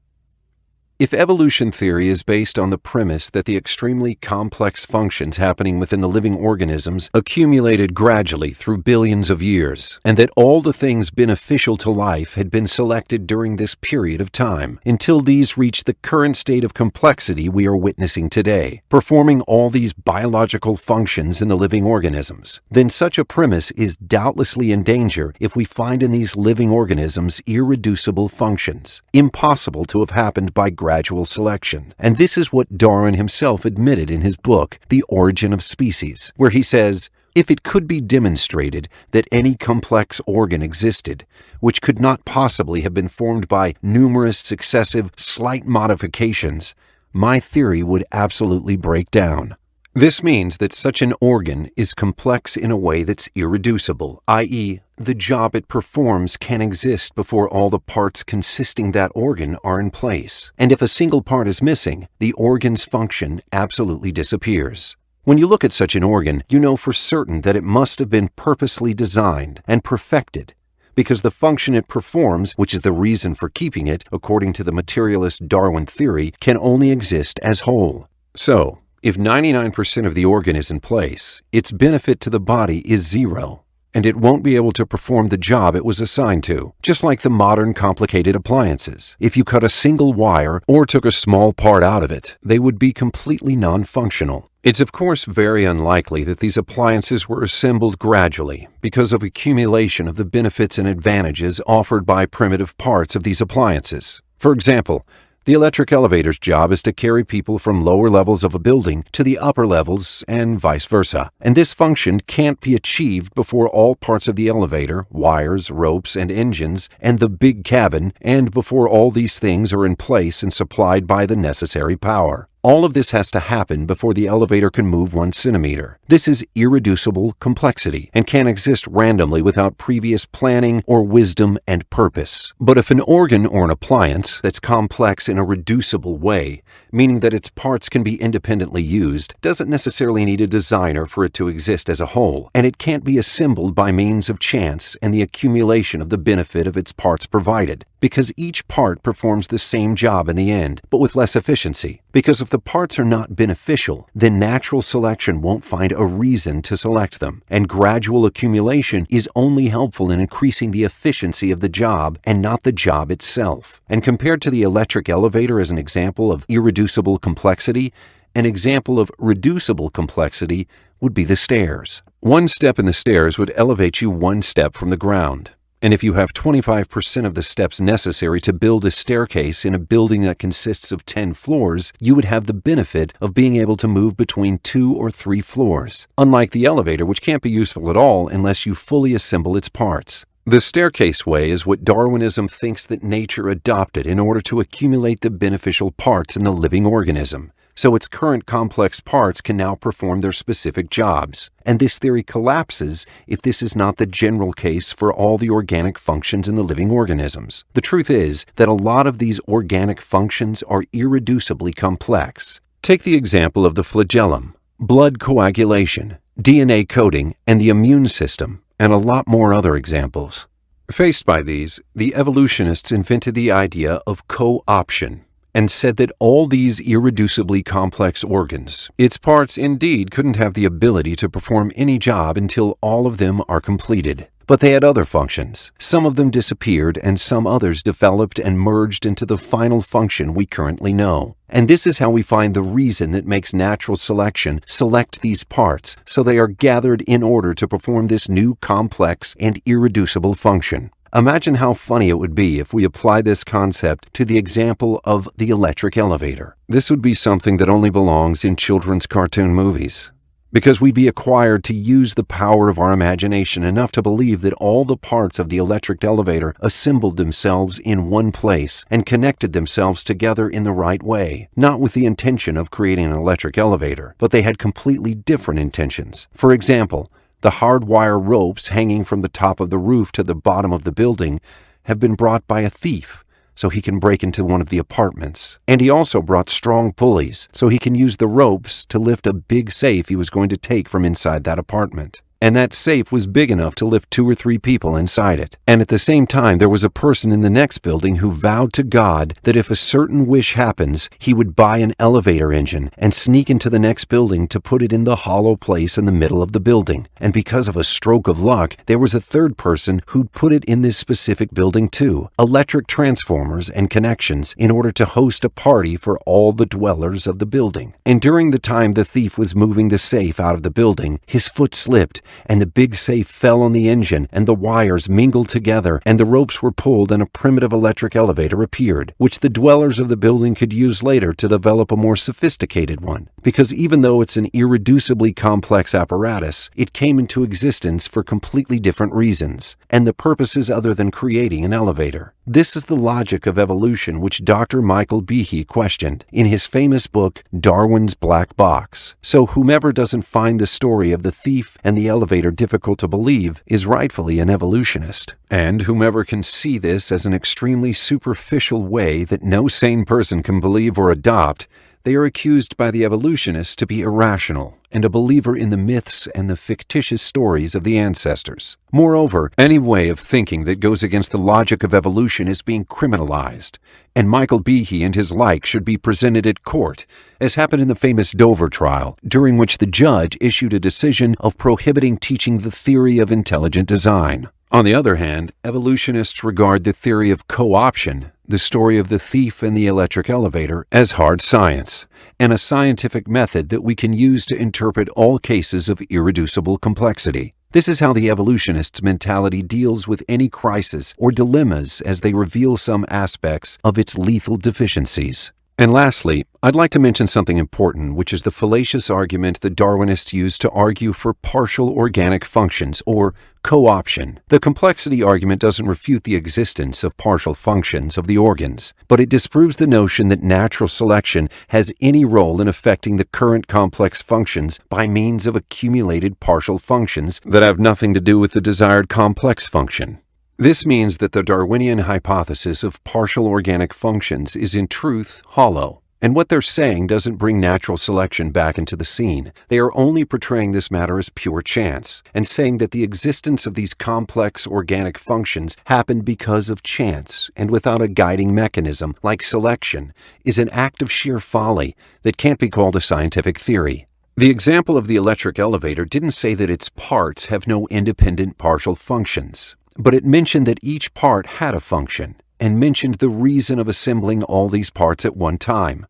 If evolution theory is based on the premise that the extremely complex functions happening within the living organisms accumulated gradually through billions of years, and that all the things beneficial to life had been selected during this period of time, until these reached the current state of complexity we are witnessing today, performing all these biological functions in the living organisms, then such a premise is doubtlessly in danger if we find in these living organisms irreducible functions, impossible to have happened by gradual selection. And this is what Darwin himself admitted in his book, The Origin of Species, where he says, "If it could be demonstrated that any complex organ existed, which could not possibly have been formed by numerous successive slight modifications, my theory would absolutely break down." This means that such an organ is complex in a way that's irreducible, i.e., the job it performs can exist before all the parts consisting that organ are in place. And if a single part is missing, the organ's function absolutely disappears. When you look at such an organ, you know for certain that it must have been purposely designed and perfected, because the function it performs, which is the reason for keeping it, according to the materialist Darwin theory, can only exist as whole. So, if 99% of the organ is in place, its benefit to the body is 0, and it won't be able to perform the job it was assigned to, just like the modern complicated appliances. If you cut a single wire or took a small part out of it, they would be completely non-functional. It's of course very unlikely that these appliances were assembled gradually because of accumulation of the benefits and advantages offered by primitive parts of these appliances. For example, the electric elevator's job is to carry people from lower levels of a building to the upper levels and vice versa. And this function can't be achieved before all parts of the elevator, wires, ropes, and engines, and the big cabin, and before all these things are in place and supplied by the necessary power. All of this has to happen before the elevator can move 1 centimeter. This is irreducible complexity and can't exist randomly without previous planning or wisdom and purpose. But if an organ or an appliance that's complex in a reducible way, meaning that its parts can be independently used, doesn't necessarily need a designer for it to exist as a whole, and it can't be assembled by means of chance and the accumulation of the benefit of its parts provided, because each part performs the same job in the end, but with less efficiency. Because if the parts are not beneficial, then natural selection won't find a reason to select them, and gradual accumulation is only helpful in increasing the efficiency of the job and not the job itself. And compared to the electric elevator as an example of irreducible complexity, an example of reducible complexity would be the stairs. 1 step in the stairs would elevate you 1 step from the ground. And if you have 25% of the steps necessary to build a staircase in a building that consists of 10 floors, you would have the benefit of being able to move between 2 or 3 floors, unlike the elevator, which can't be useful at all unless you fully assemble its parts. The staircase way is what Darwinism thinks that nature adopted in order to accumulate the beneficial parts in the living organism, so its current complex parts can now perform their specific jobs. And this theory collapses if this is not the general case for all the organic functions in the living organisms. The truth is that a lot of these organic functions are irreducibly complex. Take the example of the flagellum, blood coagulation, DNA coding, and the immune system, and a lot more other examples. Faced by these, the evolutionists invented the idea of co-option and said that all these irreducibly complex organs, its parts indeed couldn't have the ability to perform any job until all of them are completed. But they had other functions. Some of them disappeared and some others developed and merged into the final function we currently know. And this is how we find the reason that makes natural selection select these parts so they are gathered in order to perform this new complex and irreducible function. Imagine how funny it would be if we apply this concept to the example of the electric elevator. This would be something that only belongs in children's cartoon movies, because we'd be acquired to use the power of our imagination enough to believe that all the parts of the electric elevator assembled themselves in one place and connected themselves together in the right way, not with the intention of creating an electric elevator, but they had completely different intentions. For example, the hardwire ropes hanging from the top of the roof to the bottom of the building have been brought by a thief so he can break into one of the apartments. And he also brought strong pulleys so he can use the ropes to lift a big safe he was going to take from inside that apartment. And that safe was big enough to lift 2 or 3 people inside it. And at the same time, there was a person in the next building who vowed to God that if a certain wish happens, he would buy an elevator engine and sneak into the next building to put it in the hollow place in the middle of the building. And because of a stroke of luck, there was a third person who'd put it in this specific building too, electric transformers and connections in order to host a party for all the dwellers of the building. And during the time the thief was moving the safe out of the building, his foot slipped, and the big safe fell on the engine, and the wires mingled together, and the ropes were pulled, and a primitive electric elevator appeared, which the dwellers of the building could use later to develop a more sophisticated one. Because even though it's an irreducibly complex apparatus, it came into existence for completely different reasons, and the purposes other than creating an elevator. This is the logic of evolution which Dr. Michael Behe questioned in his famous book, Darwin's Black Box. So whomever doesn't find the story of the thief and the elevator difficult to believe is rightfully an evolutionist. And whomever can see this as an extremely superficial way that no sane person can believe or adopt, they are accused by the evolutionists to be irrational and a believer in the myths and the fictitious stories of the ancestors. Moreover, any way of thinking that goes against the logic of evolution is being criminalized, and Michael Behe and his like should be presented at court, as happened in the famous Dover trial, during which the judge issued a decision of prohibiting teaching the theory of intelligent design. On the other hand, evolutionists regard the theory of co-option, the story of the thief and the electric elevator, as hard science, and a scientific method that we can use to interpret all cases of irreducible complexity. This is how the evolutionist's mentality deals with any crisis or dilemmas as they reveal some aspects of its lethal deficiencies. And lastly, I'd like to mention something important, which is the fallacious argument that Darwinists use to argue for partial organic functions, or co-option. The complexity argument doesn't refute the existence of partial functions of the organs, but it disproves the notion that natural selection has any role in affecting the current complex functions by means of accumulated partial functions that have nothing to do with the desired complex function. This means that the Darwinian hypothesis of partial organic functions is in truth hollow, and what they're saying doesn't bring natural selection back into the scene. They are only portraying this matter as pure chance, and saying that the existence of these complex organic functions happened because of chance, and without a guiding mechanism like selection, is an act of sheer folly that can't be called a scientific theory. The example of the electric elevator didn't say that its parts have no independent partial functions, but it mentioned that each part had a function, and mentioned the reason of assembling all these parts at one time.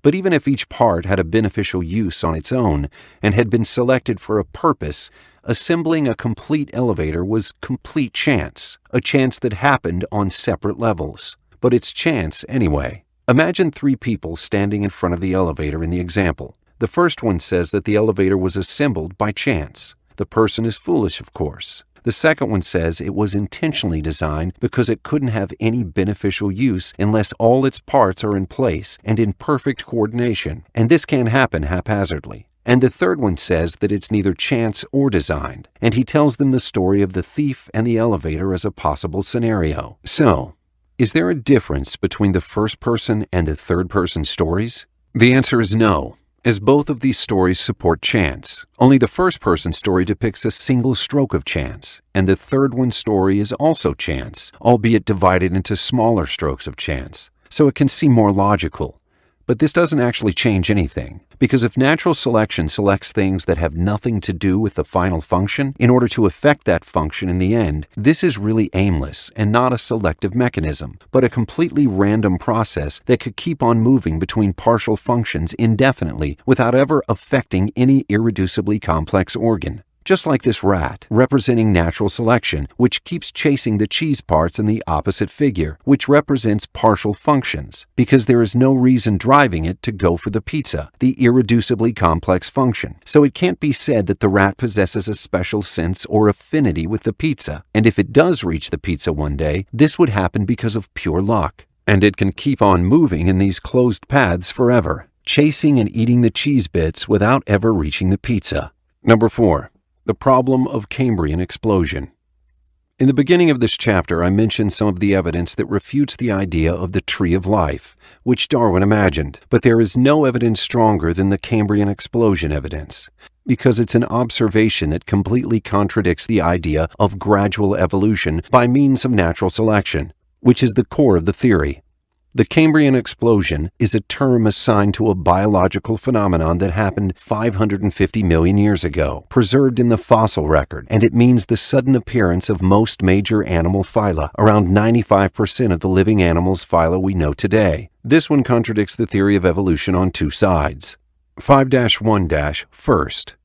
But even if each part had a beneficial use on its own and had been selected for a purpose, assembling a complete elevator was complete chance, a chance that happened on separate levels. But it's chance anyway. Imagine 3 people standing in front of the elevator in the example. The first one says that the elevator was assembled by chance. The person is foolish, of course. The second one says it was intentionally designed because it couldn't have any beneficial use unless all its parts are in place and in perfect coordination, and this can't happen haphazardly. And the third one says that it's neither chance or designed, and he tells them the story of the thief and the elevator as a possible scenario. So, is there a difference between the first person and the third person stories? The answer is no, as both of these stories support chance. Only the first person story depicts a single stroke of chance, and the third one's story is also chance, albeit divided into smaller strokes of chance, so it can seem more logical. But this doesn't actually change anything, because if natural selection selects things that have nothing to do with the final function in order to affect that function in the end, this is really aimless and not a selective mechanism, but a completely random process that could keep on moving between partial functions indefinitely without ever affecting any irreducibly complex organ. Just like this rat, representing natural selection, which keeps chasing the cheese parts in the opposite figure, which represents partial functions, because there is no reason driving it to go for the pizza, the irreducibly complex function. So it can't be said that the rat possesses a special sense or affinity with the pizza, and if it does reach the pizza one day, this would happen because of pure luck. And it can keep on moving in these closed paths forever, chasing and eating the cheese bits without ever reaching the pizza. Number 4. The problem of Cambrian explosion. In the beginning of this chapter, I mentioned some of the evidence that refutes the idea of the tree of life, which Darwin imagined, but there is no evidence stronger than the Cambrian explosion evidence, because it's an observation that completely contradicts the idea of gradual evolution by means of natural selection, which is the core of the theory. The Cambrian explosion is a term assigned to a biological phenomenon that happened 550 million years ago, preserved in the fossil record, and it means the sudden appearance of most major animal phyla, around 95% of the living animals phyla we know today. This one contradicts the theory of evolution on 2 sides. 5-1- First,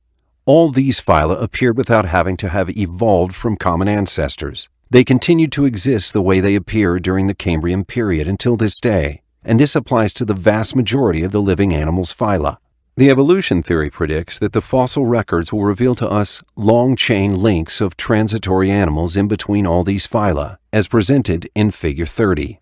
all these phyla appeared without having to have evolved from common ancestors. They continued to exist the way they appeared during the Cambrian period until this day, and this applies to the vast majority of the living animals' phyla. The evolution theory predicts that the fossil records will reveal to us long-chain links of transitory animals in between all these phyla, as presented in Figure 30.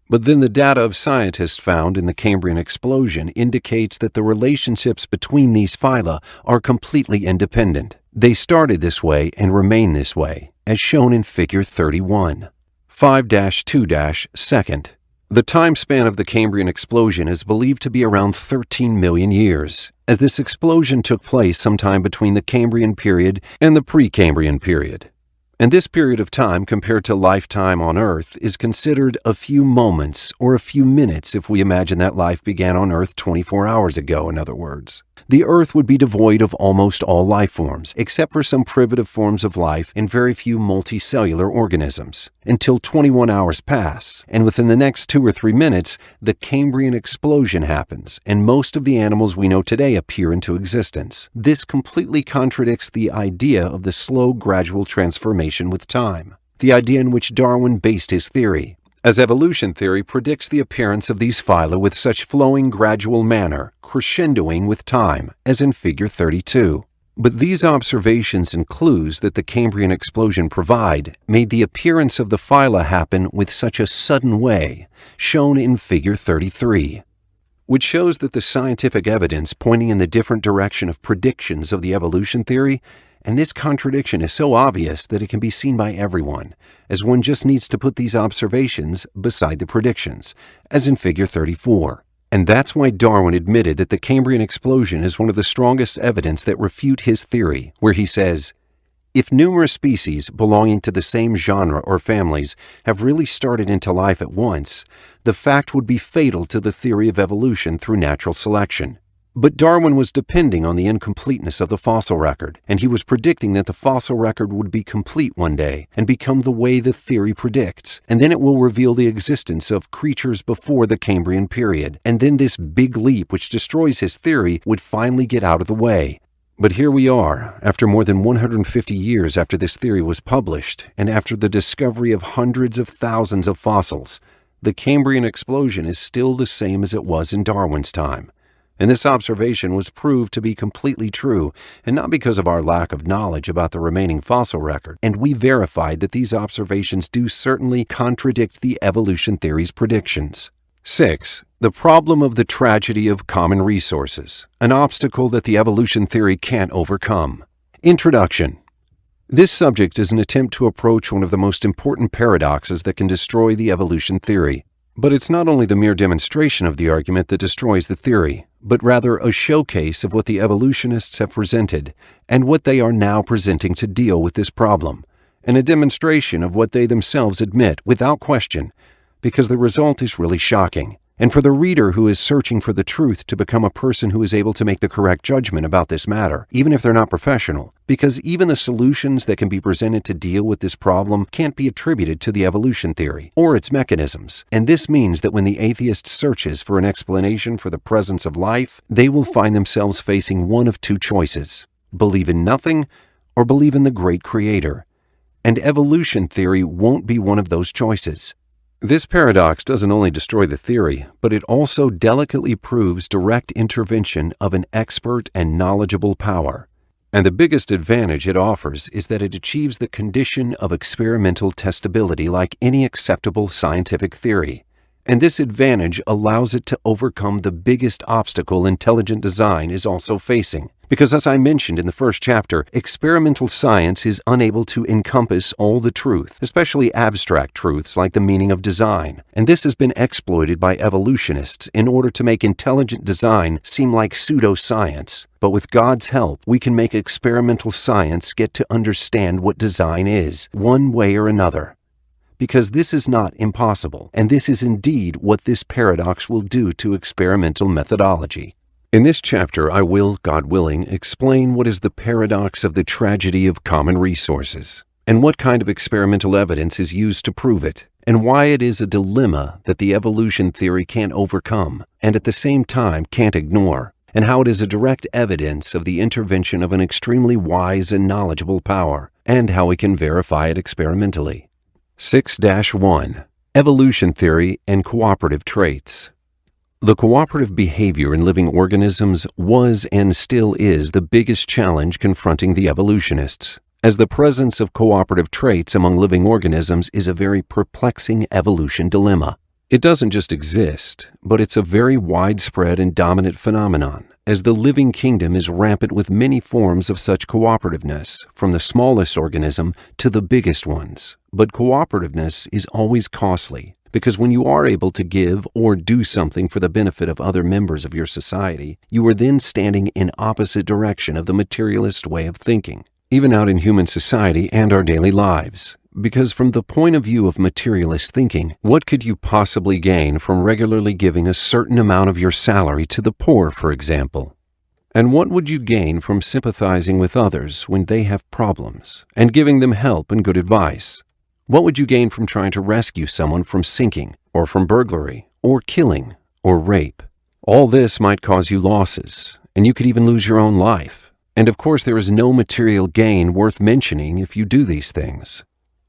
But then the data of scientists found in the Cambrian explosion indicates that the relationships between these phyla are completely independent. They started this way and remain this way, as shown in Figure 31. 5-2- Second, the time span of the Cambrian explosion is believed to be around 13 million years, as this explosion took place sometime between the Cambrian period and the Precambrian period. And this period of time compared to lifetime on Earth is considered a few moments or a few minutes if we imagine that life began on Earth 24 hours ago, in other words. The Earth would be devoid of almost all life forms, except for some primitive forms of life and very few multicellular organisms, until 21 hours pass, and within the next 2 or 3 minutes, the Cambrian explosion happens, and most of the animals we know today appear into existence. This completely contradicts the idea of the slow, gradual transformation with time, the idea in which Darwin based his theory, as evolution theory predicts the appearance of these phyla with such flowing, gradual manner, crescendoing with time, as in Figure 32. But these observations and clues that the Cambrian explosion provide made the appearance of the phyla happen with such a sudden way, shown in Figure 33, which shows that the scientific evidence pointing in the different direction of predictions of the evolution theory, and this contradiction is so obvious that it can be seen by everyone, as one just needs to put these observations beside the predictions, as in Figure 34. And that's why Darwin admitted that the Cambrian explosion is one of the strongest evidence that refute his theory, where he says, if numerous species belonging to the same genre or families have really started into life at once, the fact would be fatal to the theory of evolution through natural selection. But Darwin was depending on the incompleteness of the fossil record, and he was predicting that the fossil record would be complete one day and become the way the theory predicts, and then it will reveal the existence of creatures before the Cambrian period, and then this big leap which destroys his theory would finally get out of the way. But here we are, after more than 150 years after this theory was published, and after the discovery of hundreds of thousands of fossils. The Cambrian explosion is still the same as it was in Darwin's time. And this observation was proved to be completely true, and not because of our lack of knowledge about the remaining fossil record. And we verified that these observations do certainly contradict the evolution theory's predictions. 6. The problem of the tragedy of common resources, an obstacle that the evolution theory can't overcome. Introduction. This subject is an attempt to approach one of the most important paradoxes that can destroy the evolution theory. But it's not only the mere demonstration of the argument that destroys the theory, but rather a showcase of what the evolutionists have presented and what they are now presenting to deal with this problem, and a demonstration of what they themselves admit without question, because the result is really shocking. And for the reader who is searching for the truth to become a person who is able to make the correct judgment about this matter, even if they're not professional, because even the solutions that can be presented to deal with this problem can't be attributed to the evolution theory or its mechanisms. And this means that when the atheist searches for an explanation for the presence of life, they will find themselves facing one of two choices: believe in nothing or believe in the great creator. And evolution theory won't be one of those choices. This paradox doesn't only destroy the theory, but it also delicately proves direct intervention of an expert and knowledgeable power. And the biggest advantage it offers is that it achieves the condition of experimental testability like any acceptable scientific theory. And this advantage allows it to overcome the biggest obstacle intelligent design is also facing. Because as I mentioned in the first chapter, experimental science is unable to encompass all the truth, especially abstract truths like the meaning of design. And this has been exploited by evolutionists in order to make intelligent design seem like pseudoscience. But with God's help, we can make experimental science get to understand what design is, one way or another. Because this is not impossible, and this is indeed what this paradox will do to experimental methodology. In this chapter, I will, God willing, explain what is the paradox of the tragedy of common resources, and what kind of experimental evidence is used to prove it, and why it is a dilemma that the evolution theory can't overcome, and at the same time can't ignore, and how it is a direct evidence of the intervention of an extremely wise and knowledgeable power, and how we can verify it experimentally. 6-1. Evolution Theory and Cooperative Traits. The cooperative behavior in living organisms was and still is the biggest challenge confronting the evolutionists, as the presence of cooperative traits among living organisms is a very perplexing evolution dilemma. It doesn't just exist, but it's a very widespread and dominant phenomenon, as the living kingdom is rampant with many forms of such cooperativeness, from the smallest organism to the biggest ones. But cooperativeness is always costly, because when you are able to give or do something for the benefit of other members of your society, you are then standing in opposite direction of the materialist way of thinking, even out in human society and our daily lives. Because from the point of view of materialist thinking, what could you possibly gain from regularly giving a certain amount of your salary to the poor, for example? And what would you gain from sympathizing with others when they have problems, and giving them help and good advice? What would you gain from trying to rescue someone from sinking, or from burglary, or killing, or rape? All this might cause you losses, and you could even lose your own life. And of course, there is no material gain worth mentioning if you do these things.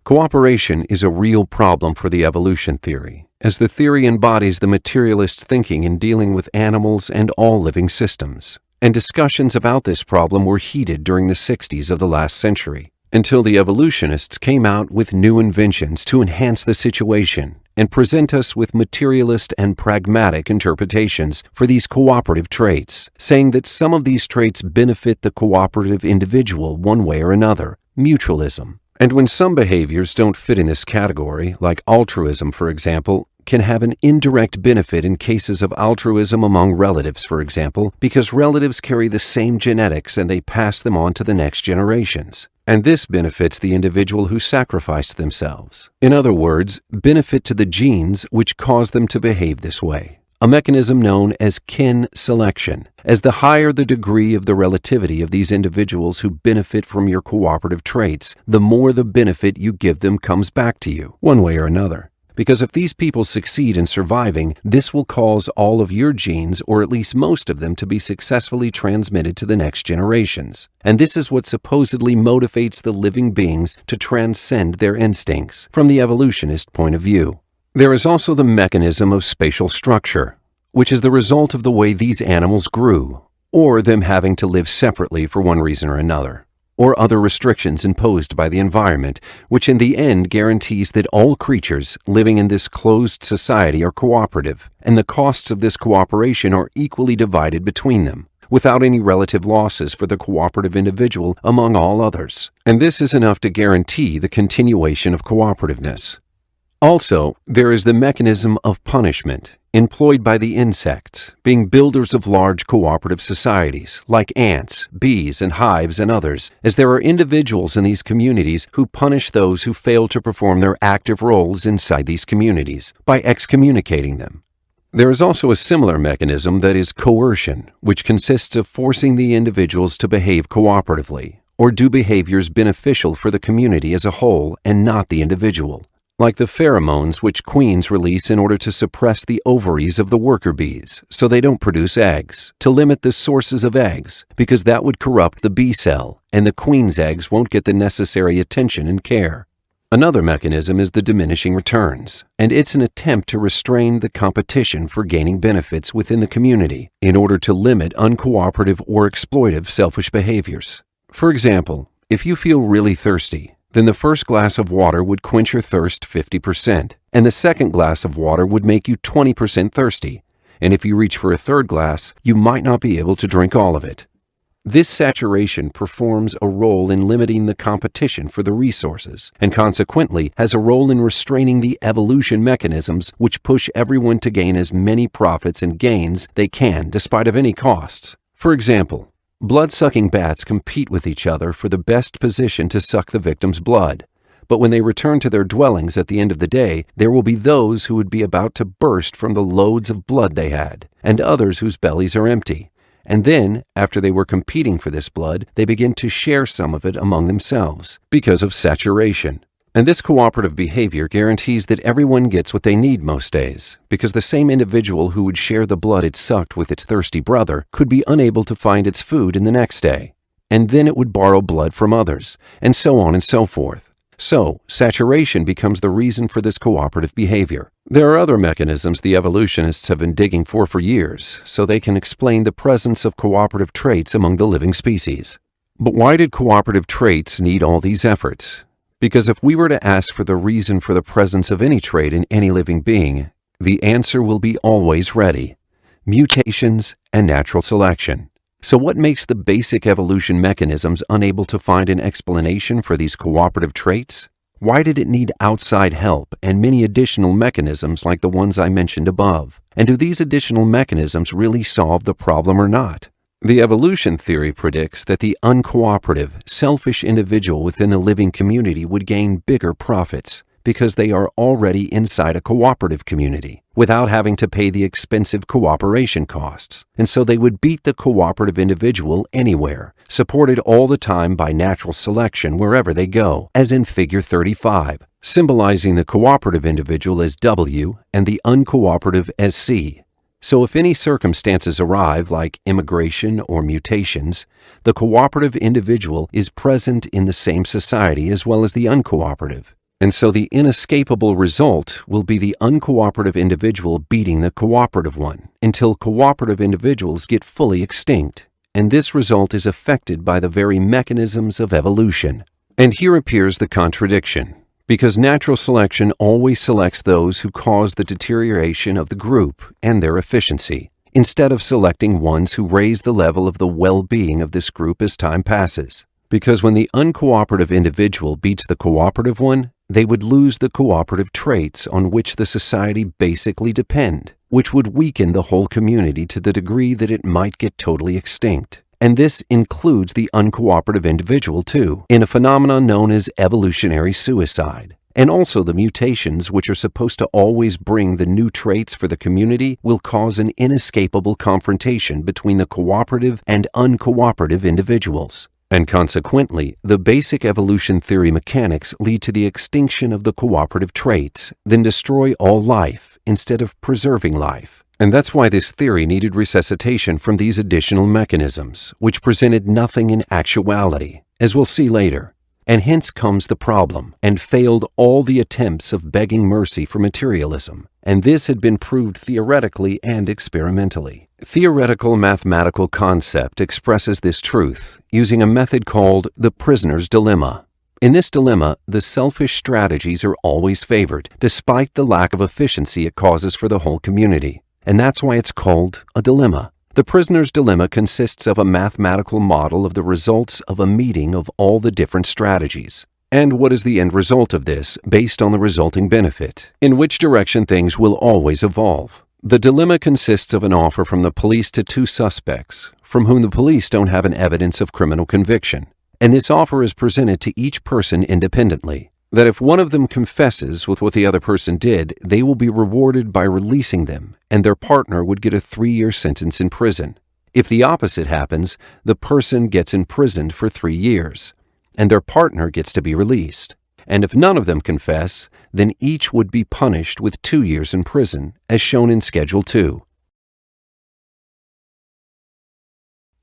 Cooperation is a real problem for the evolution theory, as the theory embodies the materialist thinking in dealing with animals and all living systems. And discussions about this problem were heated during the 60s of the last century, until the evolutionists came out with new inventions to enhance the situation and present us with materialist and pragmatic interpretations for these cooperative traits, saying that some of these traits benefit the cooperative individual one way or another, mutualism. And when some behaviors don't fit in this category, like altruism, for example, can have an indirect benefit in cases of altruism among relatives, for example, because relatives carry the same genetics and they pass them on to the next generations. And this benefits the individual who sacrificed themselves. In other words, benefit to the genes which cause them to behave this way. a mechanism known as kin selection, as the higher the degree of the relativity of these individuals who benefit from your cooperative traits, the more the benefit you give them comes back to you, one way or another. Because if these people succeed in surviving, this will cause all of your genes, or at least most of them, to be successfully transmitted to the next generations. And this is what supposedly motivates the living beings to transcend their instincts, from the evolutionist point of view. There is also the mechanism of spatial structure, which is the result of the way these animals grew, or them having to live separately for one reason or another, or other restrictions imposed by the environment, which in the end guarantees that all creatures living in this closed society are cooperative, and the costs of this cooperation are equally divided between them, without any relative losses for the cooperative individual among all others. And this is enough to guarantee the continuation of cooperativeness. Also, there is the mechanism of punishment employed by the insects, being builders of large cooperative societies, like ants, bees, and hives and others, as there are individuals in these communities who punish those who fail to perform their active roles inside these communities by excommunicating them. There is also a similar mechanism that is coercion, which consists of forcing the individuals to behave cooperatively, or do behaviors beneficial for the community as a whole and not the individual, like the pheromones which queens release in order to suppress the ovaries of the worker bees so they don't produce eggs, to limit the sources of eggs, because that would corrupt the bee cell, and the queen's eggs won't get the necessary attention and care. Another mechanism is the diminishing returns, and it's an attempt to restrain the competition for gaining benefits within the community in order to limit uncooperative or exploitive selfish behaviors. For example, if you feel really thirsty, then the first glass of water would quench your thirst 50%, and the second glass of water would make you 20% thirsty, and if you reach for a third glass, you might not be able to drink all of it. This saturation performs a role in limiting the competition for the resources, and consequently has a role in restraining the evolution mechanisms which push everyone to gain as many profits and gains they can despite of any costs. For example, blood-sucking bats compete with each other for the best position to suck the victim's blood. But when they return to their dwellings at the end of the day, there will be those who would be about to burst from the loads of blood they had, and others whose bellies are empty. And then, after they were competing for this blood, they begin to share some of it among themselves, because of saturation. And this cooperative behavior guarantees that everyone gets what they need most days, because the same individual who would share the blood it sucked with its thirsty brother could be unable to find its food in the next day, and then it would borrow blood from others, and so on and so forth. So, saturation becomes the reason for this cooperative behavior. There are other mechanisms the evolutionists have been digging for years, so they can explain the presence of cooperative traits among the living species. But why did cooperative traits need all these efforts? Because if we were to ask for the reason for the presence of any trait in any living being, the answer will be always ready: mutations and natural selection. So what makes the basic evolution mechanisms unable to find an explanation for these cooperative traits? Why did it need outside help and many additional mechanisms like the ones I mentioned above? And do these additional mechanisms really solve the problem or not? The evolution theory predicts that the uncooperative, selfish individual within the living community would gain bigger profits because they are already inside a cooperative community without having to pay the expensive cooperation costs. And so they would beat the cooperative individual anywhere, supported all the time by natural selection wherever they go, as in Figure 35, symbolizing the cooperative individual as W and the uncooperative as C. So if any circumstances arrive, like immigration or mutations, the cooperative individual is present in the same society as well as the uncooperative. And so the inescapable result will be the uncooperative individual beating the cooperative one until cooperative individuals get fully extinct. And this result is affected by the very mechanisms of evolution. And here appears the contradiction, because natural selection always selects those who cause the deterioration of the group and their efficiency, instead of selecting ones who raise the level of the well-being of this group as time passes. Because when the uncooperative individual beats the cooperative one, they would lose the cooperative traits on which the society basically depend, which would weaken the whole community to the degree that it might get totally extinct. And this includes the uncooperative individual too, in a phenomenon known as evolutionary suicide, And also the mutations, which are supposed to always bring the new traits for the community, will cause an inescapable confrontation between the cooperative and uncooperative individuals. And consequently, the basic evolution theory mechanics lead to the extinction of the cooperative traits, then destroy all life instead of preserving life. And that's why this theory needed resuscitation from these additional mechanisms, which presented nothing in actuality, as we'll see later. And hence comes the problem, and failed all the attempts of begging mercy for materialism. And this had been proved theoretically and experimentally. Theoretical mathematical concept expresses this truth using a method called the prisoner's dilemma. In this dilemma, the selfish strategies are always favored, despite the lack of efficiency it causes for the whole community. And that's why it's called a dilemma. The prisoner's dilemma consists of a mathematical model of the results of a meeting of all the different strategies. And what is the end result of this, based on the resulting benefit? In which direction things will always evolve. The dilemma consists of an offer from the police to two suspects, from whom the police don't have an evidence of criminal conviction. And this offer is presented to each person independently. That if one of them confesses with what the other person did, they will be rewarded by releasing them, and their partner would get a 3-year sentence in prison. If the opposite happens, the person gets imprisoned for 3 years, and their partner gets to be released. And if none of them confess, then each would be punished with 2 years in prison, as shown in Schedule 2.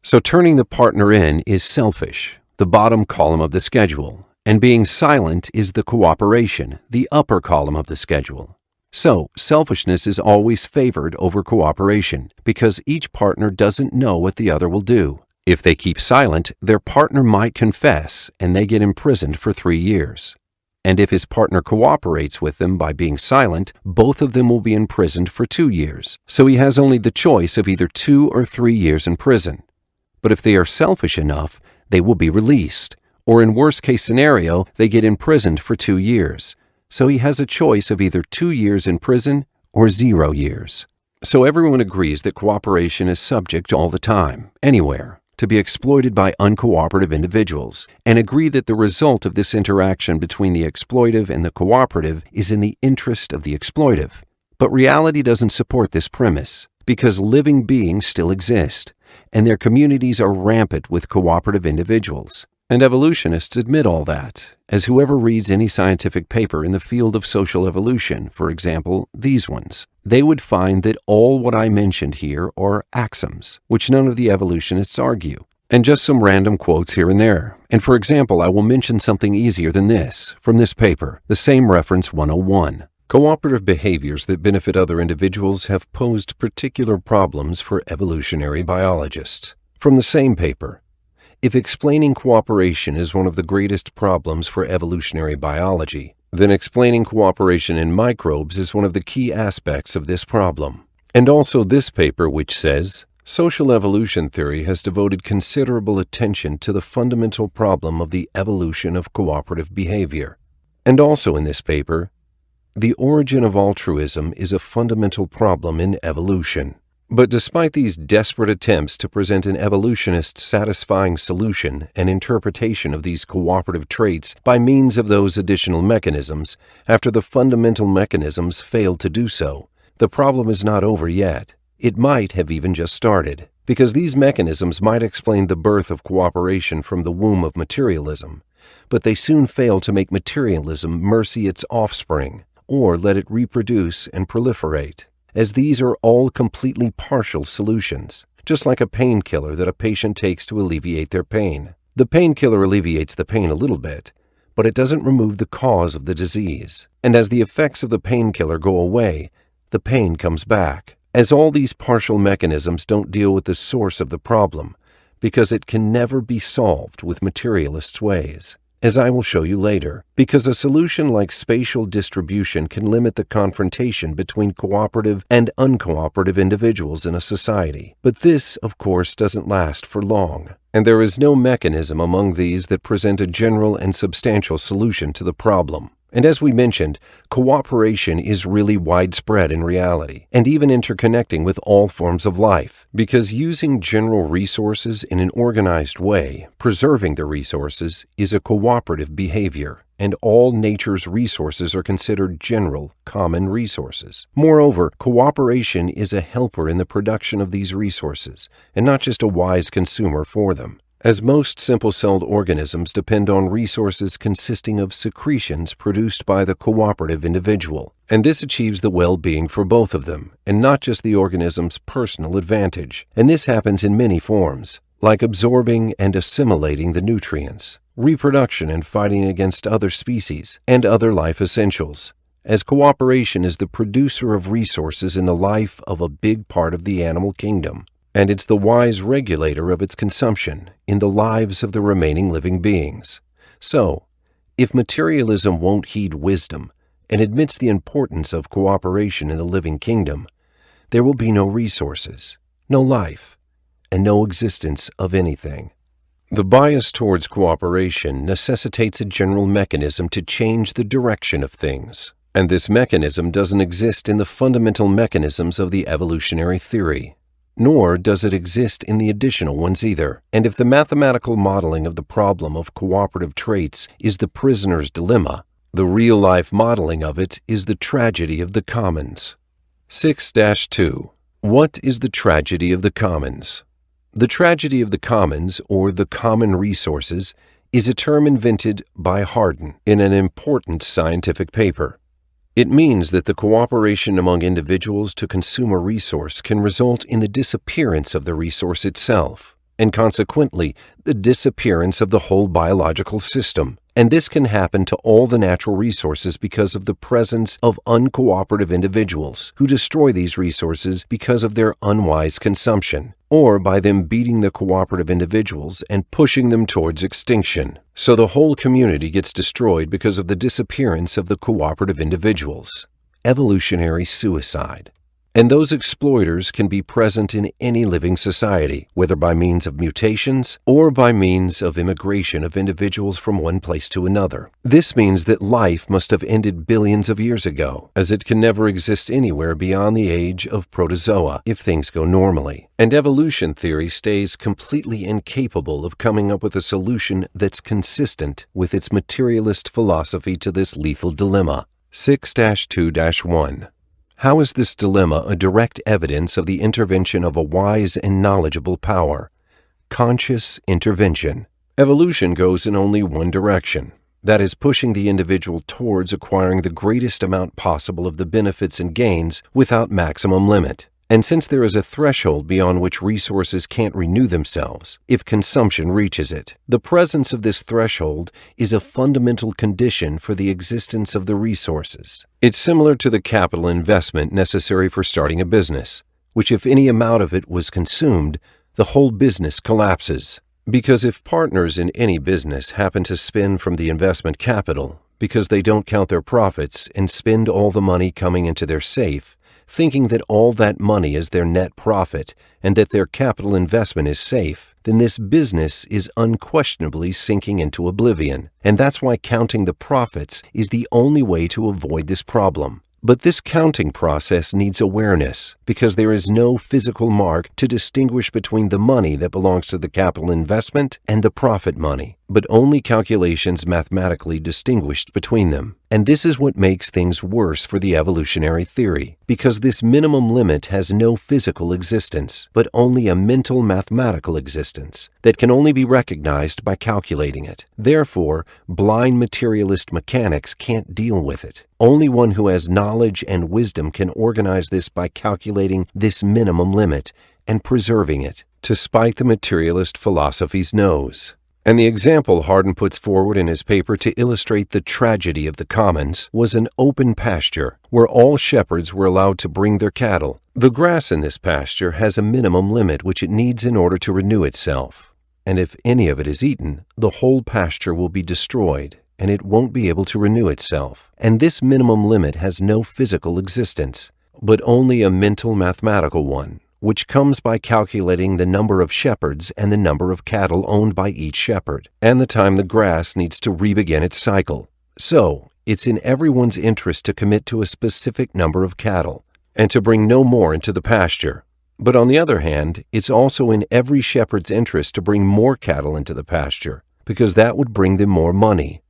So turning the partner in is selfish, the bottom column of the schedule. And being silent is the cooperation, the upper column of the schedule. So, selfishness is always favored over cooperation, because each partner doesn't know what the other will do. If they keep silent, their partner might confess, and they get imprisoned for 3 years. And if his partner cooperates with them by being silent, both of them will be imprisoned for 2 years. So he has only the choice of either 2 or 3 years in prison. But if they are selfish enough, they will be released. Or in worst-case scenario, they get imprisoned for 2 years. So he has a choice of either 2 years in prison or 0 years. So everyone agrees that cooperation is subject all the time, anywhere, to be exploited by uncooperative individuals, and agree that the result of this interaction between the exploitive and the cooperative is in the interest of the exploitive. But reality doesn't support this premise, because living beings still exist, and their communities are rampant with cooperative individuals. And evolutionists admit all that, as whoever reads any scientific paper in the field of social evolution, for example, these ones, they would find that all what I mentioned here are axioms, which none of the evolutionists argue. And just some random quotes here and there. And for example, I will mention something easier than this, from this paper, the same reference 101. Cooperative behaviors that benefit other individuals have posed particular problems for evolutionary biologists. From the same paper. If explaining cooperation is one of the greatest problems for evolutionary biology, then explaining cooperation in microbes is one of the key aspects of this problem. And also this paper, which says, social evolution theory has devoted considerable attention to the fundamental problem of the evolution of cooperative behavior. And also in this paper, the origin of altruism is a fundamental problem in evolution. But despite these desperate attempts to present an evolutionist satisfying solution and interpretation of these cooperative traits by means of those additional mechanisms, after the fundamental mechanisms failed to do so, the problem is not over yet. It might have even just started, because these mechanisms might explain the birth of cooperation from the womb of materialism, but they soon fail to make materialism mercy its offspring, or let it reproduce and proliferate, as these are all completely partial solutions, just like a painkiller that a patient takes to alleviate their pain. The painkiller alleviates the pain a little bit, but it doesn't remove the cause of the disease. And as the effects of the painkiller go away, the pain comes back. As all these partial mechanisms don't deal with the source of the problem, because it can never be solved with materialists' ways. As I will show you later, because a solution like spatial distribution can limit the confrontation between cooperative and uncooperative individuals in a society. But this, of course, doesn't last for long, and there is no mechanism among these that present a general and substantial solution to the problem. And as we mentioned, cooperation is really widespread in reality, and even interconnecting with all forms of life, because using general resources in an organized way, preserving the resources, is a cooperative behavior. and all nature's resources are considered general, common resources. Moreover, cooperation is a helper in the production of these resources, and not just a wise consumer for them. As most simple-celled organisms depend on resources consisting of secretions produced by the cooperative individual, and this achieves the well-being for both of them, and not just the organism's personal advantage. And this happens in many forms, like absorbing and assimilating the nutrients, reproduction and fighting against other species, and other life essentials, as cooperation is the producer of resources in the life of a big part of the animal kingdom. And it's the wise regulator of its consumption in the lives of the remaining living beings. So, if materialism won't heed wisdom and admits the importance of cooperation in the living kingdom, there will be no resources, no life, and no existence of anything. The bias towards cooperation necessitates a general mechanism to change the direction of things, and this mechanism doesn't exist in the fundamental mechanisms of the evolutionary theory. Nor does it exist in the additional ones either. And if the mathematical modeling of the problem of cooperative traits is the prisoner's dilemma, the real-life modeling of it is the tragedy of the commons. 6-2. What is the tragedy of the commons? The tragedy of the commons, or the common resources, is a term invented by Hardin in an important scientific paper. It means that the cooperation among individuals to consume a resource can result in the disappearance of the resource itself, and consequently, the disappearance of the whole biological system. And this can happen to all the natural resources because of the presence of uncooperative individuals who destroy these resources because of their unwise consumption, or by them beating the cooperative individuals and pushing them towards extinction. So the whole community gets destroyed because of the disappearance of the cooperative individuals. Evolutionary suicide. And those exploiters can be present in any living society, whether by means of mutations or by means of immigration of individuals from one place to another. This means that life must have ended billions of years ago, as it can never exist anywhere beyond the age of protozoa if things go normally. And evolution theory stays completely incapable of coming up with a solution that's consistent with its materialist philosophy to this lethal dilemma. 6-2-1. How is this dilemma a direct evidence of the intervention of a wise and knowledgeable power? Conscious intervention. Evolution goes in only one direction. That is, pushing the individual towards acquiring the greatest amount possible of the benefits and gains without maximum limit. And since there is a threshold beyond which resources can't renew themselves, if consumption reaches it, the presence of this threshold is a fundamental condition for the existence of the resources. It's similar to the capital investment necessary for starting a business, which if any amount of it was consumed, the whole business collapses. Because if partners in any business happen to spend from the investment capital, because they don't count their profits and spend all the money coming into their safe, thinking that all that money is their net profit and that their capital investment is safe, then this business is unquestionably sinking into oblivion. And that's why counting the profits is the only way to avoid this problem. But this counting process needs awareness, because there is no physical mark to distinguish between the money that belongs to the capital investment and the profit money, but only calculations mathematically distinguished between them. And this is what makes things worse for the evolutionary theory, because this minimum limit has no physical existence, but only a mental mathematical existence that can only be recognized by calculating it. Therefore, blind materialist mechanics can't deal with it. Only one who has knowledge and wisdom can organize this by calculating this minimum limit and preserving it, to spite the materialist philosophy's nose. And the example Hardin puts forward in his paper to illustrate the tragedy of the commons was an open pasture where all shepherds were allowed to bring their cattle. The grass in this pasture has a minimum limit which it needs in order to renew itself. And if any of it is eaten, the whole pasture will be destroyed, and it won't be able to renew itself. And this minimum limit has no physical existence, but only a mental mathematical one, which comes by calculating the number of shepherds and the number of cattle owned by each shepherd, and the time the grass needs to re-begin its cycle. So, it's in everyone's interest to commit to a specific number of cattle, and to bring no more into the pasture. But on the other hand, it's also in every shepherd's interest to bring more cattle into the pasture, because that would bring them more money.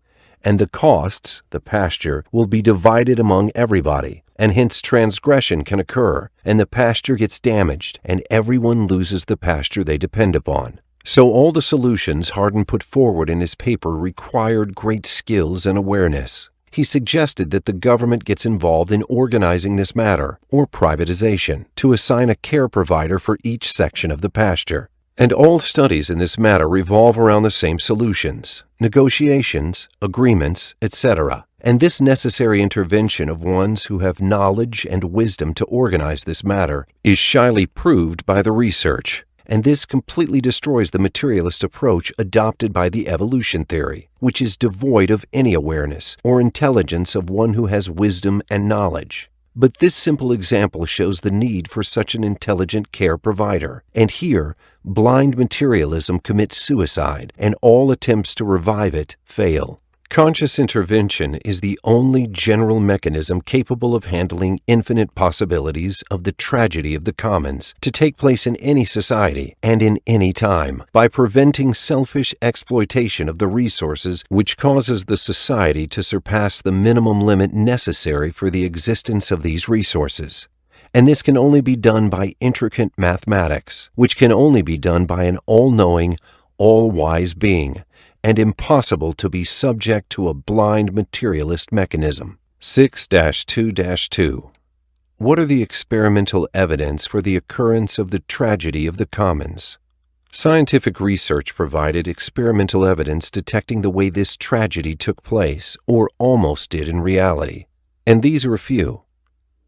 and the costs, the pasture, will be divided among everybody, and hence transgression can occur, and the pasture gets damaged, and everyone loses the pasture they depend upon. So all the solutions Hardin put forward in his paper required great skills and awareness. He suggested that the government gets involved in organizing this matter, or privatization, to assign a care provider for each section of the pasture. And all studies in this matter revolve around the same solutions, negotiations, agreements, etc. And this necessary intervention of ones who have knowledge and wisdom to organize this matter is shyly proved by the research. And this completely destroys the materialist approach adopted by the evolution theory, which is devoid of any awareness or intelligence of one who has wisdom and knowledge. But this simple example shows the need for such an intelligent care provider. And here, blind materialism commits suicide, and all attempts to revive it fail. Conscious intervention is the only general mechanism capable of handling infinite possibilities of the tragedy of the commons to take place in any society and in any time, by preventing selfish exploitation of the resources which causes the society to surpass the minimum limit necessary for the existence of these resources. And this can only be done by intricate mathematics, which can only be done by an all-knowing, all-wise being, and impossible to be subject to a blind materialist mechanism. 6-2-2. What are the experimental evidence for the occurrence of the tragedy of the commons? Scientific research provided experimental evidence detecting the way this tragedy took place, or almost did in reality. And these are a few.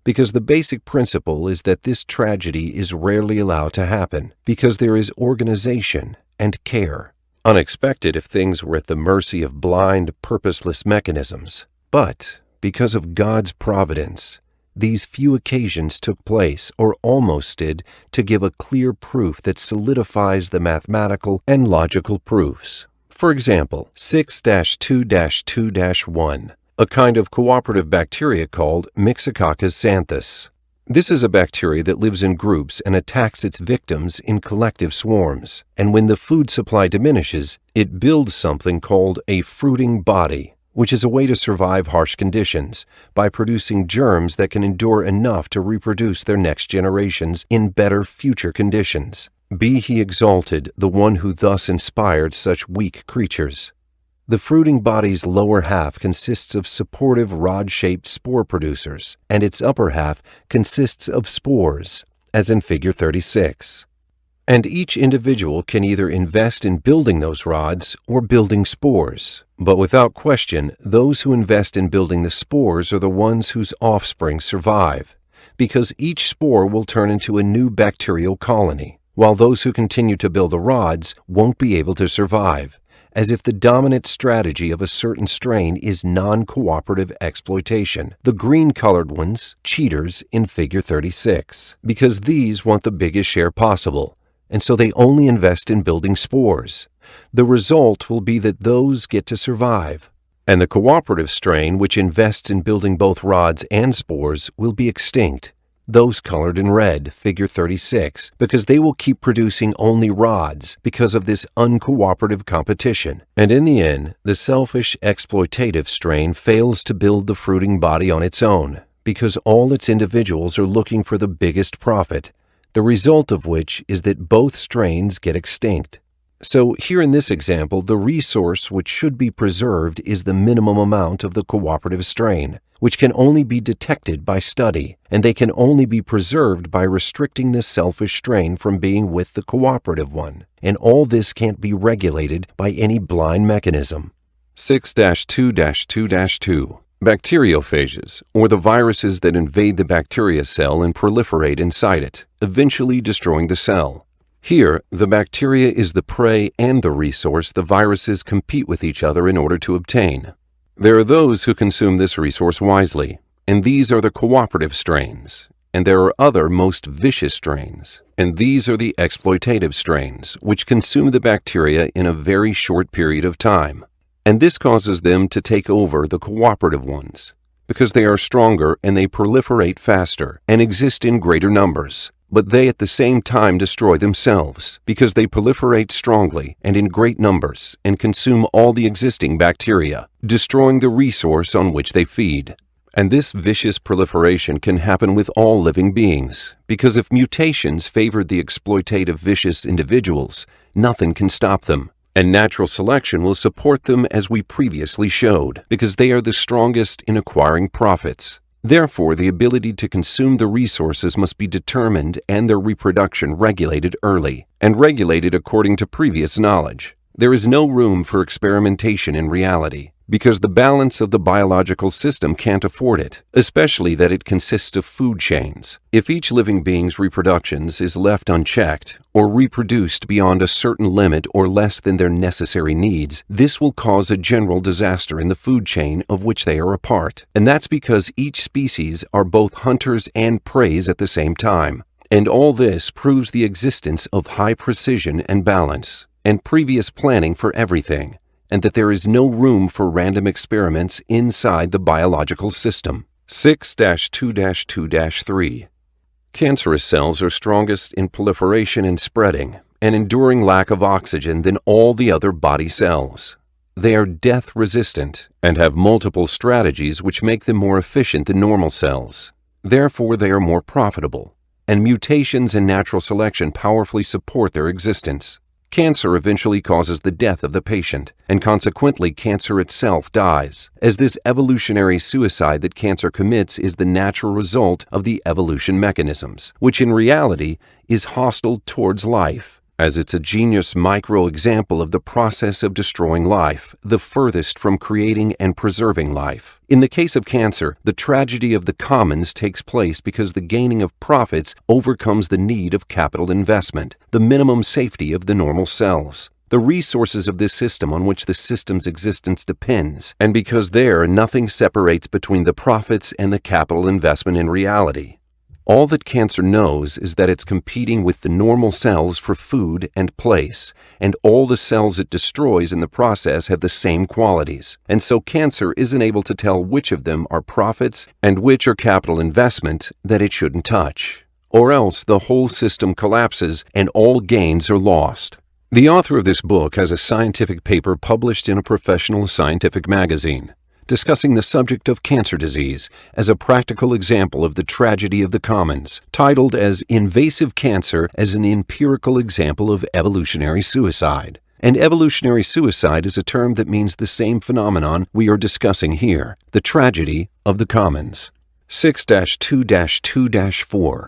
Because the basic principle is that this tragedy is rarely allowed to happen, because there is organization and care. Unexpected if things were at the mercy of blind, purposeless mechanisms. But, because of God's providence, these few occasions took place, or almost did, to give a clear proof that solidifies the mathematical and logical proofs. For example, 6-2-2-1, a kind of cooperative bacteria called Myxococcus xanthus. This is a bacteria that lives in groups and attacks its victims in collective swarms. And when the food supply diminishes, it builds something called a fruiting body, which is a way to survive harsh conditions by producing germs that can endure enough to reproduce their next generations in better future conditions. Be he exalted, the one who thus inspired such weak creatures. The fruiting body's lower half consists of supportive rod-shaped spore producers, and its upper half consists of spores, as in Figure 36. And each individual can either invest in building those rods or building spores. But without question, those who invest in building the spores are the ones whose offspring survive, because each spore will turn into a new bacterial colony, while those who continue to build the rods won't be able to survive, as if the dominant strategy of a certain strain is non-cooperative exploitation. The green-colored ones, cheaters, in Figure 36, because these want the biggest share possible, and so they only invest in building spores. The result will be that those get to survive, and the cooperative strain, which invests in building both rods and spores, will be extinct. Those colored in red, Figure 36, because they will keep producing only rods because of this uncooperative competition. And in the end, the selfish, exploitative strain fails to build the fruiting body on its own, because all its individuals are looking for the biggest profit, the result of which is that both strains get extinct. So here in this example, the resource which should be preserved is the minimum amount of the cooperative strain, which can only be detected by study, and they can only be preserved by restricting the selfish strain from being with the cooperative one. And all this can't be regulated by any blind mechanism. 6-2-2-2. Bacteriophages, or the viruses that invade the bacteria cell and proliferate inside it, eventually destroying the cell. Here, the bacteria is the prey and the resource the viruses compete with each other in order to obtain. There are those who consume this resource wisely, and these are the cooperative strains. And there are other most vicious strains, and these are the exploitative strains, which consume the bacteria in a very short period of time. And this causes them to take over the cooperative ones, because they are stronger and they proliferate faster and exist in greater numbers. but they at the same time destroy themselves because they proliferate strongly and in great numbers and consume all the existing bacteria, destroying the resource on which they feed. And this vicious proliferation can happen with all living beings, because if mutations favored the exploitative vicious individuals, nothing can stop them. And natural selection will support them as we previously showed, because they are the strongest in acquiring profits. Therefore, the ability to consume the resources must be determined and their reproduction regulated early, and regulated according to previous knowledge. There is no room for experimentation in reality, because the balance of the biological system can't afford it, especially that it consists of food chains. If each living being's reproductions is left unchecked, or reproduced beyond a certain limit or less than their necessary needs, this will cause a general disaster in the food chain of which they are a part. And that's because each species are both hunters and preys at the same time. And all this proves the existence of high precision and balance, and previous planning for everything, and that there is no room for random experiments inside the biological system. 6-2-2-3. Cancerous cells are strongest in proliferation and spreading, and enduring lack of oxygen than all the other body cells. They are death-resistant and have multiple strategies which make them more efficient than normal cells. Therefore, they are more profitable, and mutations and natural selection powerfully support their existence. Cancer eventually causes the death of the patient, and consequently cancer itself dies, as this evolutionary suicide that cancer commits is the natural result of the evolution mechanisms, which in reality is hostile towards life, as it's a genius micro-example of the process of destroying life, the furthest from creating and preserving life. In the case of cancer, the tragedy of the commons takes place because the gaining of profits overcomes the need of capital investment, the minimum safety of the normal cells, the resources of this system on which the system's existence depends, and because there nothing separates between the profits and the capital investment in reality. All that cancer knows is that it's competing with the normal cells for food and place, and all the cells it destroys in the process have the same qualities, and so cancer isn't able to tell which of them are profits and which are capital investment that it shouldn't touch, or else the whole system collapses and all gains are lost. The author of this book has a scientific paper published in a professional scientific magazine, discussing the subject of cancer disease as a practical example of the tragedy of the commons, titled as Invasive Cancer as an Empirical Example of Evolutionary Suicide. And evolutionary suicide is a term that means the same phenomenon we are discussing here, the tragedy of the commons. 6-2-2-4.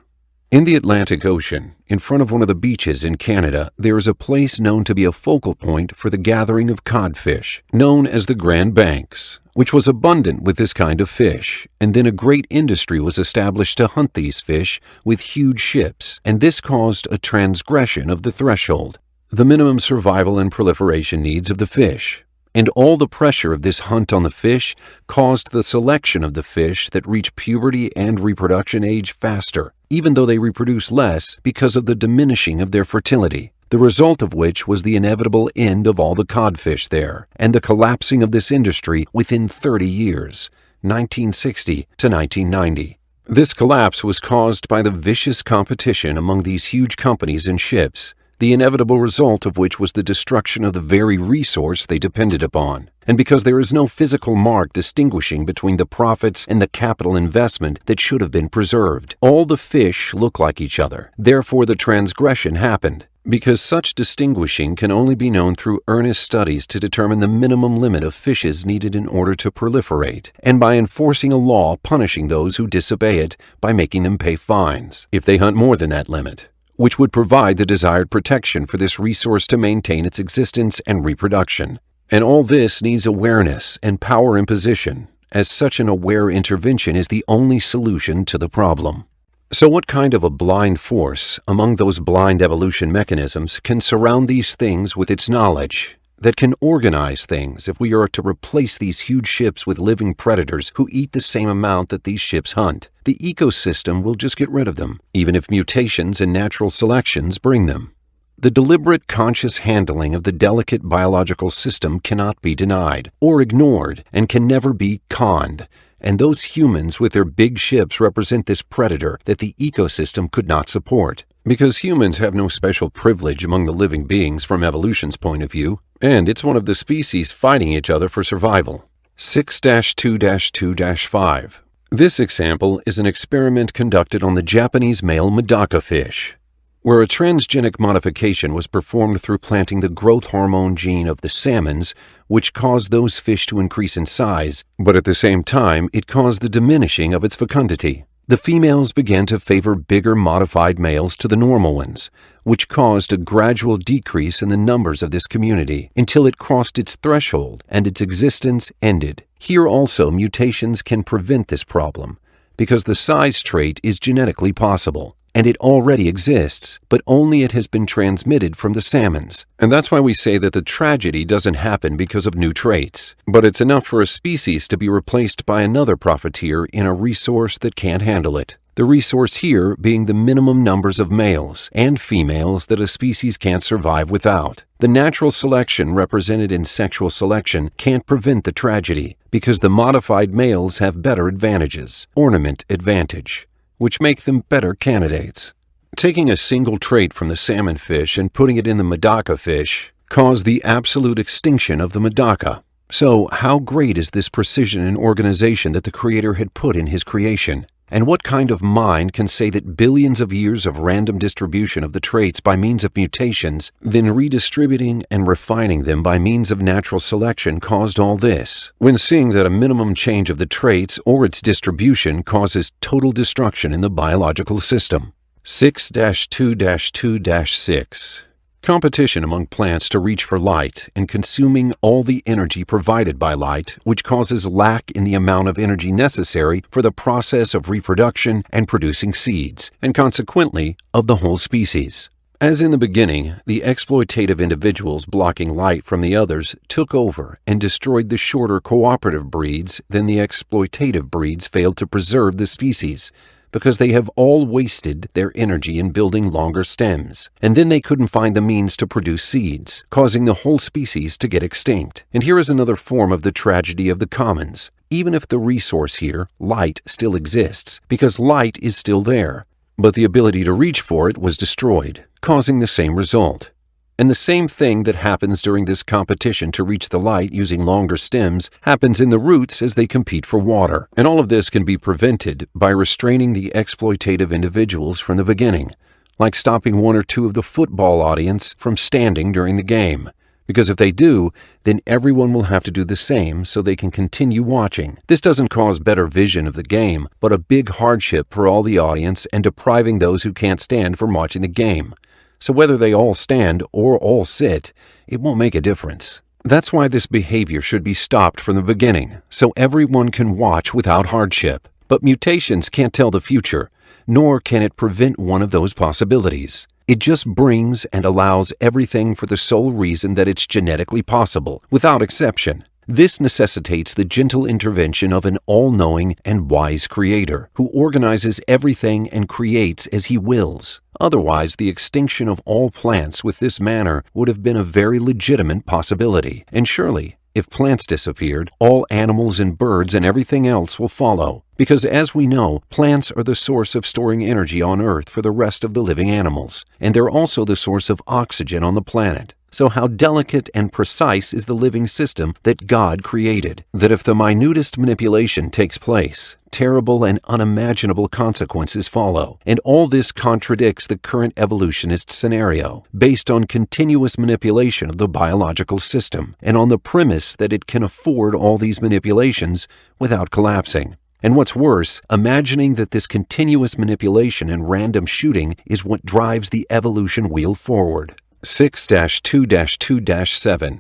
In the Atlantic Ocean, in front of one of the beaches in Canada, there is a place known to be a focal point for the gathering of codfish, known as the Grand Banks, which was abundant with this kind of fish, and then a great industry was established to hunt these fish with huge ships, and this caused a transgression of the threshold, the minimum survival and proliferation needs of the fish. And all the pressure of this hunt on the fish caused the selection of the fish that reach puberty and reproduction age faster, even though they reproduce less because of the diminishing of their fertility, the result of which was the inevitable end of all the codfish there, and the collapsing of this industry within 30 years, 1960 to 1990. This collapse was caused by the vicious competition among these huge companies and ships, the inevitable result of which was the destruction of the very resource they depended upon. And because there is no physical mark distinguishing between the profits and the capital investment that should have been preserved, all the fish look like each other. Therefore, the transgression happened. Because such distinguishing can only be known through earnest studies to determine the minimum limit of fishes needed in order to proliferate, and by enforcing a law punishing those who disobey it by making them pay fines if they hunt more than that limit, which would provide the desired protection for this resource to maintain its existence and reproduction. And all this needs awareness and power imposition, as such an aware intervention is the only solution to the problem. So what kind of a blind force among those blind evolution mechanisms can surround these things with its knowledge, that can organize things if we are to replace these huge ships with living predators who eat the same amount that these ships hunt? The ecosystem will just get rid of them, even if mutations and natural selections bring them. The deliberate conscious handling of the delicate biological system cannot be denied or ignored and can never be conned, and those humans with their big ships represent this predator that the ecosystem could not support. Because humans have no special privilege among the living beings from evolution's point of view, and it's one of the species fighting each other for survival. 6-2-2-5. This example is an experiment conducted on the Japanese male Medaka fish, where a transgenic modification was performed through planting the growth hormone gene of the salmons, which caused those fish to increase in size, but at the same time it caused the diminishing of its fecundity. The females began to favor bigger modified males to the normal ones, which caused a gradual decrease in the numbers of this community until it crossed its threshold and its existence ended. Here also mutations can prevent this problem, because the size trait is genetically possible, and it already exists, but only it has been transmitted from the salmons. And that's why we say that the tragedy doesn't happen because of new traits, but it's enough for a species to be replaced by another profiteer in a resource that can't handle it. The resource here being the minimum numbers of males and females that a species can't survive without. The natural selection represented in sexual selection can't prevent the tragedy, because the modified males have better advantages, ornament advantage, which make them better candidates. Taking a single trait from the salmon fish and putting it in the Medaka fish caused the absolute extinction of the Medaka. So how great is this precision and organization that the Creator had put in His creation? And what kind of mind can say that billions of years of random distribution of the traits by means of mutations, then redistributing and refining them by means of natural selection caused all this, when seeing that a minimum change of the traits or its distribution causes total destruction in the biological system? 6-2-2-6. Competition among plants to reach for light and consuming all the energy provided by light, which causes lack in the amount of energy necessary for the process of reproduction and producing seeds, and consequently of the whole species. As in the beginning, the exploitative individuals blocking light from the others took over and destroyed the shorter cooperative breeds, then the exploitative breeds failed to preserve the species, because they have all wasted their energy in building longer stems, and then they couldn't find the means to produce seeds, causing the whole species to get extinct. And here is another form of the tragedy of the commons. Even if the resource here, light, still exists, because light is still there, but the ability to reach for it was destroyed, causing the same result. And the same thing that happens during this competition to reach the light using longer stems happens in the roots as they compete for water. And all of this can be prevented by restraining the exploitative individuals from the beginning, like stopping one or two of the football audience from standing during the game. Because if they do, then everyone will have to do the same so they can continue watching. This doesn't cause better vision of the game, but a big hardship for all the audience and depriving those who can't stand from watching the game. So whether they all stand or all sit, it won't make a difference. That's why this behavior should be stopped from the beginning, so everyone can watch without hardship. But mutations can't tell the future, nor can it prevent one of those possibilities. It just brings and allows everything for the sole reason that it's genetically possible, without exception. This necessitates the gentle intervention of an all-knowing and wise Creator, who organizes everything and creates as He wills. Otherwise, the extinction of all plants with this manner would have been a very legitimate possibility. And surely, if plants disappeared, all animals and birds and everything else will follow. Because as we know, plants are the source of storing energy on Earth for the rest of the living animals, and they're also the source of oxygen on the planet. So how delicate and precise is the living system that God created, that if the minutest manipulation takes place, terrible and unimaginable consequences follow. And all this contradicts the current evolutionist scenario, based on continuous manipulation of the biological system, and on the premise that it can afford all these manipulations without collapsing. And what's worse, imagining that this continuous manipulation and random shooting is what drives the evolution wheel forward. 6-2-2-7.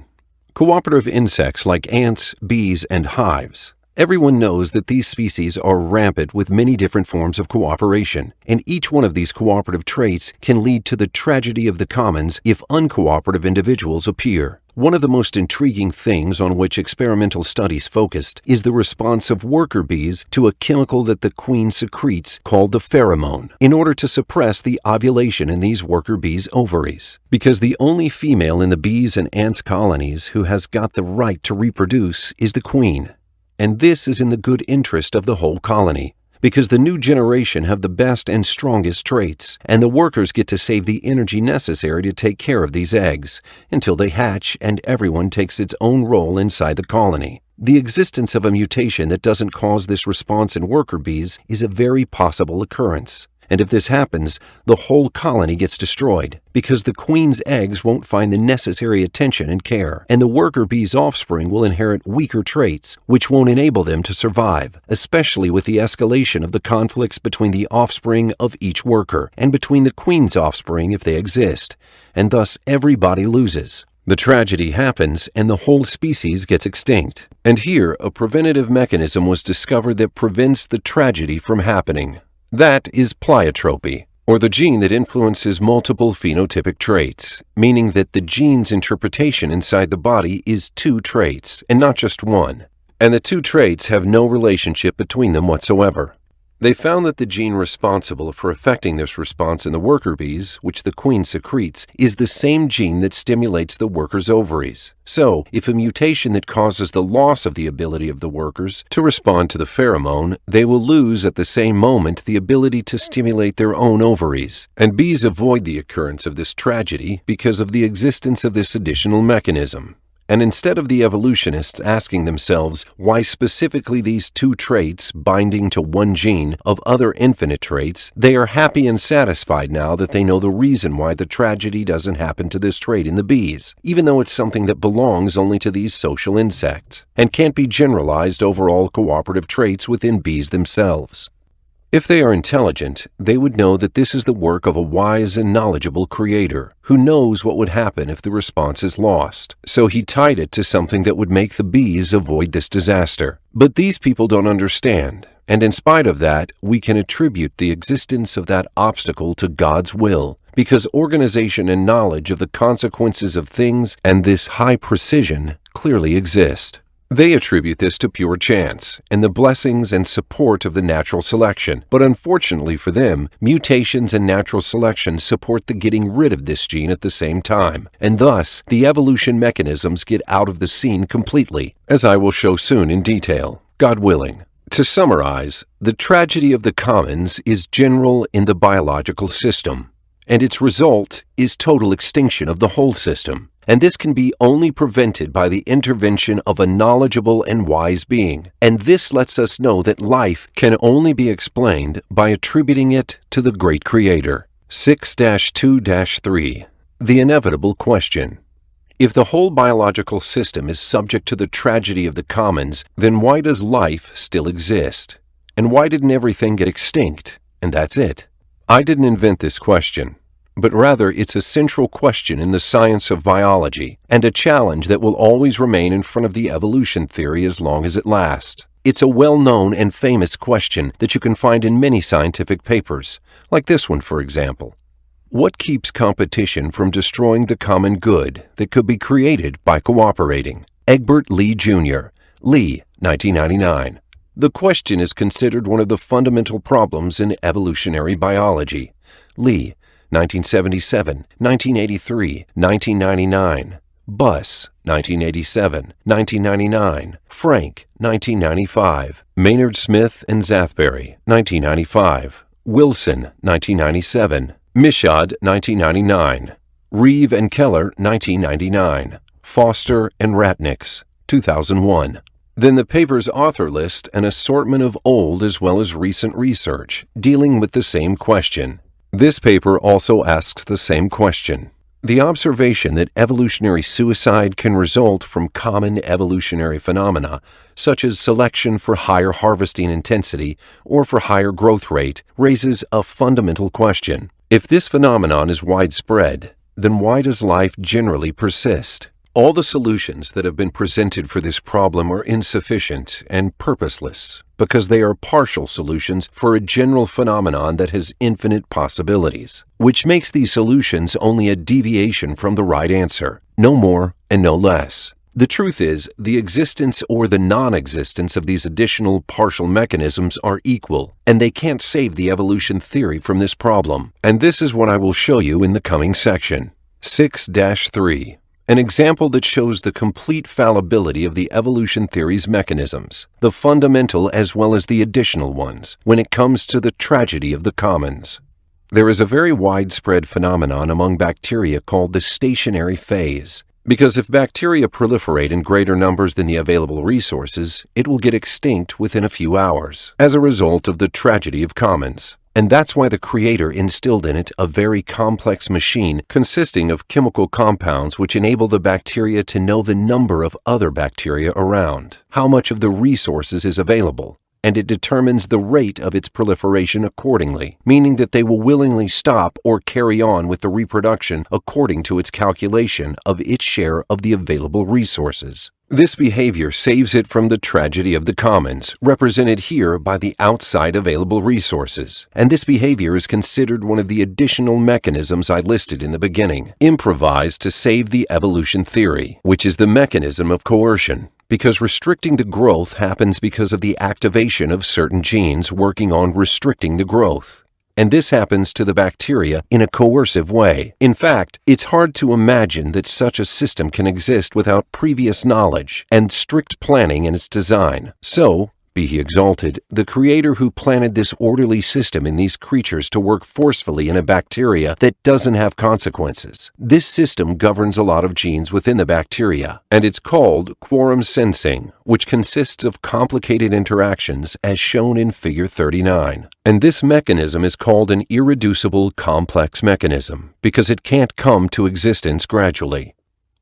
Cooperative insects like ants, bees, and hives. Everyone knows that these species are rampant with many different forms of cooperation, and each one of these cooperative traits can lead to the tragedy of the commons if uncooperative individuals appear. One of the most intriguing things on which experimental studies focused is the response of worker bees to a chemical that the queen secretes called the pheromone, in order to suppress the ovulation in these worker bees' ovaries. Because the only female in the bees and ants colonies who has got the right to reproduce is the queen. And this is in the good interest of the whole colony, because the new generation have the best and strongest traits, and the workers get to save the energy necessary to take care of these eggs until they hatch and everyone takes its own role inside the colony. The existence of a mutation that doesn't cause this response in worker bees is a very possible occurrence. And if this happens, the whole colony gets destroyed, because the queen's eggs won't find the necessary attention and care, and the worker bee's offspring will inherit weaker traits, which won't enable them to survive, especially with the escalation of the conflicts between the offspring of each worker and between the queen's offspring if they exist, and thus everybody loses. The tragedy happens and the whole species gets extinct. And here, a preventative mechanism was discovered that prevents the tragedy from happening. That is pleiotropy, or the gene that influences multiple phenotypic traits, meaning that the gene's interpretation inside the body is two traits, and not just one. And the two traits have no relationship between them whatsoever. They found that the gene responsible for affecting this response in the worker bees, which the queen secretes, is the same gene that stimulates the worker's ovaries. So, if a mutation that causes the loss of the ability of the workers to respond to the pheromone, they will lose at the same moment the ability to stimulate their own ovaries. And bees avoid the occurrence of this tragedy because of the existence of this additional mechanism. And instead of the evolutionists asking themselves why specifically these two traits binding to one gene of other infinite traits, they are happy and satisfied now that they know the reason why the tragedy doesn't happen to this trait in the bees, even though it's something that belongs only to these social insects, and can't be generalized over all cooperative traits within bees themselves. If they are intelligent, they would know that this is the work of a wise and knowledgeable creator who knows what would happen if the response is lost. So he tied it to something that would make the bees avoid this disaster. But these people don't understand, and in spite of that, we can attribute the existence of that obstacle to God's will, because organization and knowledge of the consequences of things and this high precision clearly exist. They attribute this to pure chance and the blessings and support of the natural selection. But unfortunately for them, mutations and natural selection support the getting rid of this gene at the same time, and thus the evolution mechanisms get out of the scene completely, as I will show soon in detail, God willing. To summarize, the tragedy of the commons is general in the biological system, and its result is total extinction of the whole system. And this can be only prevented by the intervention of a knowledgeable and wise being. And this lets us know that life can only be explained by attributing it to the great Creator. 6-2-3. The inevitable question. If the whole biological system is subject to the tragedy of the commons, then why does life still exist? And why didn't everything get extinct? And that's it. I didn't invent this question, but rather it's a central question in the science of biology, and a challenge that will always remain in front of the evolution theory as long as it lasts. It's a well-known and famous question that you can find in many scientific papers, like this one, for example. What keeps competition from destroying the common good that could be created by cooperating? Egbert Lee Jr., Lee, 1999. The question is considered one of the fundamental problems in evolutionary biology. Lee, 1977, 1983, 1999. Buss, 1987, 1999. Frank, 1995. Maynard Smith and Zathbury, 1995. Wilson, 1997. Michaud, 1999. Reeve and Keller, 1999. Foster and Ratnicks, 2001. Then the paper's author lists an assortment of old as well as recent research dealing with the same question. This paper also asks the same question. The observation that evolutionary suicide can result from common evolutionary phenomena, such as selection for higher harvesting intensity or for higher growth rate, raises a fundamental question. If this phenomenon is widespread, then why does life generally persist? All the solutions that have been presented for this problem are insufficient and purposeless because they are partial solutions for a general phenomenon that has infinite possibilities, which makes these solutions only a deviation from the right answer, no more and no less. The truth is, the existence or the non-existence of these additional partial mechanisms are equal, and they can't save the evolution theory from this problem. And this is what I will show you in the coming section. 6-3. An example that shows the complete fallibility of the evolution theory's mechanisms, the fundamental as well as the additional ones, when it comes to the tragedy of the commons. There is a very widespread phenomenon among bacteria called the stationary phase, because if bacteria proliferate in greater numbers than the available resources, it will get extinct within a few hours, as a result of the tragedy of commons. And that's why the Creator instilled in it a very complex machine consisting of chemical compounds which enable the bacteria to know the number of other bacteria around, how much of the resources is available, and it determines the rate of its proliferation accordingly, meaning that they will willingly stop or carry on with the reproduction according to its calculation of its share of the available resources. This behavior saves it from the tragedy of the commons, represented here by the outside available resources. And this behavior is considered one of the additional mechanisms I listed in the beginning, improvised to save the evolution theory, which is the mechanism of coercion. Because restricting the growth happens because of the activation of certain genes working on restricting the growth. And this happens to the bacteria in a coercive way. In fact, it's hard to imagine that such a system can exist without previous knowledge and strict planning in its design. So, be he exalted, the Creator who planted this orderly system in these creatures to work forcefully in a bacteria that doesn't have consequences. This system governs a lot of genes within the bacteria, and it's called quorum sensing, which consists of complicated interactions as shown in Figure 39. And this mechanism is called an irreducible complex mechanism because it can't come to existence gradually.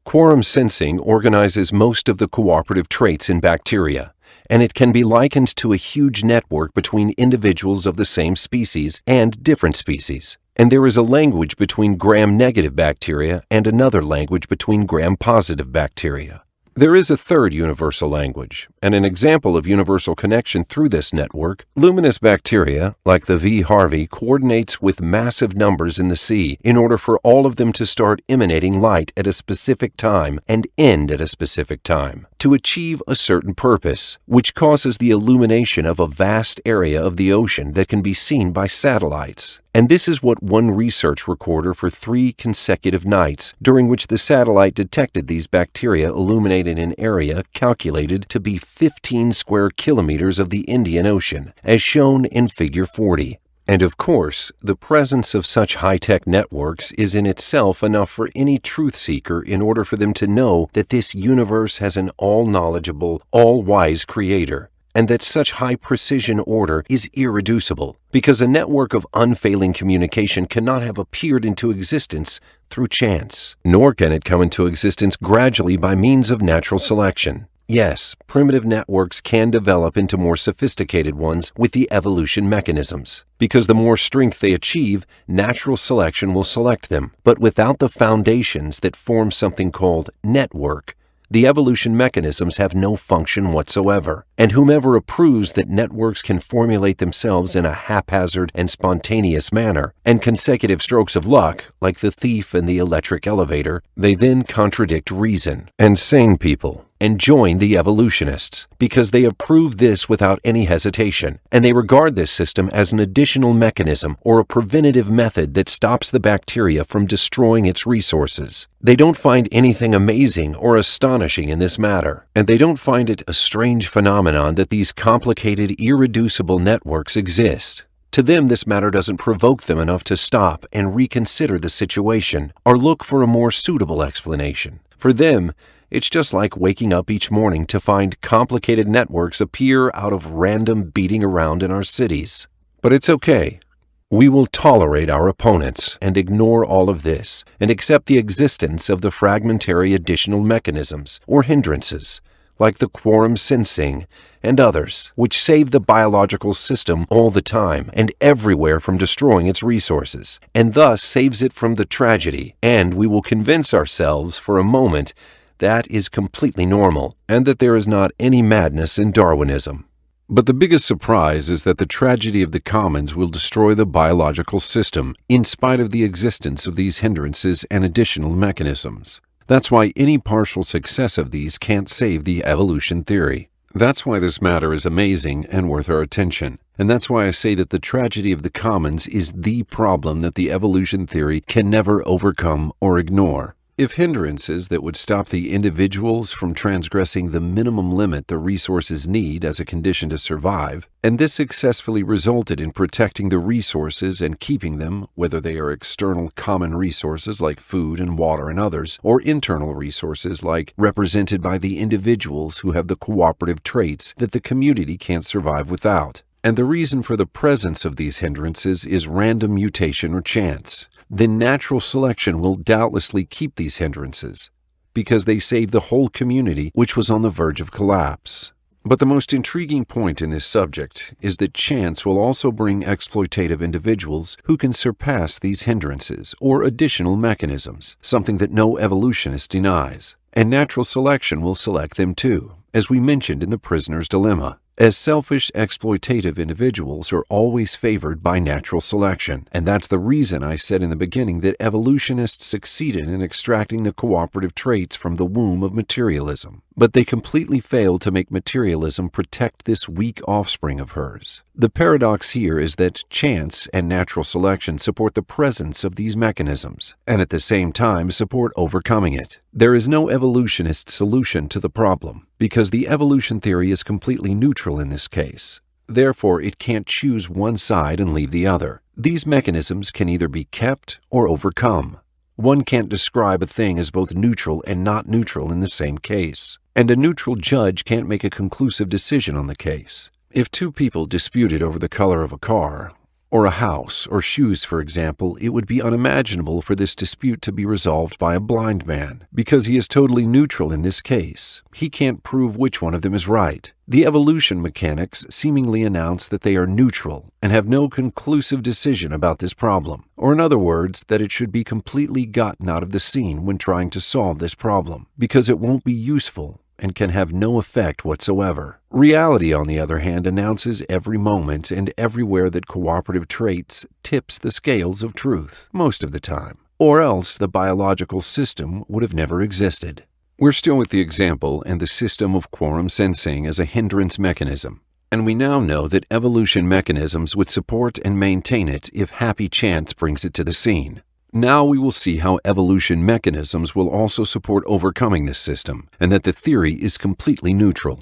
Quorum sensing organizes most of the cooperative traits in bacteria, and it can be likened to a huge network between individuals of the same species and different species. And there is a language between gram-negative bacteria and another language between gram-positive bacteria. There is a third universal language, and an example of universal connection through this network. Luminous bacteria, like the V. Harvey, coordinates with massive numbers in the sea in order for all of them to start emanating light at a specific time and end at a specific time, to achieve a certain purpose, which causes the illumination of a vast area of the ocean that can be seen by satellites. And this is what one research recorder for 3 consecutive nights, during which the satellite detected these bacteria illuminated an area calculated to be 15 square kilometers of the Indian Ocean, as shown in Figure 40. And of course, the presence of such high-tech networks is in itself enough for any truth seeker in order for them to know that this universe has an all-knowledgeable, all-wise Creator, and that such high-precision order is irreducible, because a network of unfailing communication cannot have appeared into existence through chance, nor can it come into existence gradually by means of natural selection. Yes, primitive networks can develop into more sophisticated ones with the evolution mechanisms, because the more strength they achieve, natural selection will select them. But without the foundations that form something called network, the evolution mechanisms have no function whatsoever, and whomever approves that networks can formulate themselves in a haphazard and spontaneous manner, and consecutive strokes of luck, like the thief and the electric elevator, they then contradict reason and sane people, and join the evolutionists, because they approve this without any hesitation, and they regard this system as an additional mechanism or a preventative method that stops the bacteria from destroying its resources. They don't find anything amazing or astonishing in this matter, and they don't find it a strange phenomenon that these complicated, irreducible networks exist. To them, this matter doesn't provoke them enough to stop and reconsider the situation or look for a more suitable explanation. For them, it's just like waking up each morning to find complicated networks appear out of random beating around in our cities. But it's okay. We will tolerate our opponents and ignore all of this and accept the existence of the fragmentary additional mechanisms or hindrances, like the quorum sensing and others, which save the biological system all the time and everywhere from destroying its resources, and thus saves it from the tragedy. And we will convince ourselves for a moment that is completely normal, and that there is not any madness in Darwinism. But the biggest surprise is that the tragedy of the commons will destroy the biological system, in spite of the existence of these hindrances and additional mechanisms. That's why any partial success of these can't save the evolution theory. That's why this matter is amazing and worth our attention. And that's why I say that the tragedy of the commons is the problem that the evolution theory can never overcome or ignore. If hindrances that would stop the individuals from transgressing the minimum limit the resources need as a condition to survive, and this successfully resulted in protecting the resources and keeping them, whether they are external common resources like food and water and others, or internal resources like represented by the individuals who have the cooperative traits that the community can't survive without. And the reason for the presence of these hindrances is random mutation or chance. Then natural selection will doubtlessly keep these hindrances, because they saved the whole community, which was on the verge of collapse. But the most intriguing point in this subject is that chance will also bring exploitative individuals who can surpass these hindrances or additional mechanisms, something that no evolutionist denies. And natural selection will select them too, as we mentioned in the prisoner's dilemma, as selfish, exploitative individuals are always favored by natural selection. And that's the reason I said in the beginning that evolutionists succeeded in extracting the cooperative traits from the womb of materialism. But they completely failed to make materialism protect this weak offspring of hers. The paradox here is that chance and natural selection support the presence of these mechanisms, and at the same time support overcoming it. There is no evolutionist solution to the problem, because the evolution theory is completely neutral in this case. Therefore, it can't choose one side and leave the other. These mechanisms can either be kept or overcome. One can't describe a thing as both neutral and not neutral in the same case. And a neutral judge can't make a conclusive decision on the case. If two people disputed over the color of a car, or a house, or shoes, for example, it would be unimaginable for this dispute to be resolved by a blind man, because he is totally neutral in this case. He can't prove which one of them is right. The evolution mechanics seemingly announce that they are neutral and have no conclusive decision about this problem, or in other words, that it should be completely gotten out of the scene when trying to solve this problem, because it won't be useful and can have no effect whatsoever. Reality, on the other hand, announces every moment and everywhere that cooperative traits tips the scales of truth, most of the time, or else the biological system would have never existed. We're still with the example and the system of quorum sensing as a hindrance mechanism, and we now know that evolution mechanisms would support and maintain it if happy chance brings it to the scene. Now we will see how evolution mechanisms will also support overcoming this system, and that the theory is completely neutral.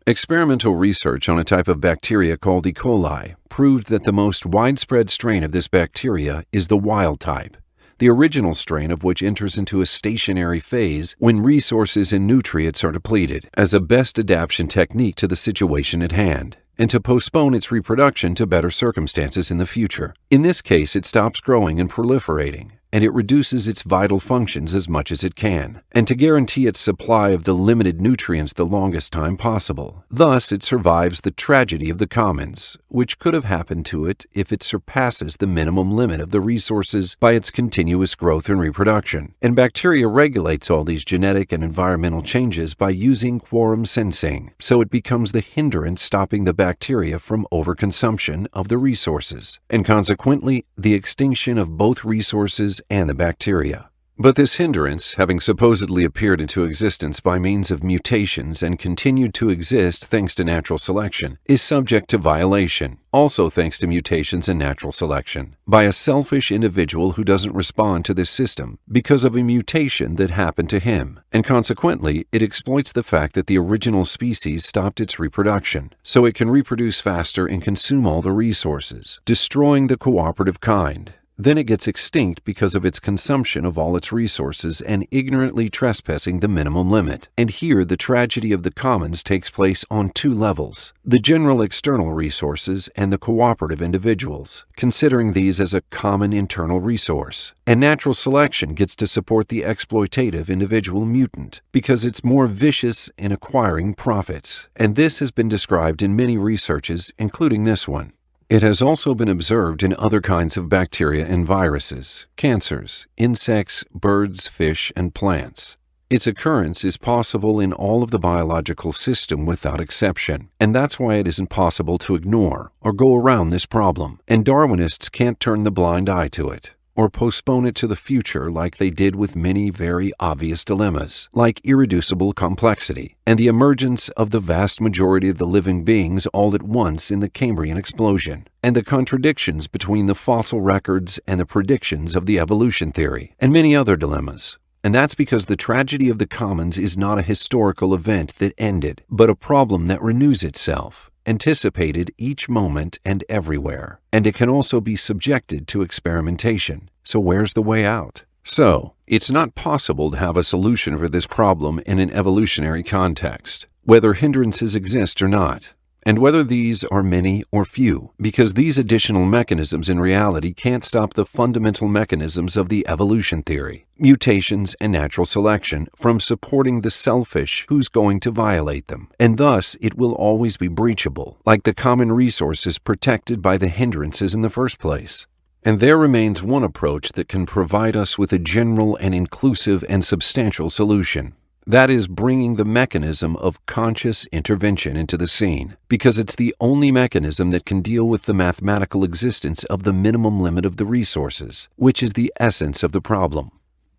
Experimental research on a type of bacteria called E. coli proved that the most widespread strain of this bacteria is the wild type, the original strain of which enters into a stationary phase when resources and nutrients are depleted, as a best adaptation technique to the situation at hand, and to postpone its reproduction to better circumstances in the future. In this case, it stops growing and proliferating, and it reduces its vital functions as much as it can, and to guarantee its supply of the limited nutrients the longest time possible. Thus, it survives the tragedy of the commons, which could have happened to it if it surpasses the minimum limit of the resources by its continuous growth and reproduction. And bacteria regulates all these genetic and environmental changes by using quorum sensing, so it becomes the hindrance stopping the bacteria from overconsumption of the resources, and consequently, the extinction of both resources and the bacteria. But this hindrance, having supposedly appeared into existence by means of mutations and continued to exist thanks to natural selection, is subject to violation, also thanks to mutations and natural selection, by a selfish individual who doesn't respond to this system because of a mutation that happened to him, and consequently, it exploits the fact that the original species stopped its reproduction, so it can reproduce faster and consume all the resources, destroying the cooperative kind. Then it gets extinct because of its consumption of all its resources and ignorantly trespassing the minimum limit. And here the tragedy of the commons takes place on two levels: the general external resources and the cooperative individuals, considering these as a common internal resource. And natural selection gets to support the exploitative individual mutant because it's more vicious in acquiring profits. And this has been described in many researches, including this one. It has also been observed in other kinds of bacteria and viruses, cancers, insects, birds, fish, and plants. Its occurrence is possible in all of the biological system without exception, and that's why it isn't possible to ignore or go around this problem, and Darwinists can't turn the blind eye to it, or postpone it to the future like they did with many very obvious dilemmas, like irreducible complexity, and the emergence of the vast majority of the living beings all at once in the Cambrian explosion, and the contradictions between the fossil records and the predictions of the evolution theory, and many other dilemmas. And that's because the tragedy of the commons is not a historical event that ended, but a problem that renews itself, anticipated each moment and everywhere. And it can also be subjected to experimentation. So where's the way out? So, it's not possible to have a solution for this problem in an evolutionary context, whether hindrances exist or not, and whether these are many or few, because these additional mechanisms in reality can't stop the fundamental mechanisms of the evolution theory, mutations and natural selection, from supporting the selfish who's going to violate them, and thus it will always be breachable, like the common resources protected by the hindrances in the first place. And there remains one approach that can provide us with a general and inclusive and substantial solution. That is bringing the mechanism of conscious intervention into the scene, because it's the only mechanism that can deal with the mathematical existence of the minimum limit of the resources, which is the essence of the problem.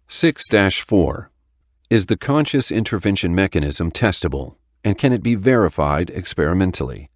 6-4. Is the conscious intervention mechanism testable, and can it be verified experimentally?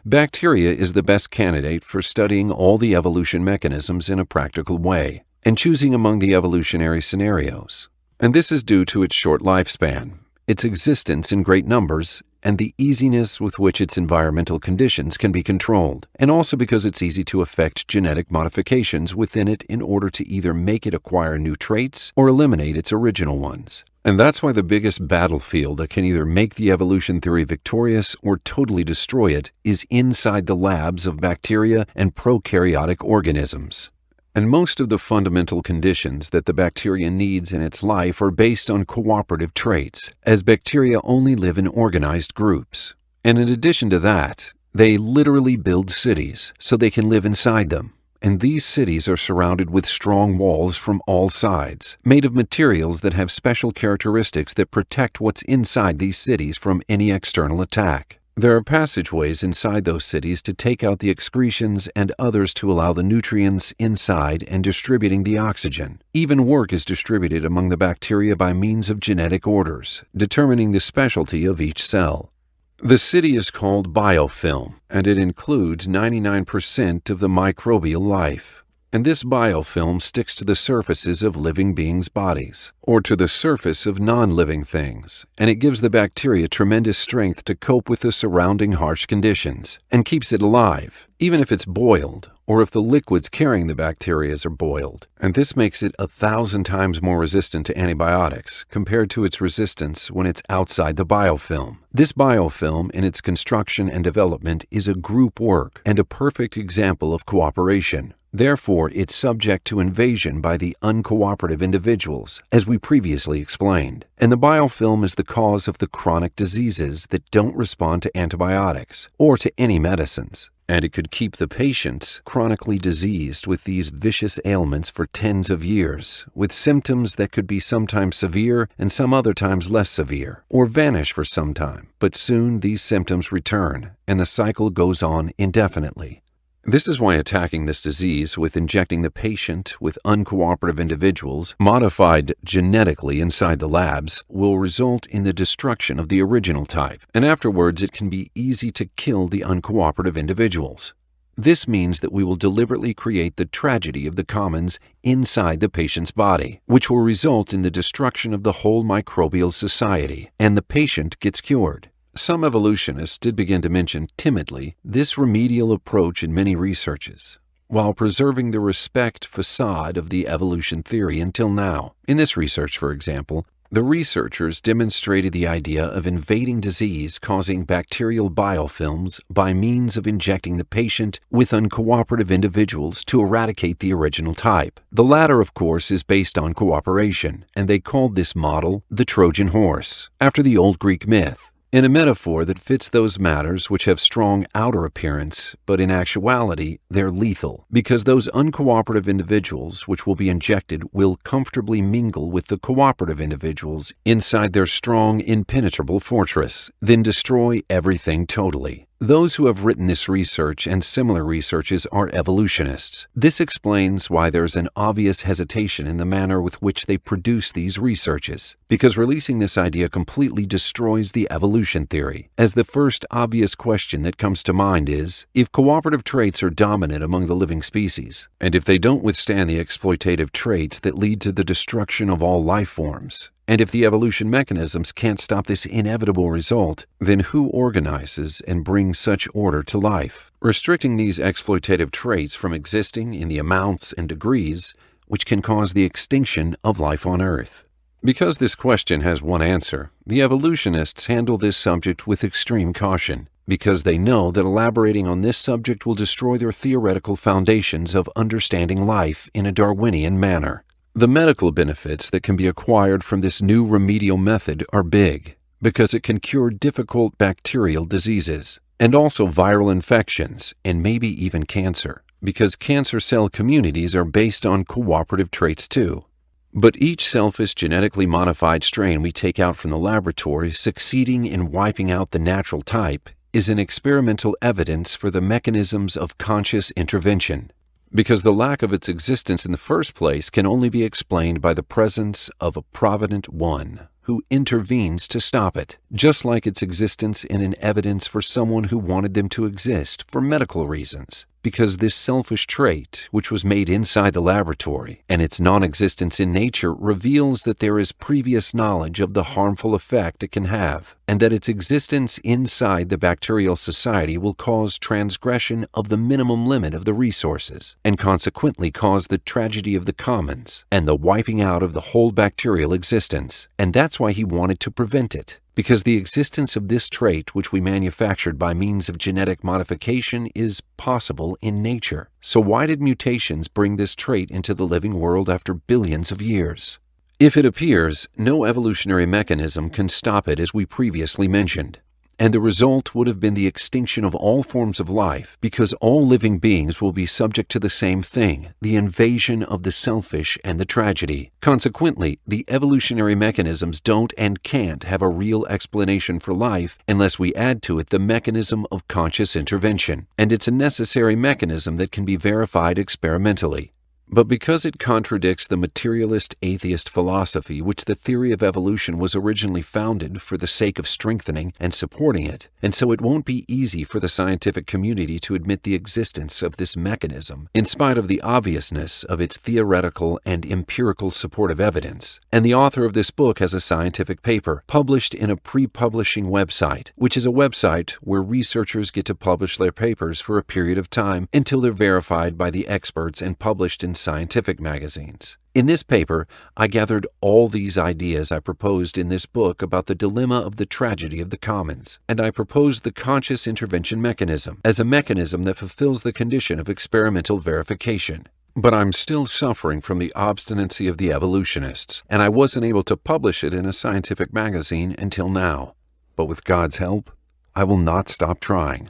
Bacteria is the best candidate for studying all the evolution mechanisms in a practical way, and choosing among the evolutionary scenarios. And this is due to its short lifespan, its existence in great numbers, and the easiness with which its environmental conditions can be controlled, and also because it's easy to effect genetic modifications within it in order to either make it acquire new traits or eliminate its original ones. And that's why the biggest battlefield that can either make the evolution theory victorious or totally destroy it is inside the labs of bacteria and prokaryotic organisms. And most of the fundamental conditions that the bacteria needs in its life are based on cooperative traits, as bacteria only live in organized groups. And in addition to that, they literally build cities so they can live inside them. And these cities are surrounded with strong walls from all sides, made of materials that have special characteristics that protect what's inside these cities from any external attack. There are passageways inside those cities to take out the excretions and others to allow the nutrients inside and distributing the oxygen. Even work is distributed among the bacteria by means of genetic orders, determining the specialty of each cell. The city is called biofilm, and it includes 99% of the microbial life. And this biofilm sticks to the surfaces of living beings' bodies, or to the surface of non-living things, and it gives the bacteria tremendous strength to cope with the surrounding harsh conditions, and keeps it alive, even if it's boiled, or if the liquids carrying the bacteria are boiled. And this makes it 1,000 times more resistant to antibiotics, compared to its resistance when it's outside the biofilm. This biofilm, in its construction and development, is a group work, and a perfect example of cooperation. Therefore, it's subject to invasion by the uncooperative individuals, as we previously explained. And the biofilm is the cause of the chronic diseases that don't respond to antibiotics or to any medicines. And it could keep the patients chronically diseased with these vicious ailments for tens of years, with symptoms that could be sometimes severe and some other times less severe, or vanish for some time. But soon these symptoms return, and the cycle goes on indefinitely. This is why attacking this disease with injecting the patient with uncooperative individuals modified genetically inside the labs will result in the destruction of the original type, and afterwards it can be easy to kill the uncooperative individuals. This means that we will deliberately create the tragedy of the commons inside the patient's body, which will result in the destruction of the whole microbial society, and the patient gets cured. Some evolutionists did begin to mention timidly this remedial approach in many researches, while preserving the respect facade of the evolution theory until now. In this research, for example, the researchers demonstrated the idea of invading disease causing bacterial biofilms by means of injecting the patient with uncooperative individuals to eradicate the original type. The latter, of course, is based on cooperation, and they called this model the Trojan horse, after the old Greek myth. In a metaphor that fits those matters which have strong outer appearance, but in actuality they're lethal, because those uncooperative individuals which will be injected will comfortably mingle with the cooperative individuals inside their strong, impenetrable fortress, then destroy everything totally. Those who have written this research and similar researches are evolutionists. This explains why there's an obvious hesitation in the manner with which they produce these researches, because releasing this idea completely destroys the evolution theory, as the first obvious question that comes to mind is, if cooperative traits are dominant among the living species, and if they don't withstand the exploitative traits that lead to the destruction of all life forms, and if the evolution mechanisms can't stop this inevitable result, then who organizes and brings such order to life? Restricting these exploitative traits from existing in the amounts and degrees which can cause the extinction of life on Earth. Because this question has one answer, the evolutionists handle this subject with extreme caution, because they know that elaborating on this subject will destroy their theoretical foundations of understanding life in a Darwinian manner. The medical benefits that can be acquired from this new remedial method are big, because it can cure difficult bacterial diseases, and also viral infections, and maybe even cancer, because cancer cell communities are based on cooperative traits too. But each selfish genetically modified strain we take out from the laboratory succeeding in wiping out the natural type is an experimental evidence for the mechanisms of conscious intervention, because the lack of its existence in the first place can only be explained by the presence of a provident one who intervenes to stop it, just like its existence in an evidence for someone who wanted them to exist for medical reasons. Because this selfish trait, which was made inside the laboratory, and its non-existence in nature reveals that there is previous knowledge of the harmful effect it can have, and that its existence inside the bacterial society will cause transgression of the minimum limit of the resources, and consequently cause the tragedy of the commons, and the wiping out of the whole bacterial existence. And that's why he wanted to prevent it. Because the existence of this trait, which we manufactured by means of genetic modification, is possible in nature. So why did mutations bring this trait into the living world after billions of years? If it appears, no evolutionary mechanism can stop it, as we previously mentioned. And the result would have been the extinction of all forms of life, because all living beings will be subject to the same thing, the invasion of the selfish and the tragedy. Consequently, the evolutionary mechanisms don't and can't have a real explanation for life unless we add to it the mechanism of conscious intervention, and it's a necessary mechanism that can be verified experimentally. But because it contradicts the materialist atheist philosophy which the theory of evolution was originally founded for the sake of strengthening and supporting it, and so it won't be easy for the scientific community to admit the existence of this mechanism, in spite of the obviousness of its theoretical and empirical supportive evidence. And the author of this book has a scientific paper published in a pre-publishing website, which is a website where researchers get to publish their papers for a period of time until they're verified by the experts and published in scientific magazines. In this paper, I gathered all these ideas I proposed in this book about the dilemma of the tragedy of the commons, and I proposed the conscious intervention mechanism as a mechanism that fulfills the condition of experimental verification. But I'm still suffering from the obstinacy of the evolutionists, and I wasn't able to publish it in a scientific magazine until now. But with God's help, I will not stop trying.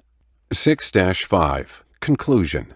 6-5. Conclusion.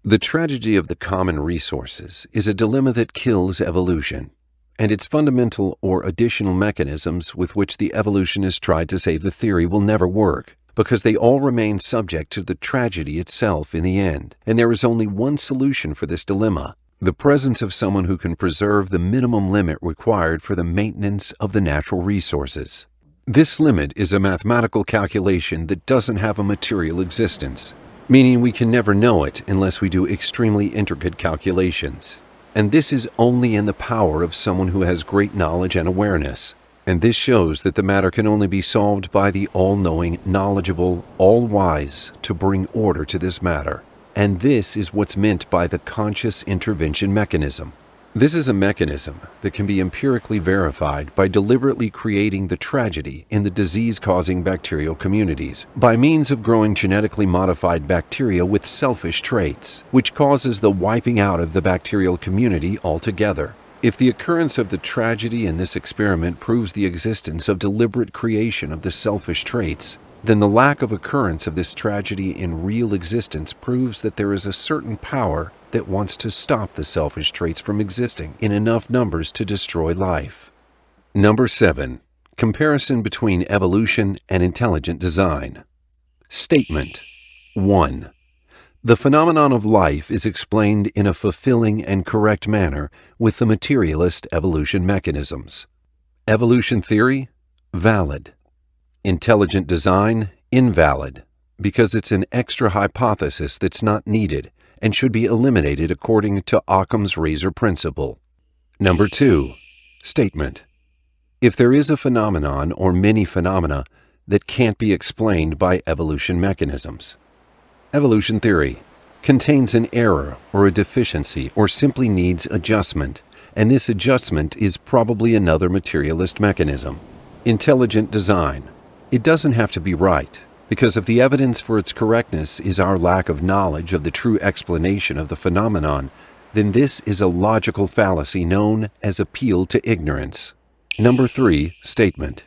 The tragedy of the common resources is a dilemma that kills evolution, and its fundamental or additional mechanisms with which the evolutionists tried to save the theory will never work, because they all remain subject to the tragedy itself in the end, and there is only one solution for this dilemma: the presence of someone who can preserve the minimum limit required for the maintenance of the natural resources. This limit is a mathematical calculation that doesn't have a material existence, meaning we can never know it unless we do extremely intricate calculations. And this is only in the power of someone who has great knowledge and awareness. And this shows that the matter can only be solved by the all-knowing, knowledgeable, all-wise to bring order to this matter. And this is what's meant by the conscious intervention mechanism. This is a mechanism that can be empirically verified by deliberately creating the tragedy in the disease-causing bacterial communities by means of growing genetically modified bacteria with selfish traits, which causes the wiping out of the bacterial community altogether. If the occurrence of the tragedy in this experiment proves the existence of deliberate creation of the selfish traits, then the lack of occurrence of this tragedy in real existence proves that there is a certain power that wants to stop the selfish traits from existing in enough numbers to destroy life. 7. Comparison between evolution and intelligent design. Statement 1. The phenomenon of life is explained in a fulfilling and correct manner with the materialist evolution mechanisms. Evolution theory? Valid. Intelligent design? Invalid, because it's an extra hypothesis that's not needed and should be eliminated according to Occam's razor principle. Number 2. Statement. If there is a phenomenon or many phenomena that can't be explained by evolution mechanisms. Evolution theory contains an error or a deficiency or simply needs adjustment, and this adjustment is probably another materialist mechanism. Intelligent design. It doesn't have to be right, because if the evidence for its correctness is our lack of knowledge of the true explanation of the phenomenon, then this is a logical fallacy known as appeal to ignorance. Number 3. Statement.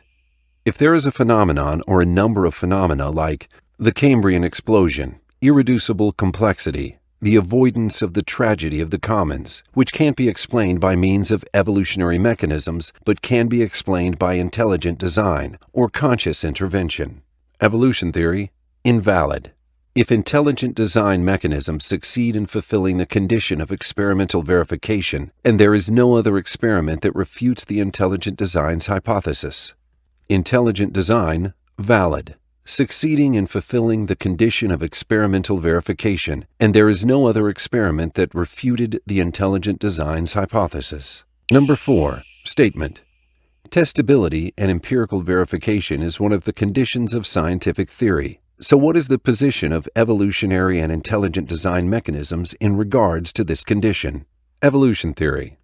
If there is a phenomenon or a number of phenomena like the Cambrian explosion, irreducible complexity, the avoidance of the tragedy of the commons, which can't be explained by means of evolutionary mechanisms but can be explained by intelligent design or conscious intervention. Evolution theory? Invalid. If intelligent design mechanisms succeed in fulfilling the condition of experimental verification, and there is no other experiment that refutes the intelligent design's hypothesis. Intelligent design? Valid. Succeeding in fulfilling the condition of experimental verification, and there is no other experiment that refuted the intelligent design's hypothesis. Number 4. Statement. Testability and empirical verification is one of the conditions of scientific theory. So what is the position of evolutionary and intelligent design mechanisms in regards to this condition? Evolution theory.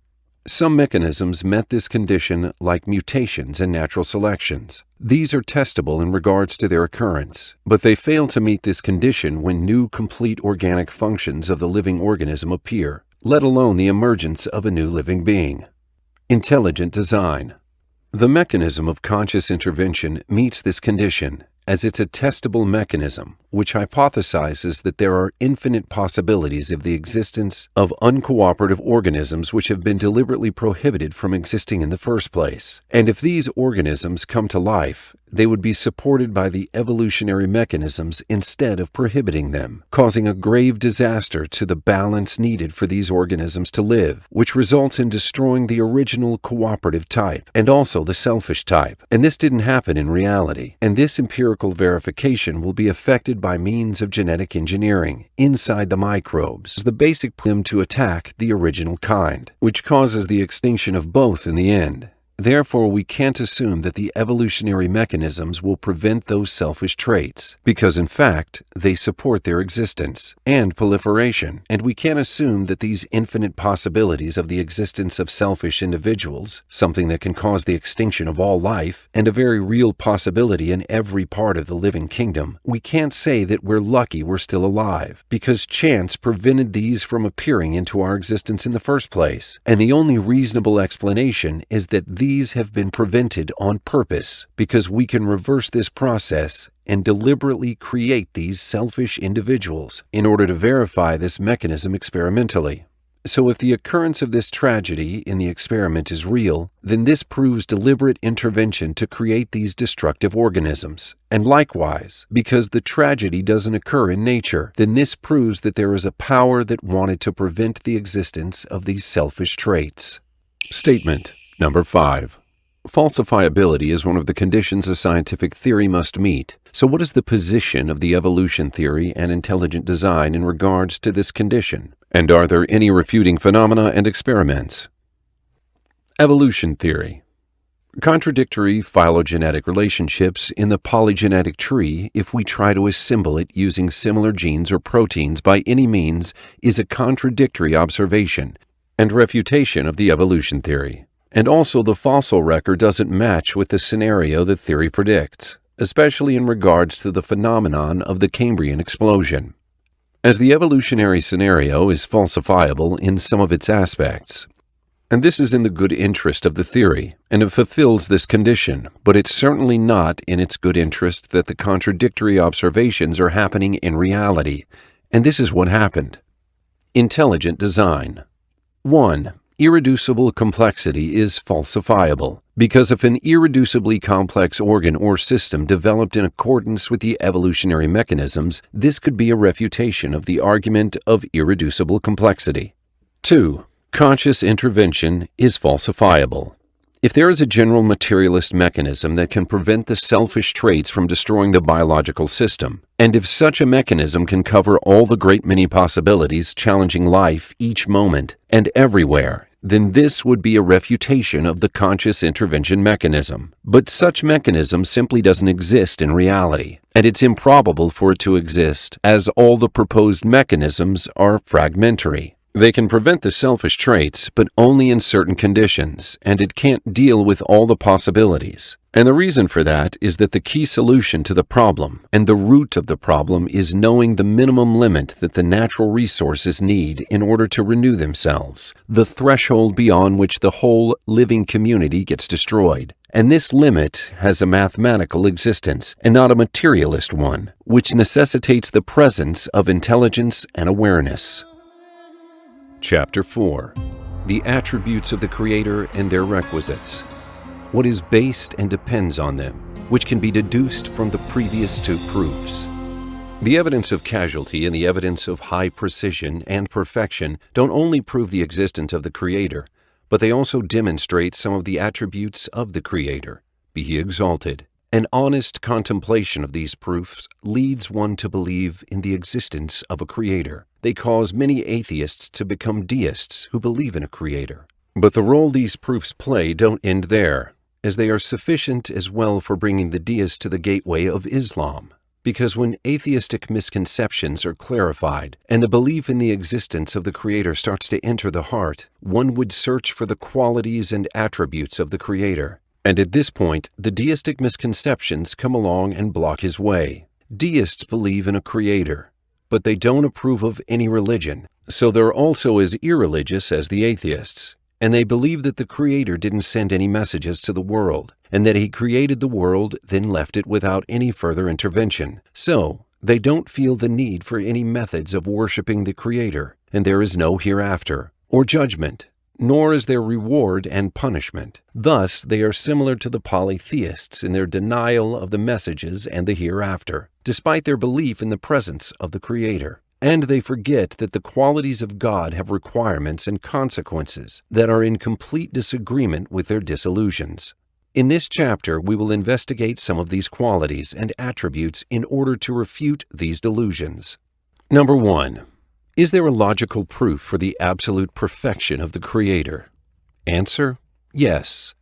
Some mechanisms met this condition like mutations and natural selections. These are testable in regards to their occurrence, but they fail to meet this condition when new complete organic functions of the living organism appear, let alone the emergence of a new living being. Intelligent design. The mechanism of conscious intervention meets this condition, as it's a testable mechanism which hypothesizes that there are infinite possibilities of the existence of uncooperative organisms which have been deliberately prohibited from existing in the first place. And if these organisms come to life, they would be supported by the evolutionary mechanisms instead of prohibiting them, causing a grave disaster to the balance needed for these organisms to live, which results in destroying the original cooperative type and also the selfish type. And this didn't happen in reality, and this empirical verification will be affected by means of genetic engineering inside the microbes, the basic prelude to attack the original kind, which causes the extinction of both in the end. Therefore, we can't assume that the evolutionary mechanisms will prevent those selfish traits, because in fact, they support their existence and proliferation, and we can't assume that these infinite possibilities of the existence of selfish individuals, something that can cause the extinction of all life, and a very real possibility in every part of the living kingdom, we can't say that we're lucky we're still alive, because chance prevented these from appearing into our existence in the first place, and the only reasonable explanation is that these have been prevented on purpose, because we can reverse this process and deliberately create these selfish individuals in order to verify this mechanism experimentally. So if the occurrence of this tragedy in the experiment is real, then this proves deliberate intervention to create these destructive organisms. And likewise, because the tragedy doesn't occur in nature, then this proves that there is a power that wanted to prevent the existence of these selfish traits. Statement Number 5. Falsifiability is one of the conditions a scientific theory must meet. So what is the position of the evolution theory and intelligent design in regards to this condition? And are there any refuting phenomena and experiments? Evolution theory. Contradictory phylogenetic relationships in the polygenetic tree, if we try to assemble it using similar genes or proteins by any means, is a contradictory observation and refutation of the evolution theory. And also the fossil record doesn't match with the scenario the theory predicts, especially in regards to the phenomenon of the Cambrian explosion. As the evolutionary scenario is falsifiable in some of its aspects, and this is in the good interest of the theory, and it fulfills this condition, but it's certainly not in its good interest that the contradictory observations are happening in reality, and this is what happened. Intelligent design. 1. Irreducible complexity is falsifiable, because if an irreducibly complex organ or system developed in accordance with the evolutionary mechanisms, this could be a refutation of the argument of irreducible complexity. 2. Conscious intervention is falsifiable. If there is a general materialist mechanism that can prevent the selfish traits from destroying the biological system, and if such a mechanism can cover all the great many possibilities challenging life each moment and everywhere, then this would be a refutation of the conscious intervention mechanism. But such mechanism simply doesn't exist in reality, and it's improbable for it to exist, as all the proposed mechanisms are fragmentary. They can prevent the selfish traits, but only in certain conditions, and it can't deal with all the possibilities. And the reason for that is that the key solution to the problem, and the root of the problem, is knowing the minimum limit that the natural resources need in order to renew themselves, the threshold beyond which the whole living community gets destroyed. And this limit has a mathematical existence, and not a materialist one, which necessitates the presence of intelligence and awareness. Chapter 4. The Attributes of the Creator and Their Requisites. What is based and depends on them, which can be deduced from the previous two proofs. The evidence of causality and the evidence of high precision and perfection don't only prove the existence of the Creator, but they also demonstrate some of the attributes of the Creator, be He exalted. An honest contemplation of these proofs leads one to believe in the existence of a Creator. They cause many atheists to become deists who believe in a Creator. But the role these proofs play don't end there, as they are sufficient as well for bringing the deist to the gateway of Islam. Because when atheistic misconceptions are clarified and the belief in the existence of the Creator starts to enter the heart, one would search for the qualities and attributes of the Creator. And at this point, the deistic misconceptions come along and block his way. Deists believe in a Creator, but they don't approve of any religion, so they're also as irreligious as the atheists. And they believe that the Creator didn't send any messages to the world, and that He created the world, then left it without any further intervention. So, they don't feel the need for any methods of worshiping the Creator, and there is no hereafter, or judgment, nor is there reward and punishment. Thus, they are similar to the polytheists in their denial of the messages and the hereafter, despite their belief in the presence of the Creator. And they forget that the qualities of God have requirements and consequences that are in complete disagreement with their disillusions. In this chapter, we will investigate some of these qualities and attributes in order to refute these delusions. Number 1. Is there a logical proof for the absolute perfection of the Creator? Answer: yes,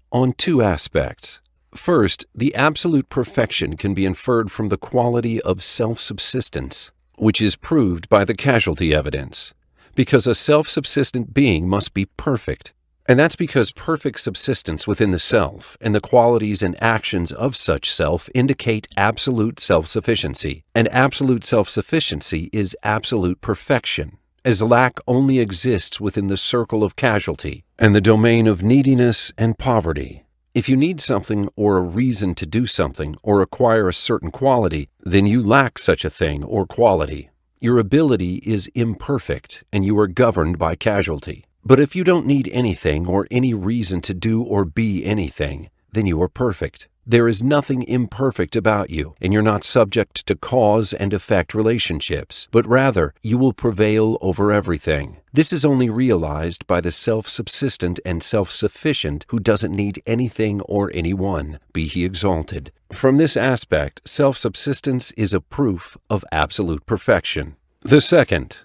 on two aspects. First, the absolute perfection can be inferred from the quality of self-subsistence, which is proved by the causality evidence, because a self-subsistent being must be perfect. And that's because perfect subsistence within the self and the qualities and actions of such self indicate absolute self-sufficiency, and absolute self-sufficiency is absolute perfection, as lack only exists within the circle of causality and the domain of neediness and poverty. If you need something or a reason to do something or acquire a certain quality, then you lack such a thing or quality. Your ability is imperfect and you are governed by causality. But if you don't need anything or any reason to do or be anything, then you are perfect. There is nothing imperfect about you, and you're not subject to cause and effect relationships, but rather you will prevail over everything. This is only realized by the self-subsistent and self-sufficient who doesn't need anything or anyone, be he exalted. From this aspect, self-subsistence is a proof of absolute perfection. The second,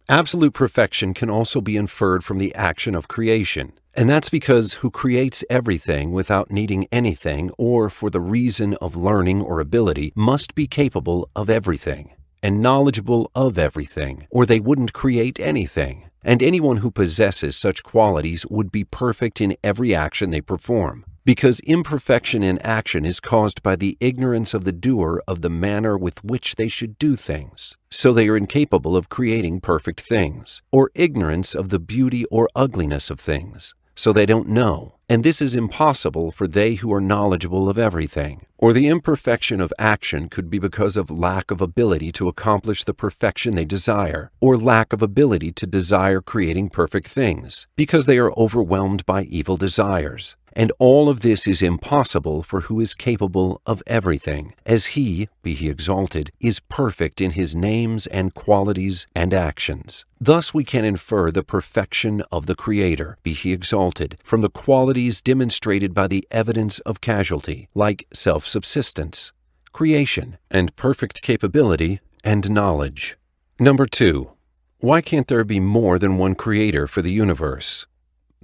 absolute perfection can also be inferred from the action of creation, and that's because who creates everything without needing anything or for the reason of learning or ability must be capable of everything and knowledgeable of everything, or they wouldn't create anything. And anyone who possesses such qualities would be perfect in every action they perform, because imperfection in action is caused by the ignorance of the doer of the manner with which they should do things. So they are incapable of creating perfect things, or ignorance of the beauty or ugliness of things. so they don't know, and this is impossible for they who are knowledgeable of everything. Or the imperfection of action could be because of lack of ability to accomplish the perfection they desire, or lack of ability to desire creating perfect things, because they are overwhelmed by evil desires. And all of this is impossible for who is capable of everything, as he, be he exalted, is perfect in his names and qualities and actions. Thus we can infer the perfection of the Creator, be he exalted, from the qualities demonstrated by the evidence of causality, like self-subsistence, creation, and perfect capability and knowledge. Number 2. Why can't there be more than one Creator for the universe?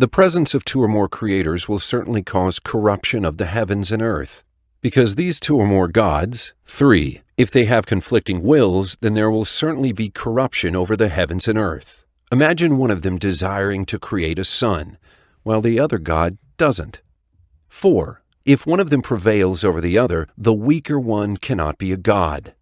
The presence of two or more creators will certainly cause corruption of the heavens and earth. Because these two or more gods, 3, if they have conflicting wills, then there will certainly be corruption over the heavens and earth. Imagine one of them desiring to create a sun, while the other god doesn't. 4, if one of them prevails over the other, the weaker one cannot be a god.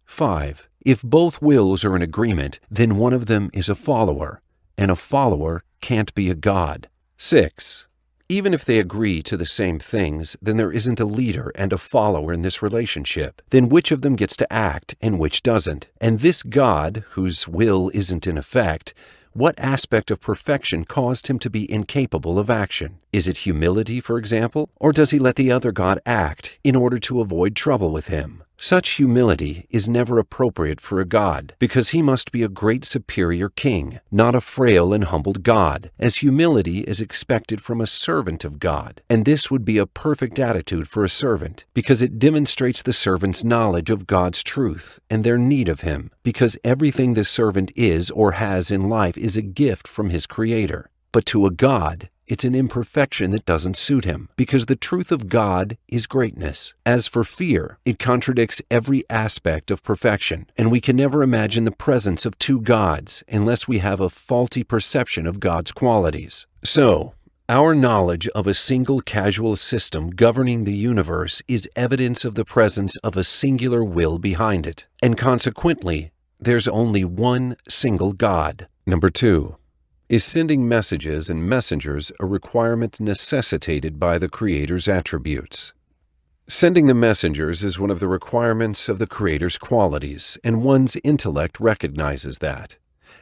5, if both wills are in agreement, then one of them is a follower, and a follower can't be a god. 6. Even if they agree to the same things, then there isn't a leader and a follower in this relationship. Then which of them gets to act and which doesn't? And this God, whose will isn't in effect, what aspect of perfection caused him to be incapable of action? Is it humility, for example? Or does he let the other God act in order to avoid trouble with him? Such humility is never appropriate for a god, because he must be a great superior king, not a frail and humbled god, as humility is expected from a servant of God. And this would be a perfect attitude for a servant, because it demonstrates the servant's knowledge of God's truth and their need of him, because everything the servant is or has in life is a gift from his Creator. But to a god, it's an imperfection that doesn't suit him, because the truth of God is greatness. As for fear, it contradicts every aspect of perfection, and we can never imagine the presence of two gods unless we have a faulty perception of God's qualities. So, our knowledge of a single causal system governing the universe is evidence of the presence of a singular will behind it, and consequently, there's only one single God. Number 2. Is sending messages and messengers a requirement necessitated by the Creator's attributes? Sending the messengers is one of the requirements of the Creator's qualities, and one's intellect recognizes that.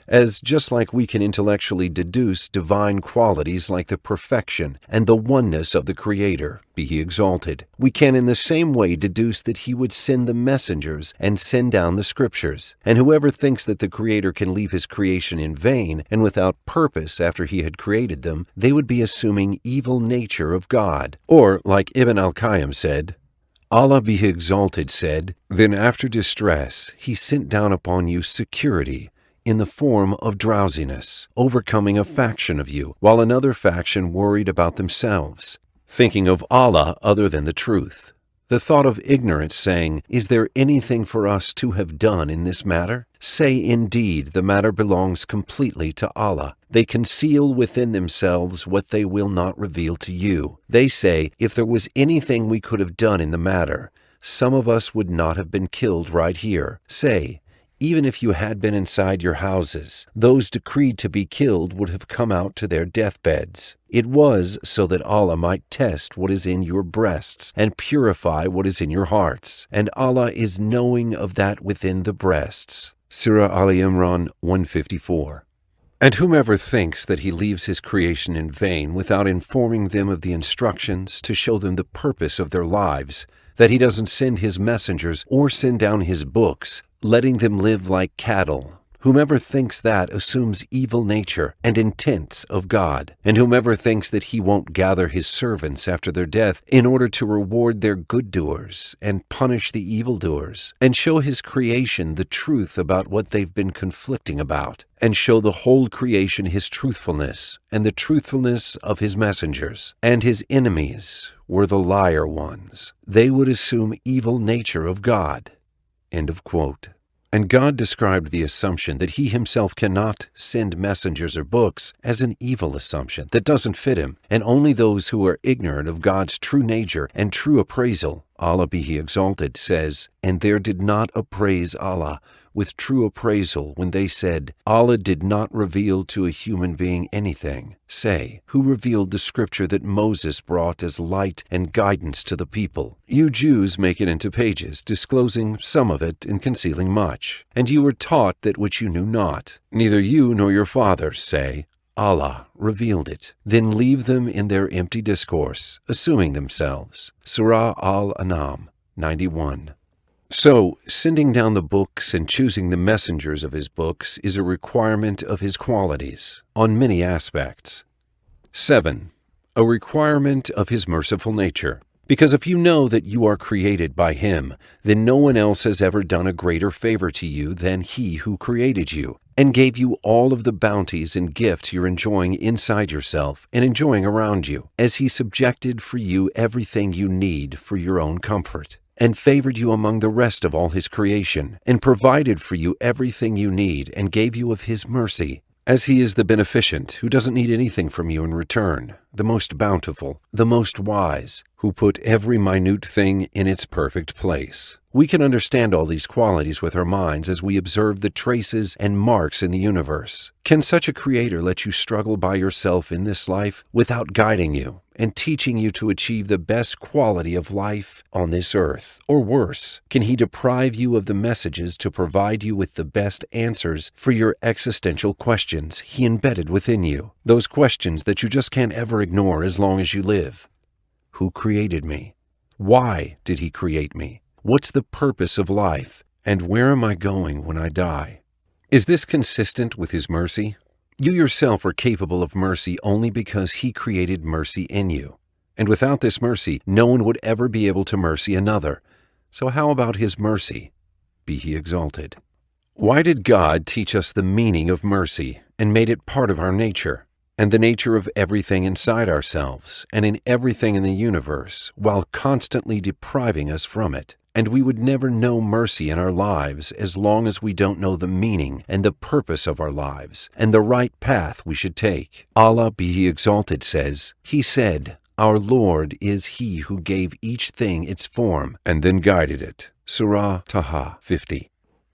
As just like we can intellectually deduce divine qualities like the perfection and the oneness of the Creator, be he exalted, we can in the same way deduce that he would send the messengers and send down the scriptures. And whoever thinks that the Creator can leave his creation in vain and without purpose after he had created them, they would be assuming evil nature of God. Or, like Ibn al-Qayyim said, Allah be he exalted said, "Then after distress he sent down upon you security, in the form of drowsiness, overcoming a faction of you, while another faction worried about themselves, thinking of Allah other than the truth. The thought of ignorance, saying, 'Is there anything for us to have done in this matter?' Say, indeed, the matter belongs completely to Allah. They conceal within themselves what they will not reveal to you. They say, if there was anything we could have done in the matter, some of us would not have been killed right here. Say, even if you had been inside your houses, those decreed to be killed would have come out to their deathbeds. It was so that Allah might test what is in your breasts and purify what is in your hearts. And Allah is knowing of that within the breasts." Surah Ali Imran 154. And whomever thinks that he leaves his creation in vain without informing them of the instructions to show them the purpose of their lives, that he doesn't send his messengers or send down his books, letting them live like cattle. Whomever thinks that assumes evil nature and intents of God, and whomever thinks that he won't gather his servants after their death in order to reward their good doers and punish the evildoers, and show his creation the truth about what they've been conflicting about, and show the whole creation his truthfulness and the truthfulness of his messengers, and his enemies were the liar ones. They would assume evil nature of God. End of quote. And God described the assumption that he himself cannot send messengers or books as an evil assumption that doesn't fit him, and only those who are ignorant of God's true nature and true appraisal, Allah be he exalted, says, "And there did not appraise Allah with true appraisal when they said, Allah did not reveal to a human being anything. Say, who revealed the scripture that Moses brought as light and guidance to the people? You Jews make it into pages, disclosing some of it and concealing much. And you were taught that which you knew not. Neither you nor your fathers say, Allah revealed it. Then leave them in their empty discourse, assuming themselves. Surah Al-An'am 91. So, sending down the books and choosing the messengers of his books is a requirement of his qualities, on many aspects. 7. A requirement of his merciful nature. Because if you know that you are created by him, then no one else has ever done a greater favor to you than he who created you, and gave you all of the bounties and gifts you're enjoying inside yourself and enjoying around you, as he subjected for you everything you need for your own comfort, and favored you among the rest of all his creation, and provided for you everything you need, and gave you of his mercy, as he is the beneficent, who doesn't need anything from you in return, the most bountiful, the most wise, who put every minute thing in its perfect place. We can understand all these qualities with our minds as we observe the traces and marks in the universe. Can such a creator let you struggle by yourself in this life without guiding you and teaching you to achieve the best quality of life on this earth? Or worse, can he deprive you of the messages to provide you with the best answers for your existential questions he embedded within you? Those questions that you just can't ever ignore as long as you live. Who created me? Why did he create me? What's the purpose of life? And where am I going when I die? Is this consistent with his mercy? You yourself are capable of mercy only because he created mercy in you. And without this mercy, no one would ever be able to mercy another. So how about his mercy? Be he exalted. Why did God teach us the meaning of mercy and made it part of our nature, and the nature of everything inside ourselves and in everything in the universe, while constantly depriving us from it? And we would never know mercy in our lives as long as we don't know the meaning and the purpose of our lives and the right path we should take. Allah be he exalted says, He said, Our Lord is He who gave each thing its form and then guided it. Surah Taha 50.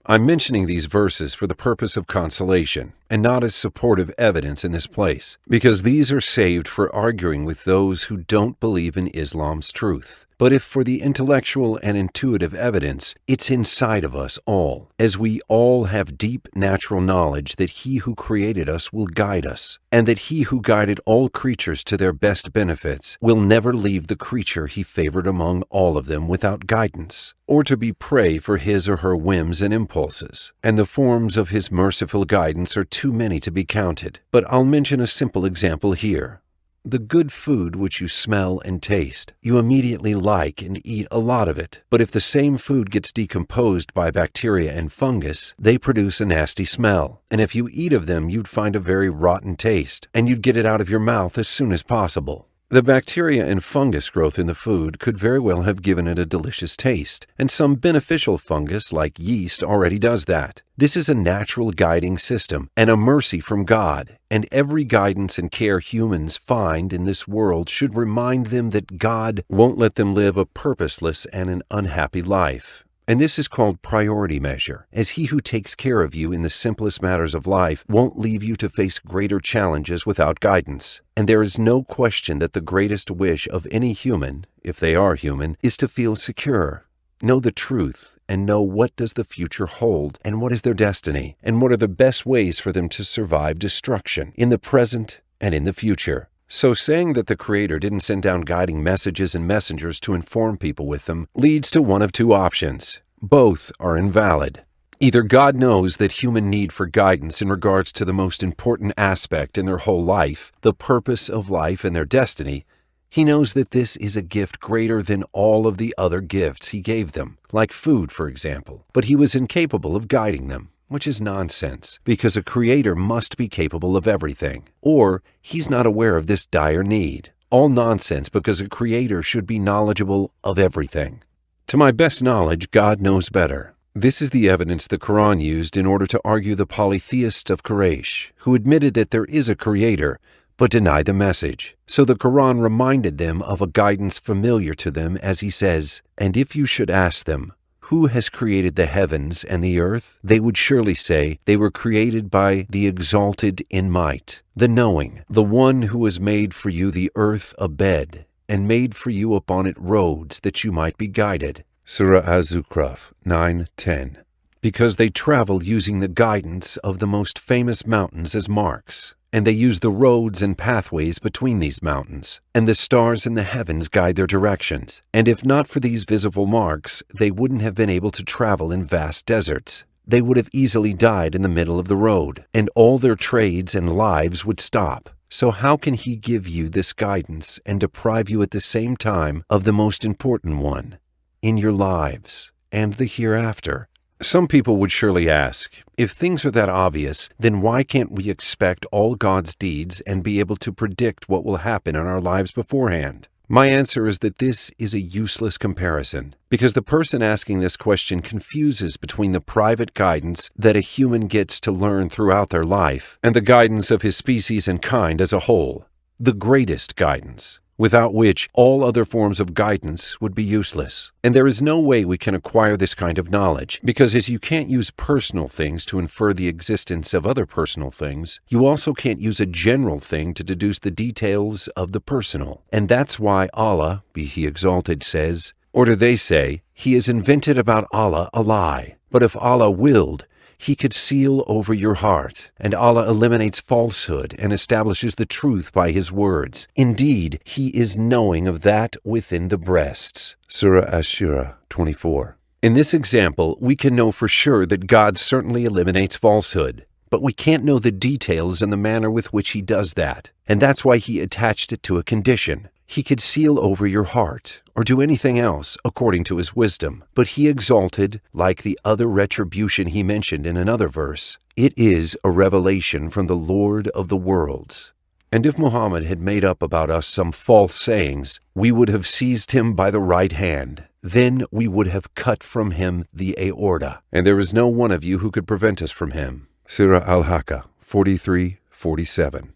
I'm mentioning these verses for the purpose of consolation and not as supportive evidence in this place, because these are saved for arguing with those who don't believe in Islam's truth. But if for the intellectual and intuitive evidence, it's inside of us all, as we all have deep natural knowledge that He who created us will guide us, and that He who guided all creatures to their best benefits will never leave the creature He favored among all of them without guidance, or to be prey for his or her whims and impulses. And the forms of His merciful guidance are too many to be counted, but I'll mention a simple example here. The good food which you smell and taste, you immediately like and eat a lot of it. But if the same food gets decomposed by bacteria and fungus, they produce a nasty smell. And if you eat of them, you'd find a very rotten taste, and you'd get it out of your mouth as soon as possible. The bacteria and fungus growth in the food could very well have given it a delicious taste, and some beneficial fungus like yeast already does that. This is a natural guiding system and a mercy from God, and every guidance and care humans find in this world should remind them that God won't let them live a purposeless and an unhappy life. And this is called priority measure, as He who takes care of you in the simplest matters of life won't leave you to face greater challenges without guidance. And there is no question that the greatest wish of any human, if they are human, is to feel secure, know the truth, and know what does the future hold, and what is their destiny, and what are the best ways for them to survive destruction in the present and in the future. So saying that the Creator didn't send down guiding messages and messengers to inform people with them leads to one of two options. Both are invalid. Either God knows that human need for guidance in regards to the most important aspect in their whole life, the purpose of life and their destiny, He knows that this is a gift greater than all of the other gifts He gave them, like food, for example, but He was incapable of guiding them, which is nonsense, because a creator must be capable of everything. Or He's not aware of this dire need. All nonsense, because a creator should be knowledgeable of everything. To my best knowledge, God knows better. This is the evidence the Quran used in order to argue the polytheists of Quraysh, who admitted that there is a creator, but denied the message. So the Quran reminded them of a guidance familiar to them as He says, "And if you should ask them, Who has created the heavens and the earth? They would surely say they were created by the exalted in might, the knowing, the one who has made for you the earth a bed, and made for you upon it roads that you might be guided. Surah Az-Zukhruf 9:10. Because they travel using the guidance of the most famous mountains as marks, and they use the roads and pathways between these mountains, and the stars in the heavens guide their directions. And if not for these visible marks, they wouldn't have been able to travel in vast deserts. They would have easily died in the middle of the road, and all their trades and lives would stop. So how can he give you this guidance and deprive you at the same time of the most important one, in your lives and the hereafter? Some people would surely ask, if things are that obvious, then why can't we expect all God's deeds and be able to predict what will happen in our lives beforehand? My answer is that this is a useless comparison, because the person asking this question confuses between the private guidance that a human gets to learn throughout their life and the guidance of his species and kind as a whole, the greatest guidance, without which all other forms of guidance would be useless. And there is no way we can acquire this kind of knowledge, because as you can't use personal things to infer the existence of other personal things, you also can't use a general thing to deduce the details of the personal. And that's why Allah, be He exalted, says, or do they say, He has invented about Allah a lie. But if Allah willed, He could seal over your heart, and Allah eliminates falsehood and establishes the truth by His words. Indeed, He is knowing of that within the breasts. Surah Ash-Shura 24. In this example, we can know for sure that God certainly eliminates falsehood, but we can't know the details and the manner with which He does that, and that's why He attached it to a condition. He could seal over your heart, or do anything else according to His wisdom. But He exalted, like the other retribution He mentioned in another verse, it is a revelation from the Lord of the worlds. And if Muhammad had made up about us some false sayings, we would have seized him by the right hand. Then we would have cut from him the aorta, and there is no one of you who could prevent us from him. Surah Al-Haqqa 43:47.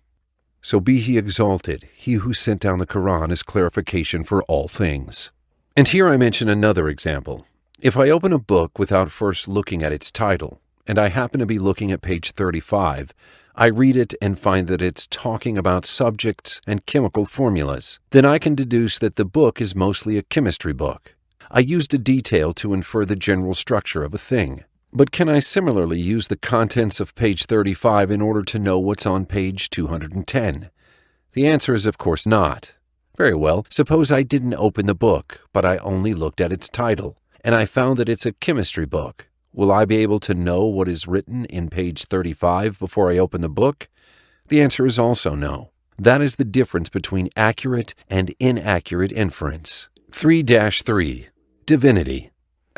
So be He exalted, He who sent down the Quran as clarification for all things. And here I mention another example. If I open a book without first looking at its title, and I happen to be looking at page 35, I read it and find that it's talking about subjects and chemical formulas, then I can deduce that the book is mostly a chemistry book. I used a detail to infer the general structure of a thing. But can I similarly use the contents of page 35 in order to know what's on page 210? The answer is of course not. Very well, suppose I didn't open the book, but I only looked at its title, and I found that it's a chemistry book. Will I be able to know what is written in page 35 before I open the book? The answer is also no. That is the difference between accurate and inaccurate inference. 3-3. Divinity.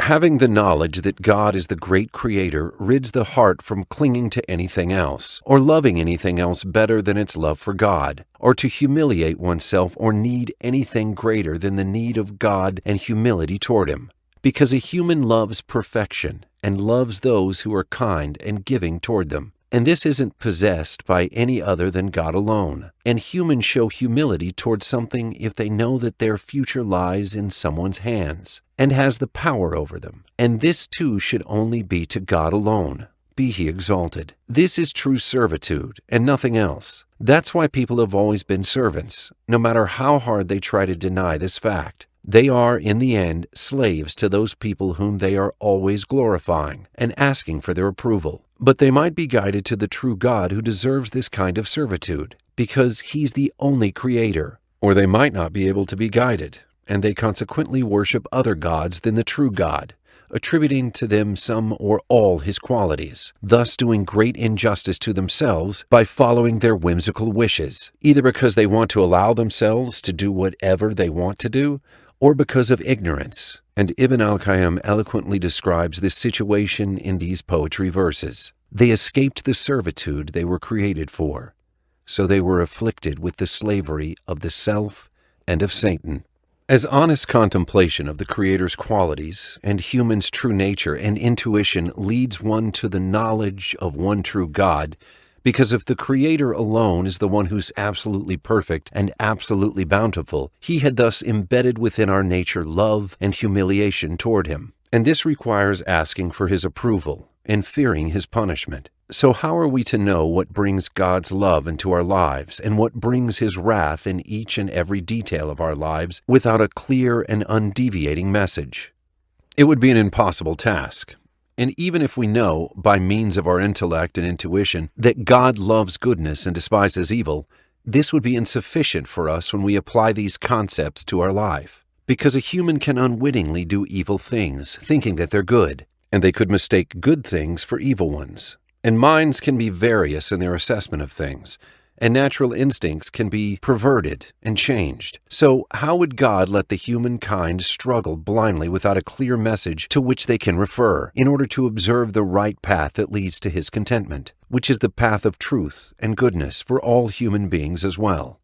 Having the knowledge that God is the great creator rids the heart from clinging to anything else, or loving anything else better than its love for God, or to humiliate oneself or need anything greater than the need of God and humility toward Him. Because a human loves perfection and loves those who are kind and giving toward them. And this isn't possessed by any other than God alone. And humans show humility towards something if they know that their future lies in someone's hands and has the power over them. And this too should only be to God alone. Be He exalted. This is true servitude and nothing else. That's why people have always been servants, no matter how hard they try to deny this fact. They are, in the end, slaves to those people whom they are always glorifying and asking for their approval. But they might be guided to the true God who deserves this kind of servitude, because He's the only creator. Or they might not be able to be guided, and they consequently worship other gods than the true God, attributing to them some or all His qualities, thus doing great injustice to themselves by following their whimsical wishes, either because they want to allow themselves to do whatever they want to do, or because of ignorance. And Ibn al-Qayyim eloquently describes this situation in these poetry verses. They escaped the servitude they were created for, so they were afflicted with the slavery of the self and of Satan. As honest contemplation of the Creator's qualities and human's true nature and intuition leads one to the knowledge of one true God, because if the Creator alone is the one who's absolutely perfect and absolutely bountiful, He had thus embedded within our nature love and humiliation toward Him. and this requires asking for His approval and fearing His punishment. So how are we to know what brings God's love into our lives and what brings His wrath in each and every detail of our lives without a clear and undeviating message? It would be an impossible task. And even if we know, by means of our intellect and intuition, that God loves goodness and despises evil, this would be insufficient for us when we apply these concepts to our life. Because a human can unwittingly do evil things, thinking that they're good, and they could mistake good things for evil ones. And minds can be various in their assessment of things, and natural instincts can be perverted and changed. So how would God let the humankind struggle blindly without a clear message to which they can refer in order to observe the right path that leads to His contentment, which is the path of truth and goodness for all human beings as well?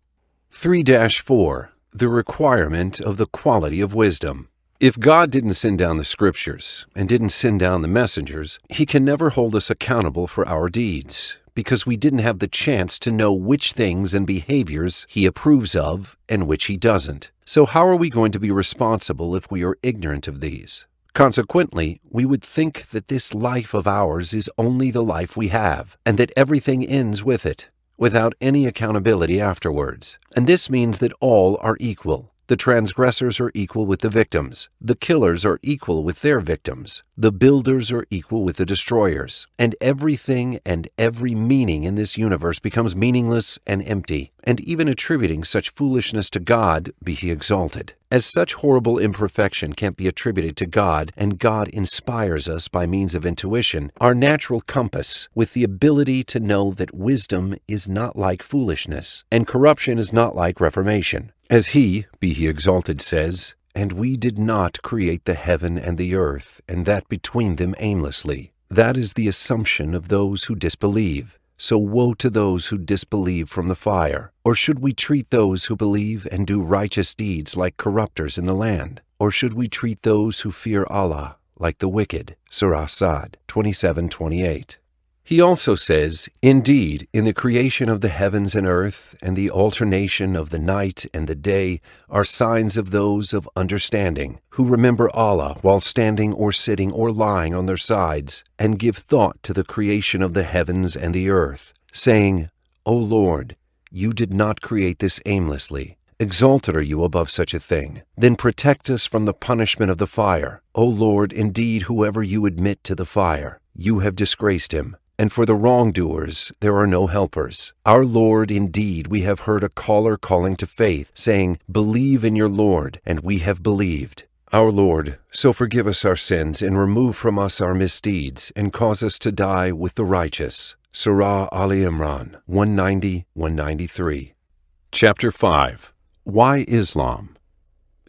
3-4. The requirement of the quality of wisdom. If God didn't send down the Scriptures and didn't send down the messengers, He can never hold us accountable for our deeds, because we didn't have the chance to know which things and behaviors He approves of and which He doesn't. So how are we going to be responsible if we are ignorant of these? Consequently, we would think that this life of ours is only the life we have, and that everything ends with it, without any accountability afterwards. And this means that all are equal. The transgressors are equal with the victims. The killers are equal with their victims. The builders are equal with the destroyers. And everything and every meaning in this universe becomes meaningless and empty. And even attributing such foolishness to God, be He exalted. As such horrible imperfection can't be attributed to God, and God inspires us by means of intuition, our natural compass, with the ability to know that wisdom is not like foolishness, and corruption is not like reformation. As He, be He exalted, says, "And we did not create the heaven and the earth, and that between them aimlessly." That is the assumption of those who disbelieve. So woe to those who disbelieve from the fire. Or should we treat those who believe and do righteous deeds like corrupters in the land? Or should we treat those who fear Allah like the wicked? Surah Sad 27:28. He also says, "Indeed, in the creation of the heavens and earth, and the alternation of the night and the day, are signs of those of understanding, who remember Allah while standing or sitting or lying on their sides, and give thought to the creation of the heavens and the earth, saying, O Lord, You did not create this aimlessly. Exalted are You above such a thing. Then protect us from the punishment of the fire. O Lord, indeed, whoever You admit to the fire, You have disgraced him. And for the wrongdoers there are no helpers. Our Lord, indeed, we have heard a caller calling to faith, saying, Believe in your Lord, and we have believed. Our Lord, so forgive us our sins and remove from us our misdeeds, and cause us to die with the righteous." Surah Ali Imran 190-193. Chapter 5. Why Islam?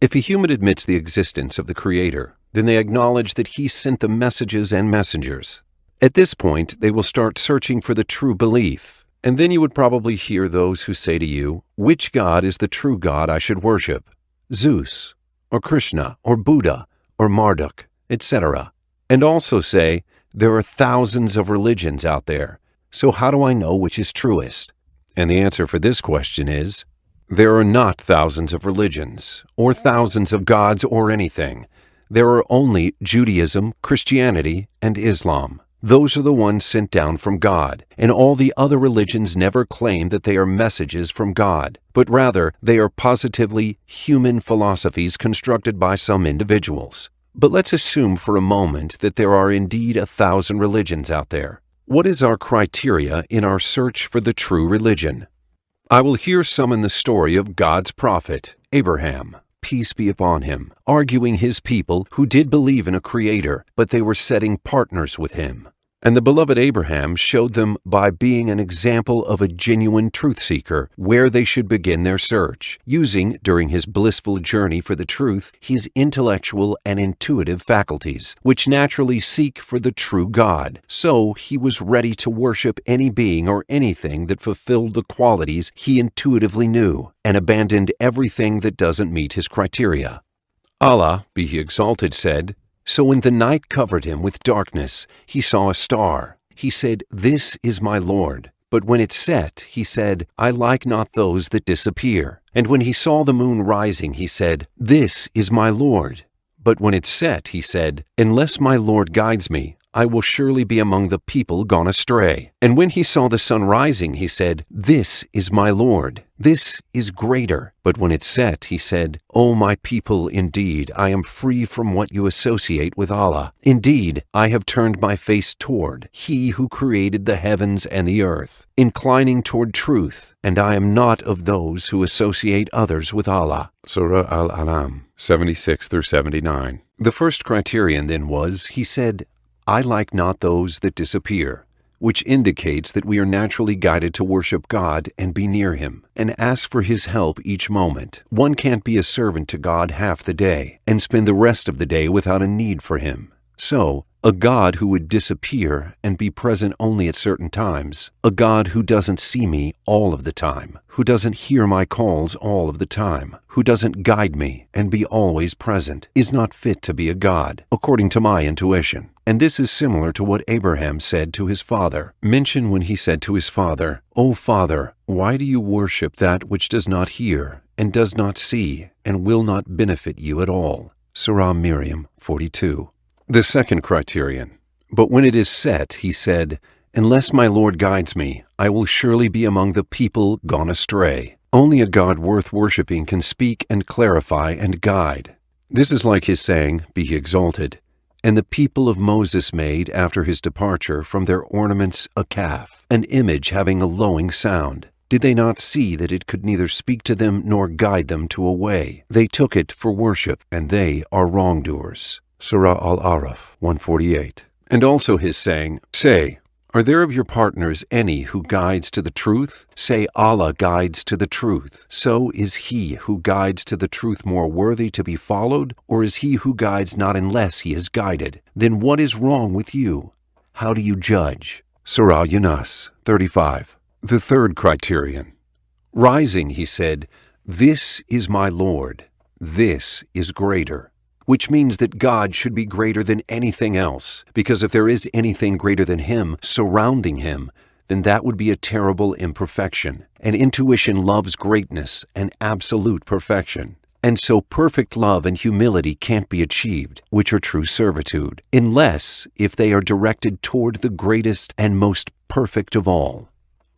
If a human admits the existence of the Creator, then they acknowledge that He sent the messages and messengers. At this point, they will start searching for the true belief, and then you would probably hear those who say to you, "Which God is the true God I should worship? Zeus, or Krishna, or Buddha, or Marduk, etc." And also say, "There are thousands of religions out there, so how do I know which is truest?" And the answer for this question is, there are not thousands of religions, or thousands of gods, or anything. There are only Judaism, Christianity, and Islam. Those are the ones sent down from God, and all the other religions never claim that they are messages from God, but rather they are positively human philosophies constructed by some individuals. But let's assume for a moment that there are indeed 1,000 religions out there. What is our criteria in our search for the true religion? I will hear some in the story of God's prophet, Abraham, peace be upon him, arguing his people who did believe in a creator, but they were setting partners with him. And the beloved Abraham showed them by being an example of a genuine truth seeker where they should begin their search, using, during his blissful journey for the truth, his intellectual and intuitive faculties, which naturally seek for the true God. So he was ready to worship any being or anything that fulfilled the qualities he intuitively knew, and abandoned everything that doesn't meet his criteria. Allah, be He exalted, said, "So when the night covered him with darkness, he saw a star. He said, 'This is my Lord.' But when it set, he said, 'I like not those that disappear.' And when he saw the moon rising, he said, 'This is my Lord.' But when it set, he said, "Unless my Lord guides me, I will surely be among the people gone astray." And when he saw the sun rising, he said, "This is my Lord. This is greater." But when it set, he said, "O my people, indeed, I am free from what you associate with Allah. Indeed, I have turned my face toward He who created the heavens and the earth, inclining toward truth, and I am not of those who associate others with Allah." Surah Al-An'am 76 through 79. The first criterion then was, he said, "I like not those that disappear," which indicates that we are naturally guided to worship God and be near Him, and ask for His help each moment. One can't be a servant to God half the day, and spend the rest of the day without a need for Him. So, a God who would disappear and be present only at certain times, a God who doesn't see me all of the time, who doesn't hear my calls all of the time, who doesn't guide me and be always present, is not fit to be a God, according to my intuition. And this is similar to what Abraham said to his father. Mention when he said to his father, "O Father, why do you worship that which does not hear, and does not see, and will not benefit you at all?" Surah Miriam 42. The second criterion. But when it is set, he said, "Unless my Lord guides me, I will surely be among the people gone astray." Only a God worth worshiping can speak and clarify and guide. This is like his saying, "Be he exalted." And the people of Moses made, after his departure, from their ornaments a calf, an image having a lowing sound. Did they not see that it could neither speak to them nor guide them to a way? They took it for worship, and they are wrongdoers. Surah Al-Araf 148. And also his saying, "Say, are there of your partners any who guides to the truth? Say, Allah guides to the truth. So is he who guides to the truth more worthy to be followed, or is he who guides not unless he is guided? Then what is wrong with you? How do you judge?" Surah Yunus 35. The third criterion. Rising, he said, "This is my Lord. This is greater." Which means that God should be greater than anything else, because if there is anything greater than Him surrounding Him, then that would be a terrible imperfection. And intuition loves greatness and absolute perfection. And so perfect love and humility can't be achieved, which are true servitude, unless if they are directed toward the greatest and most perfect of all.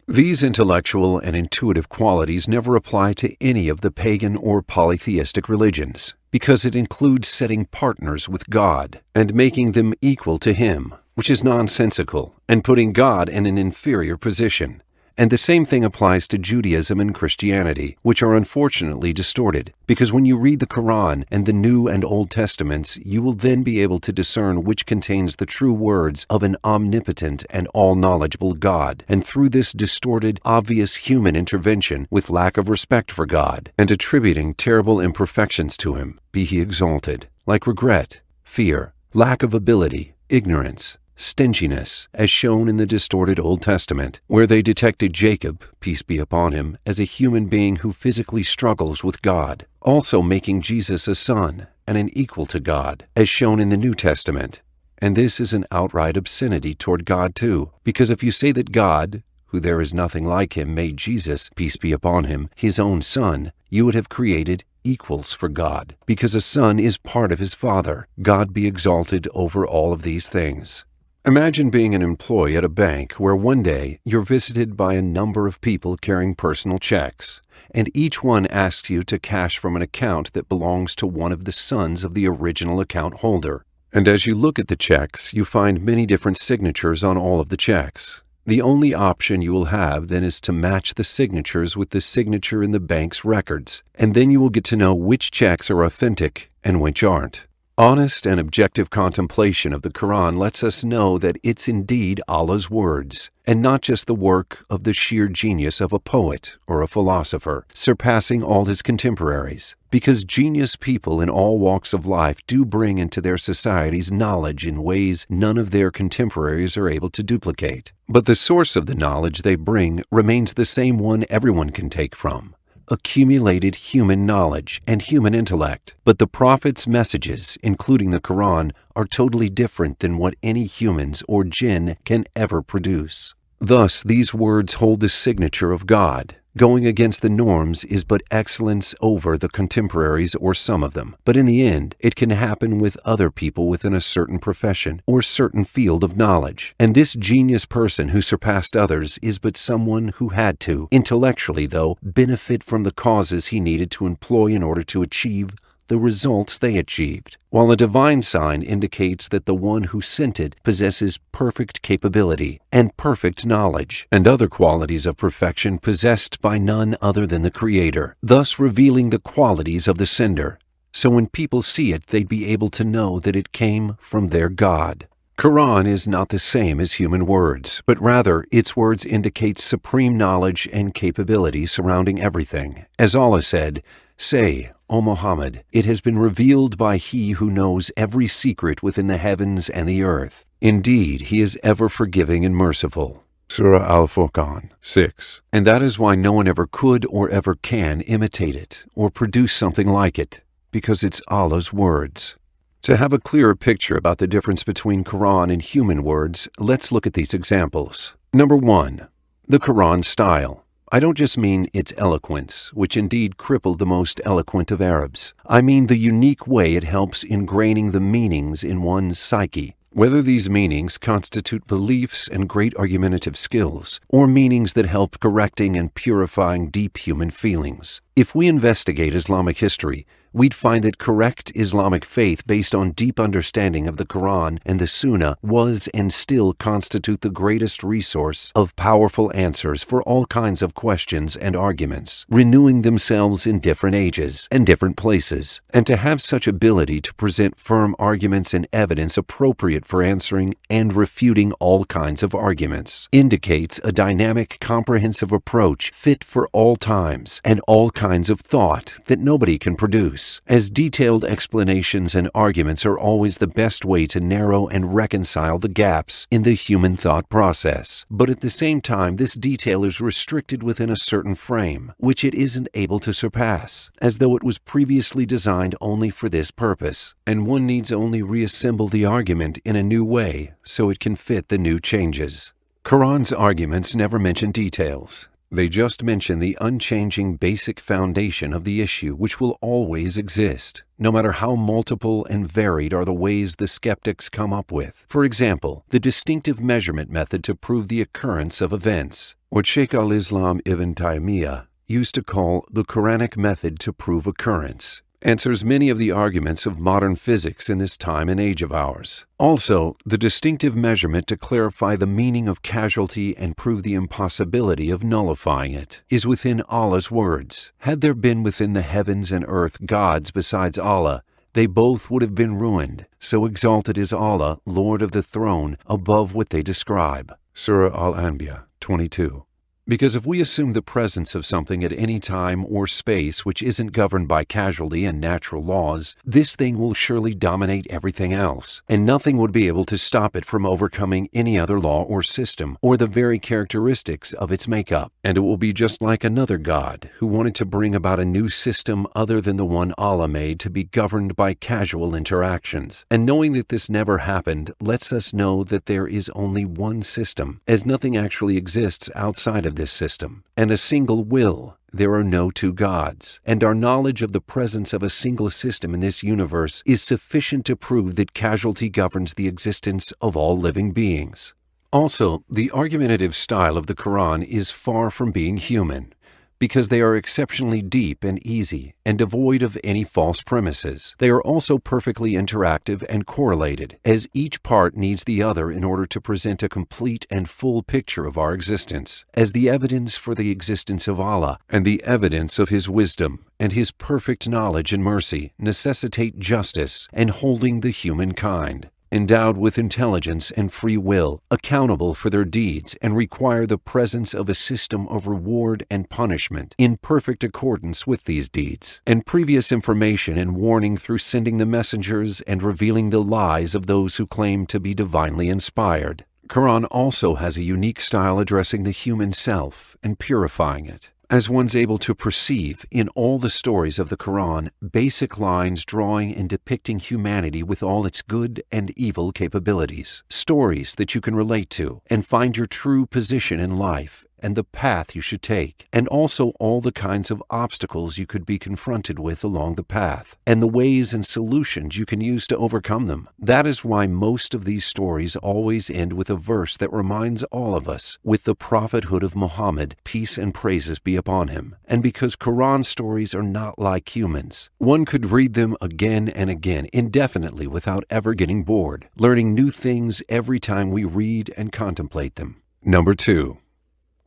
These intellectual and intuitive qualities never apply to any of the pagan or polytheistic religions, because it includes setting partners with God and making them equal to Him, which is nonsensical, and putting God in an inferior position. And the same thing applies to Judaism and Christianity, which are unfortunately distorted, because when you read the Quran and the New and Old Testaments, you will then be able to discern which contains the true words of an omnipotent and all-knowledgeable God, and through this distorted, obvious human intervention with lack of respect for God, and attributing terrible imperfections to Him, be He exalted, like regret, fear, lack of ability, ignorance, stinginess, as shown in the distorted Old Testament, where they detected Jacob, peace be upon him, as a human being who physically struggles with God, also making Jesus a son and an equal to God, as shown in the New Testament. And this is an outright obscenity toward God too, because if you say that God, who there is nothing like Him, made Jesus, peace be upon him, His own son, you would have created equals for God, because a son is part of his Father. God be exalted over all of these things. Imagine being an employee at a bank where one day you're visited by a number of people carrying personal checks, and each one asks you to cash from an account that belongs to one of the sons of the original account holder. And as you look at the checks, you find many different signatures on all of the checks. The only option you will have then is to match the signatures with the signature in the bank's records, and then you will get to know which checks are authentic and which aren't. Honest and objective contemplation of the Quran lets us know that it's indeed Allah's words, and not just the work of the sheer genius of a poet or a philosopher, surpassing all his contemporaries, because genius people in all walks of life do bring into their societies knowledge in ways none of their contemporaries are able to duplicate. But the source of the knowledge they bring remains the same one everyone can take from: accumulated human knowledge and human intellect. But the Prophet's messages, including the Quran, are totally different than what any humans or jinn can ever produce. Thus, these words hold the signature of God. Going against the norms is but excellence over the contemporaries or some of them. But in the end, it can happen with other people within a certain profession or certain field of knowledge. And this genius person who surpassed others is but someone who had to, intellectually though, benefit from the causes he needed to employ in order to achieve the results they achieved, while a divine sign indicates that the one who sent it possesses perfect capability and perfect knowledge, and other qualities of perfection possessed by none other than the Creator, thus revealing the qualities of the sender. So when people see it, they'd be able to know that it came from their God. Quran is not the same as human words, but rather its words indicate supreme knowledge and capability surrounding everything. As Allah said, "Say, O Muhammad, it has been revealed by He who knows every secret within the heavens and the earth. Indeed, He is ever forgiving and merciful." Surah Al-Furqan 6. And that is why no one ever could or ever can imitate it or produce something like it, because it's Allah's words. To have a clearer picture about the difference between Quran and human words, let's look at these examples. Number 1. The Quran style. I don't just mean its eloquence, which indeed crippled the most eloquent of Arabs. I mean the unique way it helps ingraining the meanings in one's psyche. Whether these meanings constitute beliefs and great argumentative skills, or meanings that help correcting and purifying deep human feelings. If we investigate Islamic history, we'd find that correct Islamic faith based on deep understanding of the Quran and the Sunnah was and still constitute the greatest resource of powerful answers for all kinds of questions and arguments, renewing themselves in different ages and different places. And to have such ability to present firm arguments and evidence appropriate for answering and refuting all kinds of arguments indicates a dynamic, comprehensive approach fit for all times and all kinds of thought that nobody can produce, as detailed explanations and arguments are always the best way to narrow and reconcile the gaps in the human thought process. But at the same time, this detail is restricted within a certain frame, which it isn't able to surpass, as though it was previously designed only for this purpose, and one needs only reassemble the argument in a new way so it can fit the new changes. Quran's arguments never mention details. They just mention the unchanging basic foundation of the issue, which will always exist, no matter how multiple and varied are the ways the skeptics come up with. For example, the distinctive measurement method to prove the occurrence of events, what Shaykh al-Islam Ibn Taymiyyah used to call the Quranic method to prove occurrence, answers many of the arguments of modern physics in this time and age of ours. Also, the distinctive measurement to clarify the meaning of casualty and prove the impossibility of nullifying it is within Allah's words. Had there been within the heavens and earth gods besides Allah, they both would have been ruined. So exalted is Allah, Lord of the throne, above what they describe. Surah Al-Anbiya 22. Because if we assume the presence of something at any time or space which isn't governed by causality and natural laws, this thing will surely dominate everything else, and nothing would be able to stop it from overcoming any other law or system, or the very characteristics of its makeup. And it will be just like another God who wanted to bring about a new system other than the one Allah made to be governed by casual interactions. And knowing that this never happened lets us know that there is only one system, as nothing actually exists outside of this system, and a single will. There are no two gods, and our knowledge of the presence of a single system in this universe is sufficient to prove that causality governs the existence of all living beings. Also, the argumentative style of the Quran is far from being human, because they are exceptionally deep and easy and devoid of any false premises. They are also perfectly interactive and correlated, as each part needs the other in order to present a complete and full picture of our existence, as the evidence for the existence of Allah and the evidence of His wisdom and His perfect knowledge and mercy necessitate justice and holding the human kind, endowed with intelligence and free will, accountable for their deeds, and require the presence of a system of reward and punishment in perfect accordance with these deeds, and previous information and warning through sending the messengers and revealing the lies of those who claim to be divinely inspired. Quran also has a unique style addressing the human self and purifying it, as one's able to perceive in all the stories of the Quran basic lines drawing and depicting humanity with all its good and evil capabilities, stories that you can relate to and find your true position in life, and the path you should take, and also all the kinds of obstacles you could be confronted with along the path, and the ways and solutions you can use to overcome them. That is why most of these stories always end with a verse that reminds all of us with the prophethood of Muhammad, peace and praises be upon him. And because Quran stories are not like humans, one could read them again and again indefinitely without ever getting bored, learning new things every time we read and contemplate them. Number 2.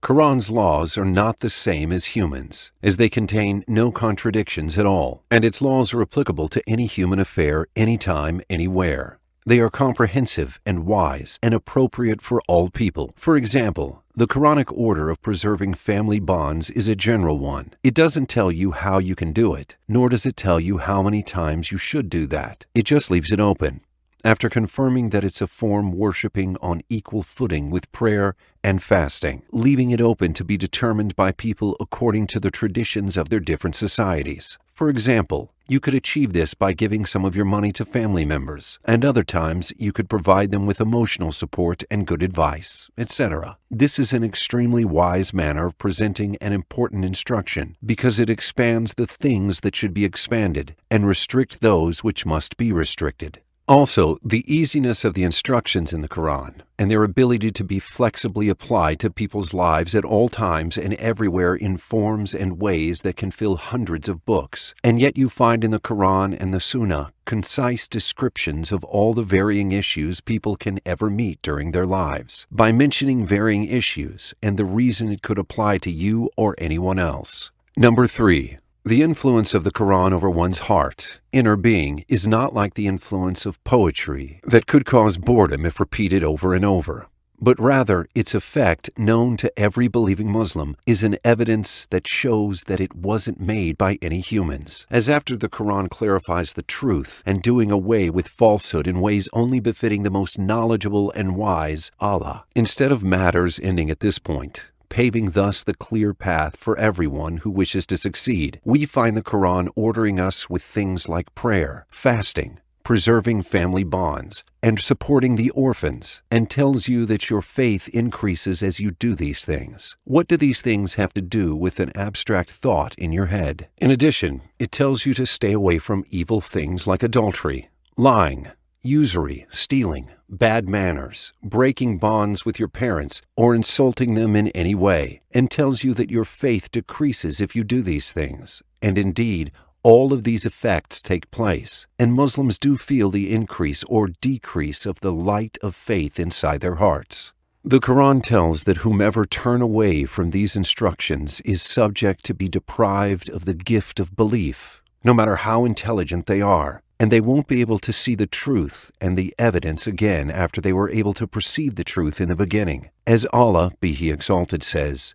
Quran's laws are not the same as humans, as they contain no contradictions at all, and its laws are applicable to any human affair, anytime, anywhere. They are comprehensive and wise and appropriate for all people. For example, the Quranic order of preserving family bonds is a general one. It doesn't tell you how you can do it, nor does it tell you how many times you should do that. It just leaves it open. After confirming that it's a form worshiping on equal footing with prayer and fasting, leaving it open to be determined by people according to the traditions of their different societies. For example, you could achieve this by giving some of your money to family members, and other times you could provide them with emotional support and good advice, etc. This is an extremely wise manner of presenting an important instruction because it expands the things that should be expanded and restrict those which must be restricted. Also, the easiness of the instructions in the Quran and their ability to be flexibly applied to people's lives at all times and everywhere in forms and ways that can fill hundreds of books. And yet you find in the Quran and the Sunnah concise descriptions of all the varying issues people can ever meet during their lives, by mentioning varying issues and the reason it could apply to you or anyone else. Number 3. The influence of the Quran over one's heart, inner being, is not like the influence of poetry that could cause boredom if repeated over and over, but rather its effect, known to every believing Muslim, is an evidence that shows that it wasn't made by any humans. As after the Quran clarifies the truth and doing away with falsehood in ways only befitting the most knowledgeable and wise, Allah, instead of matters ending at this point, paving thus the clear path for everyone who wishes to succeed, we find the Quran ordering us with things like prayer, fasting, preserving family bonds, and supporting the orphans, and tells you that your faith increases as you do these things. What do these things have to do with an abstract thought in your head? In addition, it tells you to stay away from evil things like adultery, lying, usury, stealing, bad manners, breaking bonds with your parents, or insulting them in any way, and tells you that your faith decreases if you do these things. And indeed, all of these effects take place, and Muslims do feel the increase or decrease of the light of faith inside their hearts. The Quran tells that whomever turn away from these instructions is subject to be deprived of the gift of belief, no matter how intelligent they are, and they won't be able to see the truth and the evidence again after they were able to perceive the truth in the beginning. As Allah, be He exalted, says,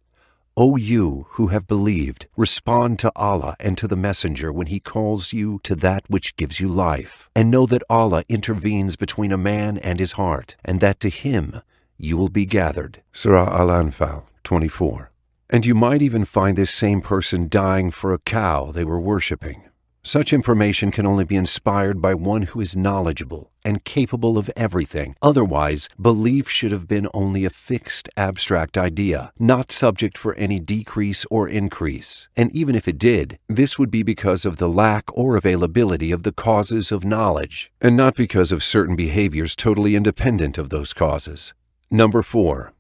O you who have believed, respond to Allah and to the Messenger when He calls you to that which gives you life, and know that Allah intervenes between a man and his heart, and that to Him you will be gathered. Surah Al-Anfal 24. And you might even find this same person dying for a cow they were worshipping. Such information can only be inspired by one who is knowledgeable and capable of everything. Otherwise, belief should have been only a fixed, abstract idea, not subject for any decrease or increase. And even if it did, this would be because of the lack or availability of the causes of knowledge, and not because of certain behaviors totally independent of those causes. Number 4.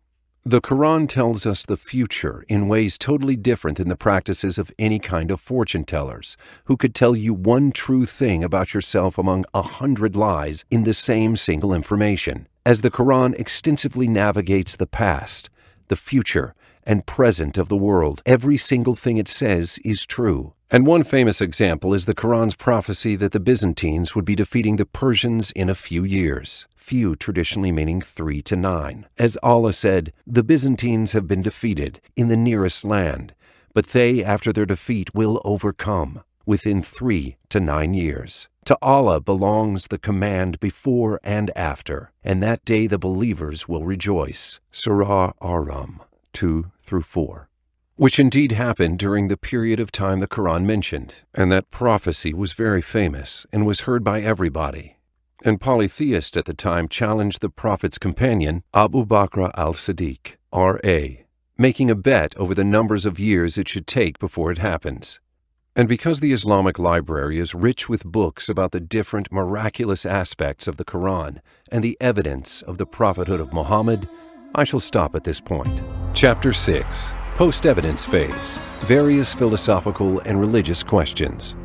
The Quran tells us the future in ways totally different than the practices of any kind of fortune tellers, who could tell you one true thing about yourself among 100 lies in the same single information. As the Quran extensively navigates the past, the future, and present of the world, every single thing it says is true. And one famous example is the Quran's prophecy that the Byzantines would be defeating the Persians in a few years. Few traditionally meaning 3 to 9. As Allah said, the Byzantines have been defeated in the nearest land, but they, after their defeat, will overcome within 3 to 9 years. To Allah belongs the command before and after, and that day the believers will rejoice. Surah Ar-Rum 2-4. Which indeed happened during the period of time the Quran mentioned, and that prophecy was very famous and was heard by everybody. And polytheist at the time challenged the Prophet's companion, Abu Bakr al-Siddiq, R.A., making a bet over the numbers of years it should take before it happens. And because the Islamic library is rich with books about the different miraculous aspects of the Quran and the evidence of the prophethood of Muhammad, I shall stop at this point. Chapter 6. Post-Evidence Phase. Various philosophical and religious questions.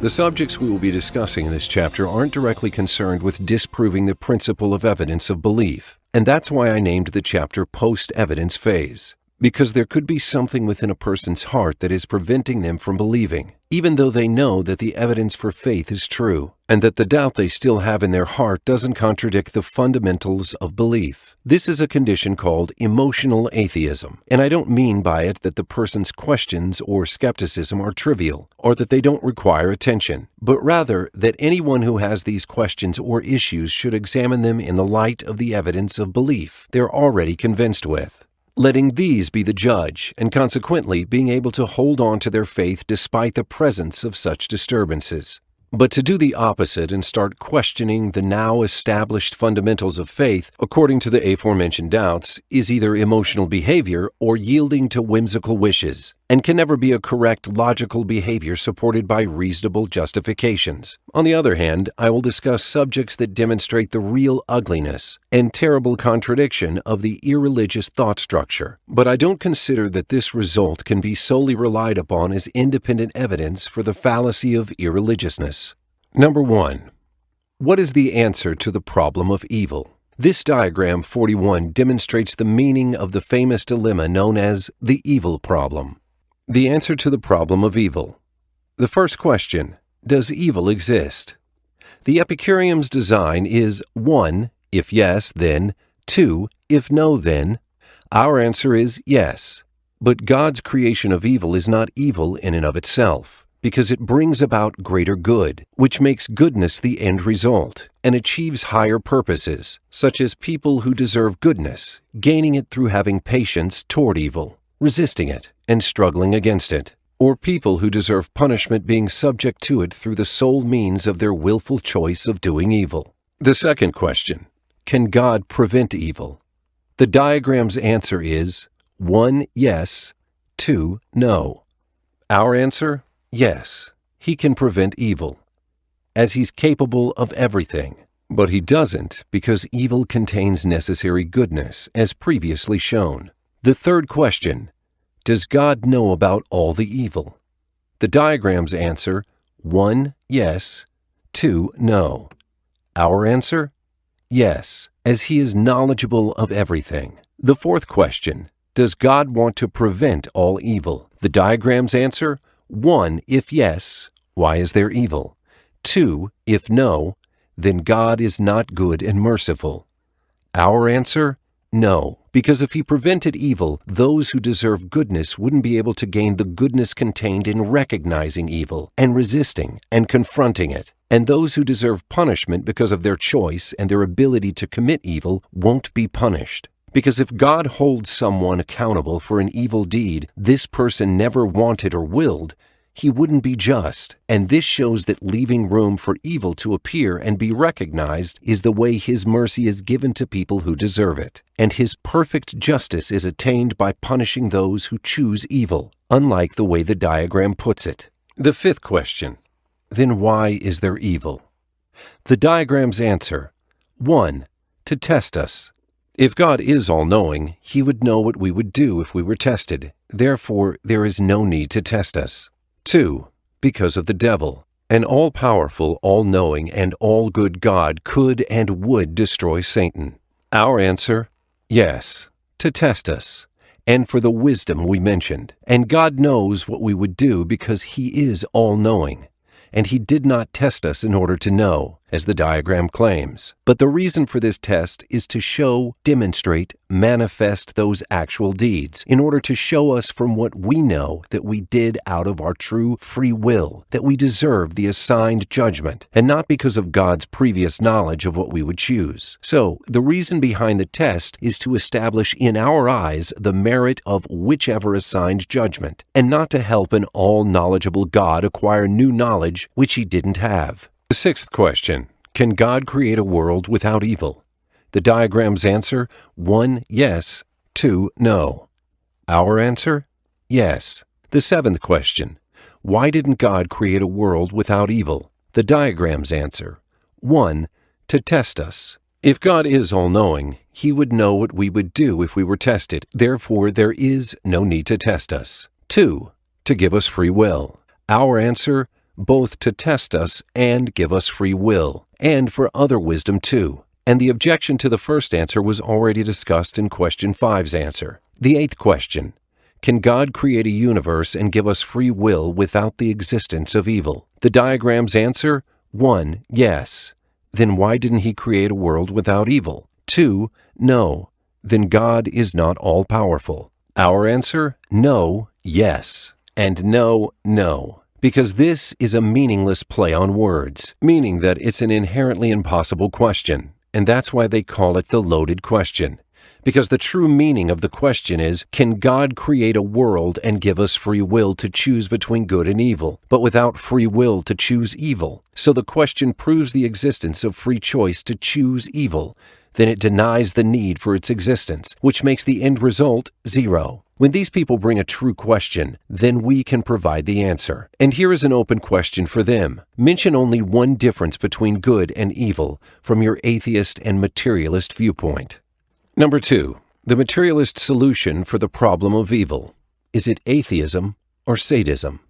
The subjects we will be discussing in this chapter aren't directly concerned with disproving the principle of evidence of belief, and that's why I named the chapter Post-Evidence Phase. Because there could be something within a person's heart that is preventing them from believing, even though they know that the evidence for faith is true, and that the doubt they still have in their heart doesn't contradict the fundamentals of belief. This is a condition called emotional atheism, and I don't mean by it that the person's questions or skepticism are trivial, or that they don't require attention, but rather that anyone who has these questions or issues should examine them in the light of the evidence of belief they're already convinced with, letting these be the judge, and consequently being able to hold on to their faith despite the presence of such disturbances. But to do the opposite and start questioning the now established fundamentals of faith, according to the aforementioned doubts, is either emotional behavior or yielding to whimsical wishes, and can never be a correct logical behavior supported by reasonable justifications. On the other hand, I will discuss subjects that demonstrate the real ugliness and terrible contradiction of the irreligious thought structure, but I don't consider that this result can be solely relied upon as independent evidence for the fallacy of irreligiousness. Number 1. What is the answer to the problem of evil? This diagram 41 demonstrates the meaning of the famous dilemma known as the evil problem. The answer to the problem of evil. The first question, does evil exist? The Epicurean's design is 1, if yes, then; 2, if no, then. Our answer is yes. But God's creation of evil is not evil in and of itself, because it brings about greater good, which makes goodness the end result, and achieves higher purposes, such as people who deserve goodness, gaining it through having patience toward evil, resisting it, and struggling against it, or people who deserve punishment being subject to it through the sole means of their willful choice of doing evil. The second question, can God prevent evil? The diagram's answer is 1, yes, 2, no. Our answer, yes, he can prevent evil, as he's capable of everything. But he doesn't, because evil contains necessary goodness, as previously shown. The third question, does God know about all the evil? The diagram's answer, 1, yes, 2, no. Our answer, yes, as he is knowledgeable of everything. The fourth question, does God want to prevent all evil? The diagram's answer, 1, if yes, why is there evil? 2, if no, then God is not good and merciful. Our answer, no, because if he prevented evil, those who deserve goodness wouldn't be able to gain the goodness contained in recognizing evil and resisting and confronting it. And those who deserve punishment because of their choice and their ability to commit evil won't be punished. Because if God holds someone accountable for an evil deed this person never wanted or willed, he wouldn't be just, and this shows that leaving room for evil to appear and be recognized is the way his mercy is given to people who deserve it, and his perfect justice is attained by punishing those who choose evil, unlike the way the diagram puts it. The fifth question, then why is there evil? The diagram's answer, 1, to test us. If God is all-knowing, he would know what we would do if we were tested. Therefore, there is no need to test us. 2, because of the devil. An all-powerful, all-knowing, and all-good God could and would destroy Satan. Our answer, yes, to test us, and for the wisdom we mentioned. And God knows what we would do because he is all-knowing. And he did not test us in order to know, as the diagram claims. But the reason for this test is to show, demonstrate, manifest those actual deeds, in order to show us from what we know that we did out of our true free will, that we deserve the assigned judgment, and not because of God's previous knowledge of what we would choose. So, the reason behind the test is to establish in our eyes the merit of whichever assigned judgment, and not to help an all-knowledgeable God acquire new knowledge which he didn't have. The sixth question, can God create a world without evil? The diagram's answer, 1, yes, 2, no. Our answer? Yes. The seventh question. Why didn't God create a world without evil? The diagram's answer. 1. To test us. If God is all-knowing, He would know what we would do if we were tested. Therefore, there is no need to test us. 2. To give us free will. Our answer, both to test us and give us free will, and for other wisdom too. And the objection to the first answer was already discussed in question 5's answer. The eighth question. Can God create a universe and give us free will without the existence of evil? The diagram's answer, 1. Yes. Then why didn't He create a world without evil? 2. No. Then God is not all-powerful. Our answer, no, yes. And no, no. Because this is a meaningless play on words, meaning that it's an inherently impossible question. And that's why they call it the loaded question. Because the true meaning of the question is, can God create a world and give us free will to choose between good and evil, but without free will to choose evil? So the question proves the existence of free choice to choose evil. Then it denies the need for its existence, which makes the end result 0. When these people bring a true question, then we can provide the answer. And here is an open question for them. Mention only one difference between good and evil from your atheist and materialist viewpoint. Number 2. The materialist solution for the problem of evil. Is it atheism or sadism?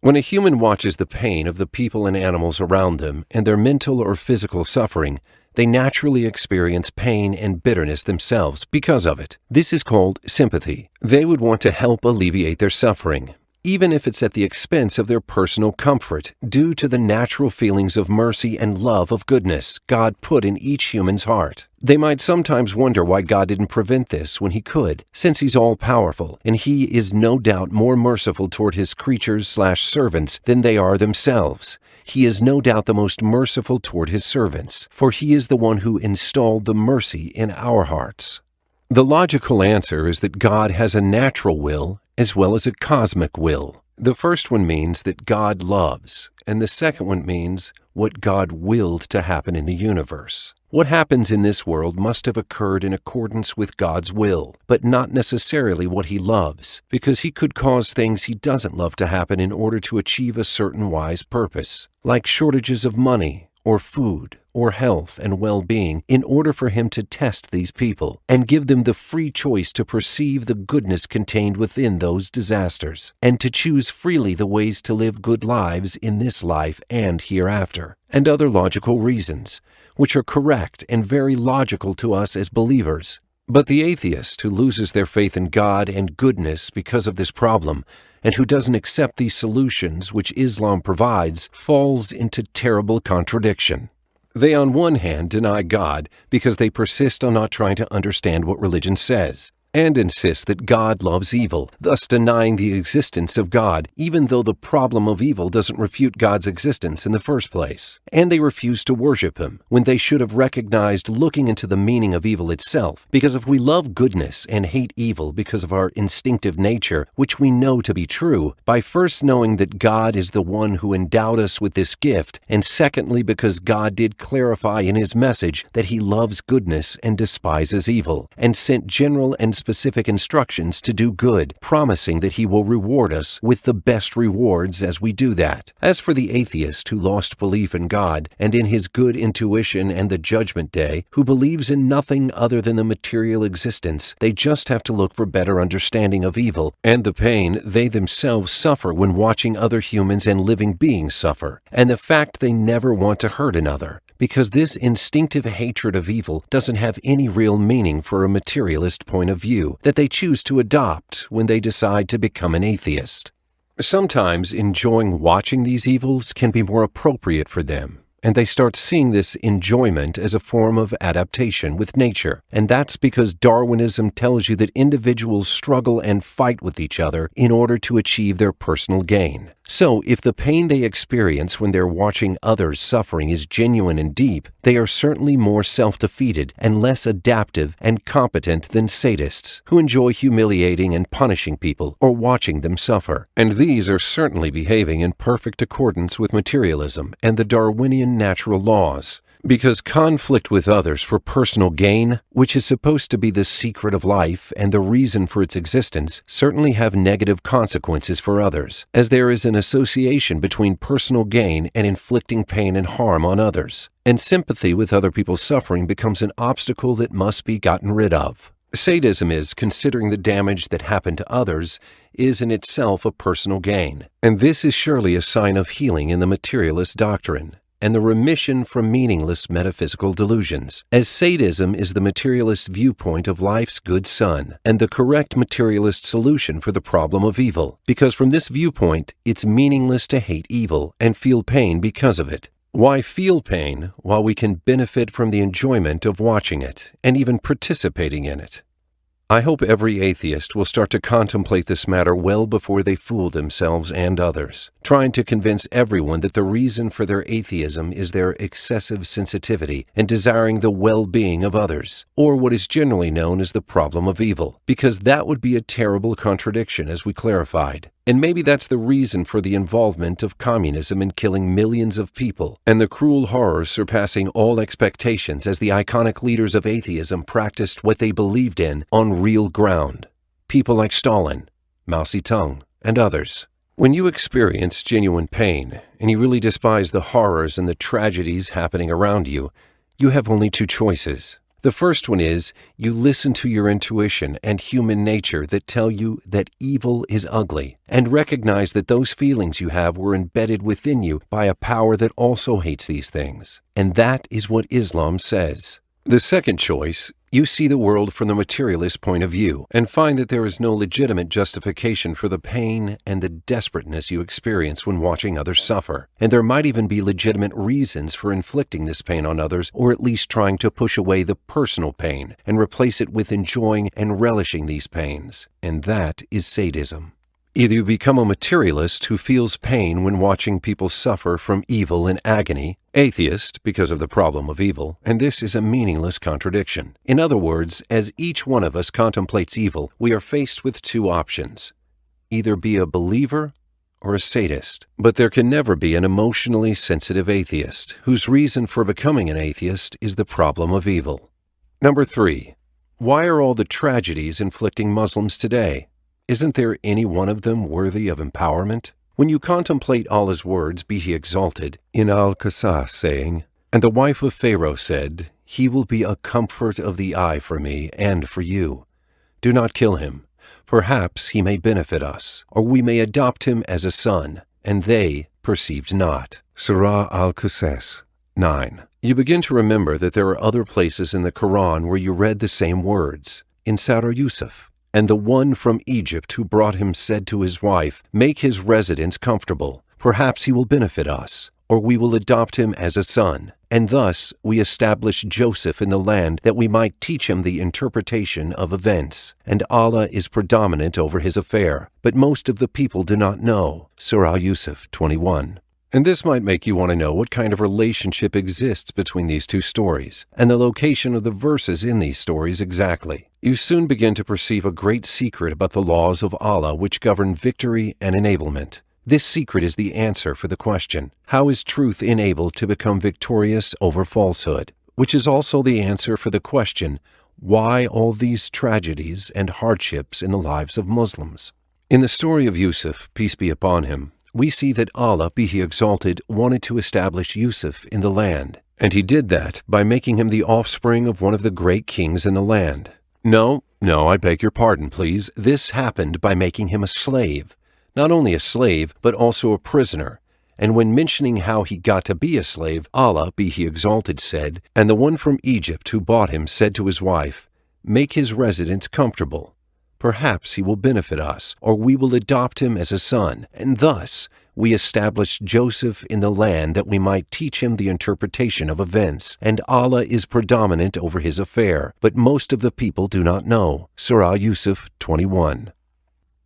When a human watches the pain of the people and animals around them and their mental or physical suffering, they naturally experience pain and bitterness themselves because of it. This is called sympathy. They would want to help alleviate their suffering, even if it's at the expense of their personal comfort, due to the natural feelings of mercy and love of goodness God put in each human's heart. They might sometimes wonder why God didn't prevent this when He could, since He's all-powerful, and He is no doubt more merciful toward His creatures/servants than they are themselves. He is no doubt the most merciful toward His servants, for He is the one who installed the mercy in our hearts. The logical answer is that God has a natural will as well as a cosmic will. The first one means that God loves, and the second one means what God willed to happen in the universe. What happens in this world must have occurred in accordance with God's will, but not necessarily what He loves, because He could cause things He doesn't love to happen in order to achieve a certain wise purpose, like shortages of money, or food, or health and well-being, in order for Him to test these people and give them the free choice to perceive the goodness contained within those disasters, and to choose freely the ways to live good lives in this life and hereafter, and other logical reasons, which are correct and very logical to us as believers. But the atheist who loses their faith in God and goodness because of this problem, and who doesn't accept these solutions which Islam provides, falls into terrible contradiction. They on one hand deny God because they persist on not trying to understand what religion says, and insist that God loves evil, thus denying the existence of God, even though the problem of evil doesn't refute God's existence in the first place. And they refuse to worship Him, when they should have recognized looking into the meaning of evil itself, because if we love goodness and hate evil because of our instinctive nature, which we know to be true, by first knowing that God is the one who endowed us with this gift, and secondly because God did clarify in His message that He loves goodness and despises evil, and sent general and specific instructions to do good, promising that He will reward us with the best rewards as we do that. As for the atheist who lost belief in God and in His good intuition and the judgment day, who believes in nothing other than the material existence, they just have to look for better understanding of evil and the pain they themselves suffer when watching other humans and living beings suffer, and the fact they never want to hurt another, because this instinctive hatred of evil doesn't have any real meaning for a materialist point of view that they choose to adopt when they decide to become an atheist. Sometimes enjoying watching these evils can be more appropriate for them, and they start seeing this enjoyment as a form of adaptation with nature. And that's because Darwinism tells you that individuals struggle and fight with each other in order to achieve their personal gain. So, if the pain they experience when they're watching others suffering is genuine and deep, they are certainly more self-defeated and less adaptive and competent than sadists, who enjoy humiliating and punishing people or watching them suffer. And these are certainly behaving in perfect accordance with materialism and the Darwinian natural laws, Because conflict with others for personal gain, which is supposed to be the secret of life and the reason for its existence, certainly have negative consequences for others, as there is an association between personal gain and inflicting pain and harm on others. And sympathy with other people's suffering becomes an obstacle that must be gotten rid of. Sadism is, considering the damage that happened to others, is in itself a personal gain. And this is surely a sign of healing in the materialist doctrine, and the remission from meaningless metaphysical delusions, as sadism is the materialist viewpoint of life's good son, and the correct materialist solution for the problem of evil, because from this viewpoint, it's meaningless to hate evil and feel pain because of it. Why feel pain while we can benefit from the enjoyment of watching it and even participating in it? I hope every atheist will start to contemplate this matter well before they fool themselves and others, trying to convince everyone that the reason for their atheism is their excessive sensitivity and desiring the well-being of others, or what is generally known as the problem of evil, because that would be a terrible contradiction, as we clarified. And maybe that's the reason for the involvement of communism in killing millions of people, and the cruel horrors surpassing all expectations as the iconic leaders of atheism practiced what they believed in on real ground. People like Stalin, Mao Zedong, and others. When you experience genuine pain, and you really despise the horrors and the tragedies happening around you, you have only two choices. The first one is you listen to your intuition and human nature that tell you that evil is ugly, and recognize that those feelings you have were embedded within you by a power that also hates these things. And that is what Islam says. The second choice, you see the world from the materialist point of view and find that there is no legitimate justification for the pain and the desperateness you experience when watching others suffer. And there might even be legitimate reasons for inflicting this pain on others, or at least trying to push away the personal pain and replace it with enjoying and relishing these pains. And that is sadism. Either you become a materialist who feels pain when watching people suffer from evil and agony, atheist because of the problem of evil, and this is a meaningless contradiction. In other words, as each one of us contemplates evil, we are faced with two options: either be a believer or a sadist. But there can never be an emotionally sensitive atheist whose reason for becoming an atheist is the problem of evil. Number 3. Why are all the tragedies inflicting Muslims today? Isn't there any one of them worthy of empowerment? When you contemplate Allah's words, be He exalted, in Al-Qasas saying, "And the wife of Pharaoh said, He will be a comfort of the eye for me and for you. Do not kill him. Perhaps he may benefit us, or we may adopt him as a son." And they perceived not. Surah Al-Qasas 9. You begin to remember that there are other places in the Quran where you read the same words. In Surah Yusuf, "And the one from Egypt who brought him said to his wife, Make his residence comfortable. Perhaps he will benefit us, or we will adopt him as a son. And thus we established Joseph in the land that we might teach him the interpretation of events. And Allah is predominant over his affair, but most of the people do not know." Surah Yusuf 21. And this might make you want to know what kind of relationship exists between these two stories, and the location of the verses in these stories exactly. You soon begin to perceive a great secret about the laws of Allah which govern victory and enablement. This secret is the answer for the question, how is truth enabled to become victorious over falsehood? Which is also the answer for the question, why all these tragedies and hardships in the lives of Muslims? In the story of Yusuf, peace be upon him, we see that Allah, be He exalted, wanted to establish Yusuf in the land, and He did that by making him the offspring of one of the great kings in the land. No, I beg your pardon, please. This happened by making him a slave. Not only a slave, but also a prisoner. And when mentioning how he got to be a slave, Allah, be He exalted, said, "And the one from Egypt who bought him said to his wife, Make his residence comfortable. Perhaps he will benefit us, or we will adopt him as a son. And thus we established Joseph in the land that we might teach him the interpretation of events. And Allah is predominant over his affair, but most of the people do not know." Surah Yusuf 21.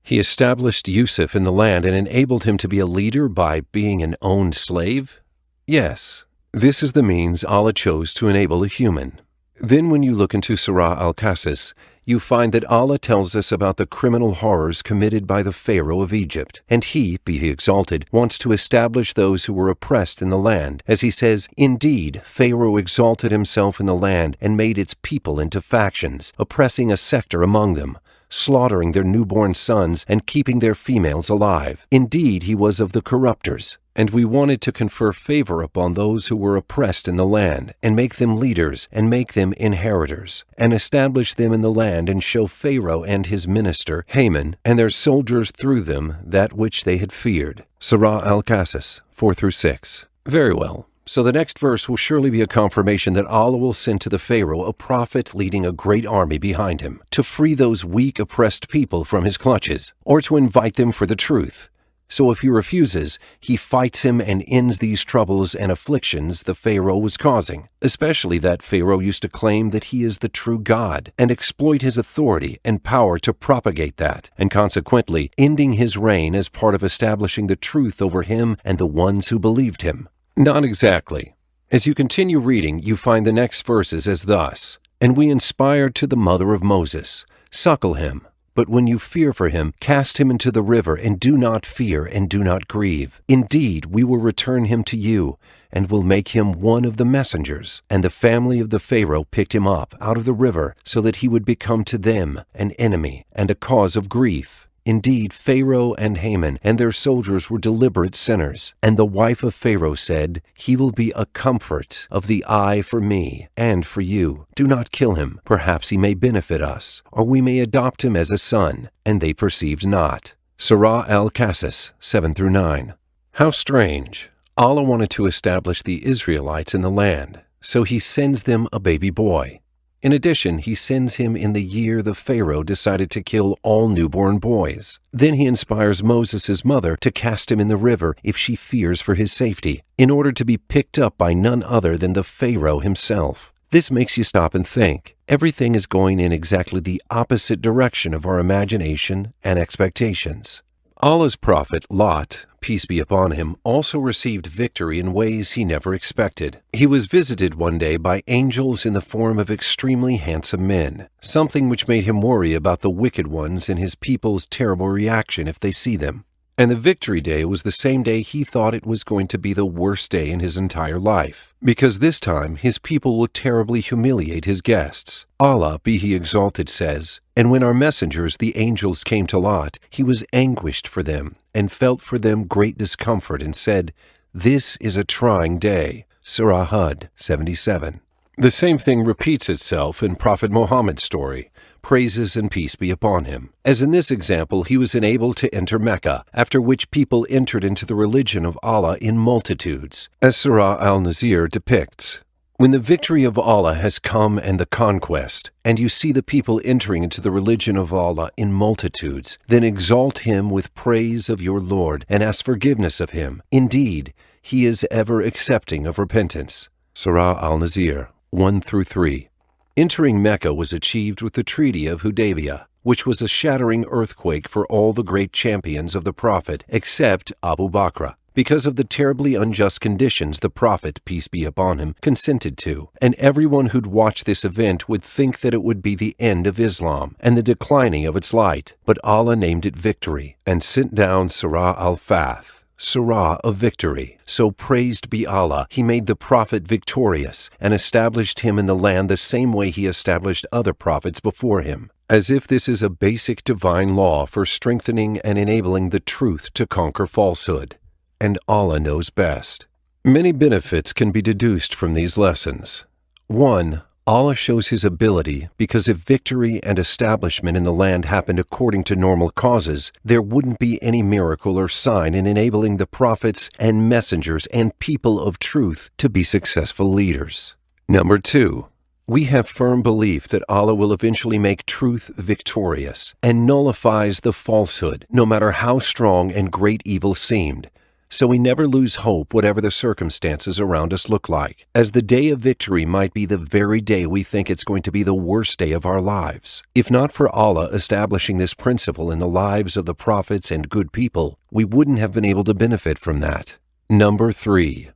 He established Yusuf in the land and enabled him to be a leader by being an owned slave? Yes, this is the means Allah chose to enable a human. Then when you look into Surah Al-Qasas, you find that Allah tells us about the criminal horrors committed by the Pharaoh of Egypt, and He, be He exalted, wants to establish those who were oppressed in the land, as He says, "Indeed, Pharaoh exalted himself in the land and made its people into factions, oppressing a sector among them, slaughtering their newborn sons and keeping their females alive. Indeed, he was of the corrupters." And we wanted to confer favor upon those who were oppressed in the land, and make them leaders, and make them inheritors, and establish them in the land, and show Pharaoh and his minister, Haman, and their soldiers through them that which they had feared. Surah Al-Qasas, 4-6. Very well. So the next verse will surely be a confirmation that Allah will send to the Pharaoh a prophet leading a great army behind him, to free those weak, oppressed people from his clutches, or to invite them for the truth. So if he refuses, he fights him and ends these troubles and afflictions the Pharaoh was causing, especially that Pharaoh used to claim that he is the true God, and exploit his authority and power to propagate that, and consequently ending his reign as part of establishing the truth over him and the ones who believed him. Not exactly. As you continue reading, you find the next verses as thus, "And we inspired to the mother of Moses, suckle him. But when you fear for him, cast him into the river, and do not fear, and do not grieve. Indeed, we will return him to you, and will make him one of the messengers." And the family of the Pharaoh picked him up out of the river, so that he would become to them an enemy and a cause of grief. Indeed, Pharaoh and Haman and their soldiers were deliberate sinners. And the wife of Pharaoh said, "He will be a comfort of the eye for me and for you. Do not kill him. Perhaps he may benefit us, or we may adopt him as a son." And they perceived not. Surah Al-Qasas, 7-9. How strange. Allah wanted to establish the Israelites in the land, so He sends them a baby boy. In addition, He sends him in the year the Pharaoh decided to kill all newborn boys. Then He inspires Moses' mother to cast him in the river if she fears for his safety, in order to be picked up by none other than the Pharaoh himself. This makes you stop and think. Everything is going in exactly the opposite direction of our imagination and expectations. Allah's prophet Lot, peace be upon him, also received victory in ways he never expected. He was visited one day by angels in the form of extremely handsome men, something which made him worry about the wicked ones and his people's terrible reaction if they see them. And the victory day was the same day he thought it was going to be the worst day in his entire life, because this time his people would terribly humiliate his guests. Allah, be He exalted, says, "And when our messengers, the angels, came to Lot, he was anguished for them, and felt for them great discomfort, and said, 'This is a trying day.'" Surah Hud, 77. The same thing repeats itself in Prophet Muhammad's story. Praises and peace be upon him. As in this example, he was enabled to enter Mecca, after which people entered into the religion of Allah in multitudes, as Surah Al-Nazir depicts. When the victory of Allah has come and the conquest, and you see the people entering into the religion of Allah in multitudes, then exalt Him with praise of your Lord and ask forgiveness of Him. Indeed, He is ever accepting of repentance. Surah Al-Nazir, 1-3. Entering Mecca was achieved with the Treaty of Hudaybiyah, which was a shattering earthquake for all the great champions of the Prophet except Abu Bakr, because of the terribly unjust conditions the Prophet, peace be upon him, consented to. And everyone who'd watch this event would think that it would be the end of Islam and the declining of its light. But Allah named it victory and sent down Surah Al-Fath, Surah of Victory. So praised be Allah, He made the Prophet victorious and established him in the land the same way He established other prophets before him, as if this is a basic divine law for strengthening and enabling the truth to conquer falsehood. And Allah knows best. Many benefits can be deduced from these lessons. 1. Allah shows His ability, because if victory and establishment in the land happened according to normal causes, there wouldn't be any miracle or sign in enabling the prophets and messengers and people of truth to be successful leaders. Number 2. We have firm belief that Allah will eventually make truth victorious and nullifies the falsehood, no matter how strong and great evil seemed. So we never lose hope whatever the circumstances around us look like, as the day of victory might be the very day we think it's going to be the worst day of our lives. If not for Allah establishing this principle in the lives of the prophets and good people, we wouldn't have been able to benefit from that. Number 3.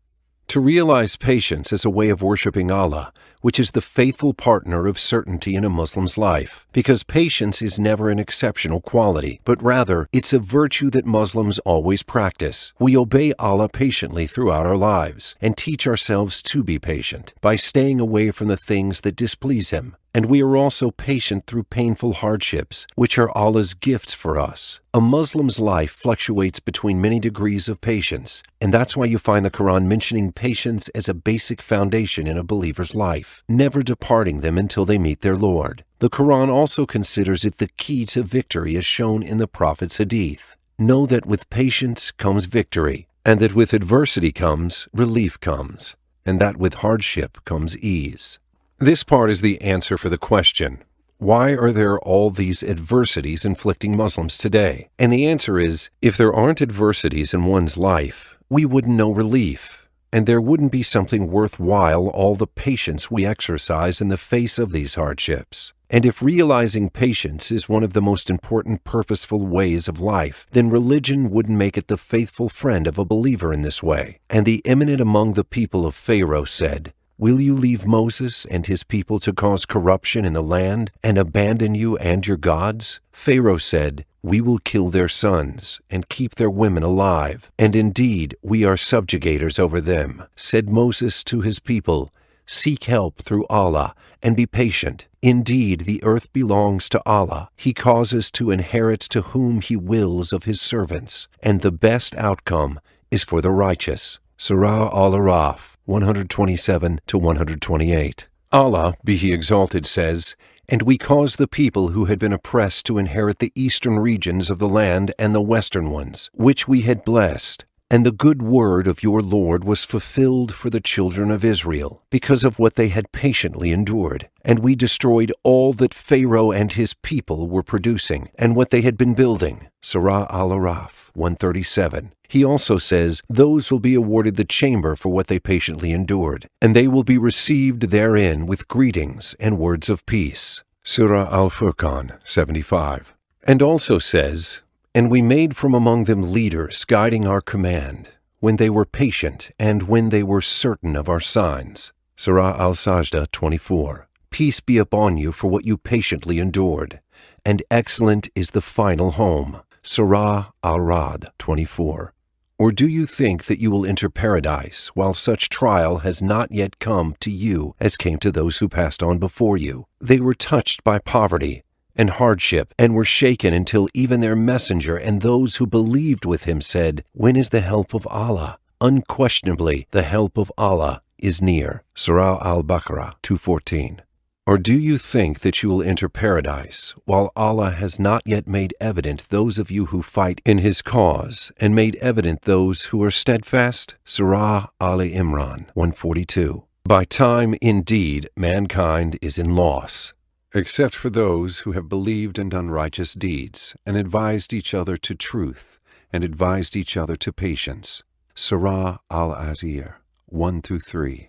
To realize patience as a way of worshiping Allah, which is the faithful partner of certainty in a Muslim's life, because patience is never an exceptional quality, but rather it's a virtue that Muslims always practice. We obey Allah patiently throughout our lives and teach ourselves to be patient by staying away from the things that displease Him. And we are also patient through painful hardships, which are Allah's gifts for us. A Muslim's life fluctuates between many degrees of patience, and that's why you find the Quran mentioning patience as a basic foundation in a believer's life, never departing them until they meet their Lord. The Quran also considers it the key to victory as shown in the Prophet's hadith. Know that with patience comes victory, and that with adversity comes relief comes, and that with hardship comes ease. This part is the answer for the question, why are there all these adversities inflicting Muslims today? And the answer is, if there aren't adversities in one's life, we wouldn't know relief, and there wouldn't be something worthwhile all the patience we exercise in the face of these hardships. And if realizing patience is one of the most important purposeful ways of life, then religion wouldn't make it the faithful friend of a believer in this way. And the eminent among the people of Pharaoh said, "Will you leave Moses and his people to cause corruption in the land and abandon you and your gods?" Pharaoh said, "We will kill their sons and keep their women alive, and indeed we are subjugators over them." Said Moses to his people, "Seek help through Allah and be patient. Indeed, the earth belongs to Allah. He causes to inherit to whom He wills of His servants, and the best outcome is for the righteous." Surah Al-Araf 127 to 128. Allah, be He exalted, says, "And we caused the people who had been oppressed to inherit the eastern regions of the land and the western ones, which we had blessed. And the good word of your Lord was fulfilled for the children of Israel, because of what they had patiently endured. And we destroyed all that Pharaoh and his people were producing, and what they had been building." Surah Al-Araf 137. He also says, "Those will be awarded the chamber for what they patiently endured, and they will be received therein with greetings and words of peace." Surah Al-Furqan 75. And also says, "And we made from among them leaders guiding our command, when they were patient and when they were certain of our signs." Surah Al-Sajdah 24. "Peace be upon you for what you patiently endured, and excellent is the final home." Surah Al-Ra'd 24. "Or do you think that you will enter paradise while such trial has not yet come to you as came to those who passed on before you? They were touched by poverty and hardship, and were shaken until even their messenger and those who believed with him said, 'When is the help of Allah?' Unquestionably, the help of Allah is near." Surah Al-Baqarah 214. "Or do you think that you will enter paradise, while Allah has not yet made evident those of you who fight in His cause, and made evident those who are steadfast?" Surah Ali Imran 142. "By time, indeed, mankind is in loss, except for those who have believed and done righteous deeds, and advised each other to truth, and advised each other to patience." Surah Al-Azir 1-3.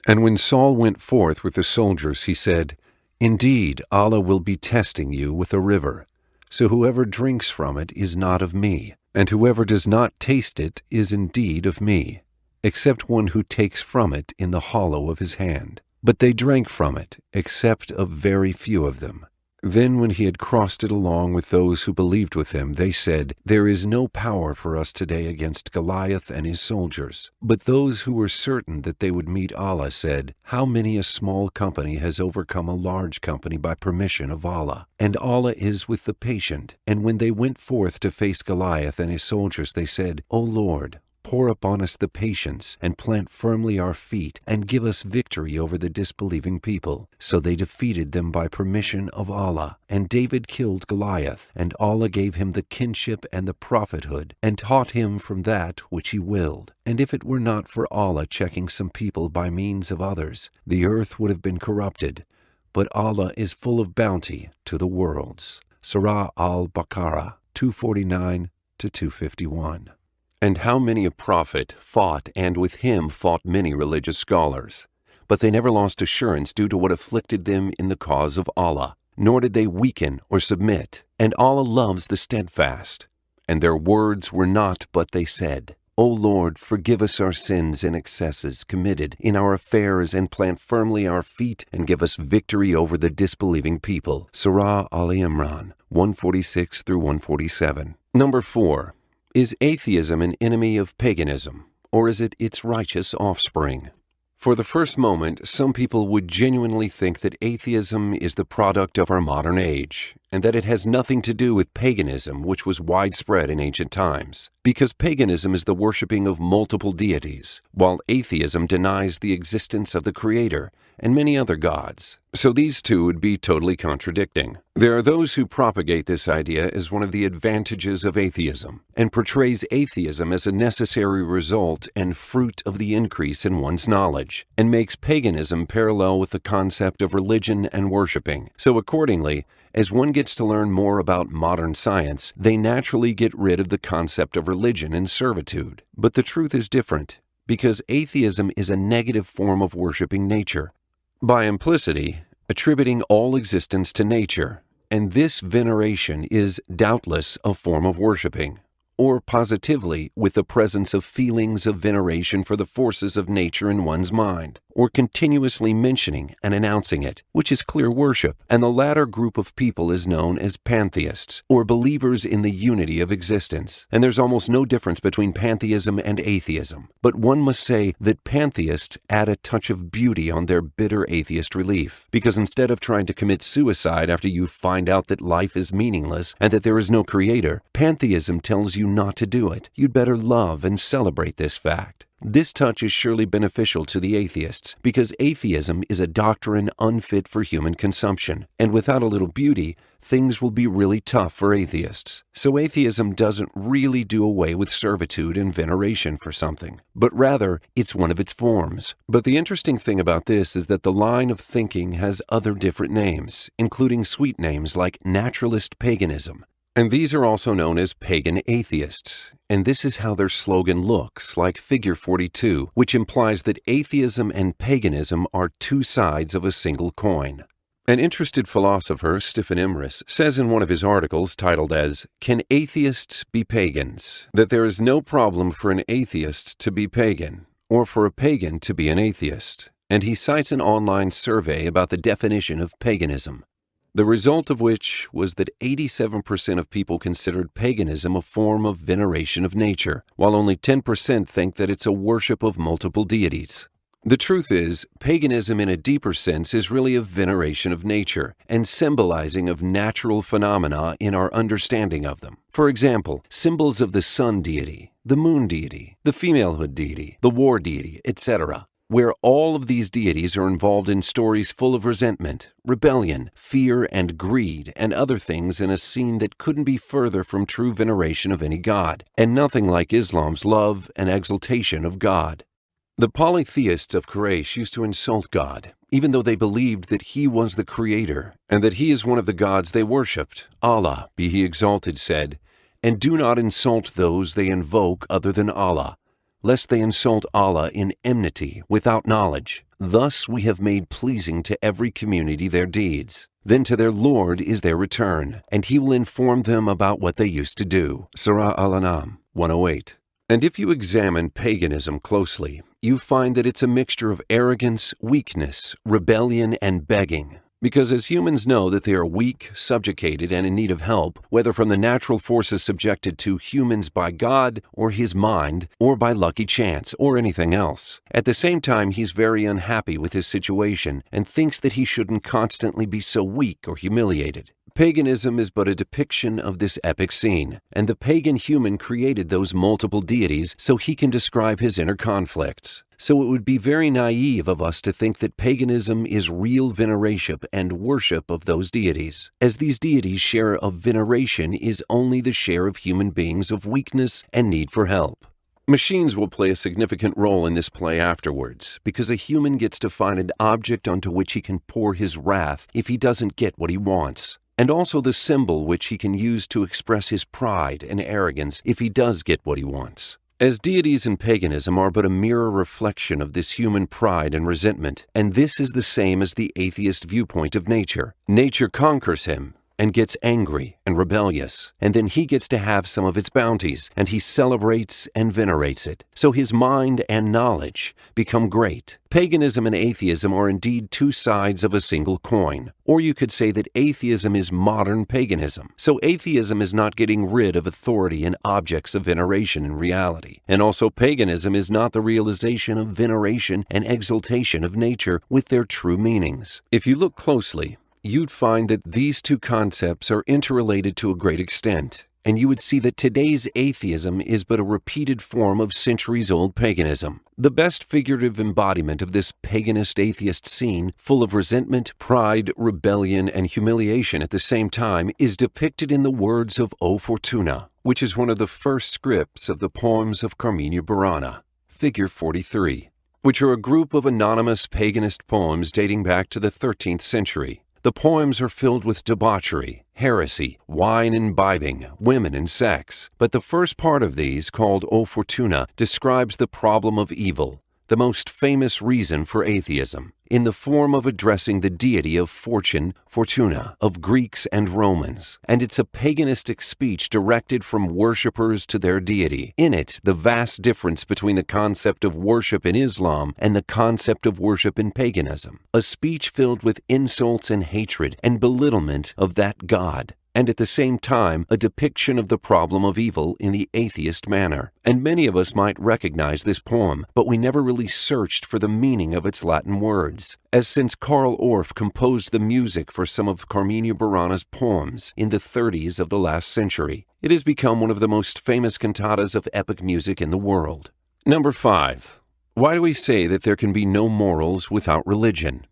"And when Saul went forth with the soldiers, he said, 'Indeed, Allah will be testing you with a river. So whoever drinks from it is not of me, and whoever does not taste it is indeed of me, except one who takes from it in the hollow of his hand.' But they drank from it, except a very few of them. Then when he had crossed it along with those who believed with him, they said, 'There is no power for us today against Goliath and his soldiers.' But those who were certain that they would meet Allah said, 'How many a small company has overcome a large company by permission of Allah? And Allah is with the patient.' And when they went forth to face Goliath and his soldiers, they said, 'O Lord, pour upon us the patience, and plant firmly our feet, and give us victory over the disbelieving people.' So they defeated them by permission of Allah. And David killed Goliath, and Allah gave him the kinship and the prophethood, and taught him from that which He willed. And if it were not for Allah checking some people by means of others, the earth would have been corrupted. But Allah is full of bounty to the worlds." Surah Al-Baqarah 249-251. "And how many a prophet fought, and with him fought many religious scholars. But they never lost assurance due to what afflicted them in the cause of Allah, nor did they weaken or submit. And Allah loves the steadfast. And their words were not but they said, O Lord, forgive us our sins and excesses committed in our affairs, and plant firmly our feet, and give us victory over the disbelieving people. Surah Al-Imran 146 through 147. Number 4. Is atheism an enemy of paganism, or is it its righteous offspring? For the first moment, some people would genuinely think that atheism is the product of our modern age, and that it has nothing to do with paganism, which was widespread in ancient times, because paganism is the worshipping of multiple deities, while atheism denies the existence of the Creator and many other gods. So these two would be totally contradicting. There are those who propagate this idea as one of the advantages of atheism, and portrays atheism as a necessary result and fruit of the increase in one's knowledge, and makes paganism parallel with the concept of religion and worshipping. So accordingly, as one gets to learn more about modern science, they naturally get rid of the concept of religion and servitude. But the truth is different, because atheism is a negative form of worshipping nature, by implicity, attributing all existence to nature, and this veneration is doubtless a form of worshipping, or positively with the presence of feelings of veneration for the forces of nature in one's mind, or continuously mentioning and announcing it, which is clear worship, and the latter group of people is known as pantheists, or believers in the unity of existence. And there's almost no difference between pantheism and atheism, but one must say that pantheists add a touch of beauty on their bitter atheist relief, because instead of trying to commit suicide after you find out that life is meaningless and that there is no creator, pantheism tells you not to do it. You'd better love and celebrate this fact. This touch is surely beneficial to the atheists, because atheism is a doctrine unfit for human consumption, and without a little beauty, things will be really tough for atheists. So atheism doesn't really do away with servitude and veneration for something, but rather, it's one of its forms. But the interesting thing about this is that the line of thinking has other different names, including sweet names like naturalist paganism. And these are also known as pagan atheists. And this is how their slogan looks, like Figure 42, which implies that atheism and paganism are two sides of a single coin. An interested philosopher, Stephen Imris, says in one of his articles titled as, "Can Atheists Be Pagans?" that there is no problem for an atheist to be pagan, or for a pagan to be an atheist. And he cites an online survey about the definition of paganism, the result of which was that 87% of people considered paganism a form of veneration of nature, while only 10% think that it's a worship of multiple deities. The truth is, paganism in a deeper sense is really a veneration of nature, and symbolizing of natural phenomena in our understanding of them. For example, symbols of the sun deity, the moon deity, the femalehood deity, the war deity, etc., where all of these deities are involved in stories full of resentment, rebellion, fear, and greed, and other things in a scene that couldn't be further from true veneration of any god, and nothing like Islam's love and exaltation of God. The polytheists of Quraysh used to insult God, even though they believed that He was the Creator, and that He is one of the gods they worshipped. Allah, be He exalted, said, "And do not insult those they invoke other than Allah, lest they insult Allah in enmity without knowledge. Thus we have made pleasing to every community their deeds. Then to their Lord is their return, and He will inform them about what they used to do." Surah Al-An'am 108. And if you examine paganism closely, you find that it's a mixture of arrogance, weakness, rebellion, and begging. Because as humans know that they are weak, subjugated, and in need of help, whether from the natural forces subjected to humans by God, or His mind, or by lucky chance, or anything else. At the same time, he's very unhappy with his situation, and thinks that he shouldn't constantly be so weak or humiliated. Paganism is but a depiction of this epic scene, and the pagan human created those multiple deities so he can describe his inner conflicts. So it would be very naive of us to think that paganism is real veneration and worship of those deities, as these deities' share of veneration is only the share of human beings of weakness and need for help. Machines will play a significant role in this play afterwards, because a human gets to find an object onto which he can pour his wrath if he doesn't get what he wants, and also the symbol which he can use to express his pride and arrogance if he does get what he wants. As deities in paganism are but a mirror reflection of this human pride and resentment, and this is the same as the atheist viewpoint of nature. Nature conquers him, and gets angry and rebellious, and then he gets to have some of its bounties, and he celebrates and venerates it. So his mind and knowledge become great. Paganism and atheism are indeed two sides of a single coin. Or you could say that atheism is modern paganism. So atheism is not getting rid of authority and objects of veneration in reality. And also paganism is not the realization of veneration and exaltation of nature with their true meanings. If you look closely, you'd find that these two concepts are interrelated to a great extent. And you would see that today's atheism is but a repeated form of centuries-old paganism. The best figurative embodiment of this paganist atheist scene, full of resentment, pride, rebellion, and humiliation at the same time, is depicted in the words of O Fortuna, which is one of the first scripts of the poems of Carmina Burana, figure 43, which are a group of anonymous paganist poems dating back to the 13th century. The poems are filled with debauchery, heresy, wine imbibing, women and sex. But the first part of these, called O Fortuna, describes the problem of evil, the most famous reason for atheism, in the form of addressing the deity of fortune, Fortuna, of Greeks and Romans. And it's a paganistic speech directed from worshippers to their deity. In it, the vast difference between the concept of worship in Islam and the concept of worship in paganism. A speech filled with insults and hatred and belittlement of that God. And at the same time, a depiction of the problem of evil in the atheist manner. And many of us might recognize this poem, but we never really searched for the meaning of its Latin words. As since Carl Orff composed the music for some of Carmina Burana's poems in the 30s of the last century, it has become one of the most famous cantatas of epic music in the world. Number 5. Why do we say that there can be no morals without religion?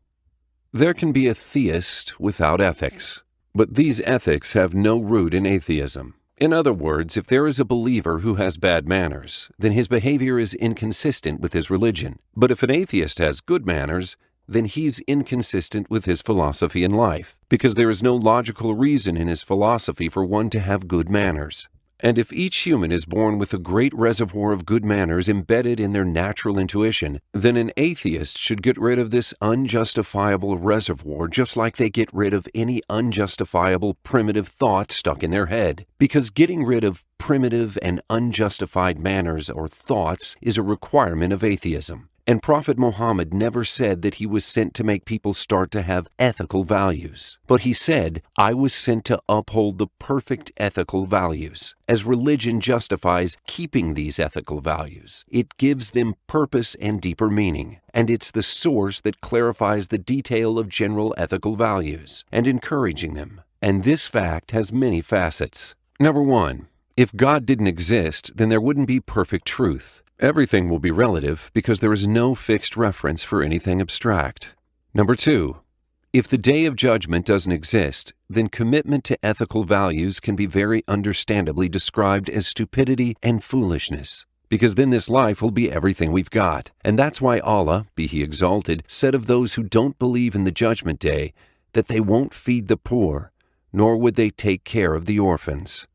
There can be a theist without ethics. But these ethics have no root in atheism. In other words, if there is a believer who has bad manners, then his behavior is inconsistent with his religion. But if an atheist has good manners, then he's inconsistent with his philosophy in life, because there is no logical reason in his philosophy for one to have good manners. And if each human is born with a great reservoir of good manners embedded in their natural intuition, then an atheist should get rid of this unjustifiable reservoir just like they get rid of any unjustifiable primitive thought stuck in their head. Because getting rid of primitive and unjustified manners or thoughts is a requirement of atheism. And Prophet Muhammad never said that he was sent to make people start to have ethical values. But he said, I was sent to uphold the perfect ethical values. As religion justifies keeping these ethical values, it gives them purpose and deeper meaning. And it's the source that clarifies the detail of general ethical values and encouraging them. And this fact has many facets. Number 1. If God didn't exist, then there wouldn't be perfect truth. Everything will be relative because there is no fixed reference for anything abstract. Number 2. If the day of judgment doesn't exist, then commitment to ethical values can be very understandably described as stupidity and foolishness, because then this life will be everything we've got. And that's why Allah, be He exalted, said of those who don't believe in the judgment day that they won't feed the poor, nor would they take care of the orphans.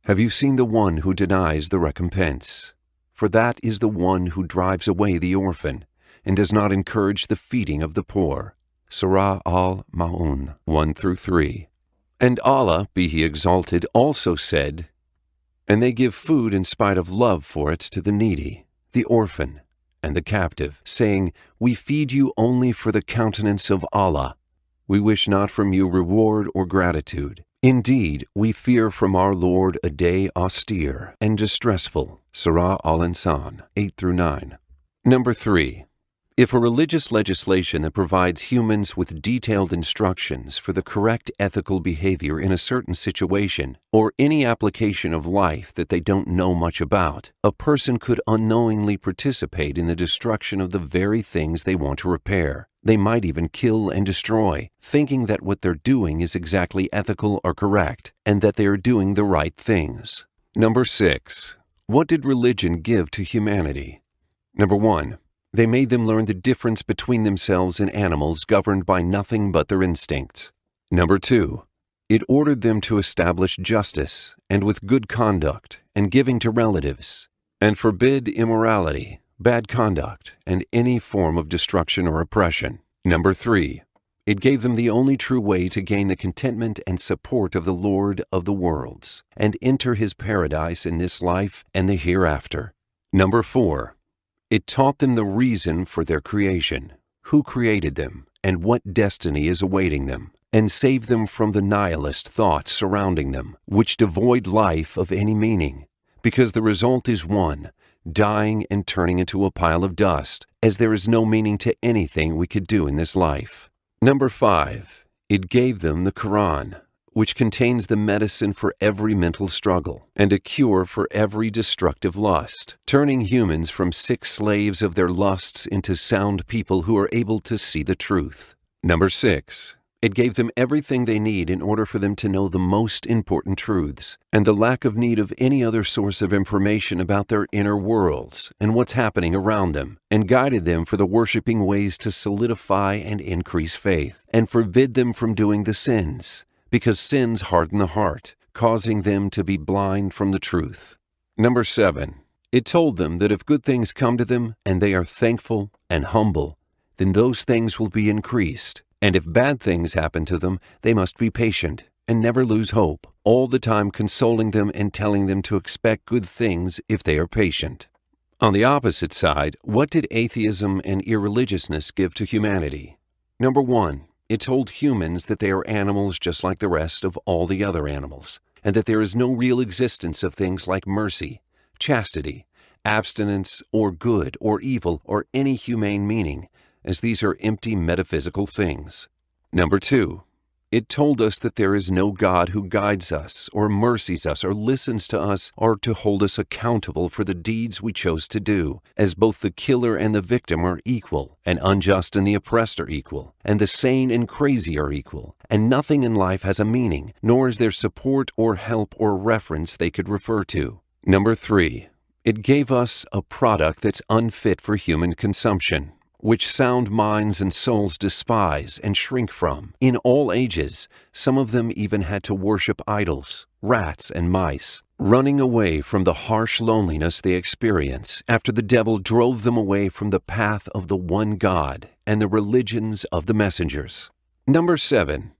Have you seen the one who denies the recompense? For that is the one who drives away the orphan, and does not encourage the feeding of the poor. Surah Al-Ma'un 1-3. And Allah, be He exalted, also said, and they give food in spite of love for it to the needy, the orphan, and the captive, saying, we feed you only for the countenance of Allah. We wish not from you reward or gratitude. Indeed, we fear from our Lord a day austere and distressful. Surah Al-Insan 8-9. Number 3. If a religious legislation that provides humans with detailed instructions for the correct ethical behavior in a certain situation, or any application of life that they don't know much about, a person could unknowingly participate in the destruction of the very things they want to repair. They might even kill and destroy, thinking that what they're doing is exactly ethical or correct, and that they are doing the right things. Number 6. What did religion give to humanity? Number 1. They made them learn the difference between themselves and animals governed by nothing but their instincts. Number 2. It ordered them to establish justice, and with good conduct, and giving to relatives, and forbid immorality, bad conduct, and any form of destruction or oppression. Number 3. It gave them the only true way to gain the contentment and support of the Lord of the worlds and enter his paradise in this life and the hereafter. Number 4. It taught them the reason for their creation, who created them, and what destiny is awaiting them, and saved them from the nihilist thoughts surrounding them, which devoid life of any meaning, because the result is one, dying and turning into a pile of dust, as there is no meaning to anything we could do in this life. Number 5. It gave them the Quran, which contains the medicine for every mental struggle and a cure for every destructive lust, turning humans from sick slaves of their lusts into sound people who are able to see the truth. Number 6. It gave them everything they need in order for them to know the most important truths, and the lack of need of any other source of information about their inner worlds and what's happening around them, and guided them for the worshiping ways to solidify and increase faith, and forbid them from doing the sins, because sins harden the heart, causing them to be blind from the truth. Number 7. It told them that if good things come to them and they are thankful and humble, then those things will be increased. And if bad things happen to them, they must be patient and never lose hope, all the time consoling them and telling them to expect good things if they are patient. On the opposite side, what did atheism and irreligiousness give to humanity? Number 1, it told humans that they are animals just like the rest of all the other animals, and that there is no real existence of things like mercy, chastity, abstinence, or good or evil or any humane meaning, as these are empty metaphysical things. Number 2, it told us that there is no God who guides us or mercies us or listens to us or to hold us accountable for the deeds we chose to do, as both the killer and the victim are equal, and unjust and the oppressed are equal, and the sane and crazy are equal, and nothing in life has a meaning, nor is there support or help or reference they could refer to. Number 3, it gave us a product that's unfit for human consumption, which sound minds and souls despise and shrink from. In all ages, some of them even had to worship idols, rats and mice, running away from the harsh loneliness they experience after the devil drove them away from the path of the one God and the religions of the messengers. Number 7.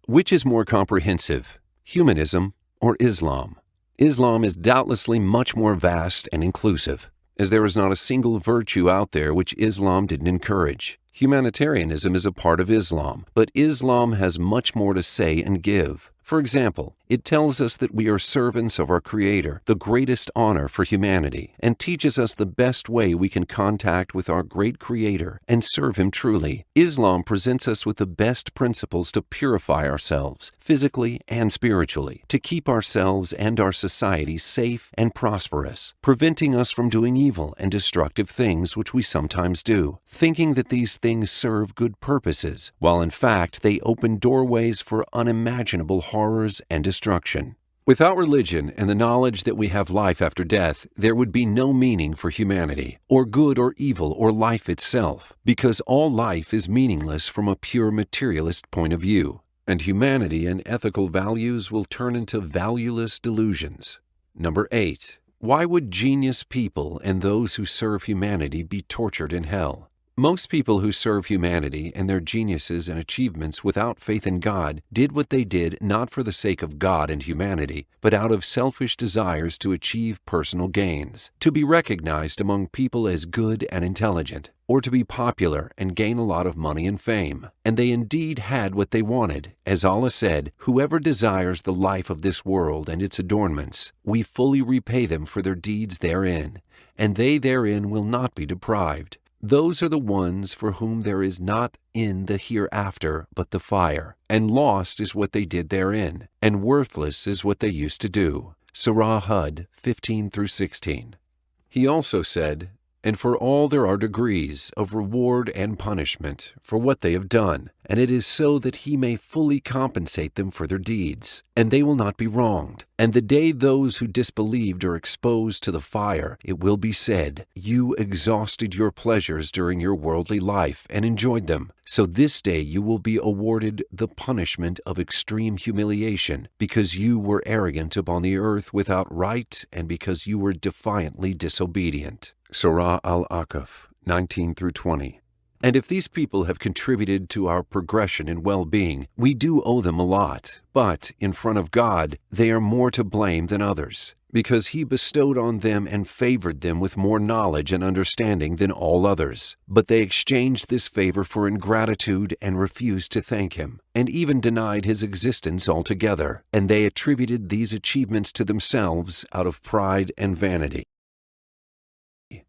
Which is more comprehensive, humanism or Islam? Islam is doubtlessly much more vast and inclusive, as there is not a single virtue out there which Islam didn't encourage. Humanitarianism is a part of Islam, but Islam has much more to say and give. For example, it tells us that we are servants of our Creator, the greatest honor for humanity, and teaches us the best way we can contact with our great Creator and serve Him truly. Islam presents us with the best principles to purify ourselves, physically and spiritually, to keep ourselves and our society safe and prosperous, preventing us from doing evil and destructive things which we sometimes do, thinking that these things serve good purposes, while in fact they open doorways for unimaginable horrors and destruction. Without religion and the knowledge that we have life after death, there would be no meaning for humanity, or good or evil or life itself, because all life is meaningless from a pure materialist point of view, and humanity and ethical values will turn into valueless delusions. Number 8. Why would genius people and those who serve humanity be tortured in hell? Most people who serve humanity and their geniuses and achievements without faith in God did what they did not for the sake of God and humanity, but out of selfish desires to achieve personal gains, to be recognized among people as good and intelligent, or to be popular and gain a lot of money and fame. And they indeed had what they wanted. As Allah said, "Whoever desires the life of this world and its adornments, we fully repay them for their deeds therein, and they therein will not be deprived. Those are the ones for whom there is not in the hereafter but the fire, and lost is what they did therein, and worthless is what they used to do." Surah Hud 15-16. He also said, "And for all there are degrees of reward and punishment for what they have done, and it is so that He may fully compensate them for their deeds, and they will not be wronged. And the day those who disbelieved are exposed to the fire, it will be said, 'You exhausted your pleasures during your worldly life and enjoyed them. So this day you will be awarded the punishment of extreme humiliation, because you were arrogant upon the earth without right and because you were defiantly disobedient.'" Surah Al-Aqaf 19-20. And if these people have contributed to our progression and well-being, we do owe them a lot. But in front of God, they are more to blame than others, because He bestowed on them and favored them with more knowledge and understanding than all others. But they exchanged this favor for ingratitude and refused to thank Him, and even denied His existence altogether. And they attributed these achievements to themselves out of pride and vanity.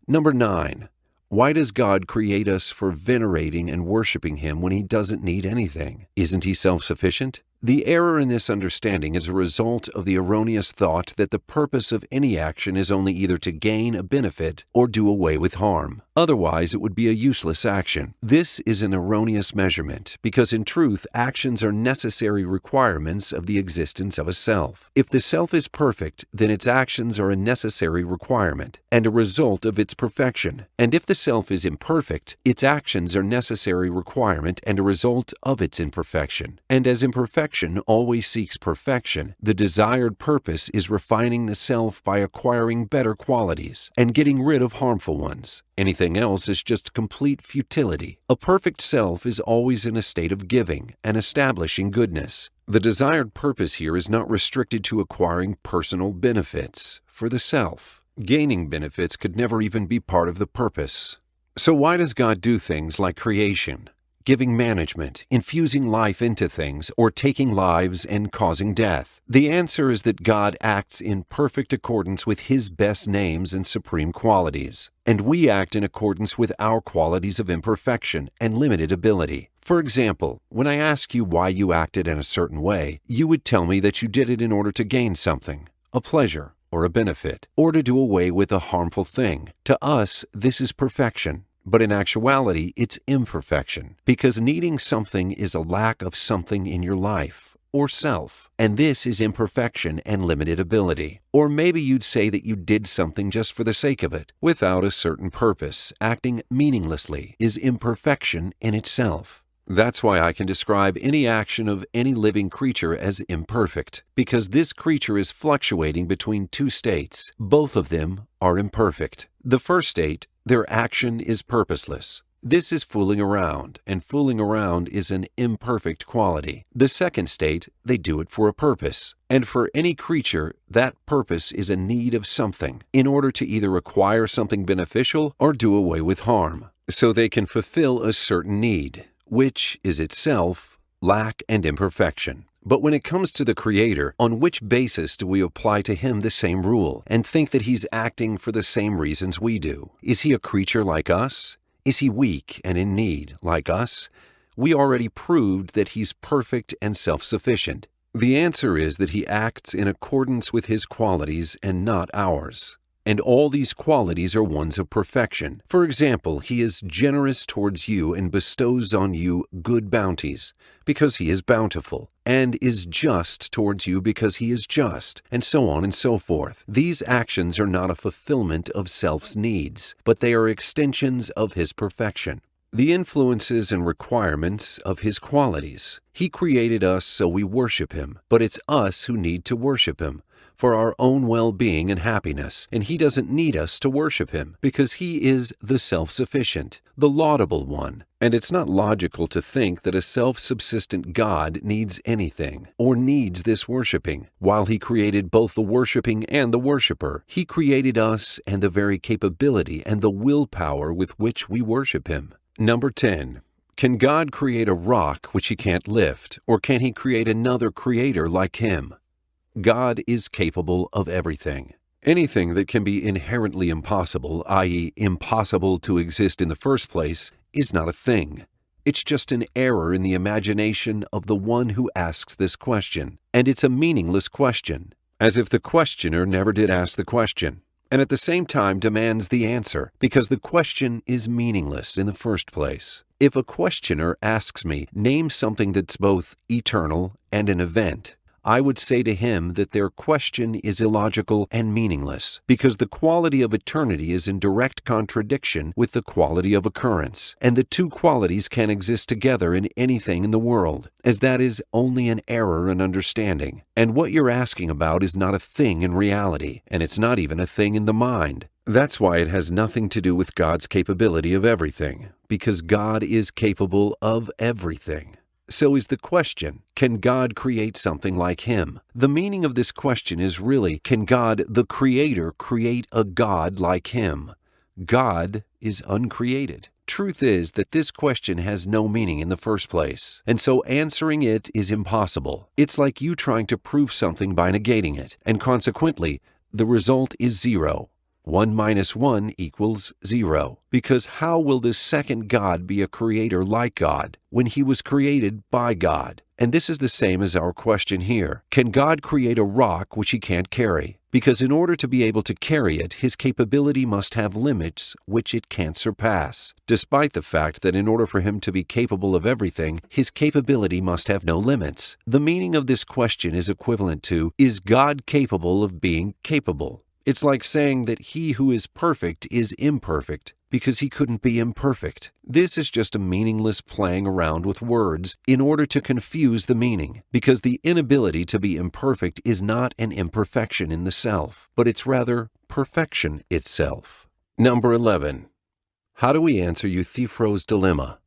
Number 9. Why does God create us for venerating and worshiping Him when He doesn't need anything? Isn't He self-sufficient? The error in this understanding is a result of the erroneous thought that the purpose of any action is only either to gain a benefit or do away with harm. Otherwise, it would be a useless action. This is an erroneous measurement, because in truth, actions are necessary requirements of the existence of a self. If the self is perfect, then its actions are a necessary requirement and a result of its perfection. And if the self is imperfect, its actions are necessary requirement and a result of its imperfection. And as imperfection always seeks perfection, the desired purpose is refining the self by acquiring better qualities and getting rid of harmful ones. Anything else is just complete futility. A perfect self is always in a state of giving and establishing goodness. The desired purpose here is not restricted to acquiring personal benefits for the self. Gaining benefits could never even be part of the purpose. So why does God do things like creation, giving management, infusing life into things, or taking lives and causing death? The answer is that God acts in perfect accordance with His best names and supreme qualities, and we act in accordance with our qualities of imperfection and limited ability. For example, when I ask you why you acted in a certain way, you would tell me that you did it in order to gain something, a pleasure, or a benefit, or to do away with a harmful thing. To us, this is perfection. But in actuality, it's imperfection, because needing something is a lack of something in your life, or self, and this is imperfection and limited ability. Or maybe you'd say that you did something just for the sake of it, without a certain purpose. Acting meaninglessly is imperfection in itself. That's why I can describe any action of any living creature as imperfect, because this creature is fluctuating between two states. Both of them are imperfect. The first state, their action is purposeless. This is fooling around, and fooling around is an imperfect quality. The second state, they do it for a purpose. And for any creature, that purpose is a need of something, in order to either acquire something beneficial or do away with harm, so they can fulfill a certain need, which is itself lack and imperfection. But when it comes to the Creator, on which basis do we apply to Him the same rule and think that He's acting for the same reasons we do? Is He a creature like us? Is He weak and in need like us? We already proved that He's perfect and self-sufficient. The answer is that He acts in accordance with His qualities and not ours. And all these qualities are ones of perfection. For example, He is generous towards you and bestows on you good bounties, because He is bountiful, and is just towards you because He is just, and so on and so forth. These actions are not a fulfillment of self's needs, but they are extensions of His perfection, the influences and requirements of His qualities. He created us so we worship Him, but it's us who need to worship Him for our own well-being and happiness, and He doesn't need us to worship Him, because He is the self-sufficient, the laudable one. And it's not logical to think that a self-subsistent God needs anything, or needs this worshiping. While He created both the worshiping and the worshiper, He created us and the very capability and the willpower with which we worship Him. Number 10. Can God create a rock which He can't lift, or can He create another creator like Him? God is capable of everything. Anything that can be inherently impossible, i.e., impossible to exist in the first place, is not a thing. It's just an error in the imagination of the one who asks this question. And it's a meaningless question, as if the questioner never did ask the question, and at the same time demands the answer, because the question is meaningless in the first place. If a questioner asks me, name something that's both eternal and an event, I would say to him that their question is illogical and meaningless, because the quality of eternity is in direct contradiction with the quality of occurrence, and the two qualities can exist together in anything in the world, as that is only an error in understanding. And what you're asking about is not a thing in reality, and it's not even a thing in the mind. That's why it has nothing to do with God's capability of everything, because God is capable of everything. So is the question, can God create something like Him? The meaning of this question is really, can God, the Creator, create a God like Him? God is uncreated. Truth is that this question has no meaning in the first place, and so answering it is impossible. It's like you trying to prove something by negating it, and consequently, the result is zero. 1 minus 1 equals 0. Because how will this second God be a creator like God when He was created by God? And this is the same as our question here. Can God create a rock which He can't carry? Because in order to be able to carry it, His capability must have limits which it can't surpass, despite the fact that in order for Him to be capable of everything, His capability must have no limits. The meaning of this question is equivalent to, is God capable of being capable? It's like saying that He who is perfect is imperfect because He couldn't be imperfect. This is just a meaningless playing around with words in order to confuse the meaning, because the inability to be imperfect is not an imperfection in the self, but it's rather perfection itself. Number 11. How do we answer Euthyphro's dilemma?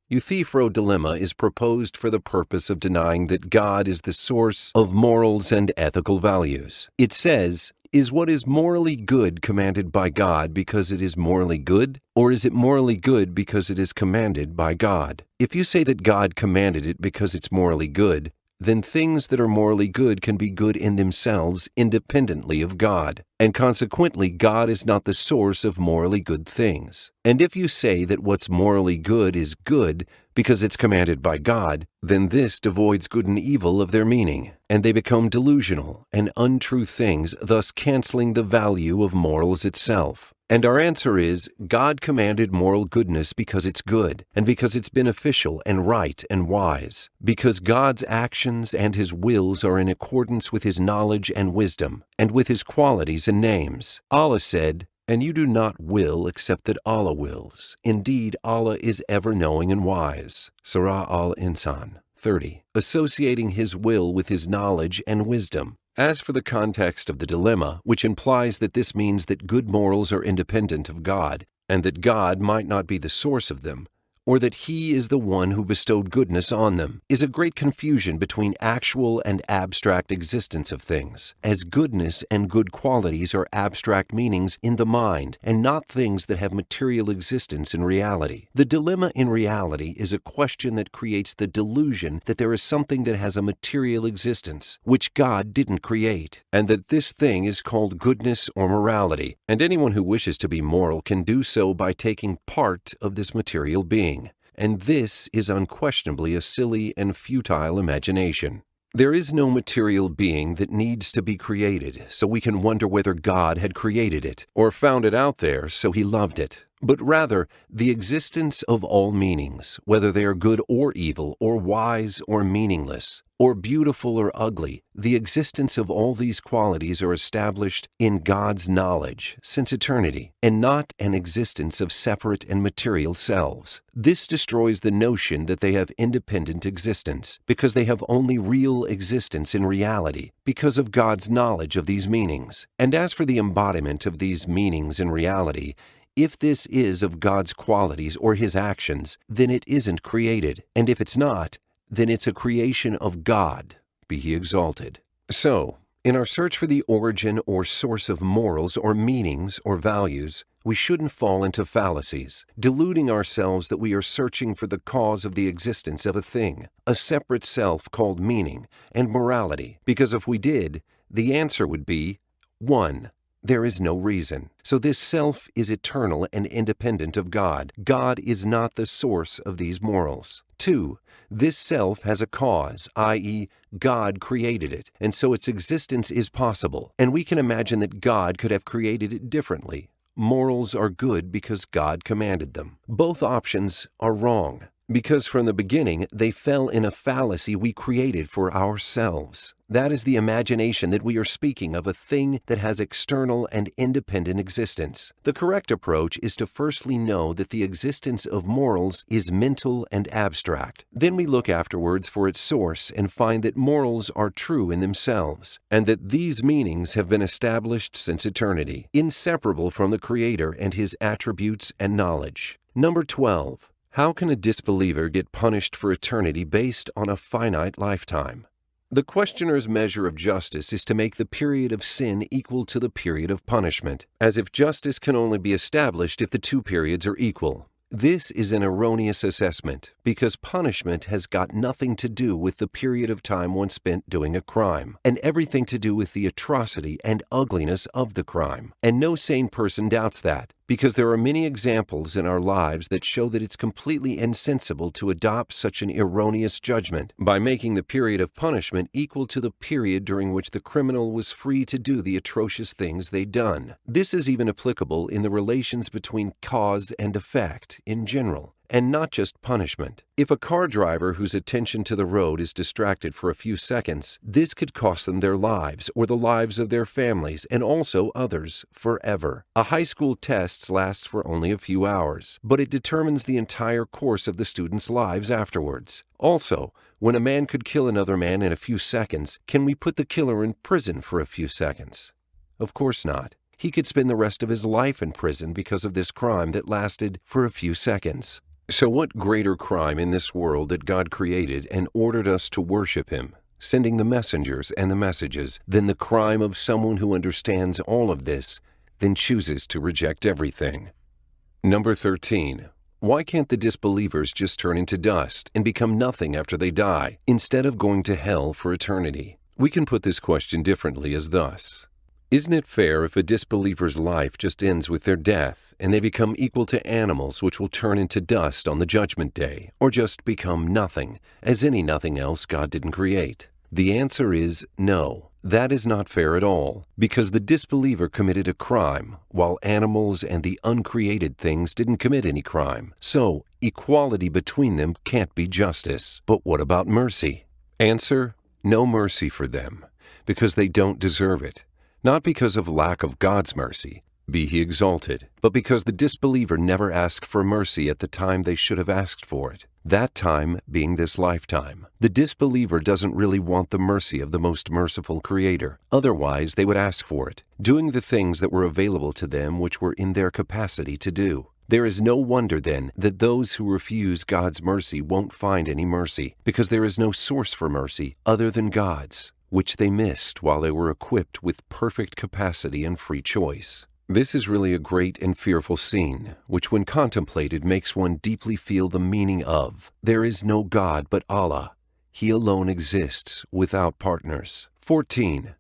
Euthyphro dilemma is proposed for the purpose of denying that God is the source of morals and ethical values. It says, is what is morally good commanded by God because it is morally good, or is it morally good because it is commanded by God? If you say that God commanded it because it's morally good, then things that are morally good can be good in themselves independently of God, and consequently God is not the source of morally good things. And if you say that what's morally good is good because it's commanded by God, then this devoids good and evil of their meaning, and they become delusional and untrue things, thus canceling the value of morals itself. And our answer is, God commanded moral goodness because it's good, and because it's beneficial and right and wise, because God's actions and His wills are in accordance with His knowledge and wisdom, and with His qualities and names. Allah said, and you do not will except that Allah wills. Indeed, Allah is ever-knowing and wise. Surah Al-Insan 30. Associating His will with His knowledge and wisdom. As for the context of the dilemma, which implies that this means that good morals are independent of God, and that God might not be the source of them, or that He is the one who bestowed goodness on them, is a great confusion between actual and abstract existence of things, as goodness and good qualities are abstract meanings in the mind, and not things that have material existence in reality. The dilemma in reality is a question that creates the delusion that there is something that has a material existence, which God didn't create, and that this thing is called goodness or morality, and anyone who wishes to be moral can do so by taking part of this material being. And this is unquestionably a silly and futile imagination. There is no material being that needs to be created, so we can wonder whether God had created it, or found it out there so He loved it. But rather, the existence of all meanings, whether they are good or evil, or wise or meaningless, or beautiful or ugly, the existence of all these qualities are established in God's knowledge since eternity, and not an existence of separate and material selves. This destroys the notion that they have independent existence, because they have only real existence in reality, because of God's knowledge of these meanings. And as for the embodiment of these meanings in reality, if this is of God's qualities or His actions, then it isn't created, and if it's not, then it's a creation of God, be He exalted. So, in our search for the origin or source of morals or meanings or values, we shouldn't fall into fallacies, deluding ourselves that we are searching for the cause of the existence of a thing, a separate self called meaning and morality, because if we did, the answer would be 1. There is no reason. So this self is eternal and independent of God. God is not the source of these morals. 2. This self has a cause, i.e., God created it, and so its existence is possible. And we can imagine that God could have created it differently. Morals are good because God commanded them. Both options are wrong. Because from the beginning, they fell in a fallacy we created for ourselves. That is the imagination that we are speaking of, a thing that has external and independent existence. The correct approach is to firstly know that the existence of morals is mental and abstract. Then we look afterwards for its source and find that morals are true in themselves, and that these meanings have been established since eternity, inseparable from the Creator and His attributes and knowledge. Number 12. How can a disbeliever get punished for eternity based on a finite lifetime? The questioner's measure of justice is to make the period of sin equal to the period of punishment, as if justice can only be established if the two periods are equal. This is an erroneous assessment, because punishment has got nothing to do with the period of time one spent doing a crime, and everything to do with the atrocity and ugliness of the crime. And no sane person doubts that, because there are many examples in our lives that show that it's completely insensible to adopt such an erroneous judgment by making the period of punishment equal to the period during which the criminal was free to do the atrocious things they'd done. This is even applicable in the relations between cause and effect in general, and not just punishment. If a car driver whose attention to the road is distracted for a few seconds, this could cost them their lives or the lives of their families and also others forever. A high school test lasts for only a few hours, but it determines the entire course of the students' lives afterwards. Also, when a man could kill another man in a few seconds, can we put the killer in prison for a few seconds? Of course not. He could spend the rest of his life in prison because of this crime that lasted for a few seconds. So what greater crime in this world that God created and ordered us to worship Him, sending the messengers and the messages, than the crime of someone who understands all of this, then chooses to reject everything? Number 13. Why can't the disbelievers just turn into dust and become nothing after they die, instead of going to hell for eternity? We can put this question differently as thus. Isn't it fair if a disbeliever's life just ends with their death and they become equal to animals which will turn into dust on the judgment day, or just become nothing, as any nothing else God didn't create? The answer is no. That is not fair at all, because the disbeliever committed a crime, while animals and the uncreated things didn't commit any crime. So, equality between them can't be justice. But what about mercy? Answer: no mercy for them, because they don't deserve it. Not because of lack of God's mercy, be He exalted, but because the disbeliever never asked for mercy at the time they should have asked for it, that time being this lifetime. The disbeliever doesn't really want the mercy of the most merciful Creator. Otherwise, they would ask for it, doing the things that were available to them which were in their capacity to do. There is no wonder, then, that those who refuse God's mercy won't find any mercy, because there is no source for mercy other than God's, which they missed while they were equipped with perfect capacity and free choice. This is really a great and fearful scene, which when contemplated makes one deeply feel the meaning of, there is no God but Allah. He alone exists without partners. 14.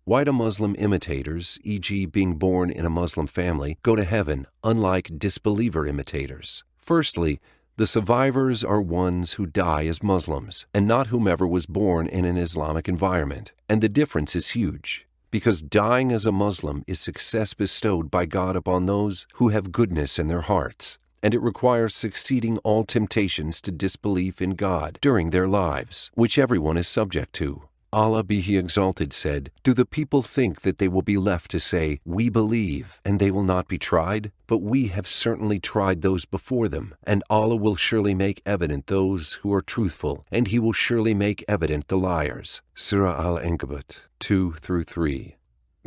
Why do Muslim imitators, e.g. being born in a Muslim family, go to heaven, unlike disbeliever imitators? Firstly, the survivors are ones who die as Muslims, and not whomever was born in an Islamic environment. And the difference is huge, because dying as a Muslim is success bestowed by God upon those who have goodness in their hearts, and it requires succeeding all temptations to disbelief in God during their lives, which everyone is subject to. Allah be He exalted said, "Do the people think that they will be left to say, 'We believe,' and they will not be tried? But we have certainly tried those before them, and Allah will surely make evident those who are truthful, and He will surely make evident the liars." Surah Al-Ankabut 2-3.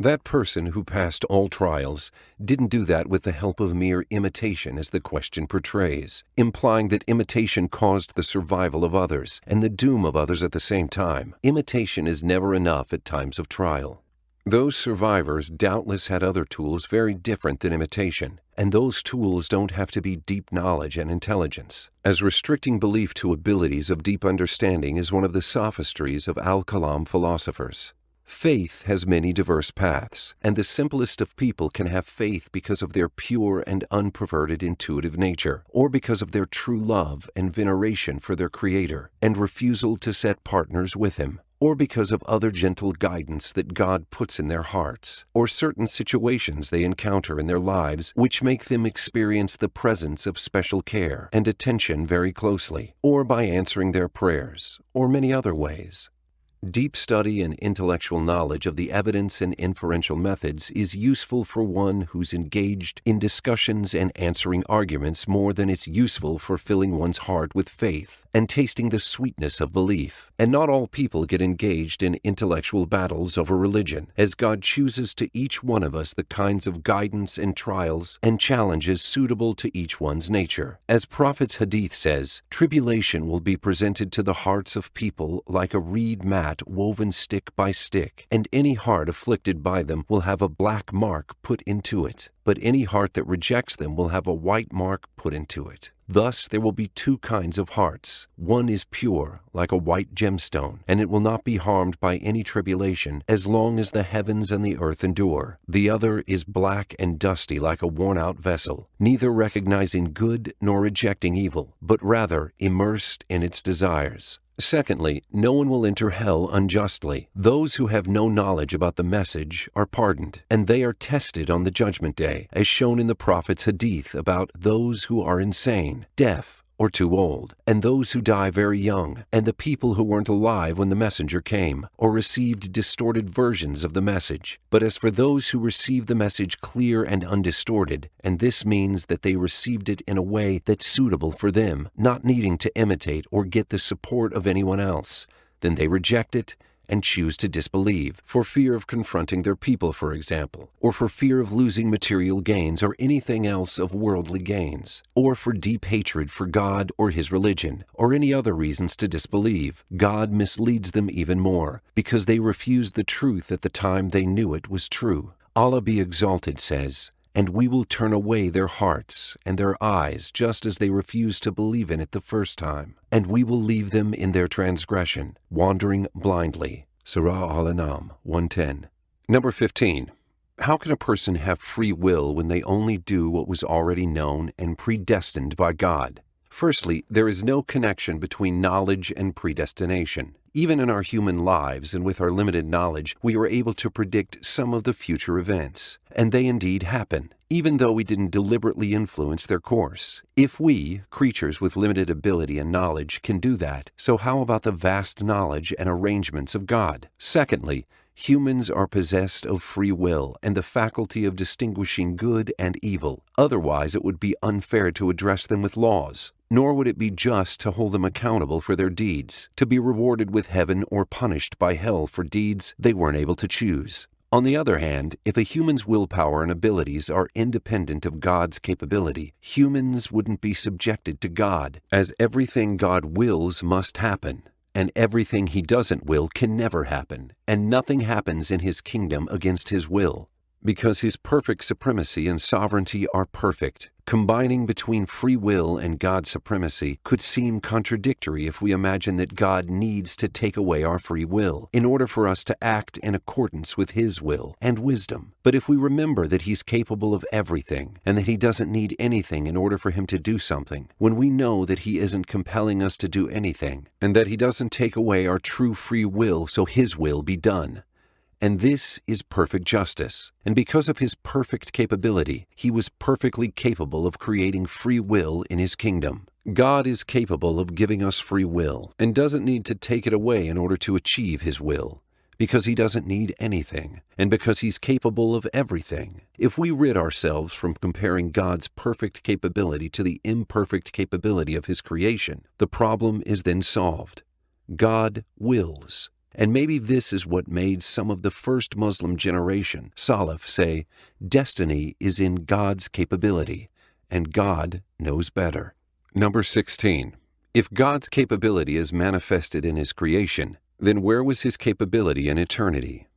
That person who passed all trials didn't do that with the help of mere imitation, as the question portrays, implying that imitation caused the survival of others and the doom of others at the same time. Imitation is never enough at times of trial. Those survivors doubtless had other tools very different than imitation, and those tools don't have to be deep knowledge and intelligence, as restricting belief to abilities of deep understanding is one of the sophistries of Al-Kalam philosophers. Faith has many diverse paths, and the simplest of people can have faith because of their pure and unperverted intuitive nature, or because of their true love and veneration for their Creator, and refusal to set partners with Him. or because of other gentle guidance that God puts in their hearts, or certain situations they encounter in their lives which make them experience the presence of special care and attention very closely, or by answering their prayers, or many other ways. Deep study and intellectual knowledge of the evidence and inferential methods is useful for one who's engaged in discussions and answering arguments more than it's useful for filling one's heart with faith and tasting the sweetness of belief. And not all people get engaged in intellectual battles over religion, as God chooses to each one of us the kinds of guidance and trials and challenges suitable to each one's nature. As Prophet's Hadith says, tribulation will be presented to the hearts of people like a reed mat woven stick by stick, and any heart afflicted by them will have a black mark put into it, but any heart that rejects them will have a white mark put into it. Thus there will be two kinds of hearts. One is pure, like a white gemstone, and it will not be harmed by any tribulation as long as the heavens and the earth endure. The other is black and dusty like a worn-out vessel, neither recognizing good nor rejecting evil, but rather immersed in its desires. Secondly, no one will enter hell unjustly. Those who have no knowledge about the message are pardoned, and they are tested on the judgment day, as shown in the Prophet's Hadith about those who are insane, deaf, or too old, and those who die very young, and the people who weren't alive when the messenger came, or received distorted versions of the message. But as for those who received the message clear and undistorted, and this means that they received it in a way that's suitable for them, not needing to imitate or get the support of anyone else, then they reject it and choose to disbelieve, for fear of confronting their people, for example, or for fear of losing material gains or anything else of worldly gains, or for deep hatred for God or His religion, or any other reasons to disbelieve. God misleads them even more, because they refused the truth at the time they knew it was true. Allah be exalted says, "And we will turn away their hearts and their eyes just as they refused to believe in it the first time. And we will leave them in their transgression, wandering blindly." Surah Al-An'am 110. Number 15. How can a person have free will when they only do what was already known and predestined by God? Firstly, there is no connection between knowledge and predestination. Even in our human lives and with our limited knowledge, we are able to predict some of the future events. And they indeed happen, even though we didn't deliberately influence their course. If we, creatures with limited ability and knowledge, can do that, so how about the vast knowledge and arrangements of God? Secondly, humans are possessed of free will and the faculty of distinguishing good and evil. Otherwise, it would be unfair to address them with laws. Nor would it be just to hold them accountable for their deeds, to be rewarded with heaven or punished by hell for deeds they weren't able to choose. On the other hand, if a human's willpower and abilities are independent of God's capability, humans wouldn't be subjected to God, as everything God wills must happen, and everything He doesn't will can never happen, and nothing happens in His kingdom against His will. Because His perfect supremacy and sovereignty are perfect, combining between free will and God's supremacy could seem contradictory if we imagine that God needs to take away our free will in order for us to act in accordance with His will and wisdom. But if we remember that He's capable of everything and that He doesn't need anything in order for Him to do something, when we know that He isn't compelling us to do anything and that He doesn't take away our true free will so His will be done, and this is perfect justice. And because of His perfect capability, He was perfectly capable of creating free will in His kingdom. God is capable of giving us free will and doesn't need to take it away in order to achieve His will, because He doesn't need anything, and because He's capable of everything. If we rid ourselves from comparing God's perfect capability to the imperfect capability of His creation, the problem is then solved. God wills. And maybe this is what made some of the first Muslim generation, Salaf, say, destiny is in God's capability, and God knows better. Number 16. If God's capability is manifested in His creation, then where was His capability in eternity?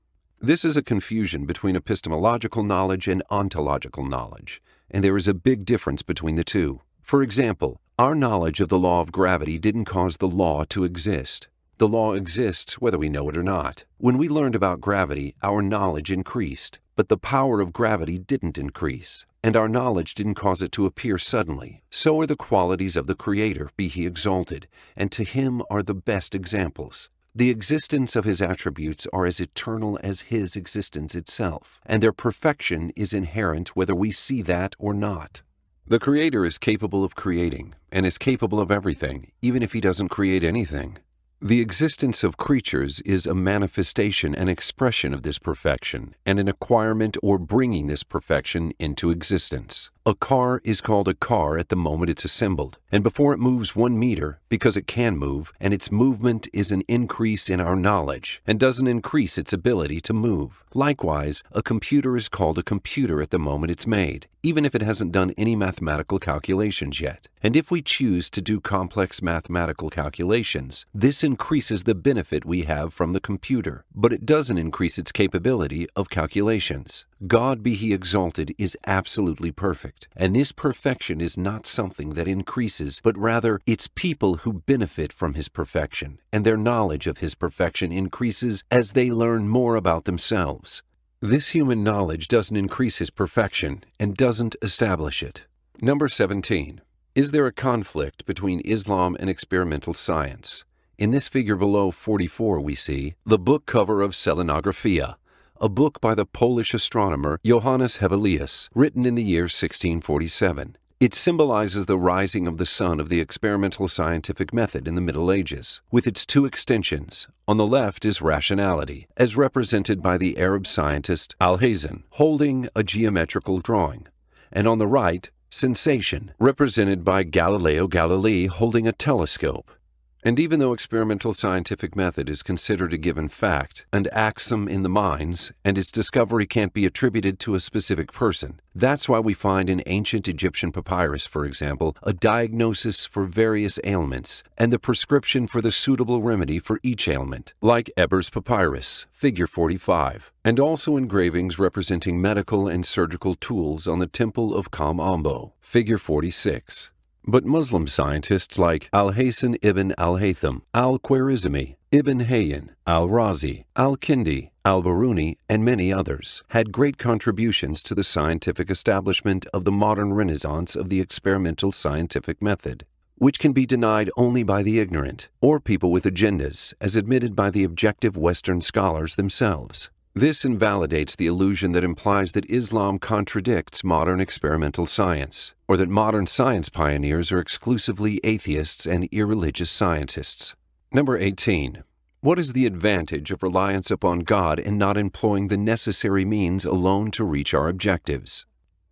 This is a confusion between epistemological knowledge and ontological knowledge, and there is a big difference between the two. For example, our knowledge of the law of gravity didn't cause the law to exist. The law exists whether we know it or not. When we learned about gravity, our knowledge increased, but the power of gravity didn't increase, and our knowledge didn't cause it to appear suddenly. So are the qualities of the Creator, be He exalted, and to Him are the best examples. The existence of his attributes are as eternal as his existence itself, and their perfection is inherent whether we see that or not. The Creator is capable of creating, and is capable of everything, even if he doesn't create anything. The existence of creatures is a manifestation and expression of this perfection, and an acquirement or bringing this perfection into existence. A car is called a car at the moment it's assembled, and before it moves 1 meter, because it can move, and its movement is an increase in our knowledge, and doesn't increase its ability to move. Likewise, a computer is called a computer at the moment it's made, even if it hasn't done any mathematical calculations yet. And if we choose to do complex mathematical calculations, this increases the benefit we have from the computer, but it doesn't increase its capability of calculations. God be He exalted is absolutely perfect, and this perfection is not something that increases, but rather it's people who benefit from His perfection, and their knowledge of His perfection increases as they learn more about themselves. This human knowledge doesn't increase His perfection and doesn't establish it. Number 17. Is there a conflict between Islam and experimental science? In this figure below 44 we see the book cover of Selenographia, a book by the Polish astronomer Johannes Hevelius, written in the year 1647. It symbolizes the rising of the sun of the experimental scientific method in the Middle Ages, with its 2 extensions. On the left is rationality, as represented by the Arab scientist Alhazen, holding a geometrical drawing, and on the right, sensation, represented by Galileo Galilei holding a telescope. And even though experimental scientific method is considered a given fact, an axiom in the minds, and its discovery can't be attributed to a specific person, that's why we find in ancient Egyptian papyrus, for example, a diagnosis for various ailments, and the prescription for the suitable remedy for each ailment, like Ebers Papyrus, figure 45, and also engravings representing medical and surgical tools on the Temple of Kam-Ombo, figure 46. But Muslim scientists like Al-Hasan ibn al-Haytham, al-Khwarizmi, Ibn Hayyan, al-Razi, al-Kindi, al-Biruni, and many others had great contributions to the scientific establishment of the modern renaissance of the experimental scientific method, which can be denied only by the ignorant or people with agendas, as admitted by the objective Western scholars themselves. This invalidates the illusion that implies that Islam contradicts modern experimental science, or that modern science pioneers are exclusively atheists and irreligious scientists. Number 18. What is the advantage of reliance upon God and not employing the necessary means alone to reach our objectives?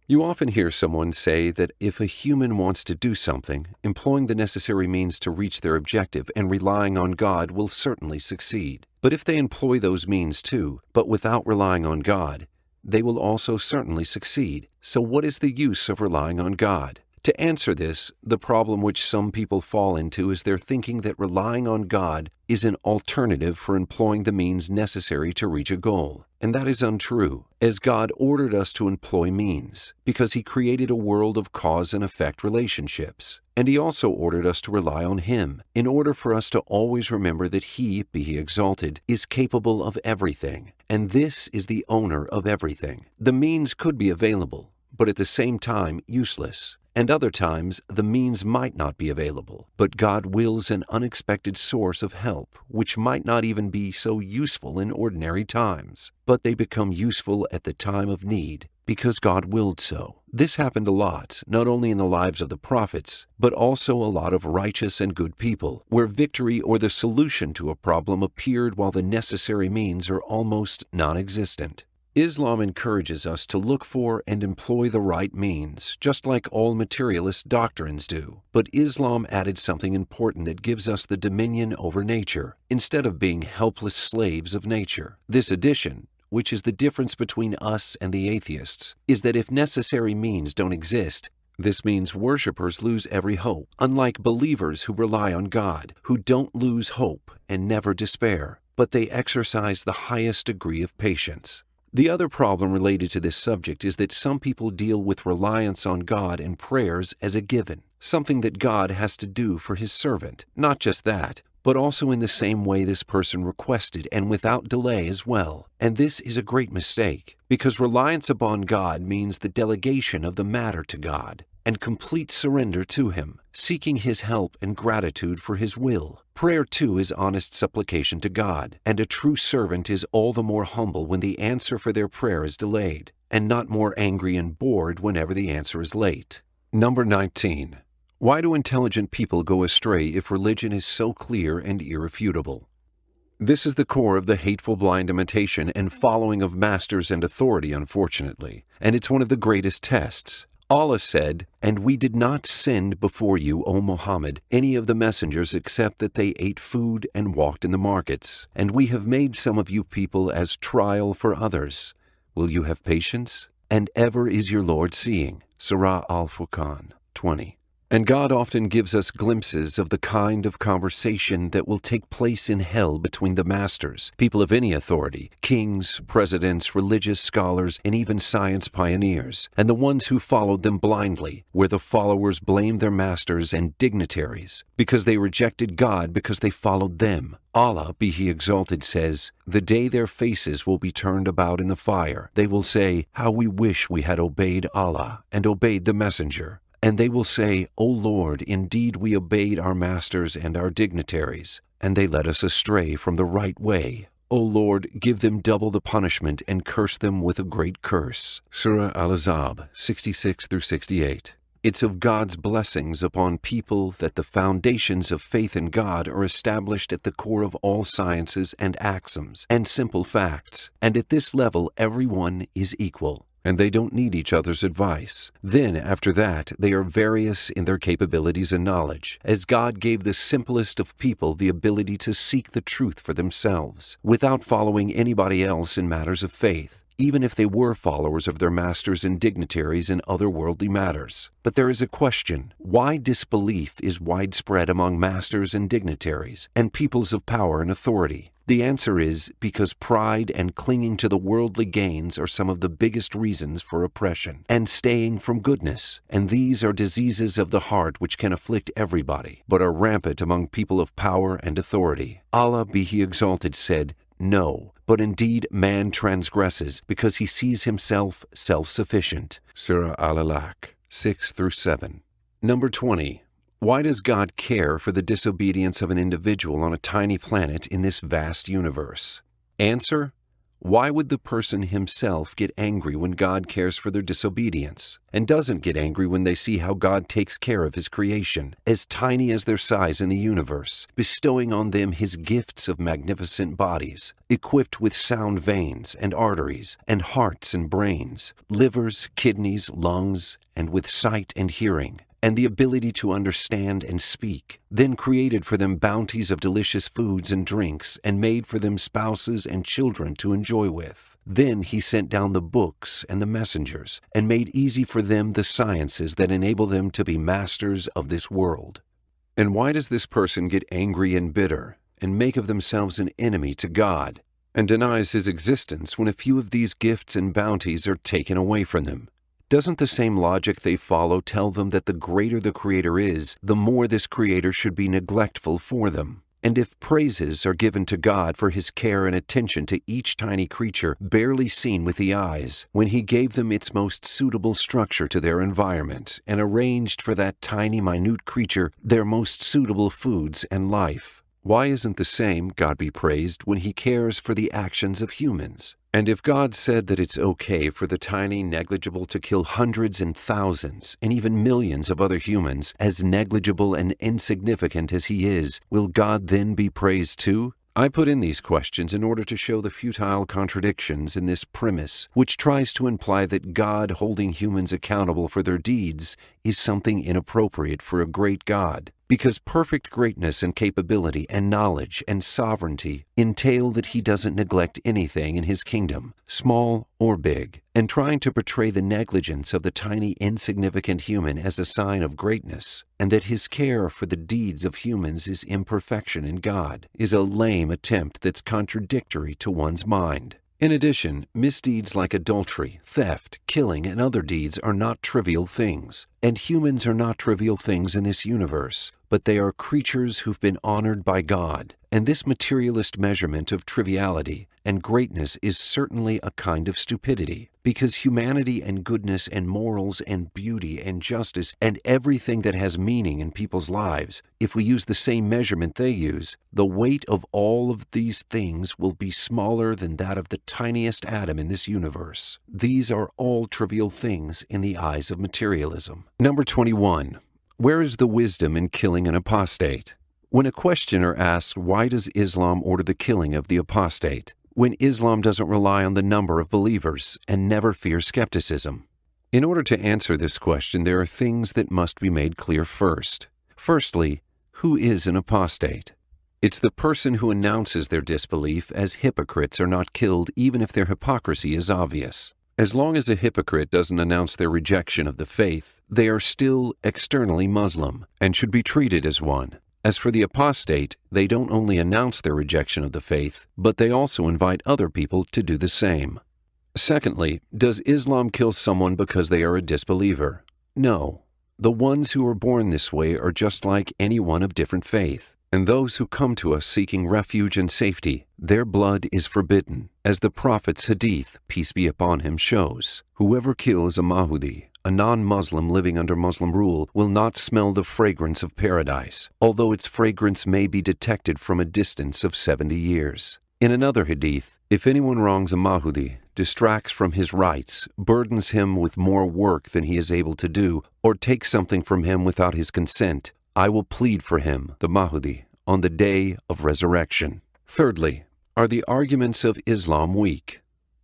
You often hear someone say that if a human wants to do something, employing the necessary means to reach their objective and relying on God will certainly succeed. But if they employ those means too, but without relying on God, they will also certainly succeed. So what is the use of relying on God? To answer this, the problem which some people fall into is their thinking that relying on God is an alternative for employing the means necessary to reach a goal. And that is untrue, as God ordered us to employ means, because He created a world of cause and effect relationships. And He also ordered us to rely on Him, in order for us to always remember that He, be He exalted, is capable of everything, and this is the owner of everything. The means could be available, but at the same time useless. And other times, the means might not be available, but God wills an unexpected source of help, which might not even be so useful in ordinary times. But they become useful at the time of need, because God willed so. This happened a lot, not only in the lives of the prophets, but also a lot of righteous and good people, where victory or the solution to a problem appeared while the necessary means are almost non-existent. Islam encourages us to look for and employ the right means, just like all materialist doctrines do. But Islam added something important that gives us the dominion over nature, instead of being helpless slaves of nature. This addition, which is the difference between us and the atheists, is that if necessary means don't exist, this means worshippers lose every hope, unlike believers who rely on God, who don't lose hope and never despair, but they exercise the highest degree of patience. The other problem related to this subject is that some people deal with reliance on God and prayers as a given, something that God has to do for His servant. Not just that, but also in the same way this person requested and without delay as well. And this is a great mistake, because reliance upon God means the delegation of the matter to God. and complete surrender to Him, seeking His help and gratitude for His will. Prayer, too, is honest supplication to God, and a true servant is all the more humble when the answer for their prayer is delayed, and not more angry and bored whenever the answer is late. Number 19. Why do intelligent people go astray if religion is so clear and irrefutable? This is the core of the hateful blind imitation and following of masters and authority, unfortunately, and it's one of the greatest tests. Allah said, "And we did not send before you, O Muhammad, any of the messengers except that they ate food and walked in the markets, and we have made some of you people as trial for others. Will you have patience? And ever is your Lord seeing." Surah Al-Furqan 20. And God often gives us glimpses of the kind of conversation that will take place in hell between the masters, people of any authority, kings, presidents, religious scholars, and even science pioneers, and the ones who followed them blindly, where the followers blame their masters and dignitaries because they rejected God because they followed them. Allah, be He exalted, says, "The day their faces will be turned about in the fire, they will say, 'How we wish we had obeyed Allah and obeyed the Messenger.' And they will say, 'O Lord, indeed we obeyed our masters and our dignitaries, and they led us astray from the right way. O Lord, give them double the punishment and curse them with a great curse.'" Surah Al-Ahzab 66-68. It's of God's blessings upon people that the foundations of faith in God are established at the core of all sciences and axioms and simple facts, and at this level everyone is equal, and they don't need each other's advice. Then, after that, they are various in their capabilities and knowledge, as God gave the simplest of people the ability to seek the truth for themselves, without following anybody else in matters of faith, even if they were followers of their masters and dignitaries in other worldly matters. But there is a question: why disbelief is widespread among masters and dignitaries, and peoples of power and authority? The answer is because pride and clinging to the worldly gains are some of the biggest reasons for oppression and staying from goodness, and these are diseases of the heart which can afflict everybody, but are rampant among people of power and authority. Allah, be He exalted, said, "No, but indeed man transgresses because he sees himself self-sufficient." Surah Al-Alaq 6-7. Number 20. Why does God care for the disobedience of an individual on a tiny planet in this vast universe? Answer: why would the person himself get angry when God cares for their disobedience, and doesn't get angry when they see how God takes care of His creation, as tiny as their size in the universe, bestowing on them His gifts of magnificent bodies, equipped with sound veins and arteries, and hearts and brains, livers, kidneys, lungs, and with sight and hearing, and the ability to understand and speak, then created for them bounties of delicious foods and drinks, and made for them spouses and children to enjoy with. Then He sent down the books and the messengers, and made easy for them the sciences that enable them to be masters of this world. And why does this person get angry and bitter, and make of themselves an enemy to God, and denies His existence when a few of these gifts and bounties are taken away from them? Doesn't the same logic they follow tell them that the greater the Creator is, the more this Creator should be neglectful for them? And if praises are given to God for His care and attention to each tiny creature barely seen with the eyes, when He gave them its most suitable structure to their environment and arranged for that tiny minute creature their most suitable foods and life, why isn't the same, God be praised, when He cares for the actions of humans? And if God said that it's okay for the tiny negligible to kill hundreds and thousands and even millions of other humans, as negligible and insignificant as He is, will God then be praised too? I put in these questions in order to show the futile contradictions in this premise, which tries to imply that God holding humans accountable for their deeds is something inappropriate for a great God, because perfect greatness and capability and knowledge and sovereignty entail that He doesn't neglect anything in His kingdom, small or big, and trying to portray the negligence of the tiny insignificant human as a sign of greatness, and that His care for the deeds of humans is imperfection in God, is a lame attempt that's contradictory to one's mind. In addition, misdeeds like adultery, theft, killing, and other deeds are not trivial things, and humans are not trivial things in this universe, but they are creatures who've been honored by God, and this materialist measurement of triviality and greatness is certainly a kind of stupidity. Because humanity and goodness and morals and beauty and justice and everything that has meaning in people's lives, if we use the same measurement they use, the weight of all of these things will be smaller than that of the tiniest atom in this universe. These are all trivial things in the eyes of materialism. Number 21. Where is the wisdom in killing an apostate? When a questioner asks, why does Islam order the killing of the apostate? When Islam doesn't rely on the number of believers and never fears skepticism? In order to answer this question, there are things that must be made clear first. Firstly, who is an apostate? It's the person who announces their disbelief, as hypocrites are not killed even if their hypocrisy is obvious. As long as a hypocrite doesn't announce their rejection of the faith, they are still externally Muslim and should be treated as one. As for the apostate, they don't only announce their rejection of the faith, but they also invite other people to do the same. Secondly, does Islam kill someone because they are a disbeliever? No. The ones who are born this way are just like anyone of different faith. And those who come to us seeking refuge and safety, their blood is forbidden, as the Prophet's hadith, peace be upon him, shows. Whoever kills a Mahudi, a non-Muslim living under Muslim rule, will not smell the fragrance of paradise, although its fragrance may be detected from a distance of 70 years. In another hadith, if anyone wrongs a Mahudi, distracts from his rights, burdens him with more work than he is able to do, or takes something from him without his consent, I will plead for him, the Mahudi, on the day of resurrection. Thirdly, are the arguments of Islam weak?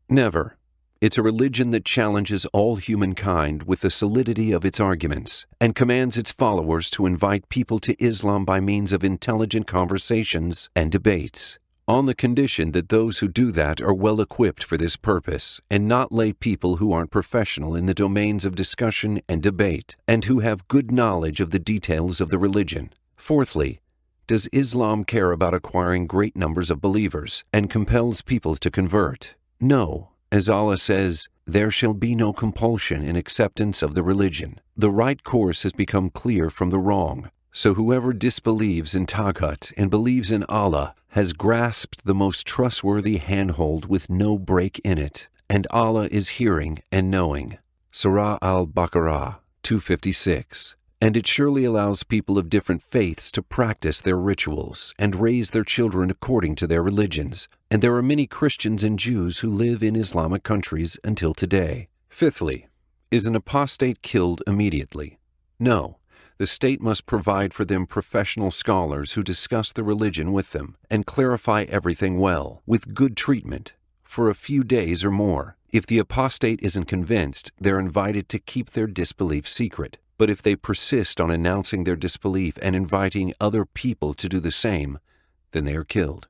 Never. It's a religion that challenges all humankind with the solidity of its arguments and commands its followers to invite people to Islam by means of intelligent conversations and debates, on the condition that those who do that are well equipped for this purpose and not lay people who aren't professional in the domains of discussion and debate and who have good knowledge of the details of the religion. Fourthly, does Islam care about acquiring great numbers of believers and compels people to convert? No. As Allah says, there shall be no compulsion in acceptance of the religion. The right course has become clear from the wrong. So whoever disbelieves in Taghut and believes in Allah has grasped the most trustworthy handhold with no break in it, and Allah is hearing and knowing. Surah Al-Baqarah 256. And it surely allows people of different faiths to practice their rituals and raise their children according to their religions, and there are many Christians and Jews who live in Islamic countries until today. Fifthly, is an apostate killed immediately? No. The state must provide for them professional scholars who discuss the religion with them and clarify everything well, with good treatment, for a few days or more. If the apostate isn't convinced, they're invited to keep their disbelief secret. But if they persist on announcing their disbelief and inviting other people to do the same, then they are killed.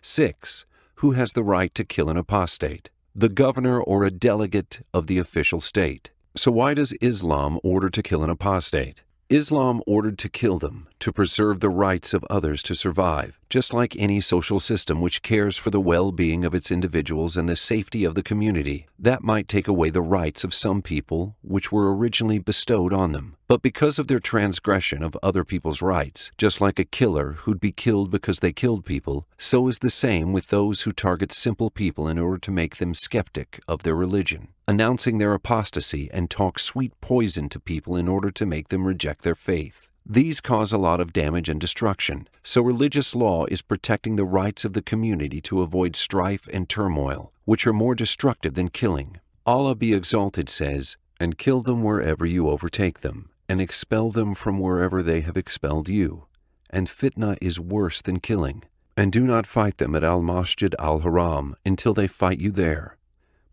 6. Who has the right to kill an apostate? The governor or a delegate of the official state. So why does Islam order to kill an apostate? Islam ordered to kill them to preserve the rights of others to survive, just like any social system which cares for the well-being of its individuals and the safety of the community. That might take away the rights of some people which were originally bestowed on them. But because of their transgression of other people's rights, just like a killer who'd be killed because they killed people, so is the same with those who target simple people in order to make them skeptic of their religion, announcing their apostasy and talk sweet poison to people in order to make them reject their faith. These cause a lot of damage and destruction, so religious law is protecting the rights of the community to avoid strife and turmoil, which are more destructive than killing. Allah be exalted says, "And kill them wherever you overtake them, and expel them from wherever they have expelled you. And fitna is worse than killing. And do not fight them at Al-Masjid Al-Haram until they fight you there.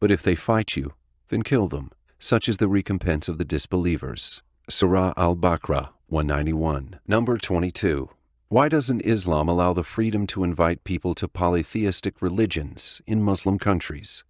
But if they fight you, then kill them. Such is the recompense of the disbelievers." Surah Al-Baqarah 191. Number 22. Why doesn't Islam allow the freedom to invite people to polytheistic religions in Muslim countries?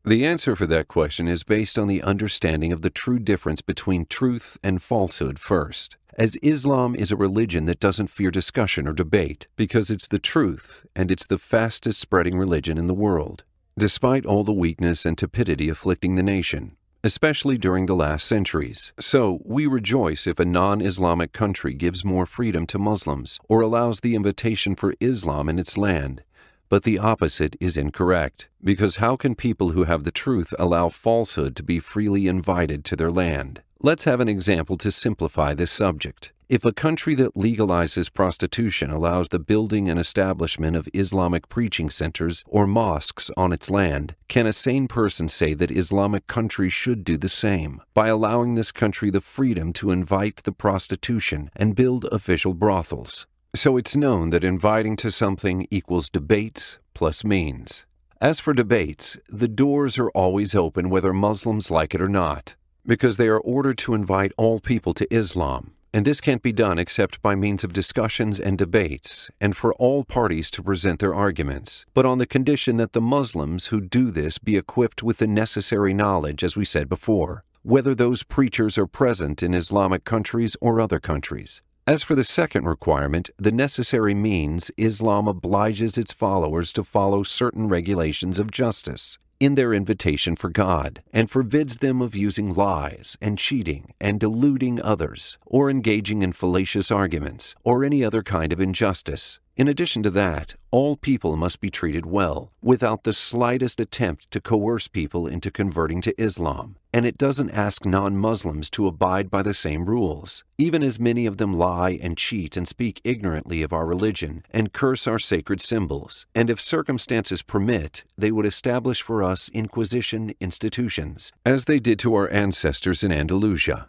The answer for that question is based on the understanding of the true difference between truth and falsehood first, as Islam is a religion that doesn't fear discussion or debate because it's the truth and it's the fastest spreading religion in the world, despite all the weakness and tepidity afflicting the nation, especially during the last centuries. So, we rejoice if a non-Islamic country gives more freedom to Muslims or allows the invitation for Islam in its land, But the opposite is incorrect, because how can people who have the truth allow falsehood to be freely invited to their land? Let's have an example to simplify this subject. If a country that legalizes prostitution allows the building and establishment of Islamic preaching centers or mosques on its land, can a sane person say that Islamic countries should do the same by allowing this country the freedom to invite the prostitution and build official brothels? So it's known that inviting to something equals debates plus means. As for debates, the doors are always open whether Muslims like it or not, because they are ordered to invite all people to Islam. And this can't be done except by means of discussions and debates, and for all parties to present their arguments, but on the condition that the Muslims who do this be equipped with the necessary knowledge, as we said before, whether those preachers are present in Islamic countries or other countries. As for the second requirement, the necessary means, Islam obliges its followers to follow certain regulations of justice in their invitation for God, and forbids them of using lies and cheating and deluding others, or engaging in fallacious arguments, or any other kind of injustice. In addition to that, all people must be treated well, without the slightest attempt to coerce people into converting to Islam, and it doesn't ask non-Muslims to abide by the same rules, even as many of them lie and cheat and speak ignorantly of our religion and curse our sacred symbols, and if circumstances permit, they would establish for us Inquisition institutions, as they did to our ancestors in Andalusia.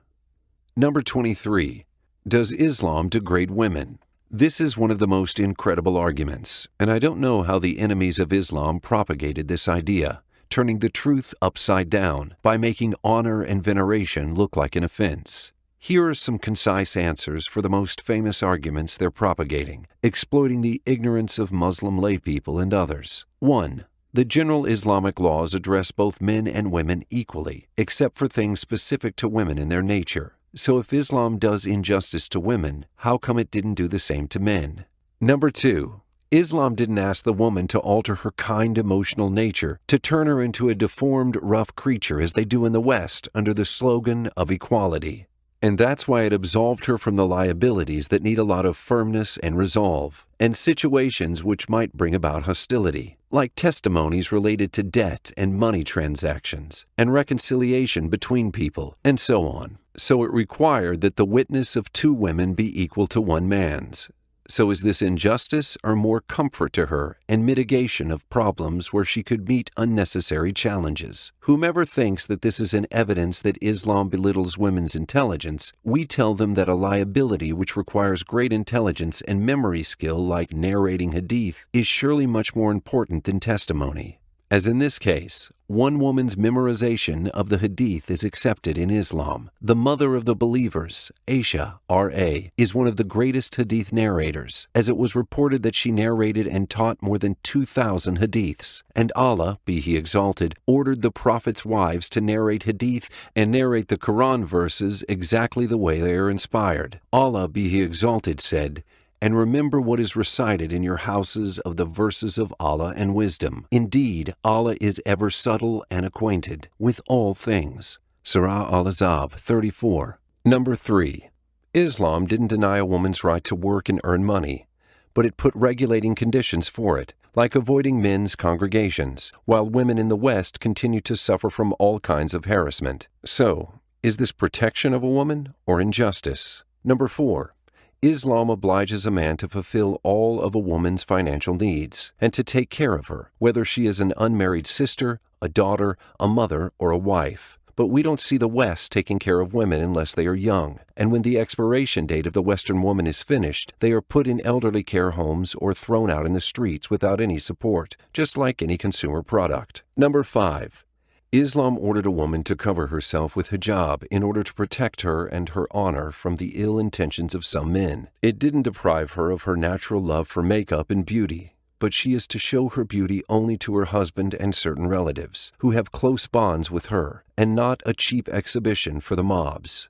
Number 23. Does Islam degrade women? This is one of the most incredible arguments, and I don't know how the enemies of Islam propagated this idea, turning the truth upside down by making honor and veneration look like an offense. Here are some concise answers for the most famous arguments they're propagating, exploiting the ignorance of Muslim laypeople and others. 1. The general Islamic laws address both men and women equally, except for things specific to women in their nature. So if Islam does injustice to women, how come it didn't do the same to men? Number 2. Islam didn't ask the woman to alter her kind emotional nature, to turn her into a deformed, rough creature as they do in the West under the slogan of equality. And that's why it absolved her from the liabilities that need a lot of firmness and resolve, and situations which might bring about hostility, like testimonies related to debt and money transactions, and reconciliation between people, and so on. So it required that the witness of 2 women be equal to 1 man's. So is this injustice or more comfort to her and mitigation of problems where she could meet unnecessary challenges? Whomever thinks that this is an evidence that Islam belittles women's intelligence, we tell them that a liability which requires great intelligence and memory skill like narrating hadith is surely much more important than testimony. As in this case, 1 woman's memorization of the hadith is accepted in Islam. The mother of the believers, Aisha, R.A., is one of the greatest hadith narrators, as it was reported that she narrated and taught more than 2,000 hadiths, and Allah, be He exalted, ordered the Prophet's wives to narrate hadith and narrate the Quran verses exactly the way they are inspired. Allah, be He exalted, said, "And remember what is recited in your houses of the verses of Allah and wisdom. Indeed, Allah is ever subtle and acquainted with all things." Surah Al-Ahzab 34. Number 3. Islam didn't deny a woman's right to work and earn money, but it put regulating conditions for it, like avoiding men's congregations, while women in the West continue to suffer from all kinds of harassment. So, is this protection of a woman or injustice? Number 4. Islam obliges a man to fulfill all of a woman's financial needs and to take care of her, whether she is an unmarried sister, a daughter, a mother, or a wife. But we don't see the West taking care of women unless they are young, and when the expiration date of the Western woman is finished, they are put in elderly care homes or thrown out in the streets without any support, just like any consumer product. Number 5. Islam ordered a woman to cover herself with hijab in order to protect her and her honor from the ill intentions of some men. It didn't deprive her of her natural love for makeup and beauty, but she is to show her beauty only to her husband and certain relatives, who have close bonds with her, and not a cheap exhibition for the mobs.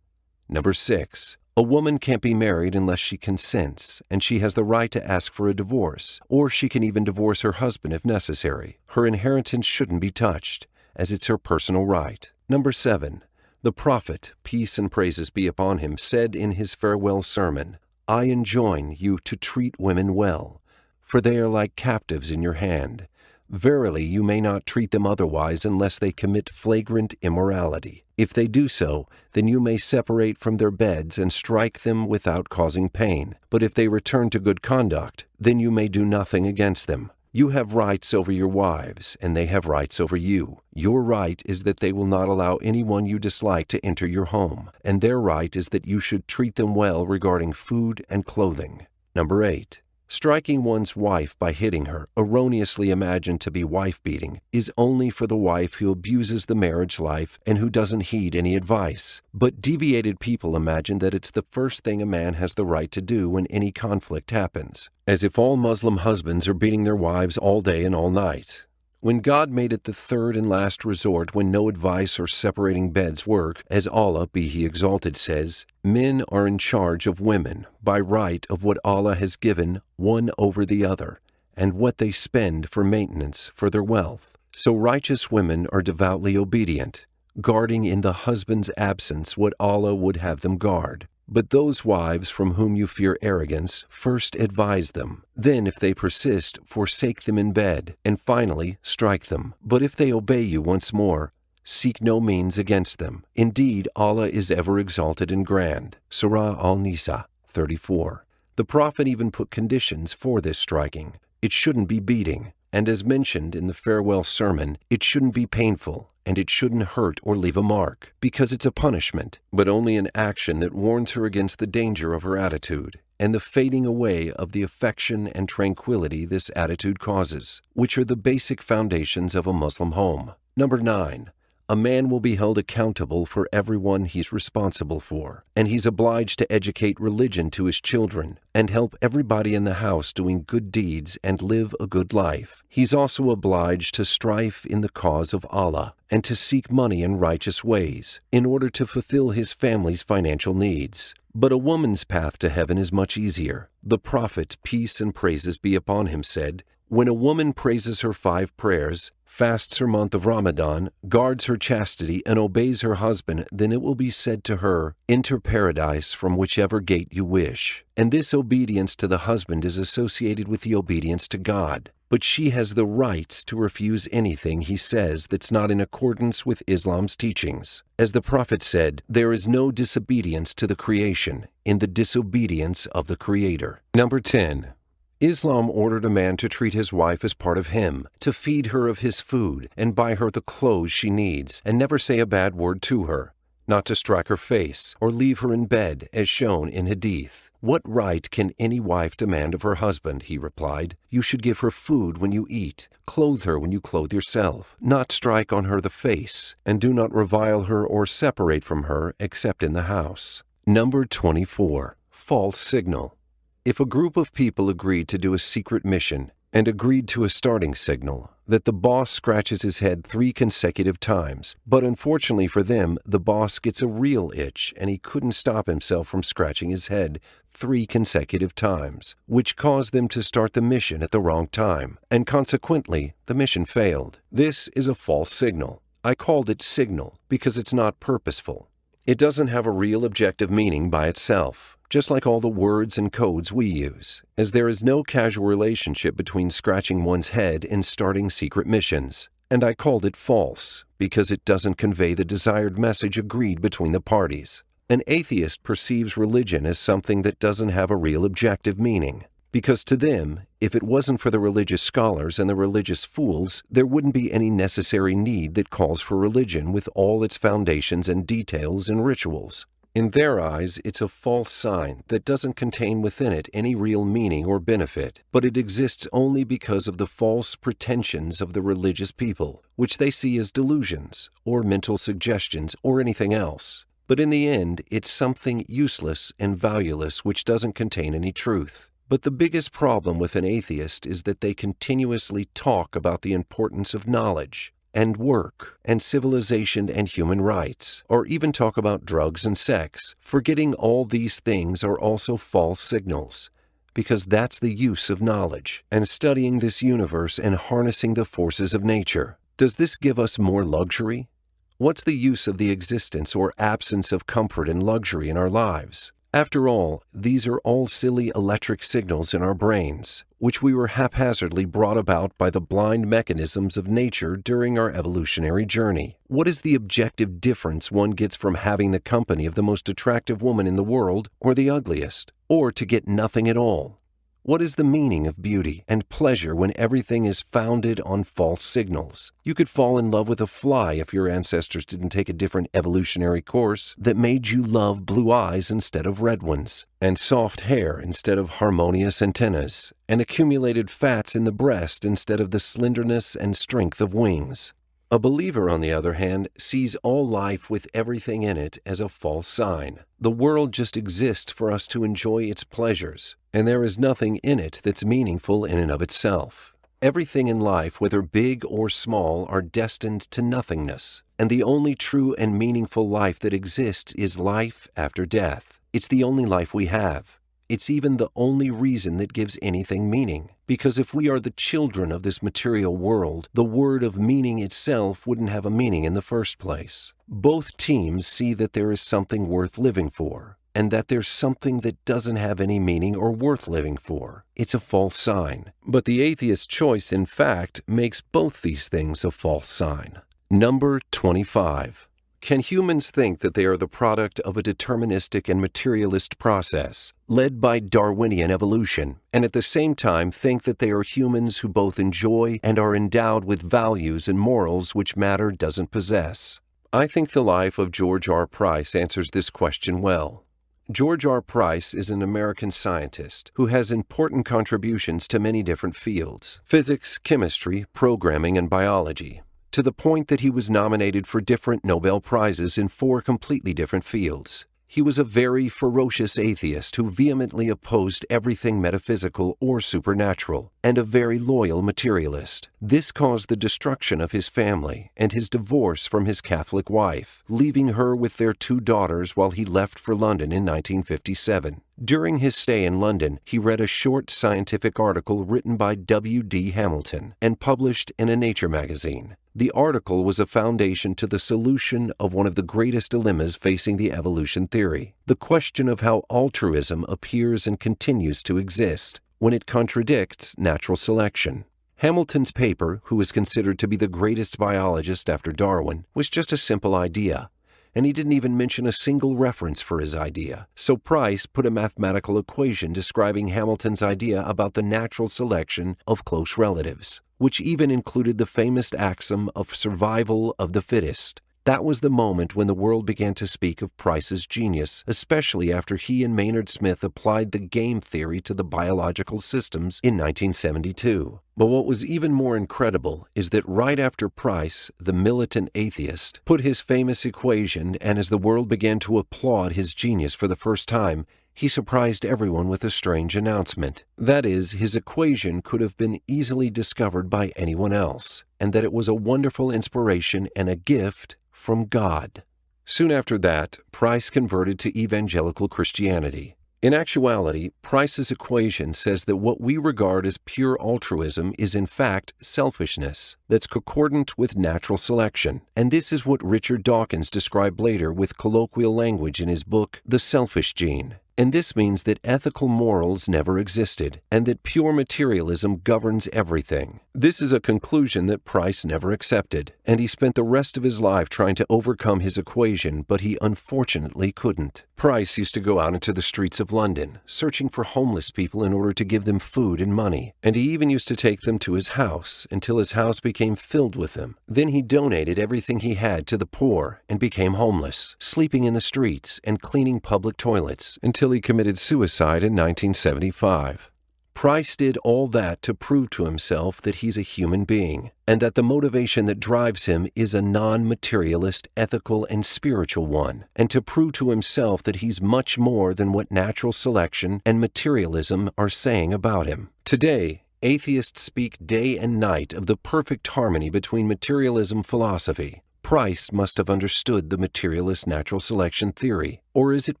Number 6. A woman can't be married unless she consents, and she has the right to ask for a divorce, or she can even divorce her husband if necessary. Her inheritance shouldn't be touched, as it's her personal right. Number 7. The Prophet, peace and praises be upon him, said in his farewell sermon, "I enjoin you to treat women well, for they are like captives in your hand. Verily, you may not treat them otherwise unless they commit flagrant immorality. If they do so, then you may separate from their beds and strike them without causing pain. But if they return to good conduct, then you may do nothing against them. You have rights over your wives, and they have rights over you. Your right is that they will not allow anyone you dislike to enter your home, and their right is that you should treat them well regarding food and clothing. Number 8. Striking one's wife by hitting her, erroneously imagined to be wife-beating, is only for the wife who abuses the marriage life and who doesn't heed any advice. But deviated people imagine that it's the first thing a man has the right to do when any conflict happens, as if all Muslim husbands are beating their wives all day and all night. When God made it the third and last resort when no advice or separating beds work, as Allah, be He exalted, says, men are in charge of women by right of what Allah has given one over the other, and what they spend for maintenance for their wealth. So righteous women are devoutly obedient, guarding in the husband's absence what Allah would have them guard. But those wives from whom you fear arrogance, first advise them. Then, if they persist, forsake them in bed, and finally strike them. But if they obey you once more, seek no means against them. Indeed, Allah is ever exalted and grand. Surah Al-Nisa 34. The Prophet even put conditions for this striking. It shouldn't be beating, and as mentioned in the farewell sermon, it shouldn't be painful, and it shouldn't hurt or leave a mark, because it's a punishment, but only an action that warns her against the danger of her attitude, and the fading away of the affection and tranquility this attitude causes, which are the basic foundations of a Muslim home. Number 9. A man will be held accountable for everyone he's responsible for, and he's obliged to educate religion to his children and help everybody in the house doing good deeds and live a good life. He's also obliged to strive in the cause of Allah and to seek money in righteous ways in order to fulfill his family's financial needs. But a woman's path to heaven is much easier. The Prophet, peace and praises be upon him, said, when a woman praises her 5 prayers, fasts her month of Ramadan, guards her chastity, and obeys her husband, then it will be said to her, enter paradise from whichever gate you wish. And this obedience to the husband is associated with the obedience to God. But she has the right to refuse anything he says that's not in accordance with Islam's teachings. As the Prophet said, there is no disobedience to the creation in the disobedience of the Creator. Number 10. Islam ordered a man to treat his wife as part of him, to feed her of his food and buy her the clothes she needs, and never say a bad word to her, not to strike her face or leave her in bed, as shown in Hadith. What right can any wife demand of her husband? He replied. You should give her food when you eat, clothe her when you clothe yourself, not strike on her the face, and do not revile her or separate from her except in the house. Number 24. False signal. If a group of people agreed to do a secret mission and agreed to a starting signal, that the boss scratches his head 3 consecutive times, but unfortunately for them, the boss gets a real itch and he couldn't stop himself from scratching his head 3 consecutive times, which caused them to start the mission at the wrong time, and consequently, the mission failed. This is a false signal. I called it signal because it's not purposeful. It doesn't have a real objective meaning by itself, just like all the words and codes we use, as there is no casual relationship between scratching one's head and starting secret missions. And I called it false because it doesn't convey the desired message agreed between the parties. An atheist perceives religion as something that doesn't have a real objective meaning, because to them, if it wasn't for the religious scholars and the religious fools, there wouldn't be any necessary need that calls for religion with all its foundations and details and rituals. In their eyes, it's a false sign that doesn't contain within it any real meaning or benefit, but it exists only because of the false pretensions of the religious people, which they see as delusions, or mental suggestions, or anything else. But in the end, it's something useless and valueless which doesn't contain any truth. But the biggest problem with an atheist is that they continuously talk about the importance of knowledge, and work, and civilization and human rights, or even talk about drugs and sex, forgetting all these things are also false signals, because that's the use of knowledge, and studying this universe and harnessing the forces of nature. Does this give us more luxury? What's the use of the existence or absence of comfort and luxury in our lives? After all, these are all silly electric signals in our brains, which we were haphazardly brought about by the blind mechanisms of nature during our evolutionary journey. What is the objective difference one gets from having the company of the most attractive woman in the world or the ugliest, or to get nothing at all? What is the meaning of beauty and pleasure when everything is founded on false signals? You could fall in love with a fly if your ancestors didn't take a different evolutionary course that made you love blue eyes instead of red ones, and soft hair instead of harmonious antennas, and accumulated fats in the breast instead of the slenderness and strength of wings. A believer, on the other hand, sees all life with everything in it as a false sign. The world just exists for us to enjoy its pleasures, and there is nothing in it that's meaningful in and of itself. Everything in life, whether big or small, are destined to nothingness, and the only true and meaningful life that exists is life after death. It's the only life we have. It's even the only reason that gives anything meaning. Because if we are the children of this material world, the word of meaning itself wouldn't have a meaning in the first place. Both teams see that there is something worth living for, and that there's something that doesn't have any meaning or worth living for. It's a false sign. But the atheist's choice, in fact, makes both these things a false sign. Number 25. Can humans think that they are the product of a deterministic and materialist process, led by Darwinian evolution, and at the same time think that they are humans who both enjoy and are endowed with values and morals which matter doesn't possess? I think the life of George R. Price answers this question well. George R. Price is an American scientist who has important contributions to many different fields: physics, chemistry, programming, and biology, to the point that he was nominated for different Nobel Prizes in 4 completely different fields. He was a very ferocious atheist who vehemently opposed everything metaphysical or supernatural, and a very loyal materialist. This caused the destruction of his family and his divorce from his Catholic wife, leaving her with their 2 daughters while he left for London in 1957. During his stay in London, he read a short scientific article written by W.D. Hamilton and published in a Nature magazine. The article was a foundation to the solution of one of the greatest dilemmas facing the evolution theory: the question of how altruism appears and continues to exist when it contradicts natural selection. Hamilton's paper, who is considered to be the greatest biologist after Darwin, was just a simple idea, and he didn't even mention a single reference for his idea. So Price put a mathematical equation describing Hamilton's idea about the natural selection of close relatives, which even included the famous axiom of survival of the fittest. That was the moment when the world began to speak of Price's genius, especially after he and Maynard Smith applied the game theory to the biological systems in 1972. But what was even more incredible is that right after Price, the militant atheist, put his famous equation, and as the world began to applaud his genius for the first time, he surprised everyone with a strange announcement. That is, his equation could have been easily discovered by anyone else, and that it was a wonderful inspiration and a gift from God. Soon after that, Price converted to evangelical Christianity. In actuality, Price's equation says that what we regard as pure altruism is in fact selfishness that's concordant with natural selection. And this is what Richard Dawkins described later with colloquial language in his book, The Selfish Gene. And this means that ethical morals never existed, and that pure materialism governs everything. This is a conclusion that Price never accepted, and he spent the rest of his life trying to overcome his equation, but he unfortunately couldn't. Price used to go out into the streets of London, searching for homeless people in order to give them food and money, and he even used to take them to his house until his house became filled with them. Then he donated everything he had to the poor and became homeless, sleeping in the streets and cleaning public toilets until he committed suicide in 1975. Price did all that to prove to himself that he's a human being, and that the motivation that drives him is a non-materialist, ethical, and spiritual one, and to prove to himself that he's much more than what natural selection and materialism are saying about him. Today, atheists speak day and night of the perfect harmony between materialism philosophy. Price must have understood the materialist natural selection theory. Or is it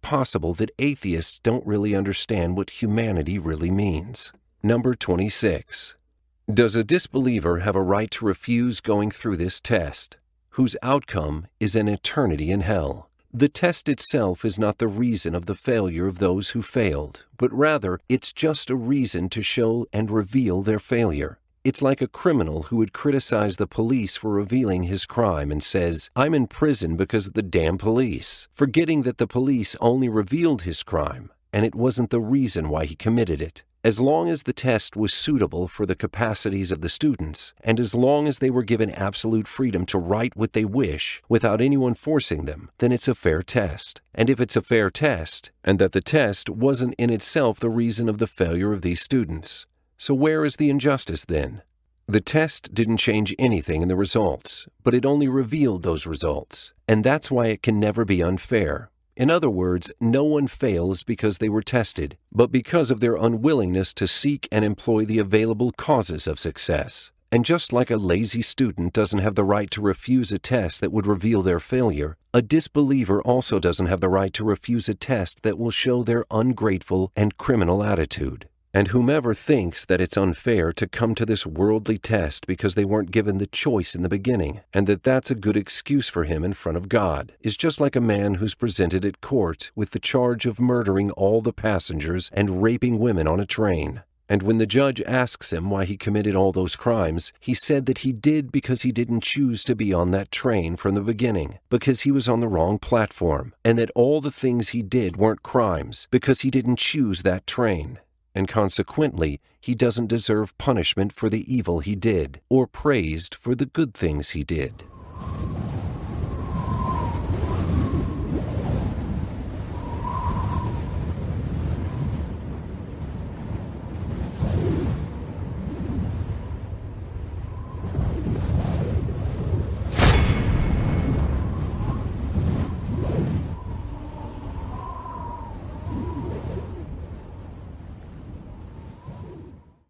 possible that atheists don't really understand what humanity really means? Number 26. Does a disbeliever have a right to refuse going through this test, whose outcome is an eternity in hell? The test itself is not the reason of the failure of those who failed, but rather it's just a reason to show and reveal their failure. It's like a criminal who would criticize the police for revealing his crime and says, "I'm in prison because of the damn police," forgetting that the police only revealed his crime, and it wasn't the reason why he committed it. As long as the test was suitable for the capacities of the students, and as long as they were given absolute freedom to write what they wish without anyone forcing them, then it's a fair test. And if it's a fair test, and that the test wasn't in itself the reason of the failure of these students, so where is the injustice then? The test didn't change anything in the results, but it only revealed those results, and that's why it can never be unfair. In other words, no one fails because they were tested, but because of their unwillingness to seek and employ the available causes of success. And just like a lazy student doesn't have the right to refuse a test that would reveal their failure, a disbeliever also doesn't have the right to refuse a test that will show their ungrateful and criminal attitude. And whomever thinks that it's unfair to come to this worldly test because they weren't given the choice in the beginning, and that that's a good excuse for him in front of God, is just like a man who's presented at court with the charge of murdering all the passengers and raping women on a train. And when the judge asks him why he committed all those crimes, he said that he did because he didn't choose to be on that train from the beginning, because he was on the wrong platform, and that all the things he did weren't crimes because he didn't choose that train. And consequently, he doesn't deserve punishment for the evil he did, or praised for the good things he did.